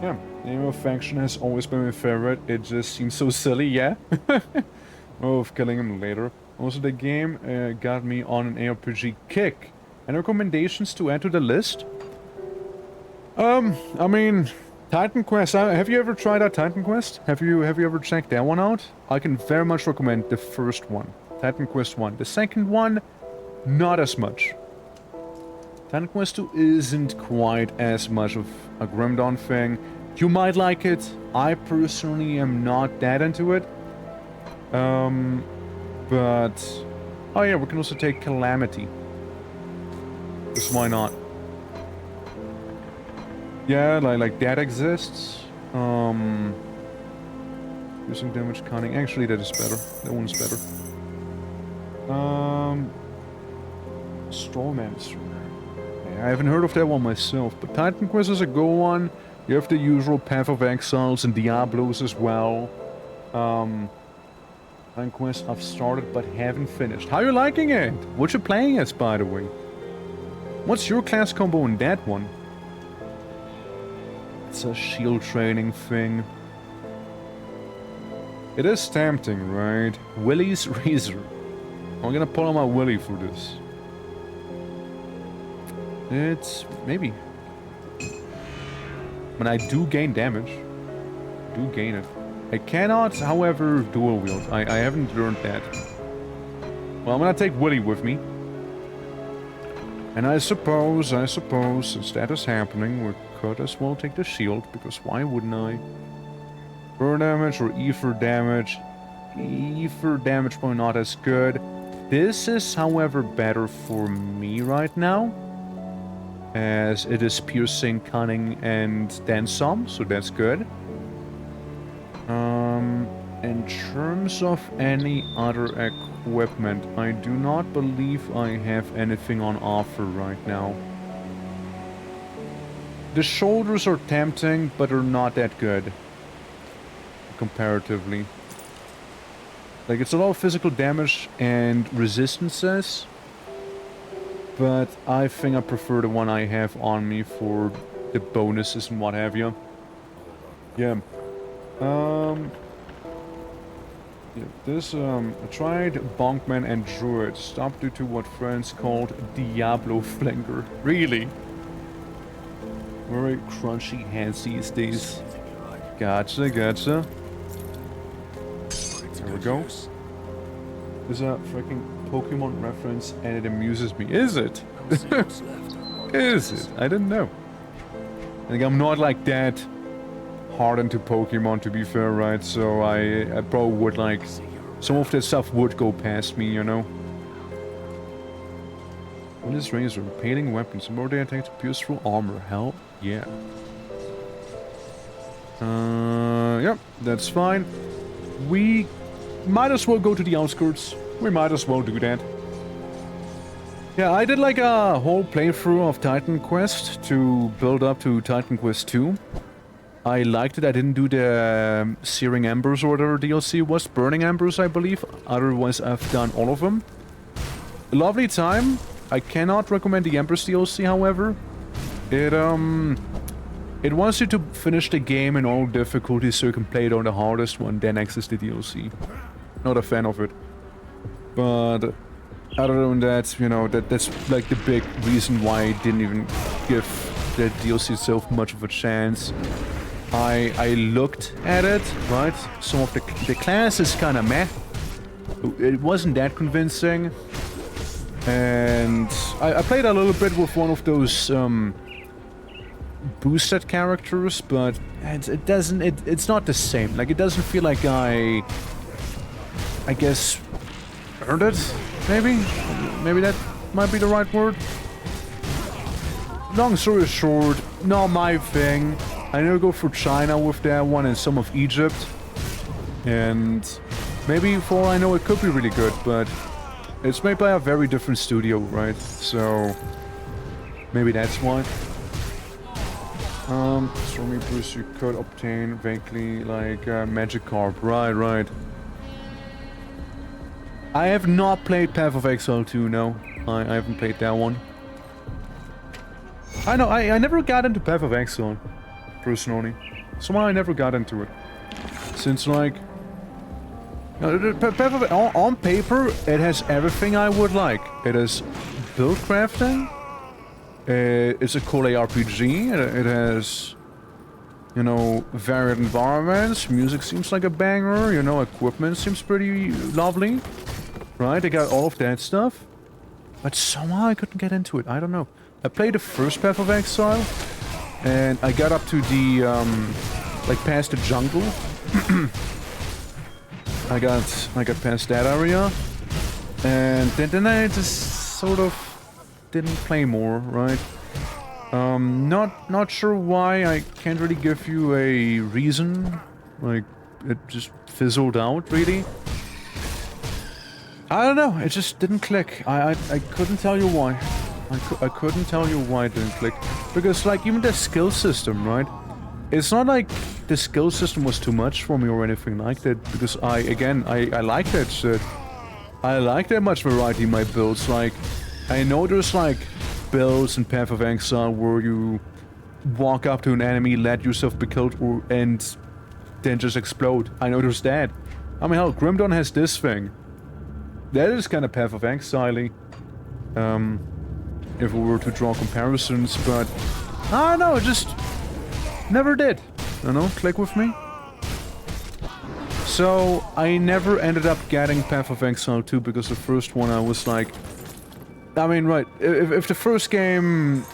Yeah, name of faction has always been my favorite. It just seems so silly, yeah? Of killing him later. Also, the game got me on an ARPG kick. Any recommendations to add to the list? I mean, Titan Quest. Have you ever tried out Titan Quest? Have you ever checked that one out? I can very much recommend the first one, Titan Quest 1. The second one, not as much. Titan Quest 2 isn't quite as much of a Grim Dawn thing. You might like it. I personally am not that into it. But... oh yeah, we can also take Calamity. Just why not? Yeah, like that exists. Using damage cunning. Actually, that is better. That one's better. Strawmancer. Yeah, I haven't heard of that one myself, but Titan Quest is a good one. You have the usual Path of Exiles and Diablos as well. Titan Quest I've started but haven't finished. How are you liking it? What you playing as, by the way? What's your class combo in that one? It's a shield training thing. It is tempting, right? Willie's Razor. I'm gonna pull on my Willie for this. It's... maybe. When I do gain damage. Do gain it. I cannot, however, dual wield. I haven't learned that. Well, I'm gonna take Willie with me. And I suppose, since that is happening, we could as well take the shield, because why wouldn't I? Burn damage or ether damage. Ether damage probably not as good. This is, however, better for me right now, as it is piercing, cunning, and then some, so that's good. In terms of any other equipment, I do not believe I have anything on offer right now. The shoulders are tempting, but are not that good. Comparatively. Like, it's a lot of physical damage and resistances. But I think I prefer the one I have on me for the bonuses and what have you. Yeah. Yeah, this, I tried Bonkman and Druid. Stopped due to what friends called Diablo Flinger. Really? Very crunchy hands these days. Gotcha, gotcha. There we go. There's a freaking Pokemon reference and it amuses me. Is it? Is it? I didn't know. Like, I'm not like that hard into Pokemon, to be fair, right? So I probably would, like, some of that stuff would go past me, you know? What is Razor? Painting weapons. More they attack to pierce through armor. Hell yeah. Yep, that's fine. We might as well go to the outskirts. We might as well do that. Yeah, I did like a whole playthrough of Titan Quest to build up to Titan Quest 2. I liked it. I didn't do the Searing Embers or whatever DLC was. Burning Embers, I believe. Otherwise, I've done all of them. Lovely time. I cannot recommend the Embers DLC, however. It wants you to finish the game in all difficulties so you can play it on the hardest one, then access the DLC. Not a fan of it. But other than that, you know, that's like the big reason why I didn't even give the DLC itself much of a chance. I looked at it, right? Some of the class is kind of meh. It wasn't that convincing. And I played a little bit with one of those boosted characters, but it's not the same. Like, it doesn't feel like I guess earned it, maybe? Maybe that might be the right word. Long story short, not my thing. I need to go for China with that one and some of Egypt. And maybe, for all I know, it could be really good, but it's made by a very different studio, right? So maybe that's why. Stormy Bruce, you could obtain vaguely like Magikarp. Right. I have not played Path of Exile 2, no. I haven't played that one. I know, I never got into Path of Exile, personally. Somehow I never got into it. Since, like, Path of, on paper, it has everything I would like. It has build crafting. It's a cool ARPG. It has, you know, varied environments. Music seems like a banger. You know, equipment seems pretty lovely. Right, I got all of that stuff. But somehow I couldn't get into it. I don't know. I played the first Path of Exile. And I got up to the, like, past the jungle. I got past that area. And then I just sort of didn't play more, right? Not sure why. I can't really give you a reason. Like, it just fizzled out, really. I don't know, it just didn't click. I couldn't tell you why. I couldn't tell you why it didn't click. Because, like, even the skill system, right? It's not like the skill system was too much for me or anything like that. Because I like that shit. I like that much variety in my builds. Like, I know there's, like, builds in Path of Exile where you walk up to an enemy, let yourself be killed, and then just explode. I know there's that. I mean, hell, Grimdawn has this thing. That is kind of Path of Exile-y. If we were to draw comparisons, but I don't know, it just never did. You know, click with me. So I never ended up getting Path of Exile 2 because the first one I was like, I mean, right, if the first game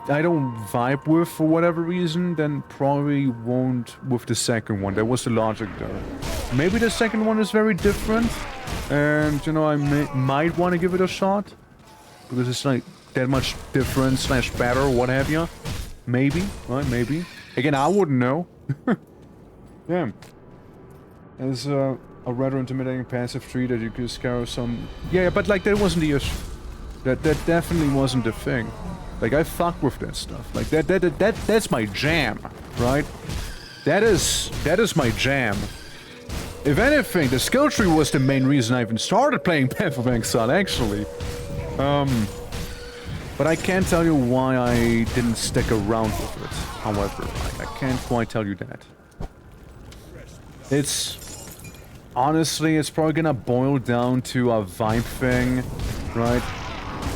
I don't vibe with for whatever reason, then probably won't with the second one. That was the logic there. Maybe the second one is very different. And, you know, I might want to give it a shot. Because it's like that much different / better, what have you. Maybe, right? Maybe. Again, I wouldn't know. Yeah. There's a rather intimidating passive tree that you could scare some... Yeah, but like that wasn't the issue. That definitely wasn't the thing. Like I fuck with that stuff. Like that's my jam, right? That is my jam. If anything, the skill tree was the main reason I even started playing Path of Exile, actually. But I can't tell you why I didn't stick around with it. However, I can't quite tell you that. It's... Honestly, it's probably gonna boil down to a vibe thing, right?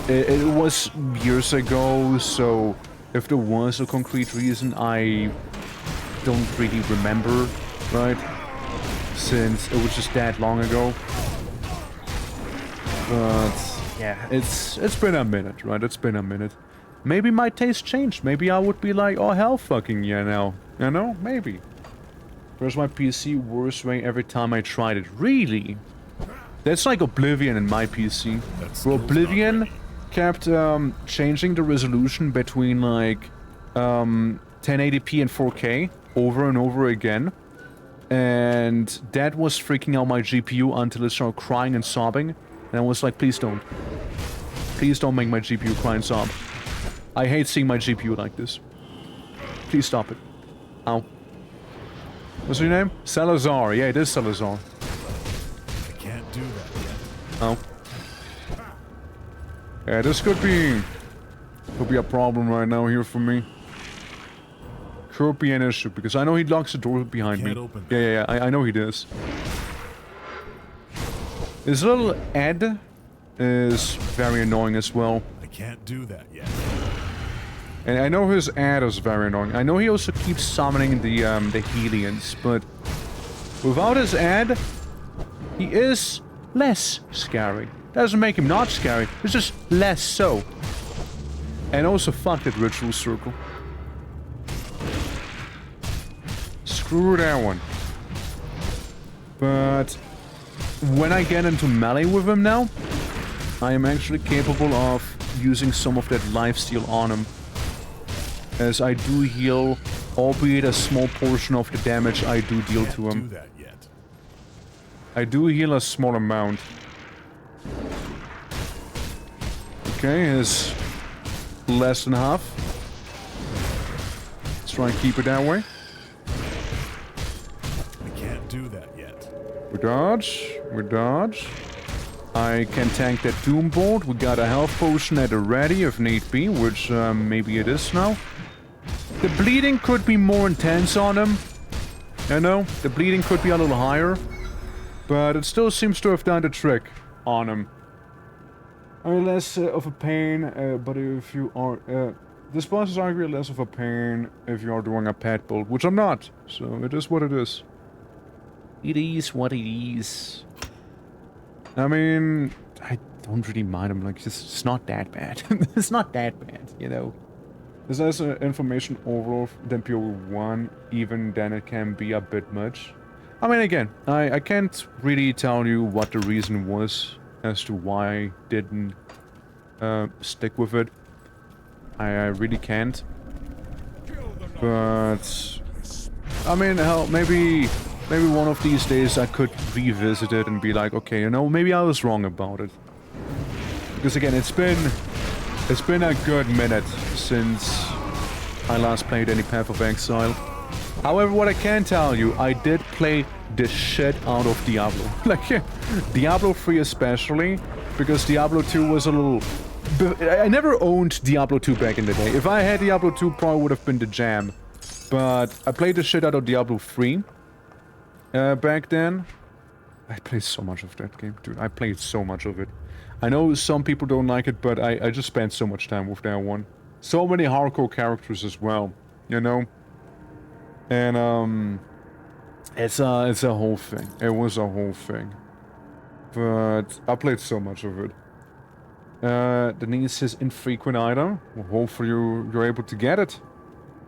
It was years ago, so if there was a concrete reason, I don't really remember, right? Since it was just that long ago. But yeah, it's been a minute, right? It's been a minute. Maybe my taste changed. Maybe I would be like, oh hell fucking yeah now. You know? Maybe. Where's my PC worst way every time I tried it? Really? That's like Oblivion in my PC. Where Oblivion kept changing the resolution between like 1080p and 4K over and over again. And that was freaking out my GPU until it started crying and sobbing. And I was like, please don't. Please don't make my GPU cry and sob. I hate seeing my GPU like this. Please stop it. Ow. What's your name? Salazar. Yeah, it is Salazar. I can't do that yet. Oh. Yeah, this could be a problem right now here for me. Could be an issue, because I know he locks the door behind me. Open. Yeah, I know he does. His little Ed is very annoying as well. I can't do that yet. And I know his ad is very annoying. I know he also keeps summoning the Helians, but without his ad, he is less scary. Doesn't make him not scary, it's just less so. And also fuck that ritual circle. Screw that one. But when I get into melee with him now, I am actually capable of using some of that lifesteal on him. As I do heal, albeit a small portion of the damage I do deal to him. Do that yet. I do heal a small amount. Okay, is less than half. Let's try and keep it that way. I can't do that yet. We dodge. We dodge. I can tank that Doom Bolt. We got a health potion at the ready if need be, which maybe it is now. The bleeding could be more intense on him. You know, the bleeding could be a little higher. But it still seems to have done the trick on him. I mean, less of a pain, but if you are... this boss is arguably less of a pain if you are doing a pet build, which I'm not. So it is what it is. It is what it is. I mean, I don't really mind him, like, it's not that bad. It's not that bad, you know. There's less information overall than PO1, even then it can be a bit much. I mean, again, I can't really tell you what the reason was as to why I didn't stick with it. I really can't. But I mean, hell, maybe one of these days I could revisit it and be like, okay, you know, maybe I was wrong about it. Because again, it's been a good minute since I last played any Path of Exile. However, what I can tell you, I did play the shit out of Diablo. Like, Diablo 3 especially, because Diablo 2 was a little... I never owned Diablo 2 back in the day. If I had Diablo 2, probably would have been the jam. But I played the shit out of Diablo 3 back then. I played so much of that game, dude. I played so much of it. I know some people don't like it, but I just spent so much time with that one. So many hardcore characters as well, you know? And, it's a whole thing. It was a whole thing. But I played so much of it. Denise says infrequent item. Well, hopefully you're able to get it.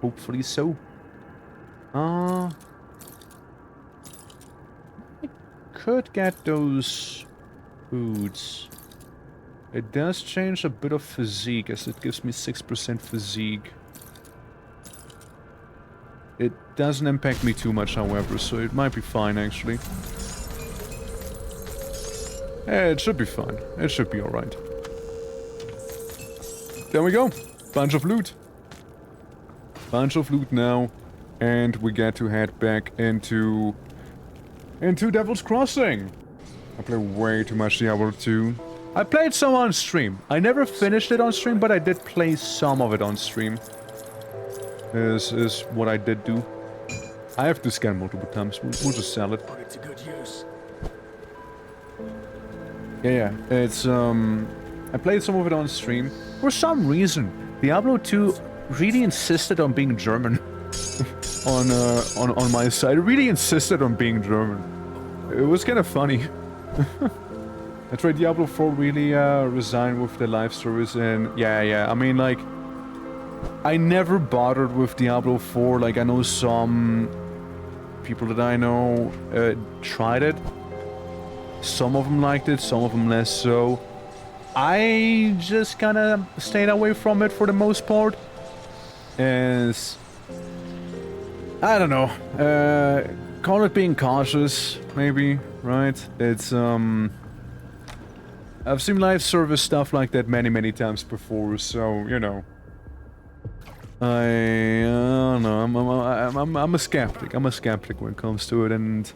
Hopefully so. I could get those foods. It does change a bit of physique, as it gives me 6% physique. It doesn't impact me too much, however, so it might be fine, actually. Yeah, it should be fine. It should be alright. There we go. Bunch of loot. Bunch of loot now. And we get to head back into Devil's Crossing. I play way too much Diablo 2. I played some on stream. I never finished it on stream, but I did play some of it on stream. Is what I did do. I have to scan multiple times. We'll just sell it. Put it to good use. Yeah, it's, I played some of it on stream. For some reason, Diablo 2 really insisted on being German. on my side. It really insisted on being German. It was kind of funny. That's right, Diablo 4 really resigned with the live service, and yeah, I mean, like, I never bothered with Diablo 4. Like, I know some people that I know tried it. Some of them liked it, some of them less so. I just kind of stayed away from it for the most part. As I don't know, call it being cautious, maybe, right? It's, I've seen live service stuff like that many times before, so, you know. I don't know, I'm a skeptic. I'm a skeptic when it comes to it, and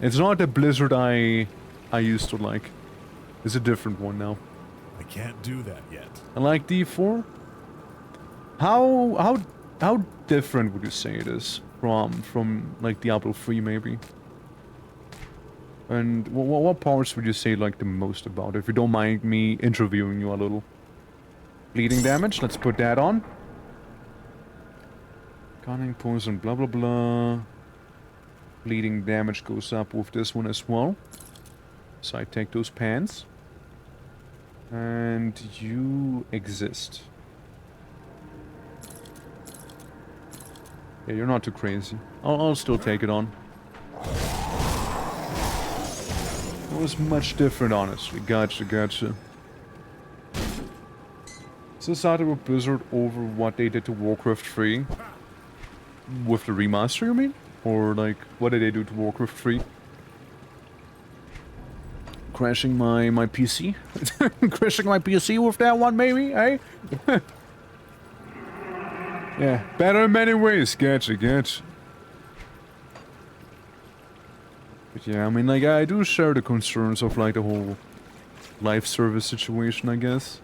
it's not the Blizzard I used to like. It's a different one now. I can't do that yet. I like D4. How different would you say it is from like Diablo 3 maybe? And what parts would you say like the most about it, if you don't mind me interviewing you a little? Bleeding damage, let's put that on. Cunning poison, blah blah blah. Bleeding damage goes up with this one as well. So I take those pants. And you exist. Yeah, you're not too crazy. I'll still take it on. It was much different, honestly. Gotcha. So started with Blizzard over what they did to Warcraft 3. With the remaster, you mean? Or, like, what did they do to Warcraft 3? Crashing my PC? Crashing my PC with that one, maybe, eh? Yeah, better in many ways. Gotcha. But yeah, I mean, like, I do share the concerns of, like, the whole live service situation, I guess.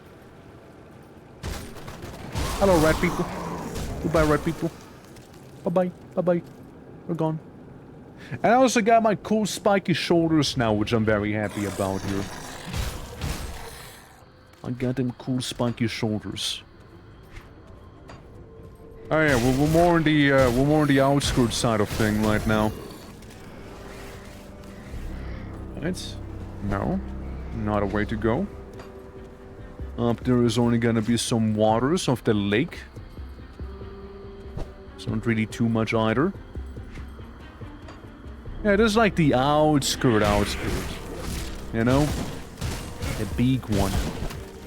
Hello, rat people. Goodbye, rat people. Bye-bye. We're gone. And I also got my cool spiky shoulders now, which I'm very happy about here. I got them cool spiky shoulders. Oh yeah, we're more on the outskirts side of thing right now. Right? No, not a way to go. Up there is only gonna be some waters of the lake. It's not really too much either. Yeah, this is like the outskirt. You know? The big one.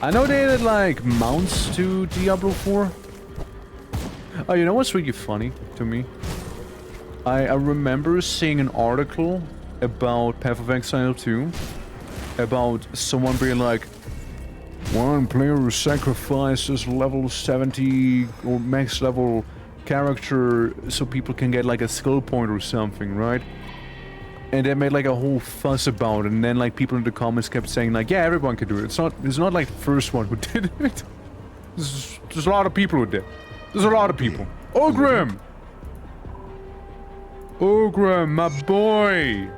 I know they added like mounts to Diablo 4. Oh, you know what's really funny to me? I remember seeing an article about Path of Exile 2. About someone being like, one player sacrifices level 70 or max level character so people can get like a skill point or something, right? And they made like a whole fuss about it, and then like people in the comments kept saying like, yeah, everyone can do it. It's not like the first one who did it. There's a lot of people who did. There's a lot of people. Ogrim! Ogrim, my boy!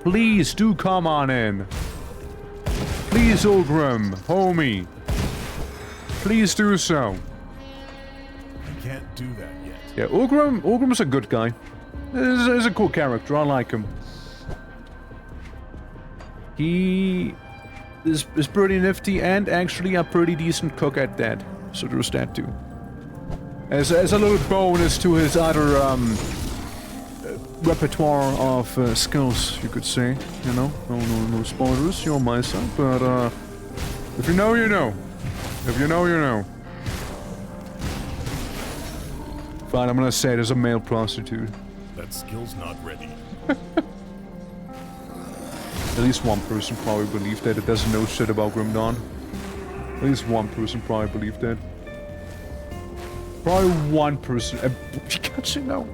Please do come on in. Please, Ogrim, homie. Please do so. I can't do that yet. Yeah, Ogrim's a good guy. He's a cool character, I like him. He is pretty nifty and actually a pretty decent cook at that. So there's that too. As a little bonus to his other repertoire of skills, you could say. You know, no spoilers. You're on my side, but if you know, you know. If you know, you know. Fine, I'm gonna say it as a male prostitute. That skill's not ready. At least one person probably believed that. It doesn't know shit about Grim Dawn. At least one person probably believed that. Probably one person. Pikachu, no.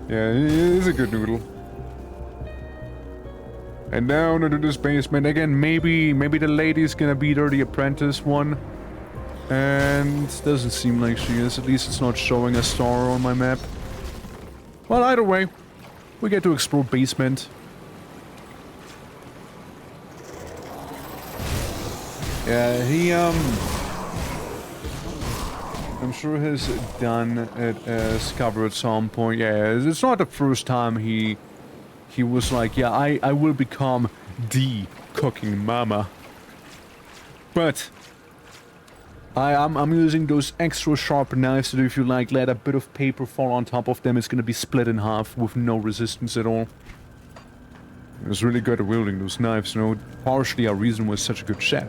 Yeah, he's a good noodle. And down into this basement again. Maybe the lady's gonna beat her, the apprentice one. And doesn't seem like she is. At least it's not showing a star on my map. Well, either way, we get to explore basement. Yeah, he I'm sure has done it as cover at some point. Yeah, it's not the first time he was like, yeah, I will become the cooking mama. But I'm using those extra sharp knives so that if you like let a bit of paper fall on top of them, it's gonna be split in half with no resistance at all. I was really good at wielding those knives, you know, partially our reason was such a good chef.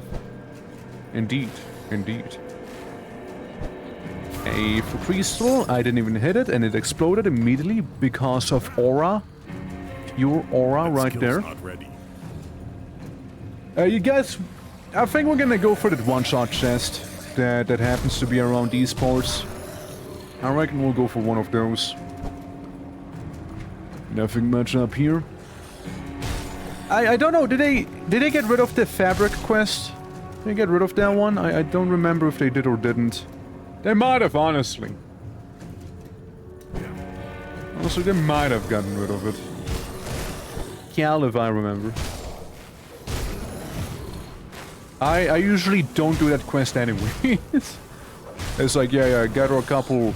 Indeed, indeed. A crystal, I didn't even hit it and it exploded immediately because of aura. Pure aura That right skill's there. not ready. You guys, I think we're gonna go for that one-shot chest that happens to be around these parts. I reckon we'll go for one of those. Nothing much up here. I don't know, did they get rid of the fabric quest? Did they get rid of that one? I don't remember if they did or didn't. They might have, honestly. Honestly, they might have gotten rid of it. Cal, if I remember. I usually don't do that quest anyway. It's like, yeah, gather a couple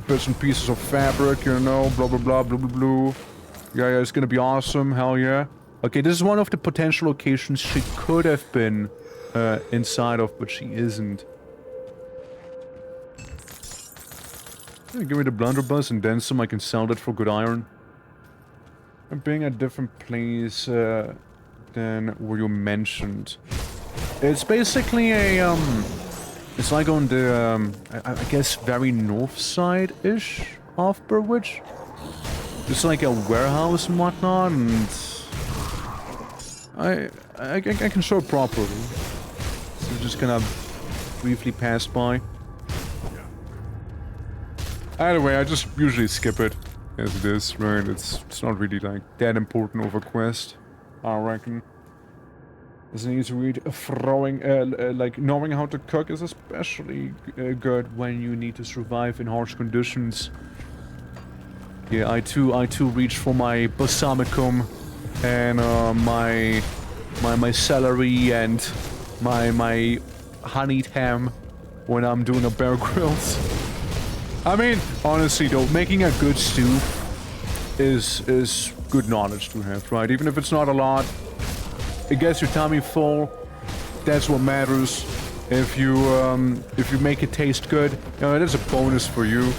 bits and pieces of fabric, you know, blah, blah, blah, blah, blah, blah. Yeah, it's gonna be awesome, hell yeah. Okay, this is one of the potential locations she could have been inside of, but she isn't. Yeah, give me the blunderbuss and then some, I can sell that for good iron. I'm being a different place than where you mentioned. It's basically a, it's like on the, I guess very north side-ish of Burwich. It's like a warehouse and whatnot, and I can show it properly. So just gonna briefly pass by. Either way, I just usually skip it as it is, right? It's not really like that important of a quest, I reckon. Doesn't need to read throwing, like knowing how to cook is especially good when you need to survive in harsh conditions. Yeah, I too reach for my balsamicum and my celery and my honeyed ham when I'm doing a Bear Grylls. I mean, honestly though, making a good stew is good knowledge to have, right? Even if it's not a lot, it gets your tummy full. That's what matters. If you make it taste good, you know, that's a bonus for you.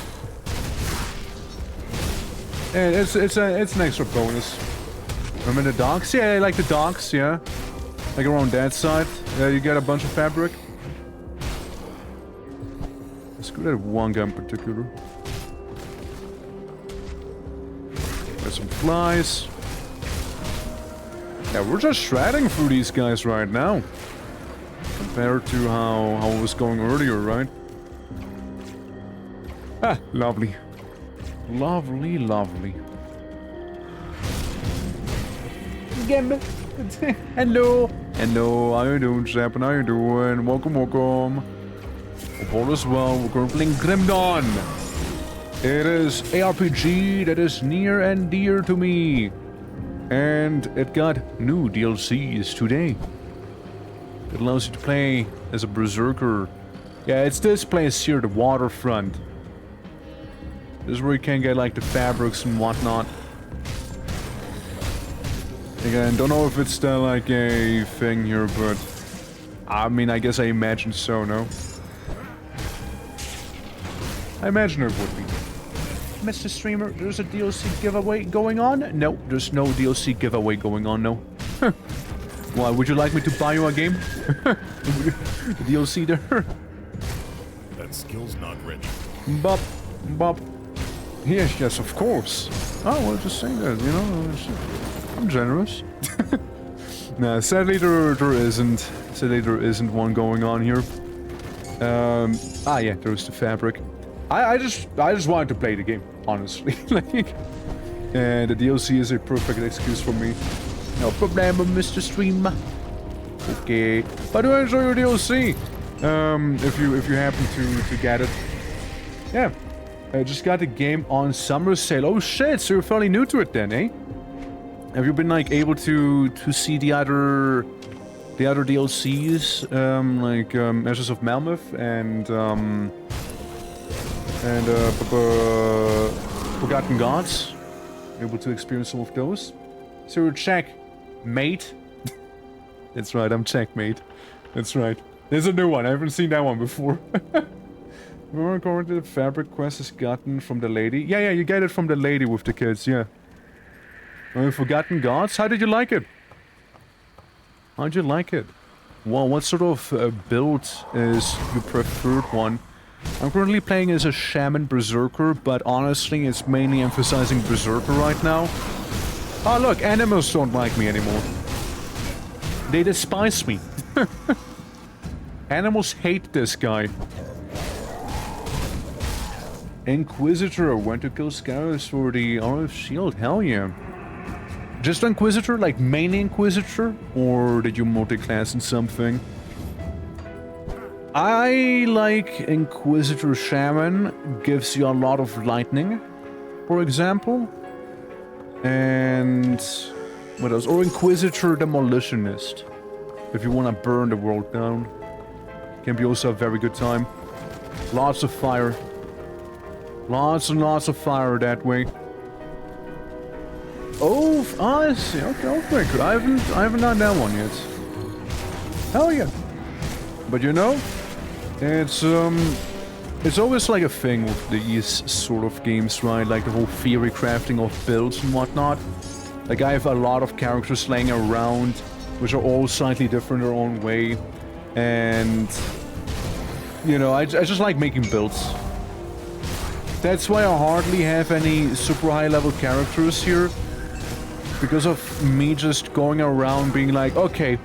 And it's an extra bonus. Remember the docks? Yeah, I like the docks. Yeah, like around that side. You get a bunch of fabric. Let's go to that one guy in particular. Got some flies. Yeah, we're just shredding through these guys right now. Compared to how it was going earlier, right? Ah, lovely. Lovely, lovely. Hello. Hello, how you doing, Japan? How you doing? Welcome, welcome. Hope all is well. We're going to play Grim Dawn. It is ARPG that is near and dear to me. And it got new DLCs today. It allows you to play as a berserker. Yeah, it's this place here, the waterfront. This is where you can get like the fabrics and whatnot. Again, don't know if it's still like a thing here, but I mean, I guess I imagine so, no? I imagine it would be. Mr. Streamer, there's a DLC giveaway going on? No, there's no DLC giveaway going on, no. Why, would you like me to buy you a game? The DLC there? That skill's not ready. Bop, bop. Yes, yes, of course. Oh, well, just saying that, you know, I'm generous. Nah, sadly there isn't one going on here. Yeah, there's the fabric. I just wanted to play the game, honestly. Like, and the DLC is a perfect excuse for me. No problem, Mr. Streamer. Okay, but do enjoy your DLC. If you happen to get it. Yeah, I just got the game on summer sale. Oh shit, so you're fairly new to it then, eh? Have you been like able to see the other DLCs, like Ashes of Melmoth and Forgotten Gods? Able to experience some of those? So you're checkmate. That's right, I'm checkmate. That's right. There's a new one. I haven't seen that one before. Remember, according to the fabric quest is gotten from the lady. Yeah, you get it from the lady with the kids. Yeah. Forgotten Gods. How did you like it? How'd you like it? Well, what sort of build is your preferred one? I'm currently playing as a Shaman Berserker, but honestly, it's mainly emphasizing Berserker right now. Oh look, animals don't like me anymore. They despise me. Animals hate this guy. Inquisitor went to kill scouters for the RF shield. Hell yeah. Just Inquisitor? Like mainly Inquisitor? Or did you multi-class in something? I like Inquisitor Shaman. Gives you a lot of lightning, for example. And what else? Or Inquisitor Demolitionist. If you want to burn the world down. Can be also a very good time. Lots of fire. Lots and lots of fire that way. Oh, I see. Okay, okay. I haven't done that one yet. Hell yeah. But you know, it's always like a thing with these sort of games, right? Like the whole theory crafting of builds and whatnot. Like I have a lot of characters laying around, which are all slightly different in their own way. And, you know, I just like making builds. That's why I hardly have any super high level characters here. Because of me just going around being like, okay,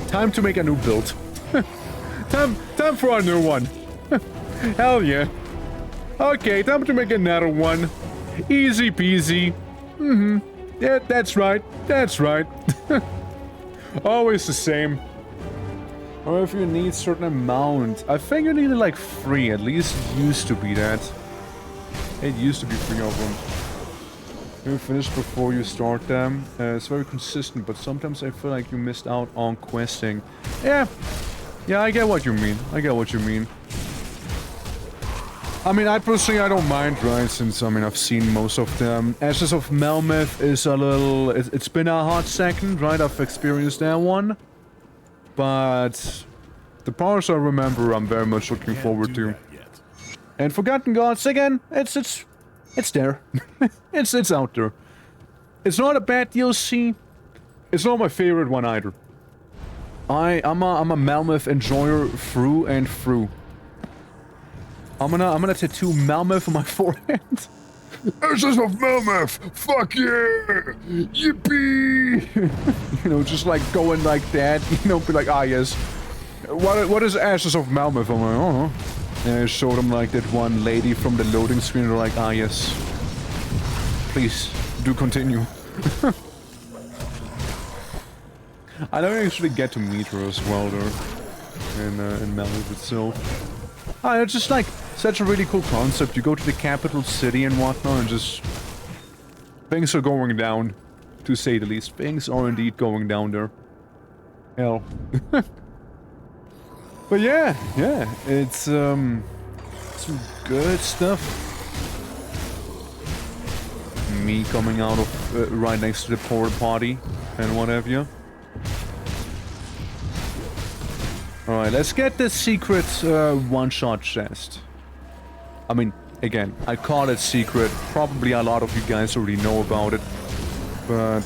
time to make a new build. time for a new one. Hell yeah. Okay, time to make another one. Easy peasy. Yeah, that's right. That's right. Always the same. Or if you need certain amount. I think you needed like 3, at least it used to be that. It used to be 3 of them. You finish before you start them. It's very consistent, but sometimes I feel like you missed out on questing. Yeah, I get what you mean. I get what you mean. I mean, I personally, I don't mind, right? Since, I mean, I've seen most of them. Ashes of Melmoth is a little... It's been a hot second, right? I've experienced that one. But the parts I remember, I'm very much looking forward to. And Forgotten Gods, again, it's there. it's out there. It's not a bad DLC. It's not my favorite one either. I'm a Melmoth enjoyer through and through. I'm gonna tattoo Melmoth on my forehead. Ashes of Melmoth! Fuck yeah! Yippee! You know, just like going like that. You know, be like, ah yes. What is Ashes of Melmoth? I'm like, oh. And I showed them like that one lady from the loading screen. They're like, ah yes. Please, do continue. I don't actually get to meet her as well there. In Melmoth itself. It's just like such a really cool concept. You go to the capital city and whatnot and just... Things are going down, to say the least. Things are indeed going down there. Hell. But yeah, it's some good stuff. Me coming out of right next to the porta potty and what have you. Alright, let's get the secret one-shot chest. I mean, again, I call it secret. Probably a lot of you guys already know about it. But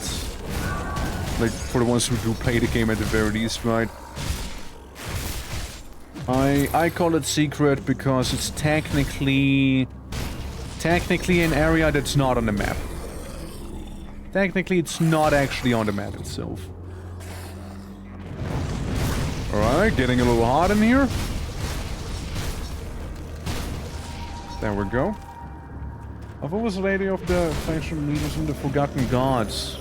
Like, for the ones who do play the game at the very least, right? I call it secret because it's technically an area that's not on the map. Technically, it's not actually on the map itself. Alright, getting a little hot in here. There we go. I've always lady of the faction leaders and the Forgotten Gods.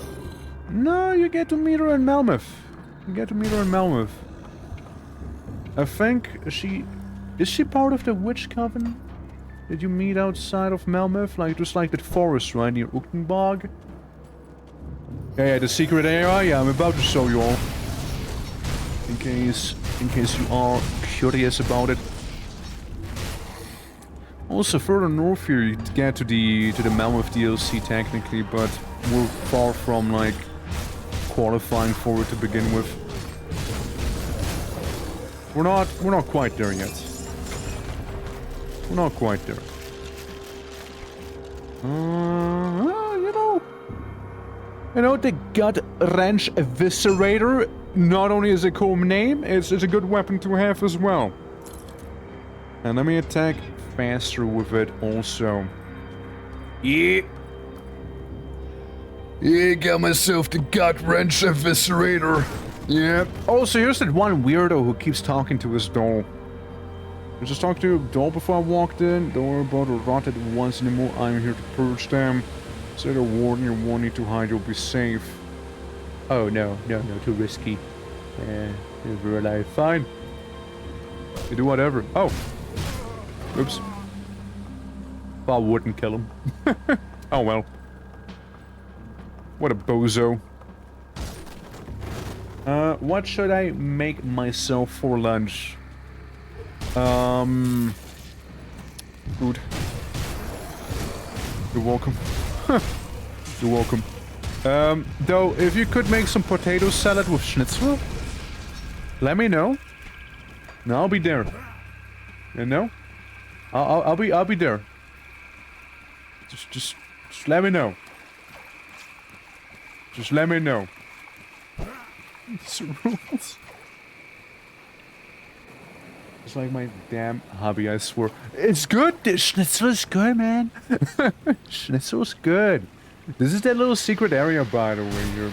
No, you get to meet her in Melmoth. You get to meet her in Melmoth. I think is she part of the Witch Coven? Did you meet outside of Melmoth? Like, just like that forest right near Uchtenbog? Yeah, the secret area. Yeah, I'm about to show you all. In case you are curious about it. Also, further north here, you get to the Melmoth DLC technically, but we're far from like qualifying for it to begin with. We're not quite there yet. We're not quite there. You know, the Gut Wrench Eviscerator, not only is a cool name, it's a good weapon to have as well. And let me attack faster with it also. Yeah. Yeah, got myself the Gut Wrench Eviscerator. Yeah. Also, here's that one weirdo who keeps talking to his doll. I just talked to a doll before I walked in. Don't worry about or rot it once anymore. I'm here to purge them. Said a warden, you won't need to hide, you'll be safe. Oh, no, too risky. In real life, fine. You do whatever. Oh. Oops. I wouldn't kill him. Oh well. What a bozo. What should I make myself for lunch? Food. You're welcome. You're welcome. Though, if you could make some potato salad with schnitzel, let me know. No, I'll be there. You know? I'll be there. Just let me know. Just let me know. It's rules. It's like my damn hobby, I swear. It's good. The schnitzel is good, man. Schnitzel's good. This is that little secret area, by the way. Here.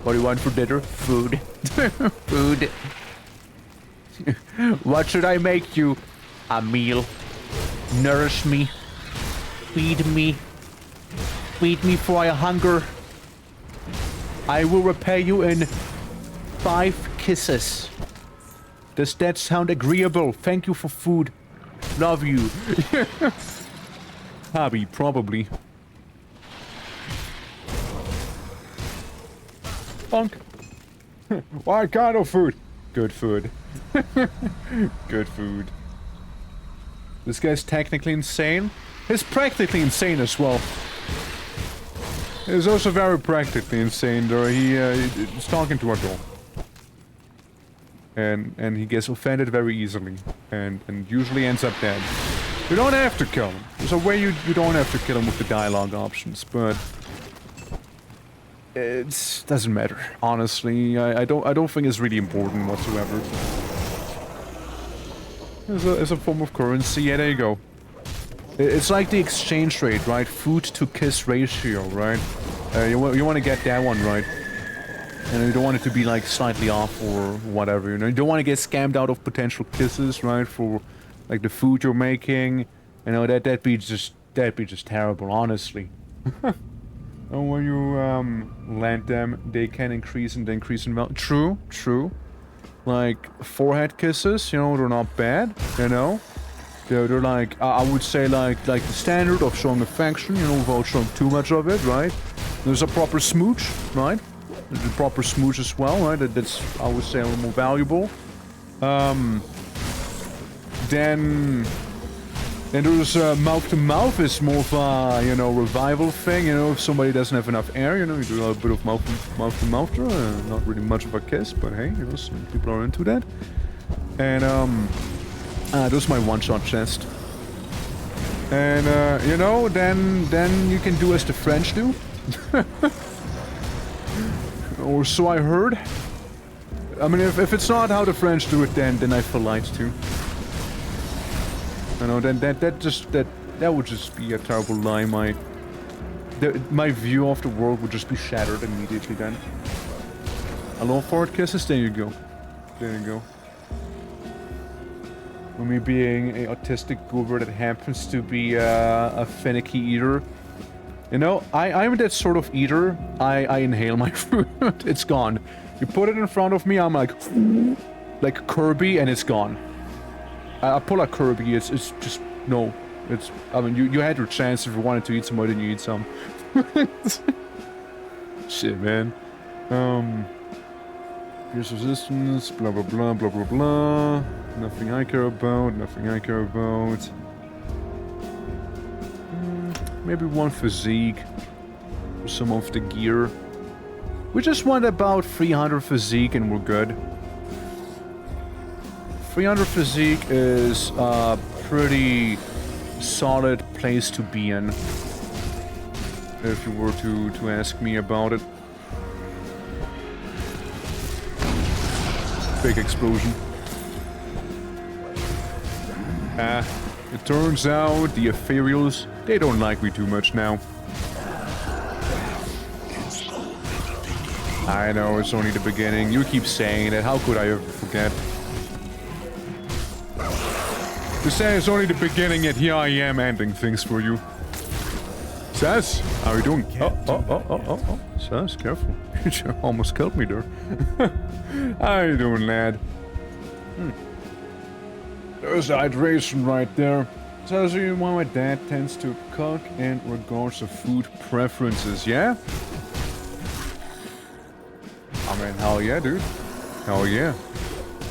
What do you want for dinner? Food. Food. What should I make you? A meal. Nourish me. Feed me. Feed me for I hunger. I will repay you in 5 kisses. Does that sound agreeable? Thank you for food. Love you. Hobby, probably. Bonk. What kind of food? Good food. Good food. This guy's technically insane. He's practically insane as well. He's also very practically insane, though. He's talking to a doll. And he gets offended very easily. And usually ends up dead. You don't have to kill him. There's a way you don't have to kill him with the dialogue options, but... it doesn't matter. Honestly, I don't think it's really important whatsoever. It's a form of currency. Yeah, there you go. It's like the exchange rate, right? Food to kiss ratio, right? You want to get that one right. And you don't want it to be like slightly off or whatever, you know. You don't want to get scammed out of potential kisses, right? For like the food you're making. You know, that'd be just terrible, honestly. And when you land them, they can increase and decrease in value. True. Like forehead kisses, you know, they're not bad, you know. They're like, I would say like the standard of showing affection, you know, without showing too much of it, right? There's a proper smooch, right? There's a proper smooch as well, right? That's, I would say, a little more valuable. Then there's mouth-to-mouth is more of a, you know, revival thing, you know, if somebody doesn't have enough air, you know, you do a bit of mouth-to-mouth, not really much of a kiss, but hey, you know, some people are into that. And, that's my one-shot chest. And, you know, then you can do as the French do. Or so I heard. I mean, if it's not how the French do it, then I feel lied to. You know, then that would just be a terrible lie. My view of the world would just be shattered immediately then. Hello, Ford Kisses, there you go. There you go. For me being an autistic goober that happens to be a finicky eater. You know, I'm that sort of eater. I inhale my food. It's gone. You put it in front of me, I'm like Kirby, and it's gone. I pull a Kirby, it's just, no. I mean, you had your chance. If you wanted to eat some more, then you eat some. Shit, man. Here's resistance, blah blah blah blah blah blah. Nothing I care about, nothing I care about. Maybe one physique. For some of the gear. We just want about 300 physique and we're good. 300 physique is a pretty solid place to be in. If you were to ask me about it. Big explosion. It turns out the ethereals, they don't like me too much now. I know, it's only the beginning. You keep saying it. How could I ever forget? You say it's only the beginning, yet here I am ending things for you. Sass, how are you doing? Oh. Sass, careful. You almost killed me there. How are you doing, lad? There's the hydration right there. Tells you why my dad tends to cook in regards to food preferences, yeah? I mean, hell yeah, dude. Hell yeah.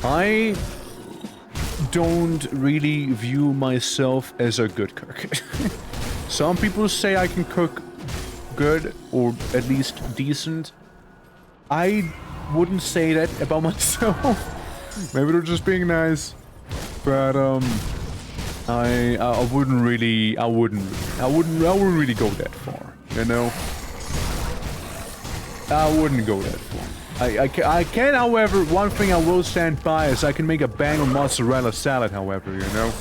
I don't really view myself as a good cook. Some people say I can cook good, or at least decent. I wouldn't say that about myself. Maybe they're just being nice. But, I wouldn't really really go that far, you know? I wouldn't go that far. I can, however, one thing I will stand by is I can make a banger mozzarella salad, however, you know?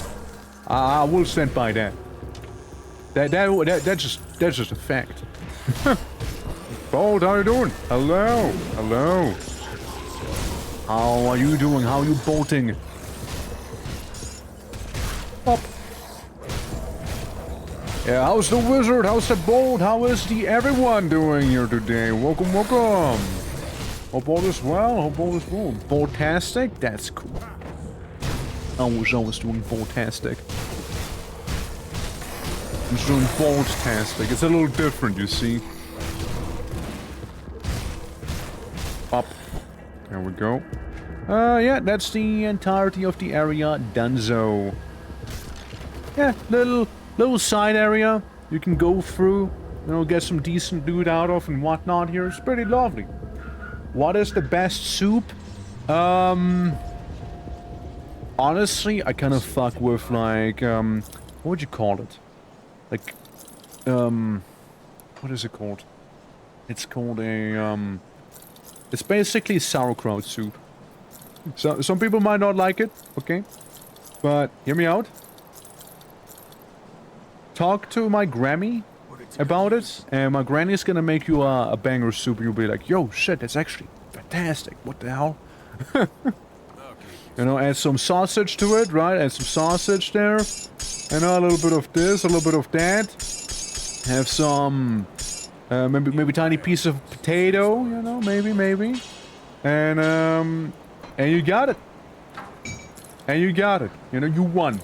I will stand by that. That's just a fact. Bold, how you doing? Hello. Hello. How are you doing? How are you bolting? Up. Yeah, how's the wizard? How's the bold? How is the everyone doing here today? Welcome, welcome. Hope all is well. Hope all is well. Boldtastic? That's cool. I wish I was doing boldtastic. I'm just doing boldtastic. It's a little different, you see. Up. There we go. Yeah, that's the entirety of the area. Dunzo. Yeah, little side area you can go through, you know, get some decent loot out of and whatnot here. It's pretty lovely. What is the best soup? Honestly, I kind of fuck with, like, what would you call it? Like, what is it called? It's called a, it's basically sauerkraut soup. So, some people might not like it, okay? But, hear me out. Talk to my Grammy about it, and my granny's gonna make you a banger soup, and you'll be like, yo, shit, that's actually fantastic. What the hell? You know, add some sausage to it, right? Add some sausage there. And a little bit of this, a little bit of that. Have some, maybe tiny piece of potato, you know, maybe. And you got it. And you got it. You know, you won.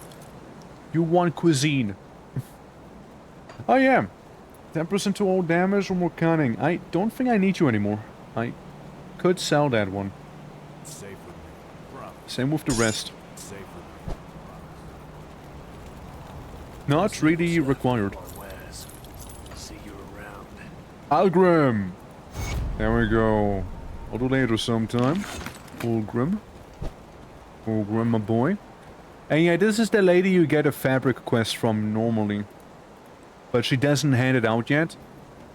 You won cuisine. Oh yeah. 10% to all damage or more cunning. I don't think I need you anymore. I could sell that one. Safe with me. Promise. Same with the rest. Safe with me. Not really required. See you around. Algrim! There we go. I'll do later sometime. Algrim. Algrim, my boy. And yeah, this is the lady you get a fabric quest from normally. But she doesn't hand it out yet.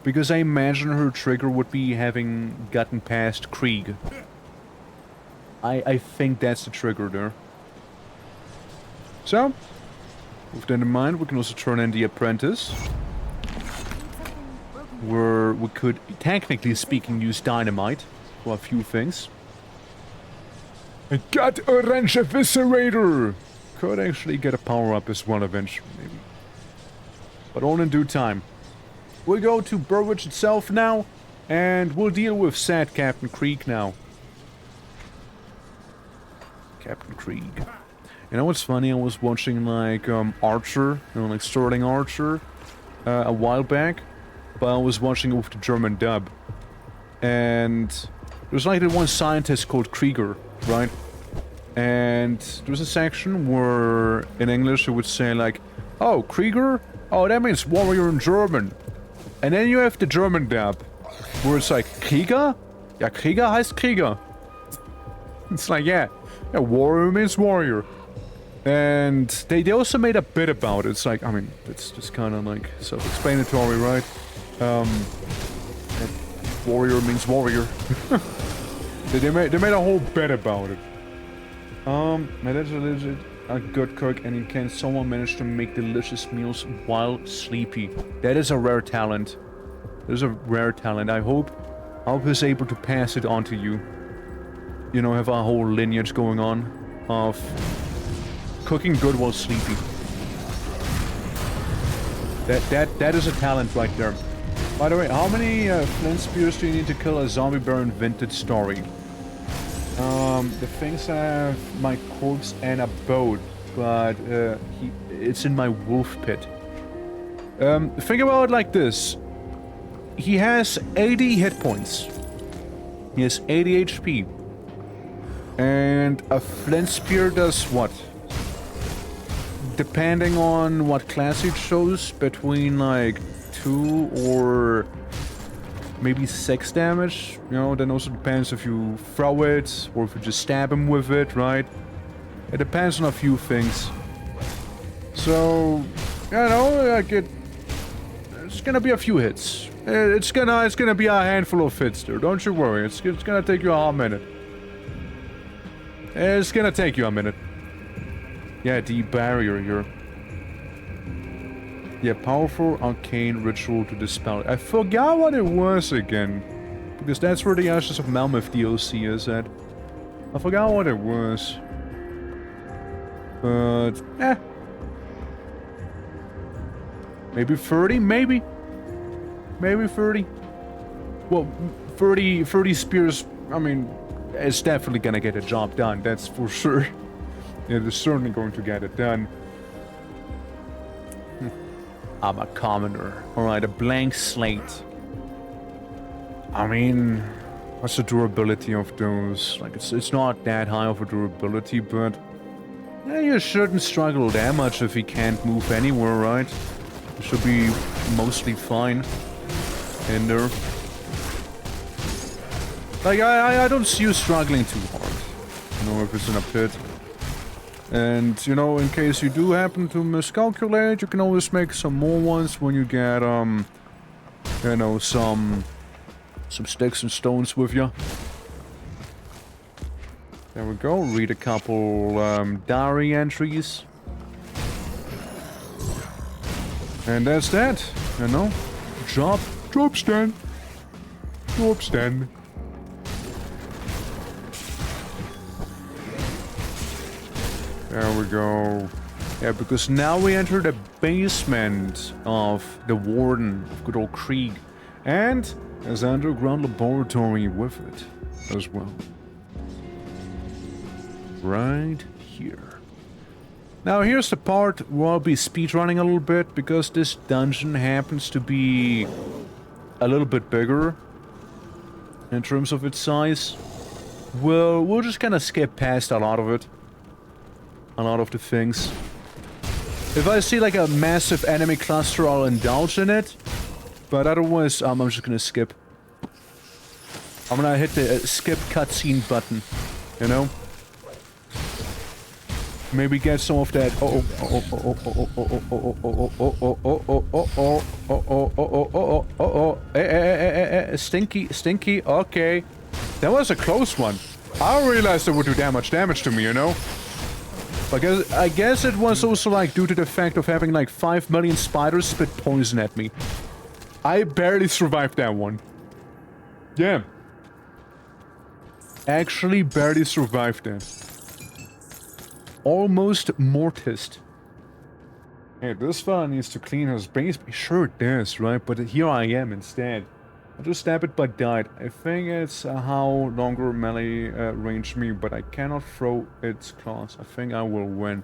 Because I imagine her trigger would be having gotten past Krieg. I think that's the trigger there. So, with that in mind, we can also turn in the Apprentice. Where we could, technically speaking, use dynamite for a few things. I got a wrench eviscerator! Could actually get a power-up as well eventually, maybe. But all in due time. We'll go to Burwich itself now, and we'll deal with sad Captain Krieg now. Captain Krieg. You know what's funny? I was watching, like, Archer, you know, like Sterling Archer, a while back. But I was watching it with the German dub. And there's like the one scientist called Krieger, right? And there's a section where, in English, it would say like, oh, Krieger? Oh, that means warrior in German. And then you have the German dub, where it's like, Krieger? Ja, Krieger heißt Krieger. It's like, yeah, warrior means warrior. And they also made a bit about it. It's like, I mean, it's just kind of like self-explanatory, right? Warrior means warrior. they made a whole bit about it. My dad's legit a good cook, and he can someone manage to make delicious meals while sleepy. That is a rare talent. There's a rare talent. I hope he's able to pass it on to you. You know, have a whole lineage going on of cooking good while sleepy. That is a talent right there. By the way, how many flint spears do you need to kill a zombie bear in Vintage Story? The things have my corpse and a boat, but it's in my wolf pit. Think about it like this. He has 80 hit points. He has 80 HP. And a flint spear does what? Depending on what class it shows, between like 2 or maybe 6 damage. You know, then also depends if you throw it or if you just stab him with it, right? It depends on a few things. So, you know, like it's gonna be a few hits. It's gonna be a handful of hits there. Don't you worry. It's gonna take you a hot minute. It's gonna take you a minute. Yeah, the barrier here. Yeah, powerful arcane ritual to dispel. I forgot what it was again. Because that's where the Ashes of Melmoth DLC is at. I forgot what it was. But, maybe 30? Maybe. Maybe 30. Well, 30 spears, I mean, it's definitely gonna get the job done, that's for sure. It is certainly going to get it done. I'm a commoner. Alright, a blank slate. I mean, what's the durability of those? Like, it's not that high of a durability, but yeah, you shouldn't struggle that much if you can't move anywhere, right? You should be mostly fine in there. Like, I don't see you struggling too hard. You know, if it's in a pit. And, you know, in case you do happen to miscalculate, you can always make some more ones when you get, you know, some sticks and stones with you. There we go. Read a couple, diary entries. And that's that, you know. Job done. Job's done. There we go. Yeah, because now we enter the basement of the Warden of good old Krieg. And there's an underground laboratory with it as well. Right here. Now here's the part where I'll be speedrunning a little bit, because this dungeon happens to be a little bit bigger in terms of its size. We'll just kind of skip past a lot of it. A lot of the things. If I see like a massive enemy cluster, I'll indulge in it. But otherwise, I'm just gonna skip. I'm gonna hit the skip cutscene button, you know? Maybe get some of that. Stinky. Okay, that was a close one. I didn't realize it would do that much damage to me, you know. I guess it was also like due to the fact of having like 5 million spiders spit poison at me. I barely survived that one. Yeah. Actually barely survived that. Almost mortised. Hey, this fella needs to clean his base. Sure it does, right? But here I am instead. I just stabbed it but died. I think it's how longer melee range me, but I cannot throw its claws. I think I will win.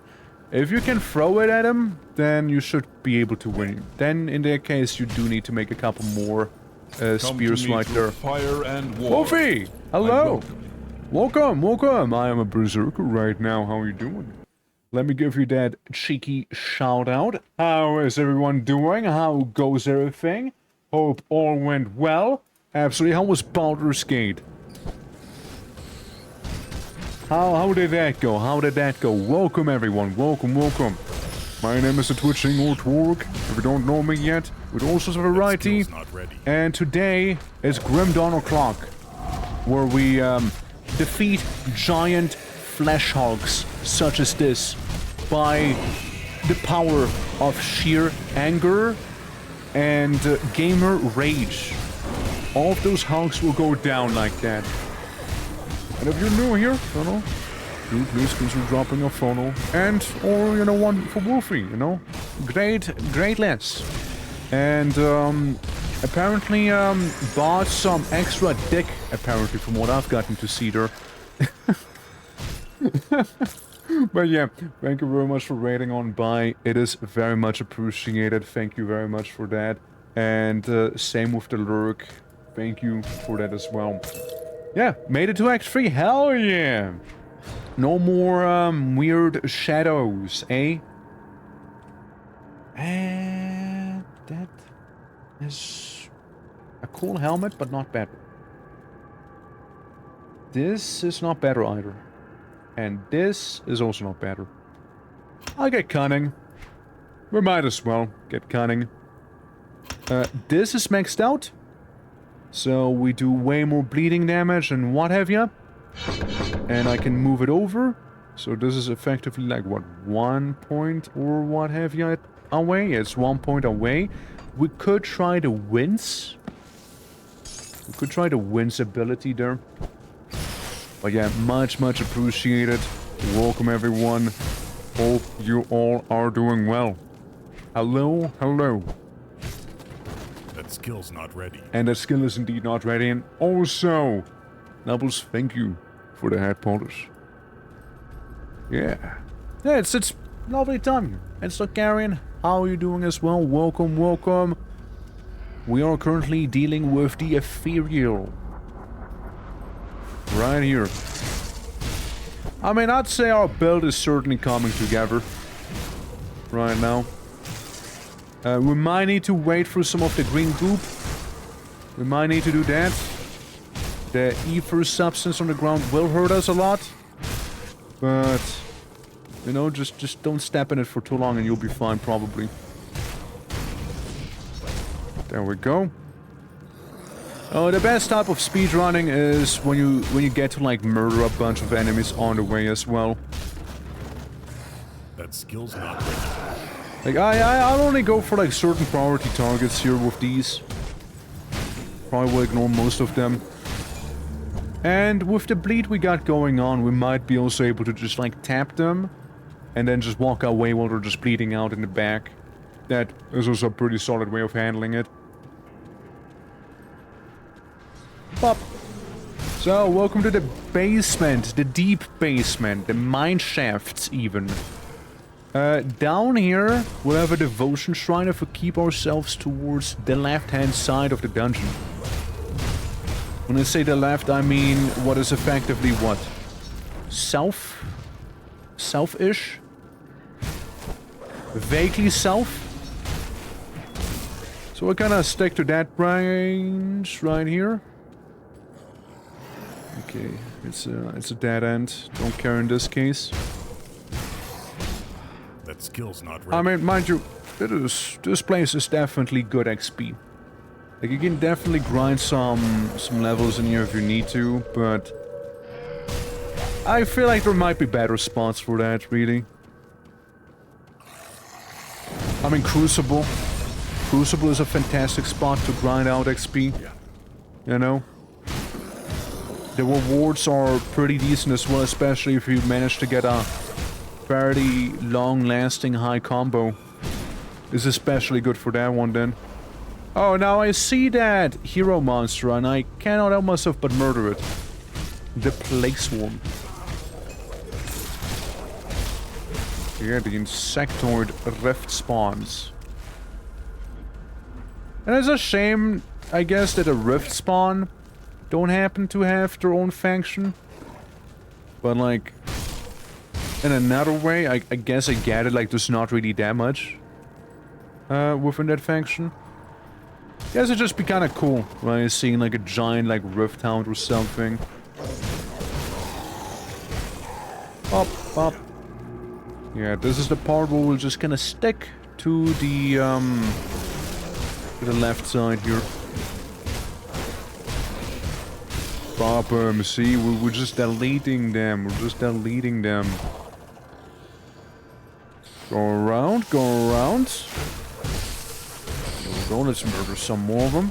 If you can throw it at him, then you should be able to win. Then in that case, you do need to make a couple more spears right there. Fire and war. Wolfie! Hello! Welcome! I am a berserker right now. How are you doing? Let me give you that cheeky shout out. How is everyone doing? How goes everything? Hope all went well. Absolutely. How was Baldur's Gate? How did that go? Welcome everyone. Welcome. My name is the Twitching Old Twerk. If you don't know me yet, with all sorts of variety. And today is Grim Dawn O'Clock, where we defeat giant flesh hogs such as this by the power of sheer anger and gamer rage. All of those hogs will go down like that. And if you're new here, do please consider dropping a follow. And, or, you know, one for Wolfie, you know? Great less. And, apparently, bought some extra dick, apparently, from what I've gotten to see there. But yeah, thank you very much for rating on by. It is very much appreciated. Thank you very much for that. And same with the lurk. Thank you for that as well. Yeah, made it to Act 3. Hell yeah! No more weird shadows, eh? And that is a cool helmet, but not better. This is not better either. And this is also not better. I'll get cunning. We might as well get cunning. This is maxed out. So we do way more bleeding damage and what have you. And I can move it over. So this is effectively like, what, 1 point or what have you away? Yeah, it's 1 point away. We could try the wince. We could try the wince ability there. But yeah, much appreciated. Welcome everyone. Hope you all are doing well. Hello. That skill's not ready. And that skill is indeed not ready. And also, Nubbles, thank you for the head polish. Yeah. Yeah, it's lovely time. And Starkarian, how are you doing as well? Welcome. We are currently dealing with the ethereal. Right here. I mean, I'd say our build is certainly coming together. Right now. We might need to wait for some of the green goop. We might need to do that. The ether substance on the ground will hurt us a lot. But, you know, just don't step in it for too long and you'll be fine, probably. There we go. Oh, the best type of speedrunning is when you get to like murder a bunch of enemies on the way as well. That skill's not ready. Like I'll only go for like certain priority targets here with these. Probably will ignore most of them. And with the bleed we got going on, we might be also able to just like tap them and then just walk away while they're just bleeding out in the back. That is also a pretty solid way of handling it. Pop. So, welcome to the basement, the deep basement, the mine shafts even. Down here, we'll have a devotion shrine if we keep ourselves towards the left-hand side of the dungeon. When I say the left, I mean what is effectively what? South? South-ish? Vaguely south? So we'll kind of stick to that range right here. Okay, it's a dead end. Don't care in this case. That skill's not ready. I mean, mind you, this place is definitely good XP. Like, you can definitely grind some levels in here if you need to, but I feel like there might be better spots for that, really. I mean, Crucible. Crucible is a fantastic spot to grind out XP. You know? The rewards are pretty decent as well, especially if you manage to get a fairly long-lasting high combo. Is especially good for that one then. Oh, now I see that hero monster and I cannot help myself but murder it. The Plague Swarm. Yeah, the insectoid rift spawns. And it's a shame, I guess, that a rift spawn don't happen to have their own faction. But like, in another way, I guess I get it, like there's not really that much within that faction. Guess it'd just be kind of cool, right? Seeing like a giant like rift hound or something. Up. Yeah, this is the part where we're just gonna stick to the left side here. See, we're just deleting them. We're just deleting them. Go around. There we go, let's murder some more of them.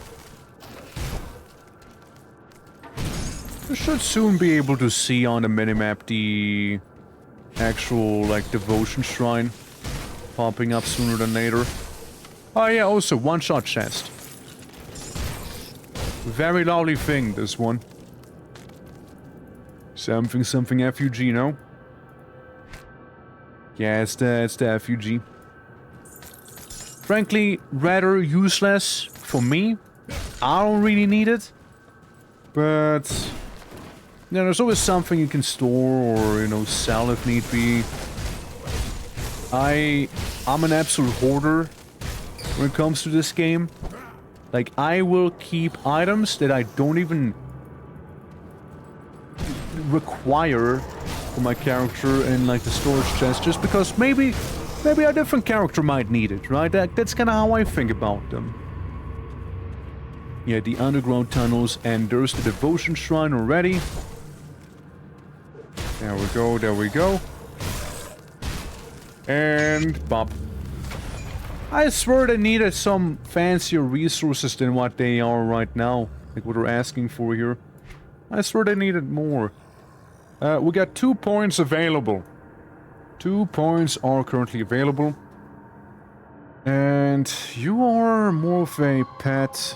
We should soon be able to see on the minimap the actual, like, devotion shrine popping up sooner than later. Oh yeah, also, one-shot chest. Very lovely thing, this one. Something FUG, no? Yeah, it's the FUG. Frankly, rather useless for me. I don't really need it. But you know, there's always something you can store or, you know, sell if need be. I'm an absolute hoarder when it comes to this game. Like, I will keep items that I don't even require for my character in, like, the storage chest, just because maybe a different character might need it, right? That's kind of how I think about them. Yeah, the underground tunnels, and there's the devotion shrine already. There we go. And bop. I swear they needed some fancier resources than what they are right now. Like what we're asking for here. I swear they needed more. We got 2 points available. 2 points are currently available. And you are more of a pet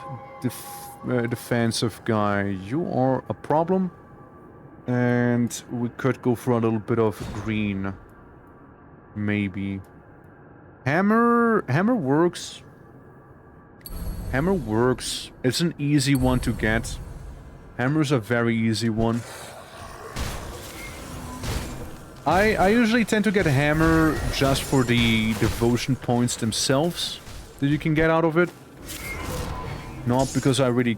defensive guy. You are a problem. And we could go for a little bit of green. Maybe. Hammer works. Hammer works. It's an easy one to get. Hammer's a very easy one. I usually tend to get a hammer just for the devotion points themselves that you can get out of it. Not because I really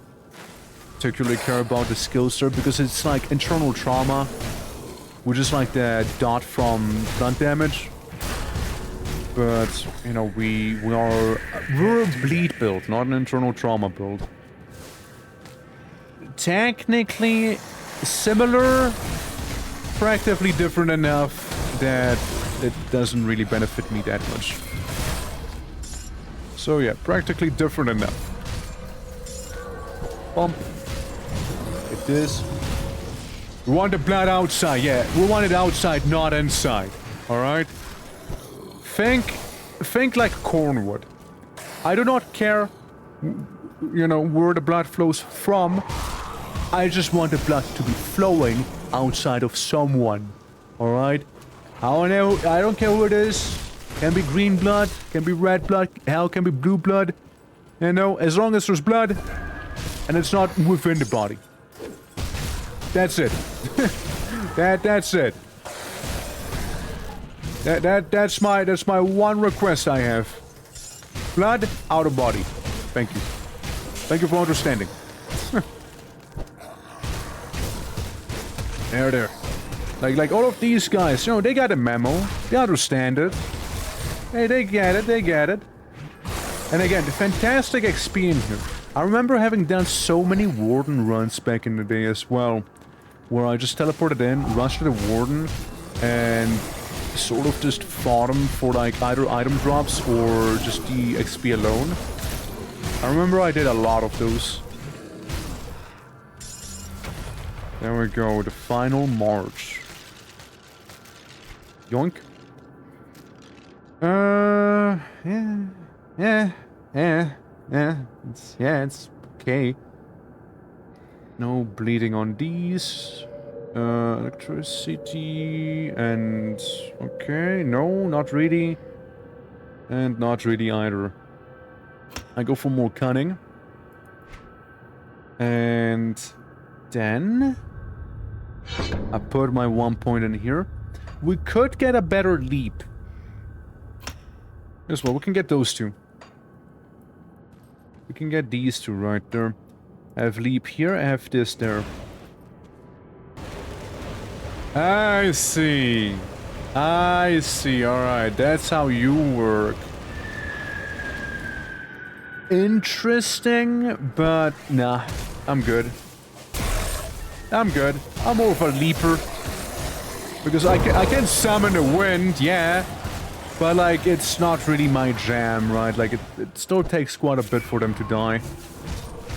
particularly care about the skill set, because it's like internal trauma, which is like the dot from blunt damage. But you know, we're a bleed build, not an internal trauma build. Technically similar, practically different enough that it doesn't really benefit me that much. So yeah, practically different enough. Bump. It is. We want the blood outside, yeah. We want it outside, not inside. Alright? Think like cornwood. I do not care, you know, where the blood flows from. I just want the blood to be flowing outside of someone. Alright? I don't care who it is. Can be green blood, can be red blood, hell, can be blue blood. You know, as long as there's blood and it's not within the body. That's it. That's it. That's my one request I have. Blood out of body. Thank you. Thank you for understanding. There. Like all of these guys, you know, they got a memo. They understand it. Hey, they get it, they get it. And again, the fantastic XP in here. I remember having done so many Warden runs back in the day as well, where I just teleported in, rushed to the Warden, and sort of just fought him for like either item drops or just the XP alone. I remember I did a lot of those. There we go, the final march. Yoink. It's okay. No bleeding on these. Electricity and... okay, no, not really. And not really either. I go for more cunning. And... then... I put my 1 point in here. We could get a better leap. As well, we can get those two. We can get these two right there. I have leap here, I have this there. I see. I see, alright, that's how you work. Interesting, but nah, I'm good. I'm good. I'm more of a leaper. Because I can summon the wind, yeah. But like, it's not really my jam, right? Like, it still takes quite a bit for them to die.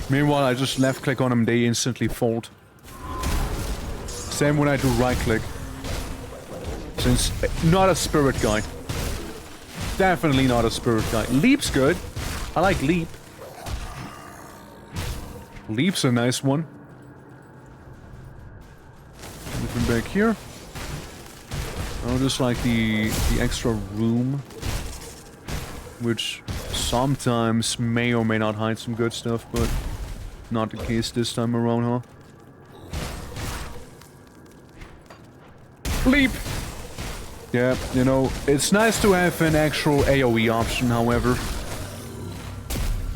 Meanwhile, I just left click on them, they instantly fold. Same when I do right click. Since, not a spirit guy. Definitely not a spirit guy. Leap's good. I like leap. Leap's a nice one. Moving back here. Oh, just like the extra room. Which sometimes may or may not hide some good stuff, but not the case this time around, huh? Leap! Yeah, you know, it's nice to have an actual AoE option, however.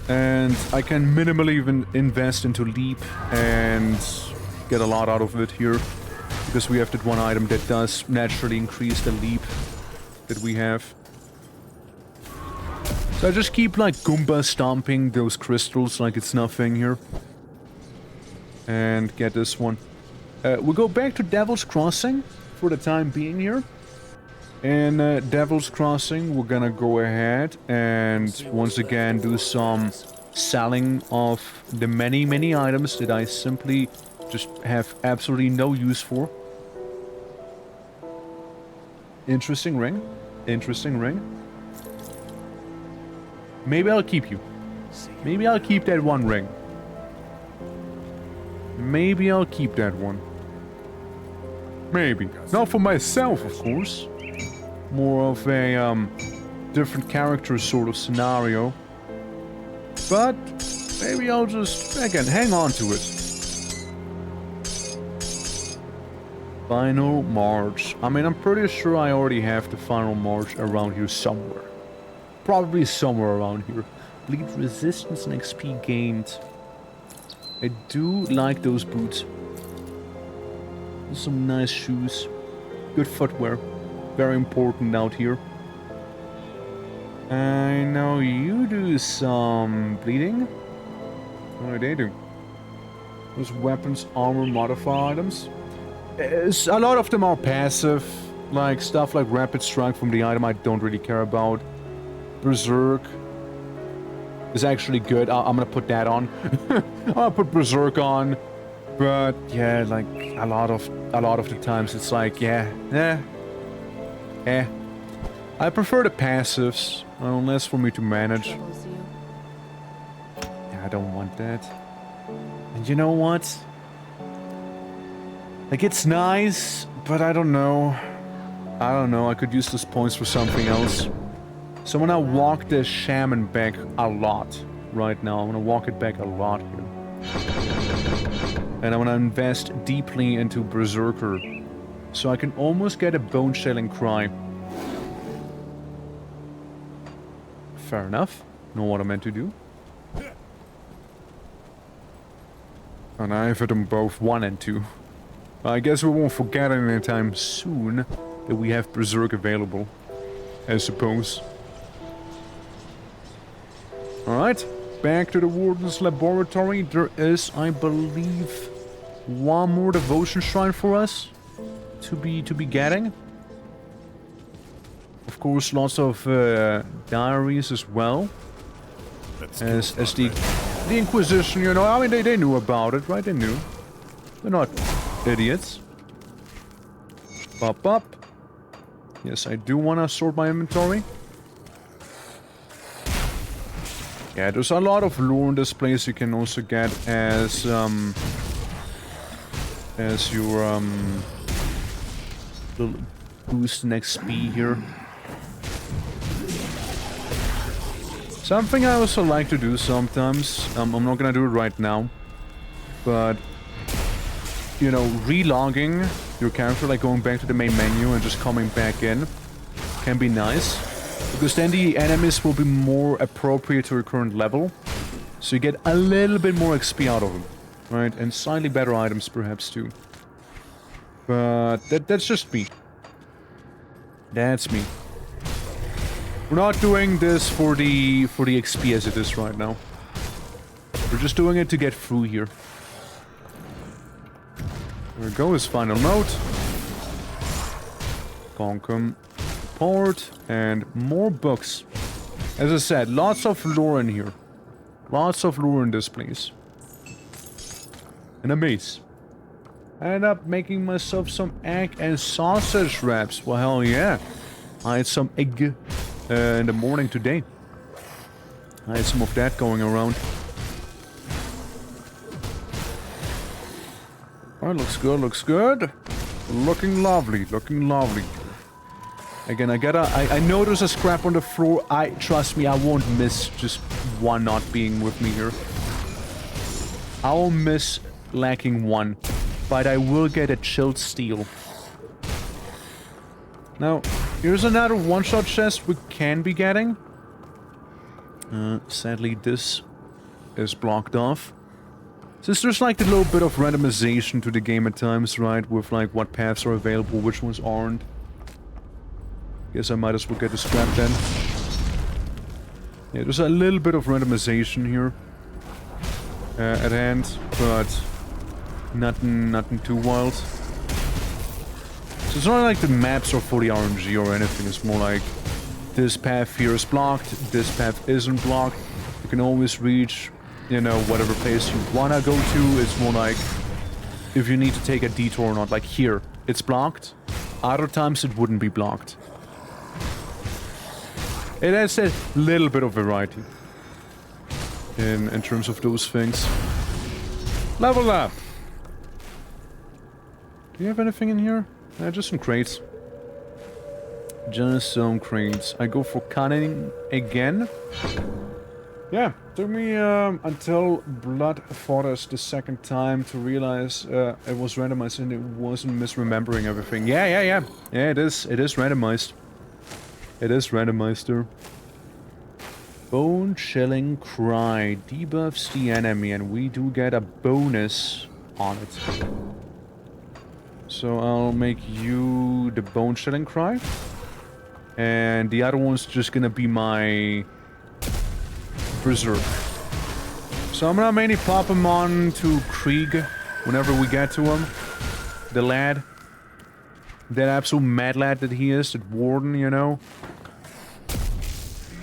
And I can minimally even invest into leap and get a lot out of it here. Because we have that one item that does naturally increase the leap that we have. So I just keep like Goomba stomping those crystals like it's nothing here. And get this one. We'll go back to Devil's Crossing for the time being here. In Devil's Crossing, we're gonna go ahead and once again do some selling of the many items that I simply just have absolutely no use for. Interesting ring. Interesting ring. Maybe I'll keep you. Maybe I'll keep that one ring. Maybe I'll keep that one. Maybe. Not for myself, of course. More of a, different character sort of scenario. But, maybe I'll just, again, hang on to it. Final March. I mean, I'm pretty sure I already have the Final March around here somewhere. Probably somewhere around here. Bleed resistance and XP gained. I do like those boots. Some nice shoes. Good footwear. Very important out here. I know you do some bleeding. What do they do? Those weapons, armor, modifier items. A lot of them are passive. Like stuff like Rapid Strike from the item I don't really care about. Berserk is actually good. I'm gonna put that on. I'll put Berserk on. But yeah, like a lot of the times it's like, yeah. I prefer the passives, unless for me to manage. Yeah, I don't want that. And you know what? Like, it's nice, but I don't know. I could use those points for something else. So I'm gonna walk the shaman back a lot right now. I'm gonna walk it back a lot here. And I'm gonna invest deeply into Berserker. So I can almost get a bone-shelling cry. Fair enough. Know what I meant to do. And I've hit them both 1 and 2. I guess we won't forget anytime soon that we have Berserk available. I suppose. Alright, back to the Warden's laboratory. There is, I believe, one more devotion shrine for us to be getting. Of course, lots of diaries as well. As the Inquisition, you know, I mean, they knew about it, right? They knew. They're not idiots. Pop up. Yes, I do want to sort my inventory. Yeah, there's a lot of lore in this place you can also get as your little boost in XP here. Something I also like to do sometimes, I'm not gonna do it right now, but, you know, relogging your character, like going back to the main menu and just coming back in, can be nice. Because then the enemies will be more appropriate to your current level. So you get a little bit more XP out of them, right? And slightly better items perhaps too. But that's just me. That's me. We're not doing this for the XP as it is right now. We're just doing it to get through here. There we go, his final note. Bonkum. Port and more books. As I said, lots of lore in here. Lots of lore in this place. And a mace. I ended up making myself some egg and sausage wraps. Well, hell yeah. I had some egg in the morning today. I had some of that going around. Alright, looks good, looks good. Looking lovely, looking lovely. Again, I know there's a scrap on the floor. Trust me, I won't miss just one not being with me here. I will miss lacking one, but I will get a chilled steel. Now, here's another one-shot chest we can be getting. Sadly, this is blocked off. Since there's like a little bit of randomization to the game at times, right? With like what paths are available, which ones aren't. Guess I might as well get the scrap then. Yeah, there's a little bit of randomization here at hand, but nothing too wild. So it's not like the maps are fully RNG or anything. It's more like this path here is blocked, this path isn't blocked. You can always reach, you know, whatever place you wanna go to. It's more like if you need to take a detour or not. Like here, it's blocked. Other times it wouldn't be blocked. It has a little bit of variety in terms of those things. Level up! Do you have anything in here? Just some crates. Just some crates. I go for cunning again. Yeah, took me until Blood fought us the second time to realize it was randomized and it wasn't misremembering everything. Yeah, it is randomized. It is randomized there. Bone Chilling Cry debuffs the enemy and we do get a bonus on it. So I'll make you the Bone Chilling Cry. And the other one's just gonna be my Berserk. So I'm gonna mainly pop him on to Krieg whenever we get to him. The lad. That absolute mad lad that he is, that Warden, you know.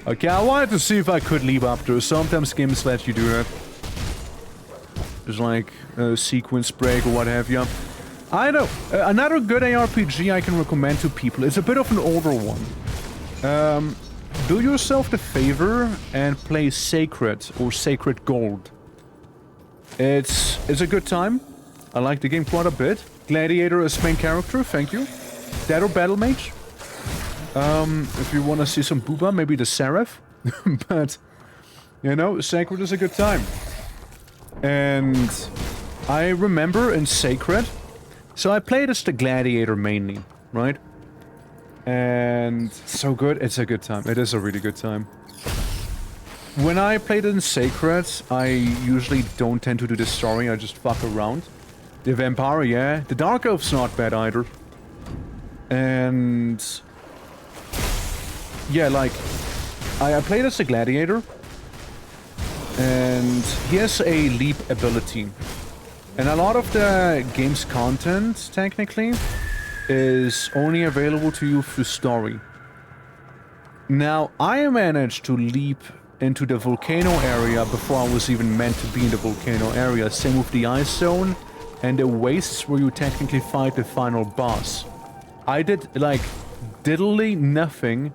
Okay, I wanted to see if I could leave up there. Sometimes games let you do that. There's like a sequence break or what have you. I know. Another good ARPG I can recommend to people. It's a bit of an older one. Do yourself the favor and play Sacred or Sacred Gold. It's a good time. I like the game quite a bit. Gladiator as main character, thank you. That or Battle Mage. If you want to see some booba, maybe the Seraph. But, you know, Sacred is a good time. And I remember in Sacred, so I played as the Gladiator mainly, right? And so good, it's a good time. It is a really good time. When I played in Sacred, I usually don't tend to do the story, I just fuck around. The Vampire, yeah. The Dark Elf's not bad either. And yeah, like, I played as a Gladiator, And he has a leap ability. And a lot of the game's content, technically, is only available to you through story. Now, I managed to leap into the volcano area before I was even meant to be in the volcano area. Same with the ice zone and the wastes where you technically fight the final boss. I did, like, diddly nothing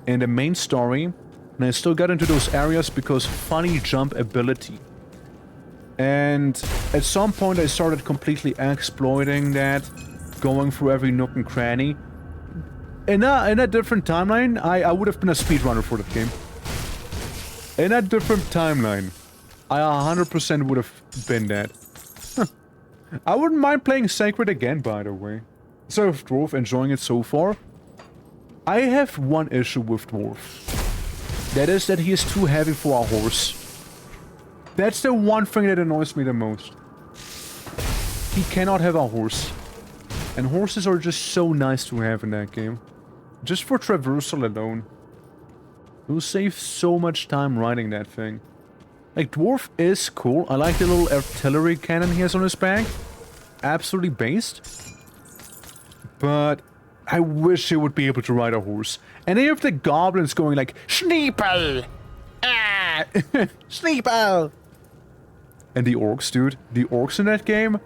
in the main story, and I still got into those areas because funny jump ability. And at some point I started completely exploiting that, going through every nook and cranny. In a different timeline, I would have been a speedrunner for that game. In a different timeline, I 100% would have been that. I wouldn't mind playing Sacred again, by the way. So with Dwarf, enjoying it so far. I have one issue with Dwarf. That is that he is too heavy for a horse. That's the one thing that annoys me the most. He cannot have a horse. And horses are just so nice to have in that game. Just for traversal alone. You'll save so much time riding that thing. Like, Dwarf is cool. I like the little artillery cannon he has on his back. Absolutely based. But I wish he would be able to ride a horse. And then you have the goblins going like, Schneeple! Ah! Schneeple! And the orcs, dude. The orcs in that game?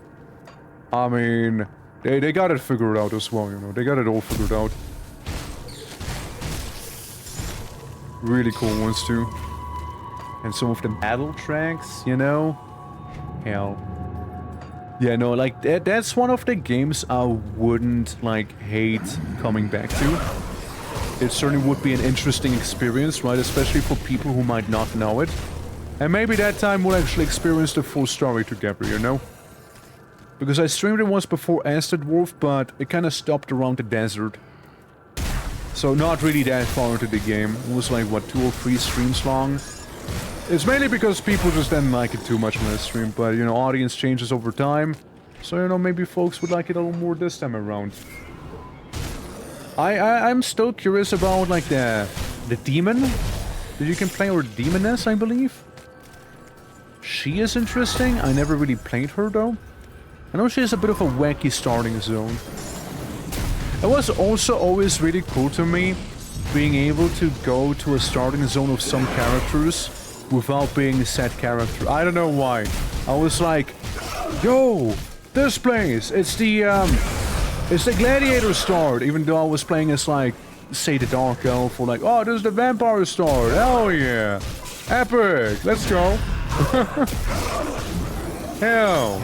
I mean, they got it figured out as well, you know. They got it all figured out. Really cool ones, too. And some of the battle tracks, you know? Hell. Yeah, no, like, that's one of the games I wouldn't, like, hate coming back to. It certainly would be an interesting experience, right? Especially for people who might not know it. And maybe that time we'll actually experience the full story together, you know? Because I streamed it once before Asterkarn, but it kind of stopped around the desert. So not really that far into the game. It was like, what, 2 or 3 streams long? It's mainly because people just didn't like it too much on the stream, but, you know, audience changes over time. So, you know, maybe folks would like it a little more this time around. I'm still curious about, like, the demon that you can play, or demoness, I believe. She is interesting. I never really played her, though. I know she has a bit of a wacky starting zone. It was also always really cool to me being able to go to a starting zone of some characters without being a set character. I don't know why. I was like, yo, this place, it's the gladiator start, even though I was playing as, like, say the dark elf, or like, oh, this is the vampire start, hell yeah, epic, let's go. Hell.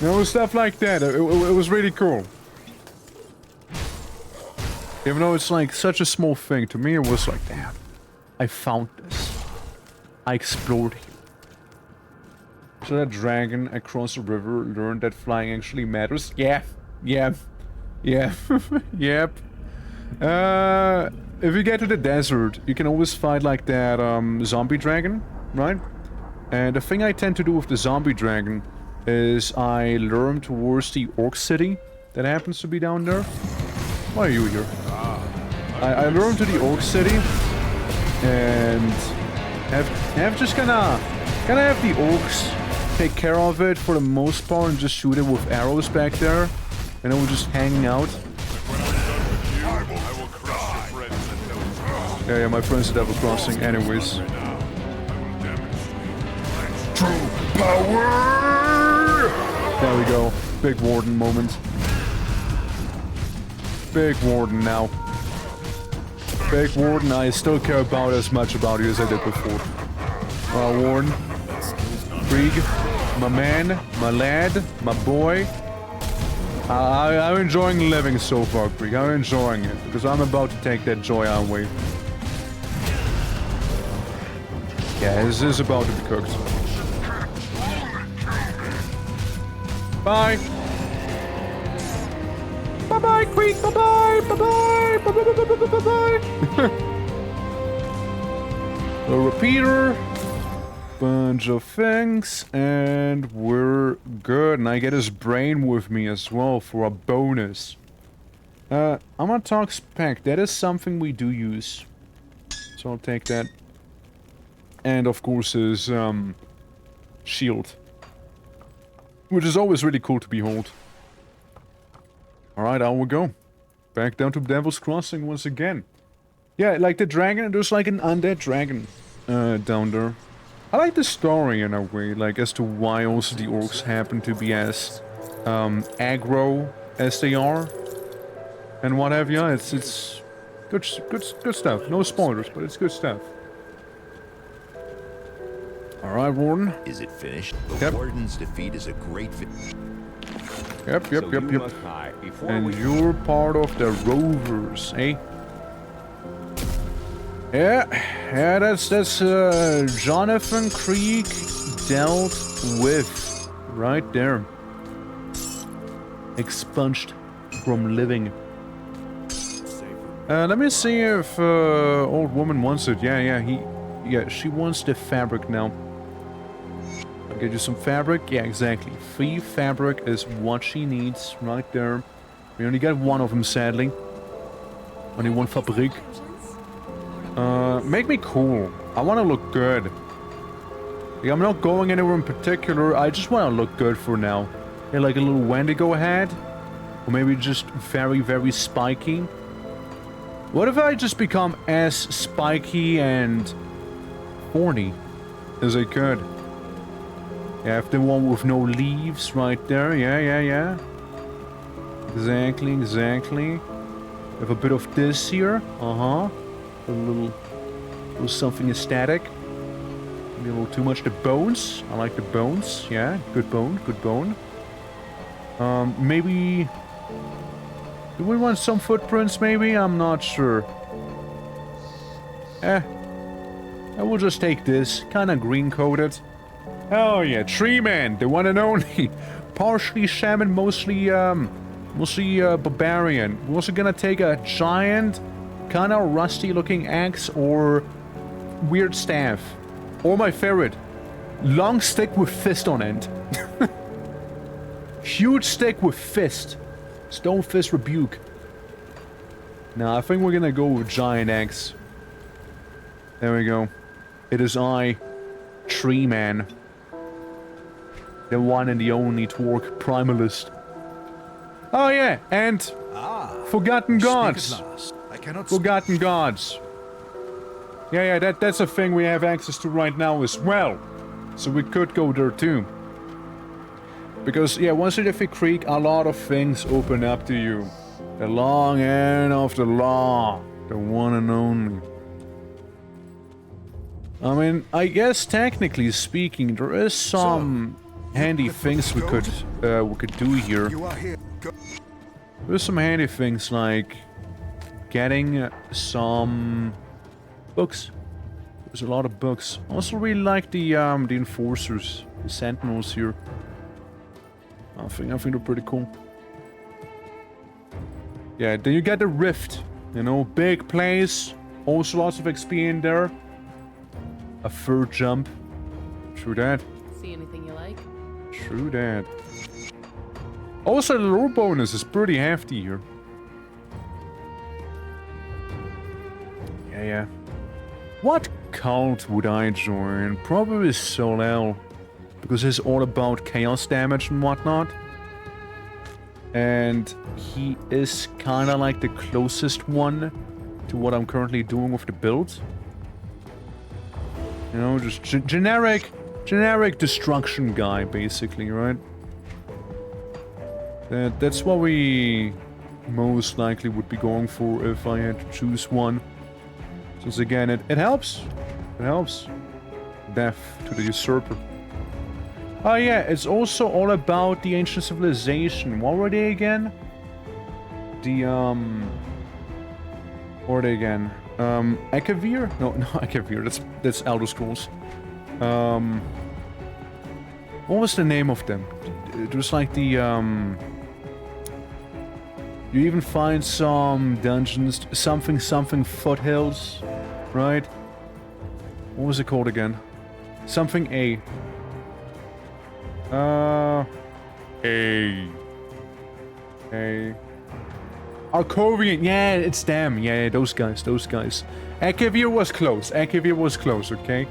You know, stuff like that, it was really cool. Even though it's like such a small thing, to me it was like, damn, I found this. I explored here. So that dragon across the river learned that flying actually matters. Yeah. Yep. If you get to the desert, you can always fight like that zombie dragon, right? And the thing I tend to do with the zombie dragon is I lure him towards the orc city that happens to be down there. Why are you here? I lure him to the orc city and have just gonna have the orcs take care of it for the most part and just shoot it with arrows back there. And then we're just hanging out. Yeah, my friends are double crossing anyways. True power! There we go. Big Warden moment. Big Warden now. Big Warden, I still care about as much about you as I did before. Warden. Krieg. My man. My lad. My boy. I'm enjoying living so far, Krieg. I'm enjoying it. Because I'm about to take that joy away. Yeah, this is about to be cooked. Bye. Bye-bye, Krieg. Bye-bye. Bye-bye. Bye-bye. A repeater. Bunch of Fangs. And we're good. And I get his brain with me as well for a bonus. I'm gonna talk spec. That is something we do use. So I'll take that. And of course his shield. Which is always really cool to behold. Alright, out we go. Back down to Devil's Crossing once again. Yeah, like the dragon, there's like an undead dragon down there. I like the story in a way, like as to why also the orcs happen to be as aggro as they are. And what have you, it's good stuff. No spoilers, but it's good stuff. Alright, Warden. Is it finished? Yep. The Warden's defeat is a great Yep. And you're part of the Rovers, eh? Yeah, that's Jonathan Creek dealt with right there. Expunged from living. Let me see if old woman wants it. Yeah, she wants the fabric now. I'll get you some fabric. Yeah, exactly. 3 fabric is what she needs right there. We only got 1 of them, sadly. Only 1 fabric. Make me cool. I want to look good. Like, I'm not going anywhere in particular. I just want to look good for now. Yeah, like a little Wendigo head. Or maybe just very, very spiky. What if I just become as spiky and horny as I could? Yeah, if the one with no leaves right there. Yeah. Exactly. Have a bit of this here. A little something aesthetic. Maybe a little too much. The bones. I like the bones. Yeah, good bone. Maybe... Do we want some footprints, maybe? I'm not sure. I will just take this. Kinda green-coated. Oh yeah, Tree Man, the one and only. Partially shaman, mostly barbarian. We're also gonna take a giant, kinda rusty-looking axe or weird staff. Or my favorite, long stick with fist on end. Huge stick with fist. Stone Fist Rebuke. Now, I think we're gonna go with Giant Axe. There we go. It is I, Tree Man. The one and the only Twerk Primalist. Oh yeah, and Forgotten Gods. Forgotten Gods. Yeah, that's a thing we have access to right now as well. So we could go there too. Because, yeah, once you defeat Creek, a lot of things open up to you. The long end of the law. The one and only. I mean, I guess technically speaking, there is some handy things we could do here. There's some handy things like getting some books. There's a lot of books. Also really like the enforcers, the sentinels here. I think they're pretty cool. Yeah, then you get the Rift. You know, big place. Also lots of XP in there. A fur jump. True that. See anything you like? True that. Also, the lore bonus is pretty hefty here. Yeah. What cult would I join? Probably Solel. Because it's all about chaos damage and whatnot. And he is kinda like the closest one to what I'm currently doing with the build. You know, just generic destruction guy, basically, right? That's what we most likely would be going for if I had to choose one. Since again, it helps. It helps. Death to the usurper. Oh yeah, it's also all about the ancient civilization. What were they again? What were they again? Akavir? No, Akavir. That's Elder Scrolls. What was the name of them? It was like the you even find some dungeons, something foothills, right? What was it called again? Something A. Arcovian, yeah, it's them. Yeah, those guys, those guys. Akavir was close. Akavir was close, okay?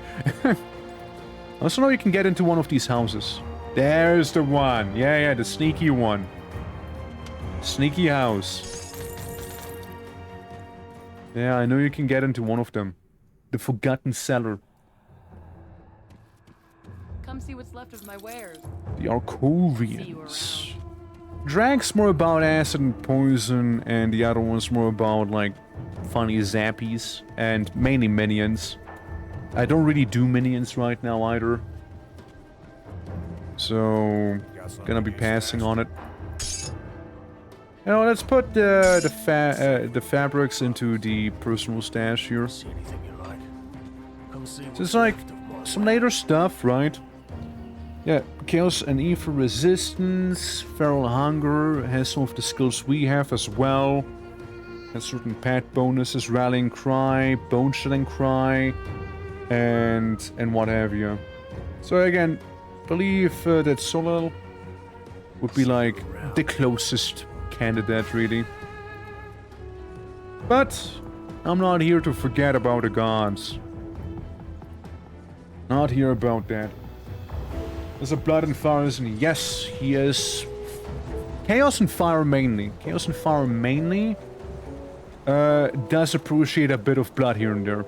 Also know you can get into one of these houses. There's the one. Yeah, the sneaky one. Sneaky house. Yeah, I know you can get into one of them. The Forgotten Cellar. Come see what's left of my wares. The Arcovians. Drag's more about acid and poison, and the other one's more about, like, funny zappies, and mainly minions. I don't really do minions right now either. So, gonna be passing on it. You know, let's put the fabrics into the personal stash here. See anything you like? Come see So what's it's like left of my some later stuff, right? Yeah, Chaos and Ether Resistance, Feral Hunger has some of the skills we have as well. Has certain pet bonuses, Rallying Cry, Bone Chilling Cry, and what have you. So again, believe that Solal would be like the closest candidate, really. But I'm not here to forget about the gods. Not here about that. There's a Blood and Fire, isn't he? Yes, he is. Chaos and Fire mainly. Chaos and Fire mainly does appreciate a bit of blood here and there.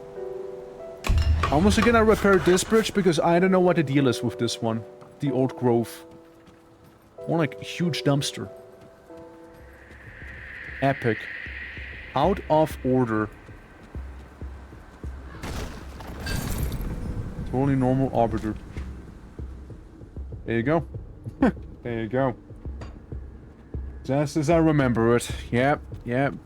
I'm also gonna repair this bridge because I don't know what the deal is with this one. The Old Grove. More like a huge dumpster. Epic. Out of order. Totally normal arbiter. There you go. There you go. Just as I remember it. Yep,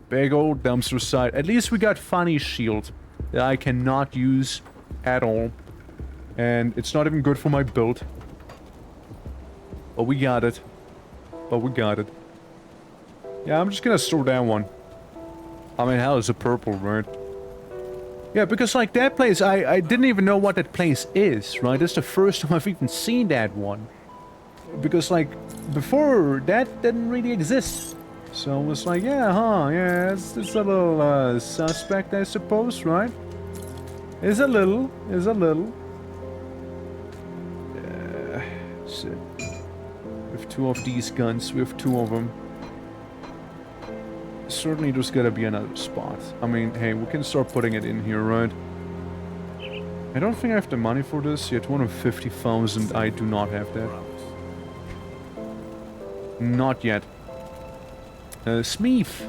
big old dumpster site. At least we got Funny Shield that I cannot use at all. And it's not even good for my build. But we got it. Yeah, I'm just gonna store that one. I mean, hell, it's a purple, right? Yeah, because like that place, I didn't even know what that place is, right? It's the first time I've even seen that one. Because like, before, that didn't really exist. So I was like, yeah, it's a little suspect, I suppose, right? Is a little. Shit. We have two of these guns, we have two of them. Certainly there's gotta be another spot. I mean, hey, we can start putting it in here, right? I don't think I have the money for this. Yeah, 250,000, I do not have that. Not yet. Smeef.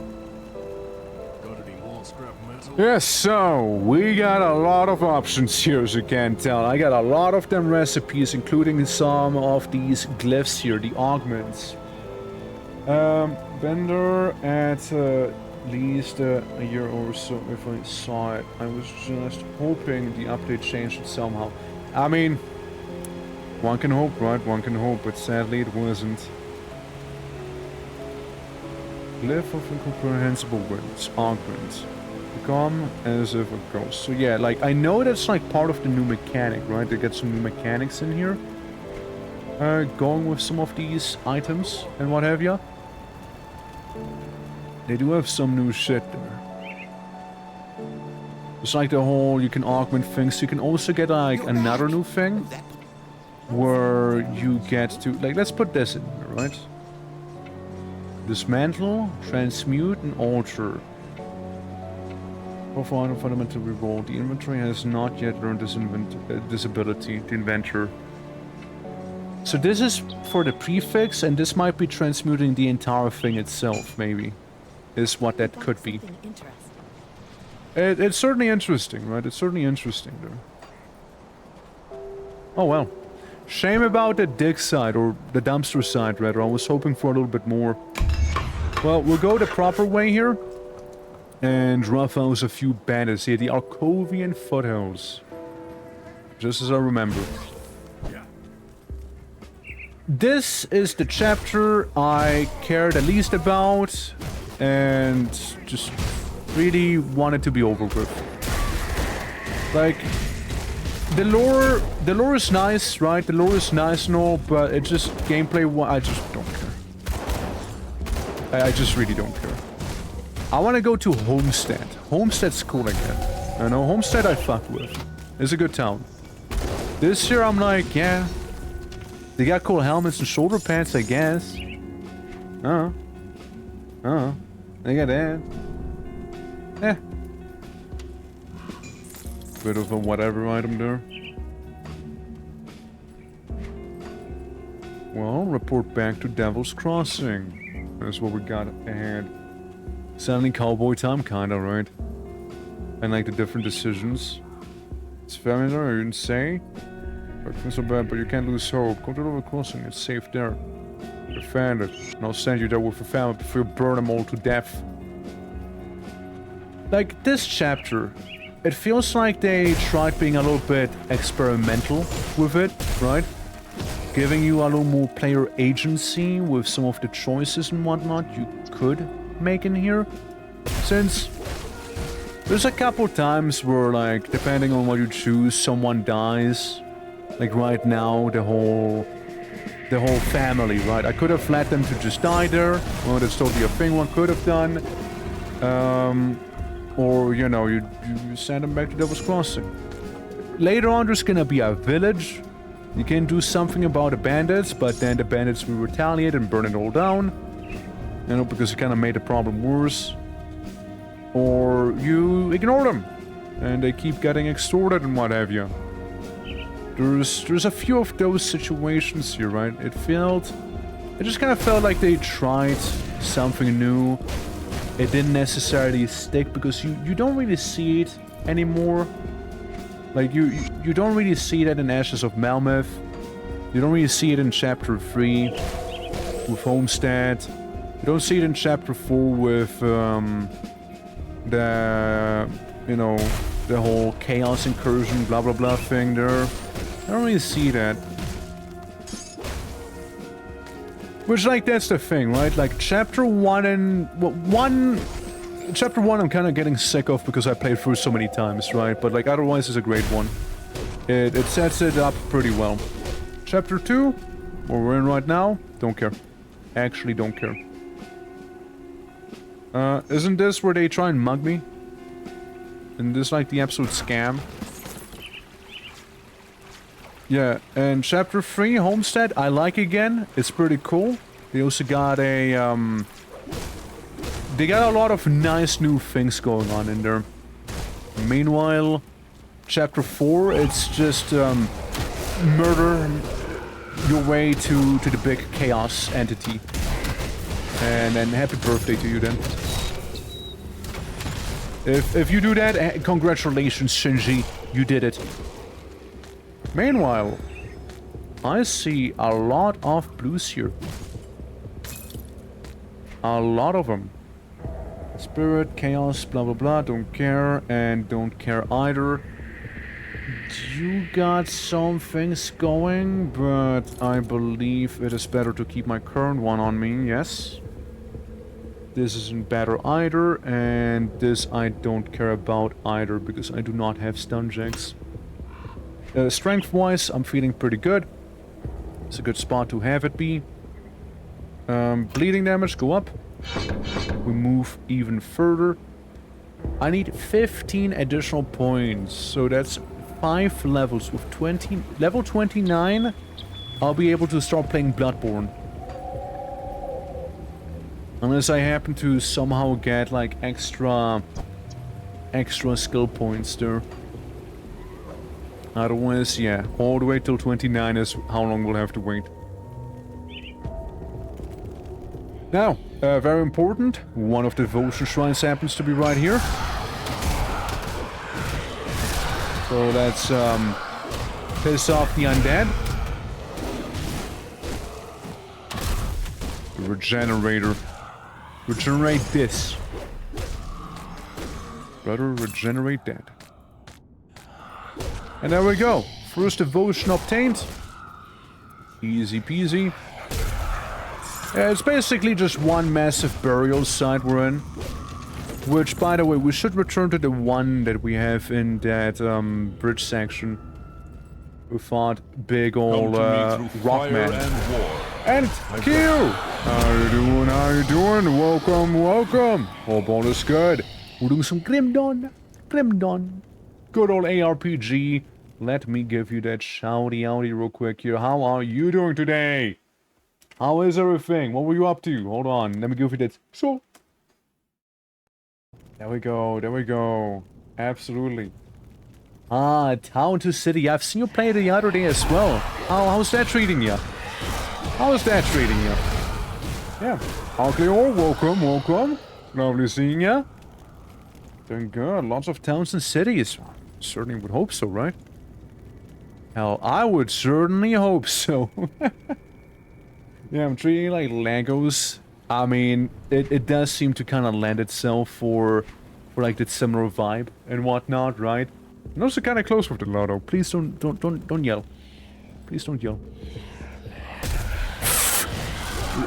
Got any more scrap metal? Yes, so we got a lot of options here, as you can tell. I got a lot of them recipes, including some of these glyphs here, the augments. Vendor at least a year or so if I saw it. I was just hoping the update changed it somehow. I mean, one can hope, right? One can hope, but sadly it wasn't. Glyph of incomprehensible winds, augment. Become as if a ghost. So yeah, like I know that's like part of the new mechanic, right? They get some new mechanics in here. Going with some of these items and what have you. They do have some new shit there. It's like the whole, you can augment things. You can also get like another new thing where you get to, like, let's put this in here, right? Dismantle, transmute, and alter. For fundamental revolt. The inventory has not yet learned this ability, the inventor. So this is for the prefix, and this might be transmuting the entire thing itself, maybe. Is what that could be. It's certainly interesting, right? It's certainly interesting, though. Oh, well. Shame about the dig side, or the dumpster side, rather. I was hoping for a little bit more. Well, we'll go the proper way here. And rough out a few bandits here. The Arcovian foothills. Just as I remember. This is the chapter I cared the least about. And just really wanted to be over with. Like, the lore is nice, right? The lore is nice and all, but it just, gameplay, I just don't care. I just really don't care. I want to go to Homestead. Homestead's cool again. You know, Homestead I fuck with. It's a good town. This year I'm like, yeah. They got cool helmets and shoulder pads, I guess. They got that. Eh. Bit of a whatever item there. Well, report back to Devil's Crossing. That's what we got ahead. Suddenly cowboy time, kinda, right? And like the different decisions. It's familiar, you didn't say? It's so bad, but you can't lose hope. Go to Devil's Crossing, it's safe there. Defend it, and I'll send you there with a family before you burn them all to death. Like, this chapter, it feels like they tried being a little bit experimental with it, right? Giving you a little more player agency with some of the choices and whatnot you could make in here. Since there's a couple times where, like, depending on what you choose, someone dies. Like right now, the whole family, right? I could have let them to just die there. Well, that's totally a thing one could have done. Or, you know, you send them back to Devil's Crossing. Later on, there's gonna be a village. You can do something about the bandits, but then the bandits will retaliate and burn it all down. You know, because it kind of made the problem worse. Or you ignore them, and they keep getting extorted and what have you. There's a few of those situations here, right? It just kind of felt like they tried something new. It didn't necessarily stick because you don't really see it anymore. Like, you don't really see that in Ashes of Melmoth. You don't really see it in Chapter 3 with Homestead. You don't see it in Chapter 4 with, you know, the whole Chaos Incursion blah blah blah thing there. I don't really see that. Which, like, that's the thing, right? Like, Chapter 1 and... Well, Chapter 1 I'm kind of getting sick of because I played through so many times, right? But, like, otherwise it's a great one. It sets it up pretty well. Chapter 2, where we're in right now, don't care. Actually don't care. Isn't this where they try and mug me? Isn't this, like, the absolute scam? Yeah, and Chapter 3, Homestead, I like again. It's pretty cool. They also got a, they got a lot of nice new things going on in there. Meanwhile, Chapter 4, it's just, murder your way to the big chaos entity. And then happy birthday to you then. If you do that, congratulations, Shinji. You did it. Meanwhile, I see a lot of blues here. A lot of them. Spirit, chaos, blah blah blah, don't care, and don't care either. You got some things going, but I believe it is better to keep my current one on me, yes. This isn't better either, and this I don't care about either, because I do not have stun jacks. Strength-wise, I'm feeling pretty good. It's a good spot to have it be. Bleeding damage, go up. We move even further. I need 15 additional points, so that's 5 levels. With level 29, I'll be able to start playing Bloodborne. Unless I happen to somehow get, like, extra skill points there. Otherwise, yeah, all the way till 29 is how long we'll have to wait. Now, very important, one of the devotion shrines happens to be right here. So let's piss off the undead. The regenerator. Regenerate this. Brother, regenerate that. And there we go. First devotion obtained. Easy peasy. It's basically just one massive burial site we're in. Which, by the way, we should return to the one that we have in that bridge section. We fought big old rock man. And kill! How you doing? How you doing? Welcome, welcome! Hope all is good. We're doing some Grim Dawn. Grim Dawn. Good old ARPG. Let me give you that shouty outy real quick here. How are you doing today? How is everything? What were you up to? Hold on, let me give you that. So. There we go, there we go. Absolutely. Ah, Town to City. I've seen you play the other day as well. How's that treating you? How's that treating you? Yeah. Alcleo, welcome, welcome. Lovely seeing ya. Doing good. Lots of towns and cities. Certainly would hope so, right? Hell, I would certainly hope so. Yeah, I'm treating it like Legos. I mean, it does seem to kind of lend itself for like that similar vibe and whatnot, right? I'm also kind of close with the lotto. Please don't yell. Please don't yell.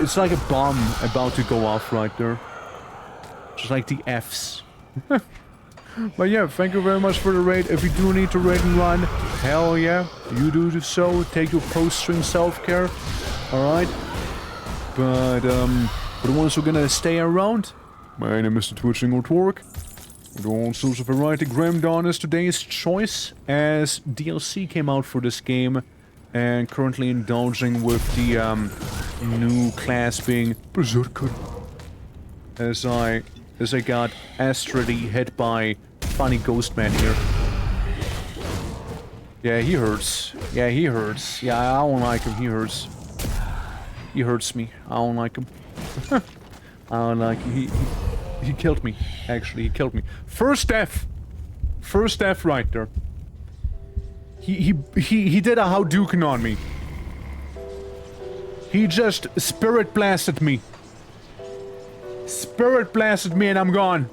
It's like a bomb about to go off right there. Just like the Fs. But yeah, thank you very much for the raid. If you do need to raid and run, hell yeah, you do so. Take your post-stream self-care. Alright? But, for the ones who are gonna stay around, my name is the Twitching Ortwork. With all sorts of variety, Grim Dawn is today's choice, as DLC came out for this game, and currently indulging with the, new class being Berserker. As I got astrally hit by funny ghost man here. Yeah, he hurts. Yeah, he hurts. Yeah, I don't like him. He hurts. He hurts me. I don't like him. I don't like him. He killed me. Actually, he killed me. First death. First death right there. He did a Hadouken on me. He just spirit blasted me. Spirit blasted me and I'm gone.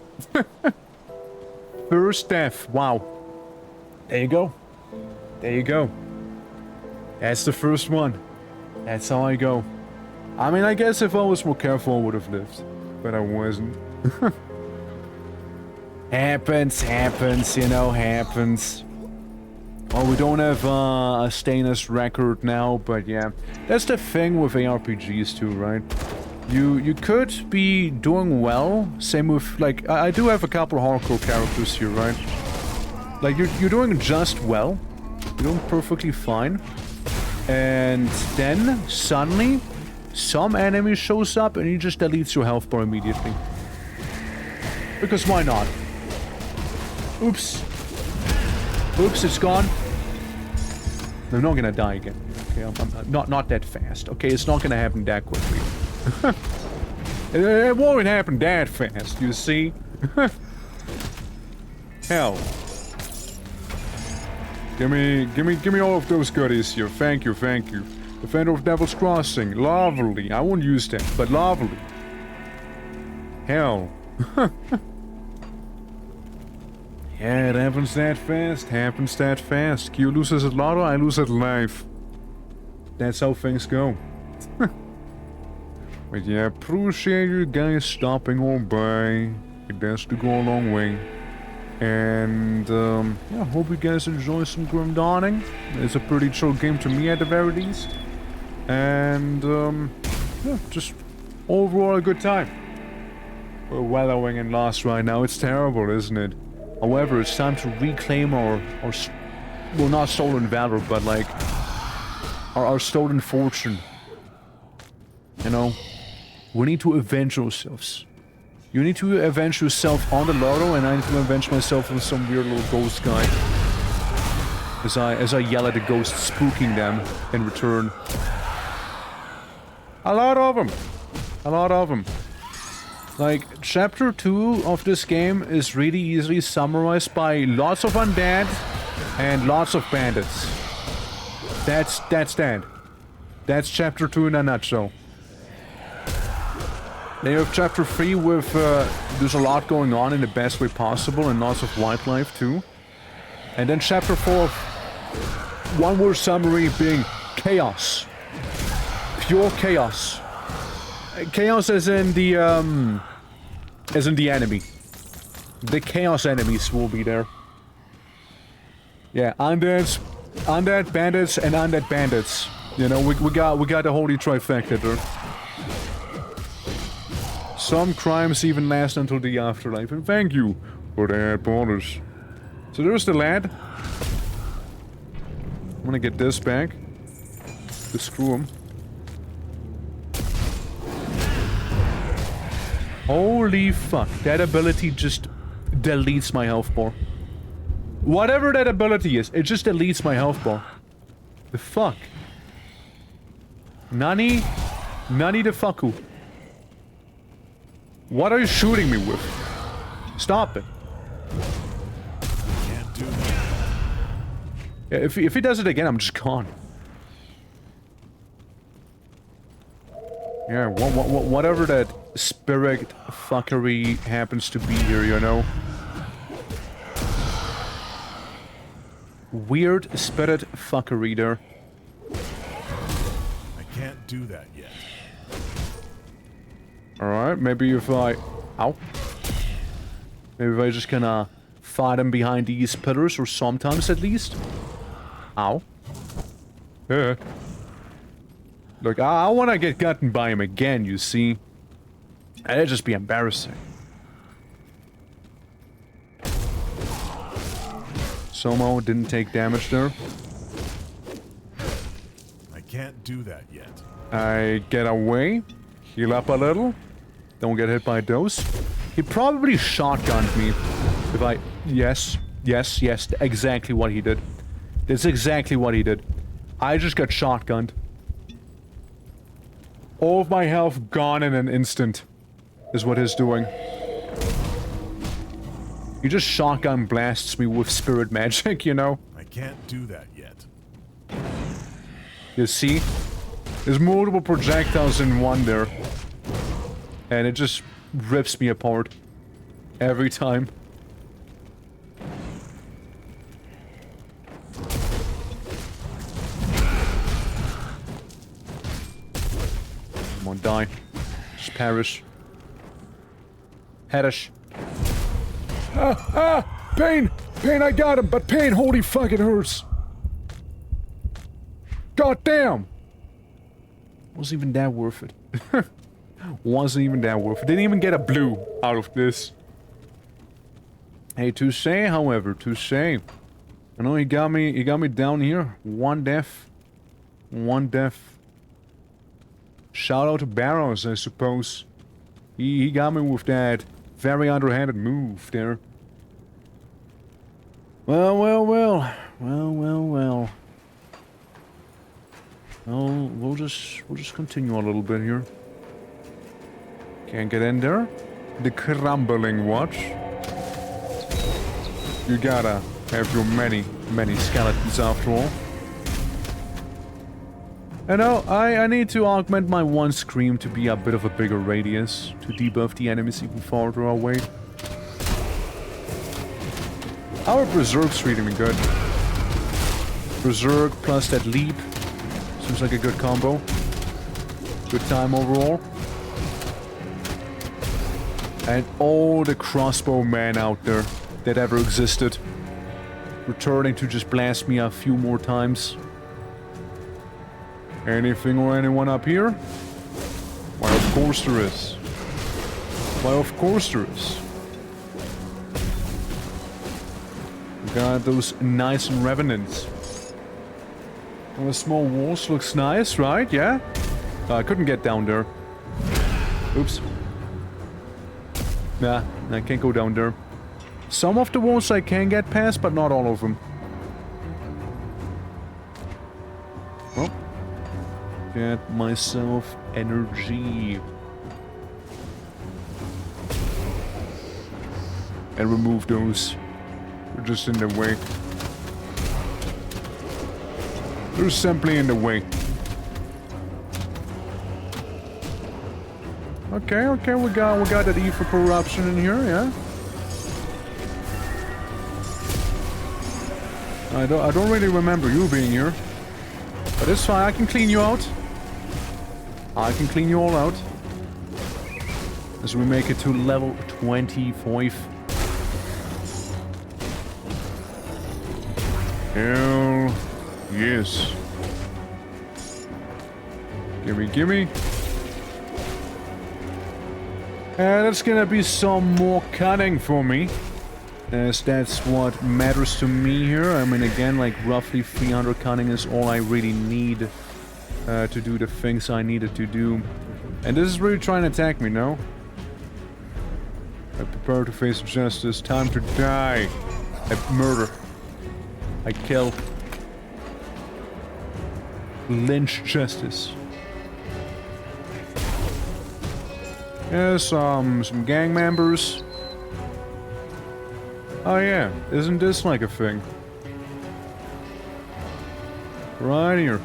First death. Wow. There you go. There you go. That's the first one. That's how I go. I mean, I guess if I was more careful, I would have lived. But I wasn't. Happens, you know, happens. Well, we don't have a stainless record now, but yeah. That's the thing with ARPGs too, right? You could be doing well. Same with, like, I do have a couple of hardcore characters here, right? Like, you're doing just well. You're doing perfectly fine. And then, suddenly, some enemy shows up and he just deletes your health bar immediately. Because why not? Oops. Oops, it's gone. I'm not gonna die again. Okay, I'm not that fast. Okay, it's not gonna happen that quickly. It won't happen that fast, you see? Hell. Give me all of those goodies here. Thank you, thank you. Defender of Devil's Crossing. Lovely. I won't use that, but lovely. Hell. Yeah, it happens that fast. Happens that fast. Q loses at lotto, I lose at life. That's how things go. But yeah, appreciate you guys stopping on by. It does to go a long way. And yeah, hope you guys enjoy some Grim Dawning. It's a pretty chill game to me at the very least. And yeah, just overall a good time. We're wallowing in loss right now. It's terrible, isn't it? However, it's time to reclaim our well, not stolen valor, but like our stolen fortune. You know, we need to avenge ourselves. You need to avenge yourself on the lotto, and I need to avenge myself on some weird little ghost guy. As I yell at the ghost, spooking them in return. A lot of them. A lot of them. Like, chapter 2 of this game is really easily summarized by lots of undead and lots of bandits. That's that. That's chapter 2 in a nutshell. Then you have chapter 3 with, there's a lot going on in the best way possible and lots of wildlife too. And then chapter 4, one word summary being chaos. Pure chaos. Chaos as in the enemy. The chaos enemies will be there. Yeah, undead bandits and undead bandits. You know, we got the holy trifecta there. Some crimes even last until the afterlife, and thank you for that bonus. So there's the lad. I'm gonna get this back. To screw him. Holy fuck, that ability just deletes my health bar. Whatever that ability is, it just deletes my health bar. The fuck? Nani the fucku. What are you shooting me with? Stop it. Can't do that. Yeah, if he does it again, I'm just gone. Yeah, whatever that spirit fuckery happens to be here, you know. Weird spirit fuckery there. I can't do that yet. Alright, maybe if I... Ow. Maybe if I just kinda fight him behind these pillars, or sometimes at least. Ow. Yeah. Look, I wanna get gotten by him again, you see. That'd just be embarrassing. Somehow didn't take damage there. I can't do that yet. I get away, heal up a little, don't get hit by those. He probably shotgunned me if I... Yes, exactly what he did. That's exactly what he did. I just got shotgunned. All of my health gone in an instant, is what he's doing. He just shotgun blasts me with spirit magic, you know? I can't do that yet. You see? There's multiple projectiles in one there. And it just rips me apart. Every time. Come on, die. Just perish. Perish. Pain! Pain, I got him, but pain, holy fuck, it hurts. God damn! Wasn't even that worth it. Wasn't even that worth it. Didn't even get a blue out of this. Hey, touche, however, touche. I know he got me down here. One death. One death. Shout out to Barrows, I suppose. He got me with that very underhanded move there. Well. Well, we'll just continue a little bit here. Can't get in there. The crumbling watch. You gotta have your many skeletons after all. I know, I need to augment my one scream to be a bit of a bigger radius, to debuff the enemies even farther away. Our Berserk's treating me good. Berserk plus that leap. Seems like a good combo. Good time overall. And all the crossbow men out there that ever existed. Returning to just blast me a few more times. Anything or anyone up here? Why, of course there is. Why, of course there is. We got those nice revenants. And the small walls looks nice, right? Yeah? I couldn't get down there. Oops. Nah, I can't go down there. Some of the walls I can get past, but not all of them. Well. Get myself energy. And remove those. They're just in the way. They're simply in the way. Okay, we got that E for corruption in here, yeah? I don't really remember you being here. But it's fine, I can clean you out. I can clean you all out. As we make it to level 25. Hell yes. Gimme, gimme. That's gonna be some more cutting for me. As that's what matters to me here. I mean, again, like roughly 300 cutting is all I really need to do the things I needed to do. And this is really trying to attack me, no? I prepare to face justice. Time to die. I murder. I kill. Lynch justice. Yeah, some gang members. Oh yeah, isn't this like a thing? Right here.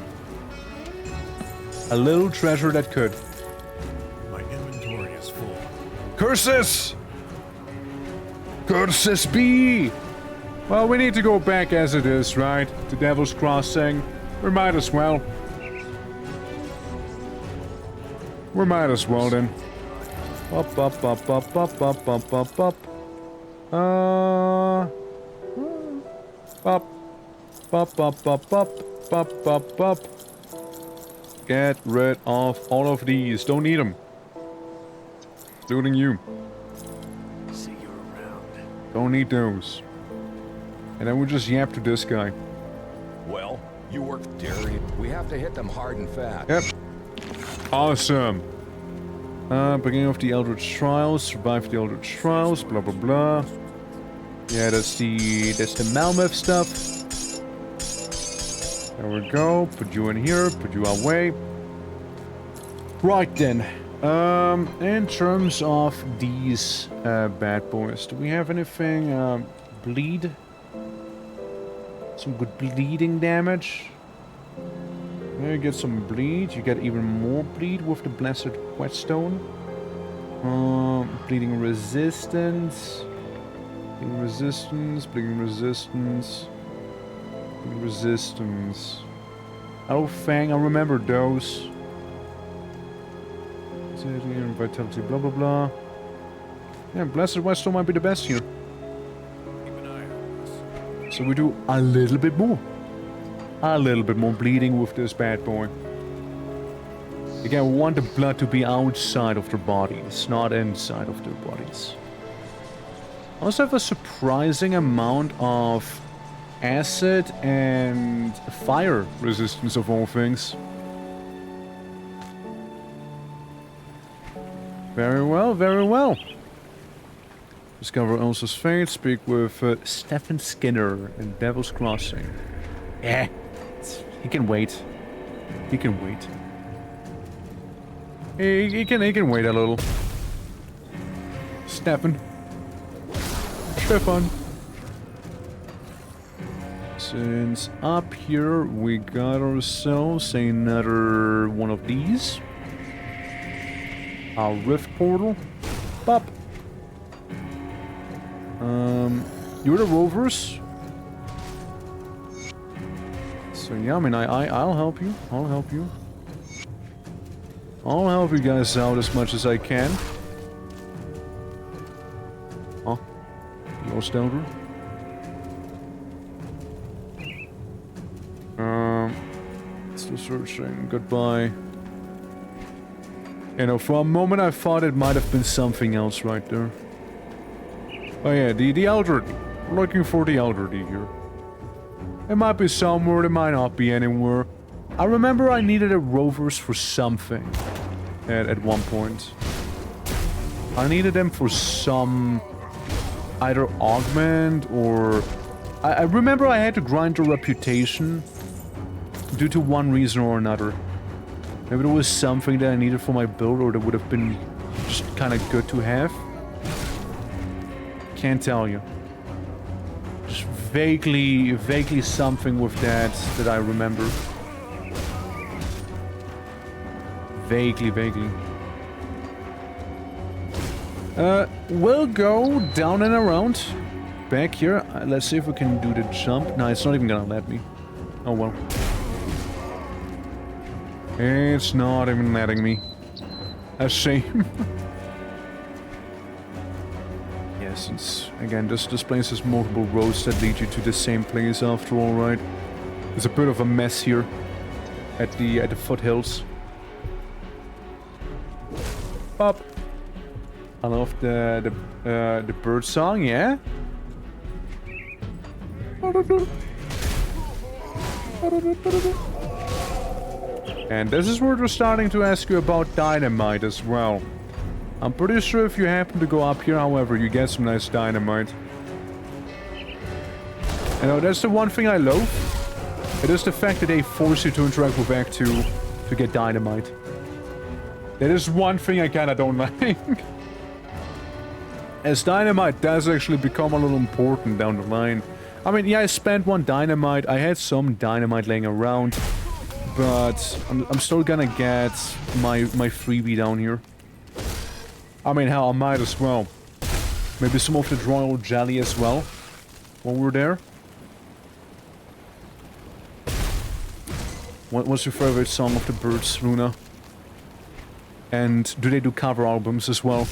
A little treasure that could. My inventory is full. Curses! Curses be! Well, we need to go back as it is, right? To Devil's Crossing. We might as well. We might as well then. Up, up, up, up, up, up, up, up, up. Up. Up, up, up, up, up, up, up. Get rid of all of these. Don't need them. Including you. See you around. Don't need those. And then we'll just yap to this guy. Well, you work daring. We have to hit them hard and fast. Yep. Awesome. Beginning of the Eldritch Trials. Survive the Eldritch Trials. Blah, blah, blah. Yeah, that's the Malmeth stuff. There we go. Put you in here. Put you away. Right then. In terms of these bad boys, do we have anything? Bleed? Some good bleeding damage. Yeah, you get some bleed. You get even more bleed with the Blessed Whetstone. Bleeding resistance. Bleeding resistance. Bleeding resistance. Bleeding resistance. Oh, Fang, I remember those. Vitality, blah, blah, blah. Yeah, Blessed Whetstone might be the best here. So we do a little bit more. A little bit more bleeding with this bad boy. Again, we want the blood to be outside of their bodies, not inside of their bodies. Also have a surprising amount of acid and fire resistance of all things. Very well, very well. Discover Elsa's fate, speak with Stephen Skinner in Devil's Crossing. Yeah, he can wait. He can wait. He can wait a little. Stefan. Since up here we got ourselves another one of these. Our rift portal. Pop. You're the rovers. So yeah, I mean, I'll help you. I'll help you. I'll help you guys out as much as I can. Oh, Lost Elder. Still searching. Goodbye. You know, for a moment I thought it might have been something else right there. Oh yeah, the elderly. Looking for the elderly here. It might be somewhere, it might not be anywhere. I remember I needed a rovers for something at one point. I needed them for some either augment or... I remember I had to grind a reputation due to one reason or another. Maybe there was something that I needed for my build or that would have been just kind of good to have. Can't tell you. Just vaguely something with that I remember. Vaguely. We'll go down and around. Back here. Let's see if we can do the jump. No, it's not even gonna let me. Oh well. It's not even letting me. A shame. Yeah, since, again, this place has multiple roads that lead you to the same place after all, right? There's a bit of a mess here at the foothills. Pop. I love the bird song, yeah? And this is where they're starting to ask you about dynamite as well. I'm pretty sure if you happen to go up here, however, you get some nice dynamite. You know, that's the one thing I loathe. It is the fact that they force you to interact with Act 2 to get dynamite. That is one thing I kinda don't like. As dynamite does actually become a little important down the line. I mean, yeah, I spent one dynamite. I had some dynamite laying around. But I'm still gonna get my freebie down here. I mean, hell, I might as well. Maybe some of the royal jelly as well. While we're there. What's your favorite song of the Birds, Luna? And do they do cover albums as well?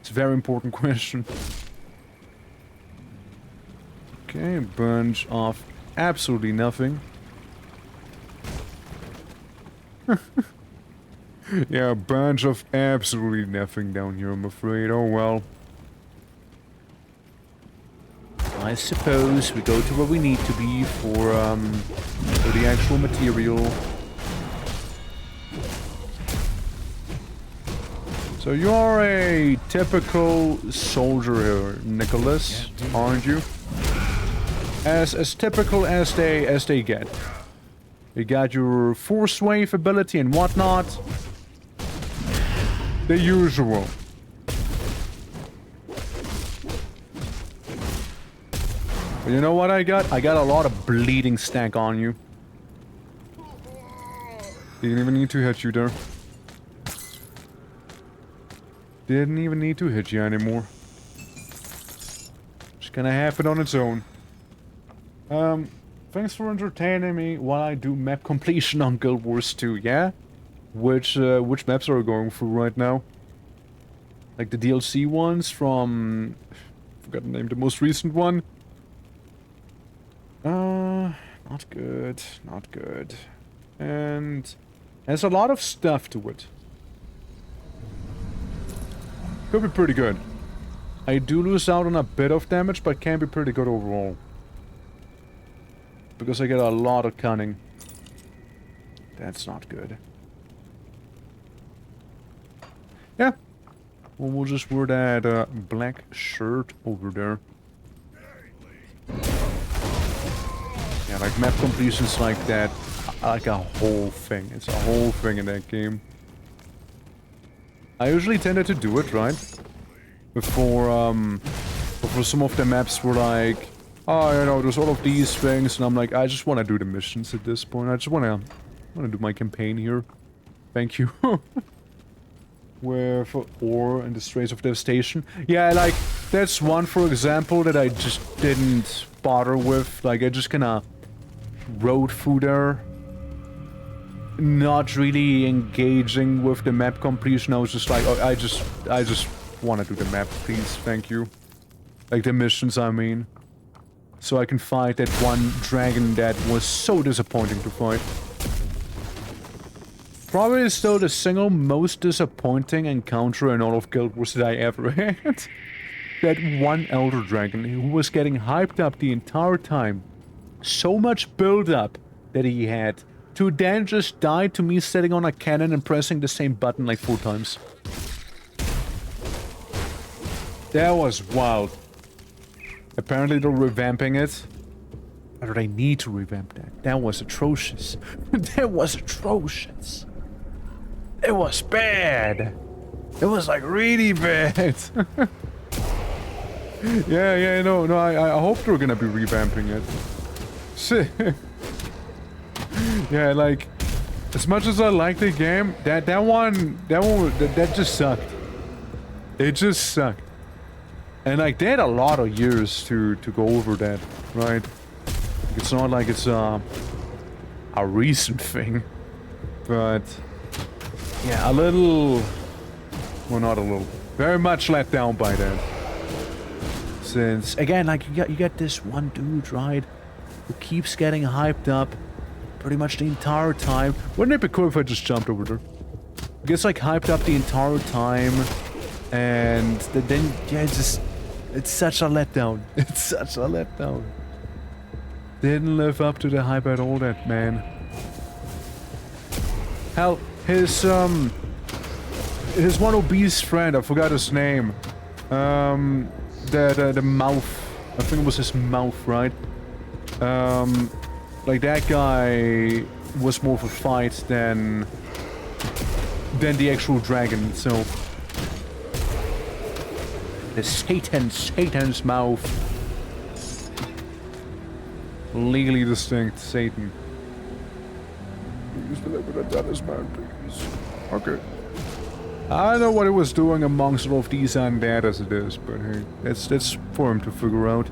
It's a very important question. Okay, a bunch of absolutely nothing. Yeah, a bunch of absolutely nothing down here, I'm afraid. Oh well. I suppose we go to where we need to be for the actual material. So you are a typical soldier here, Nicholas, aren't you? As typical as they get. You got your force wave ability and whatnot. The usual. But you know what I got? I got a lot of bleeding stack on you. Didn't even need to hit you there. Didn't even need to hit you anymore. Just gonna happen on its own. Thanks for entertaining me while I do map completion on Guild Wars 2, yeah? Which maps are we going through right now? Like the DLC ones from... I forgot the name, the most recent one. Not good, not good. And there's a lot of stuff to it. Could be pretty good. I do lose out on a bit of damage, but can be pretty good overall. Because I get a lot of cunning. That's not good. Yeah. Well, we'll just wear that black shirt over there. Yeah, like map completions like that. Like a whole thing. It's a whole thing in that game. I usually tended to do it, right? Before some of the maps were like... Oh, you know, there's all of these things, and I'm like, I just want to do the missions at this point. I just want to do my campaign here. Thank you. Where for Ore and the Straits of Devastation. Yeah, like, that's one, for example, that I just didn't bother with. Like, I just kind of rode through there. Not really engaging with the map completion. I was just like, oh, I just want to do the map, please, thank you. Like, the missions, I mean. So I can fight that one dragon that was so disappointing to fight. Probably still the single most disappointing encounter in all of Guild Wars that I ever had. That one Elder Dragon who was getting hyped up the entire time. So much build up that he had. To then just die to me sitting on a cannon and pressing the same button like 4 times. That was wild. Apparently they're revamping it. Or they need to revamp that. That was atrocious. That was atrocious. It was bad. It was like really bad. yeah, no, I hope they're gonna be revamping it. Yeah, like, as much as I like the game, that just sucked. It just sucked. And like, they had a lot of years to go over that, right? It's not like it's a recent thing, but yeah, a little, well, not a little, very much let down by that. Since again, like you got this one dude, right, who keeps getting hyped up pretty much the entire time. Wouldn't it be cool if I just jumped over there? gets like hyped up the entire time, and then yeah, it's such a letdown. It's such a letdown. Didn't live up to the hype at all, that man. Hell, his one obese friend, I forgot his name. The mouth. I think it was his mouth, right? Like that guy was more of a fight than the actual dragon, so the Satan's mouth. Legally distinct Satan. Please deliver the Dennis man, please. Okay. I don't know what he was doing amongst all of these undead as it is, but hey, that's for him to figure out.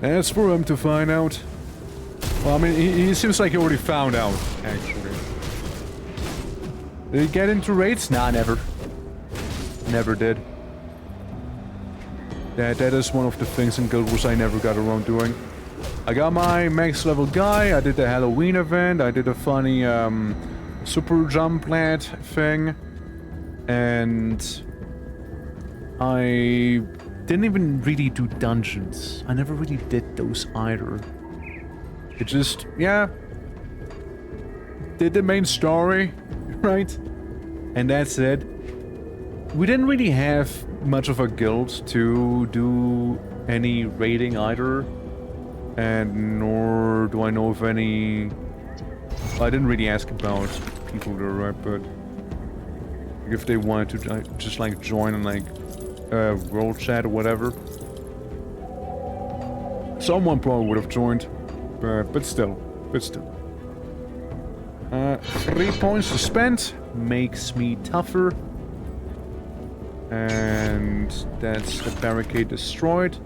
That's for him to find out. Well, I mean, he seems like he already found out, actually. Did he get into raids? Nah, never. Never did. That is one of the things in Guild Wars I never got around doing. I got my max level guy, I did the Halloween event, I did a funny super jump lad thing, and I didn't even really do dungeons. I never really did those either. It just, yeah, did the main story, right? And that's it. We didn't really have much of a guild to do any raiding either. And nor do I know of any... I didn't really ask about people there, right? But if they wanted to just like join and like world chat or whatever, someone probably would have joined. But still. 3 points to spend makes me tougher. And that's the barricade destroyed.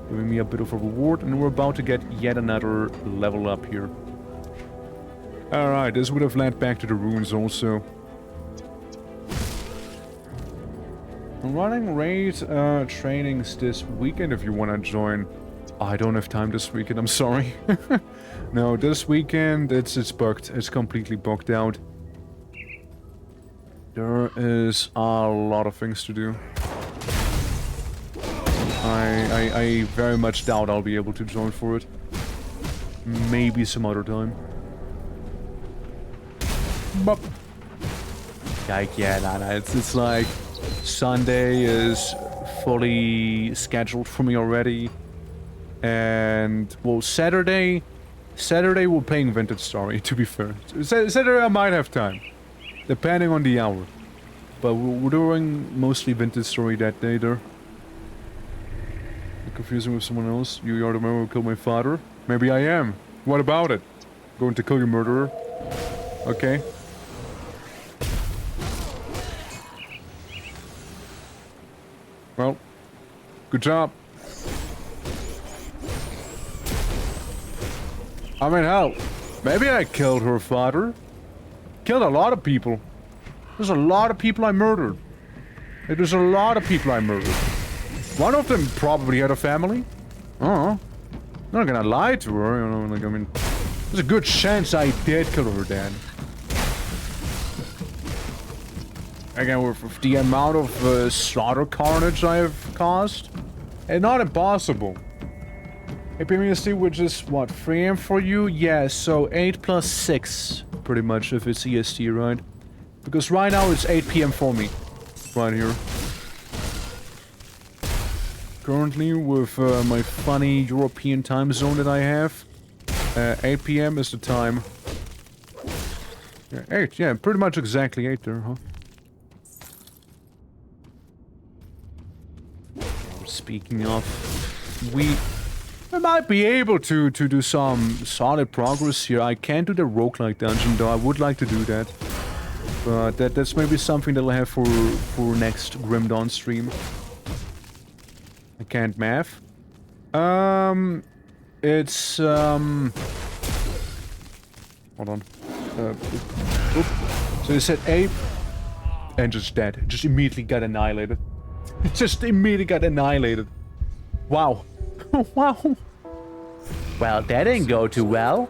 Giving me a bit of a reward, and we're about to get yet another level up here. Alright, this would have led back to the ruins also. I'm running raid trainings this weekend if you want to join. I don't have time this weekend, I'm sorry. No, this weekend it's booked. It's completely booked out. There is a lot of things to do. I very much doubt I'll be able to join for it. Maybe some other time. But yeah, nah, it's like Sunday is fully scheduled for me already, and well, Saturday we're playing Vintage Story. To be fair, Saturday I might have time, depending on the hour. But we're doing mostly Vintage Story that day there. Confusing with someone else. You are the man who killed my father? Maybe I am. What about it? Going to kill your murderer? Okay. Well, good job. I mean, hell, maybe I killed her father. Killed a lot of people. There's a lot of people I murdered. There's a lot of people I murdered. One of them probably had a family. Oh, not gonna lie to her, you know, like, I mean, there's a good chance I did kill her dad. Again, with the amount of slaughter carnage I have caused, it's not impossible. APMSD, which is what, 3 AM for you? Yeah, so 8 plus 6, pretty much, if it's EST, right? Because right now it's 8 PM for me, right here. Currently, with my funny European time zone that I have, 8 PM is the time. Yeah, 8, yeah, pretty much exactly 8 there, huh? Speaking of, we might be able to do some solid progress here. I can't do the roguelike dungeon, though I would like to do that. But that's maybe something that I'll have for next Grim Dawn stream. I can't math. It's, hold on. Oop. So you said ape, and just dead. Just immediately got annihilated. Just immediately got annihilated. Wow. Wow. Well, that didn't go too well.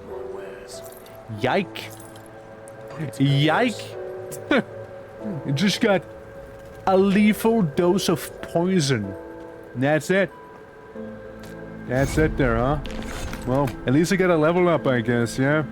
Yike. Yike! You just got a lethal dose of poison. That's it. That's it there, huh? Well, at least I got a level up, I guess, yeah?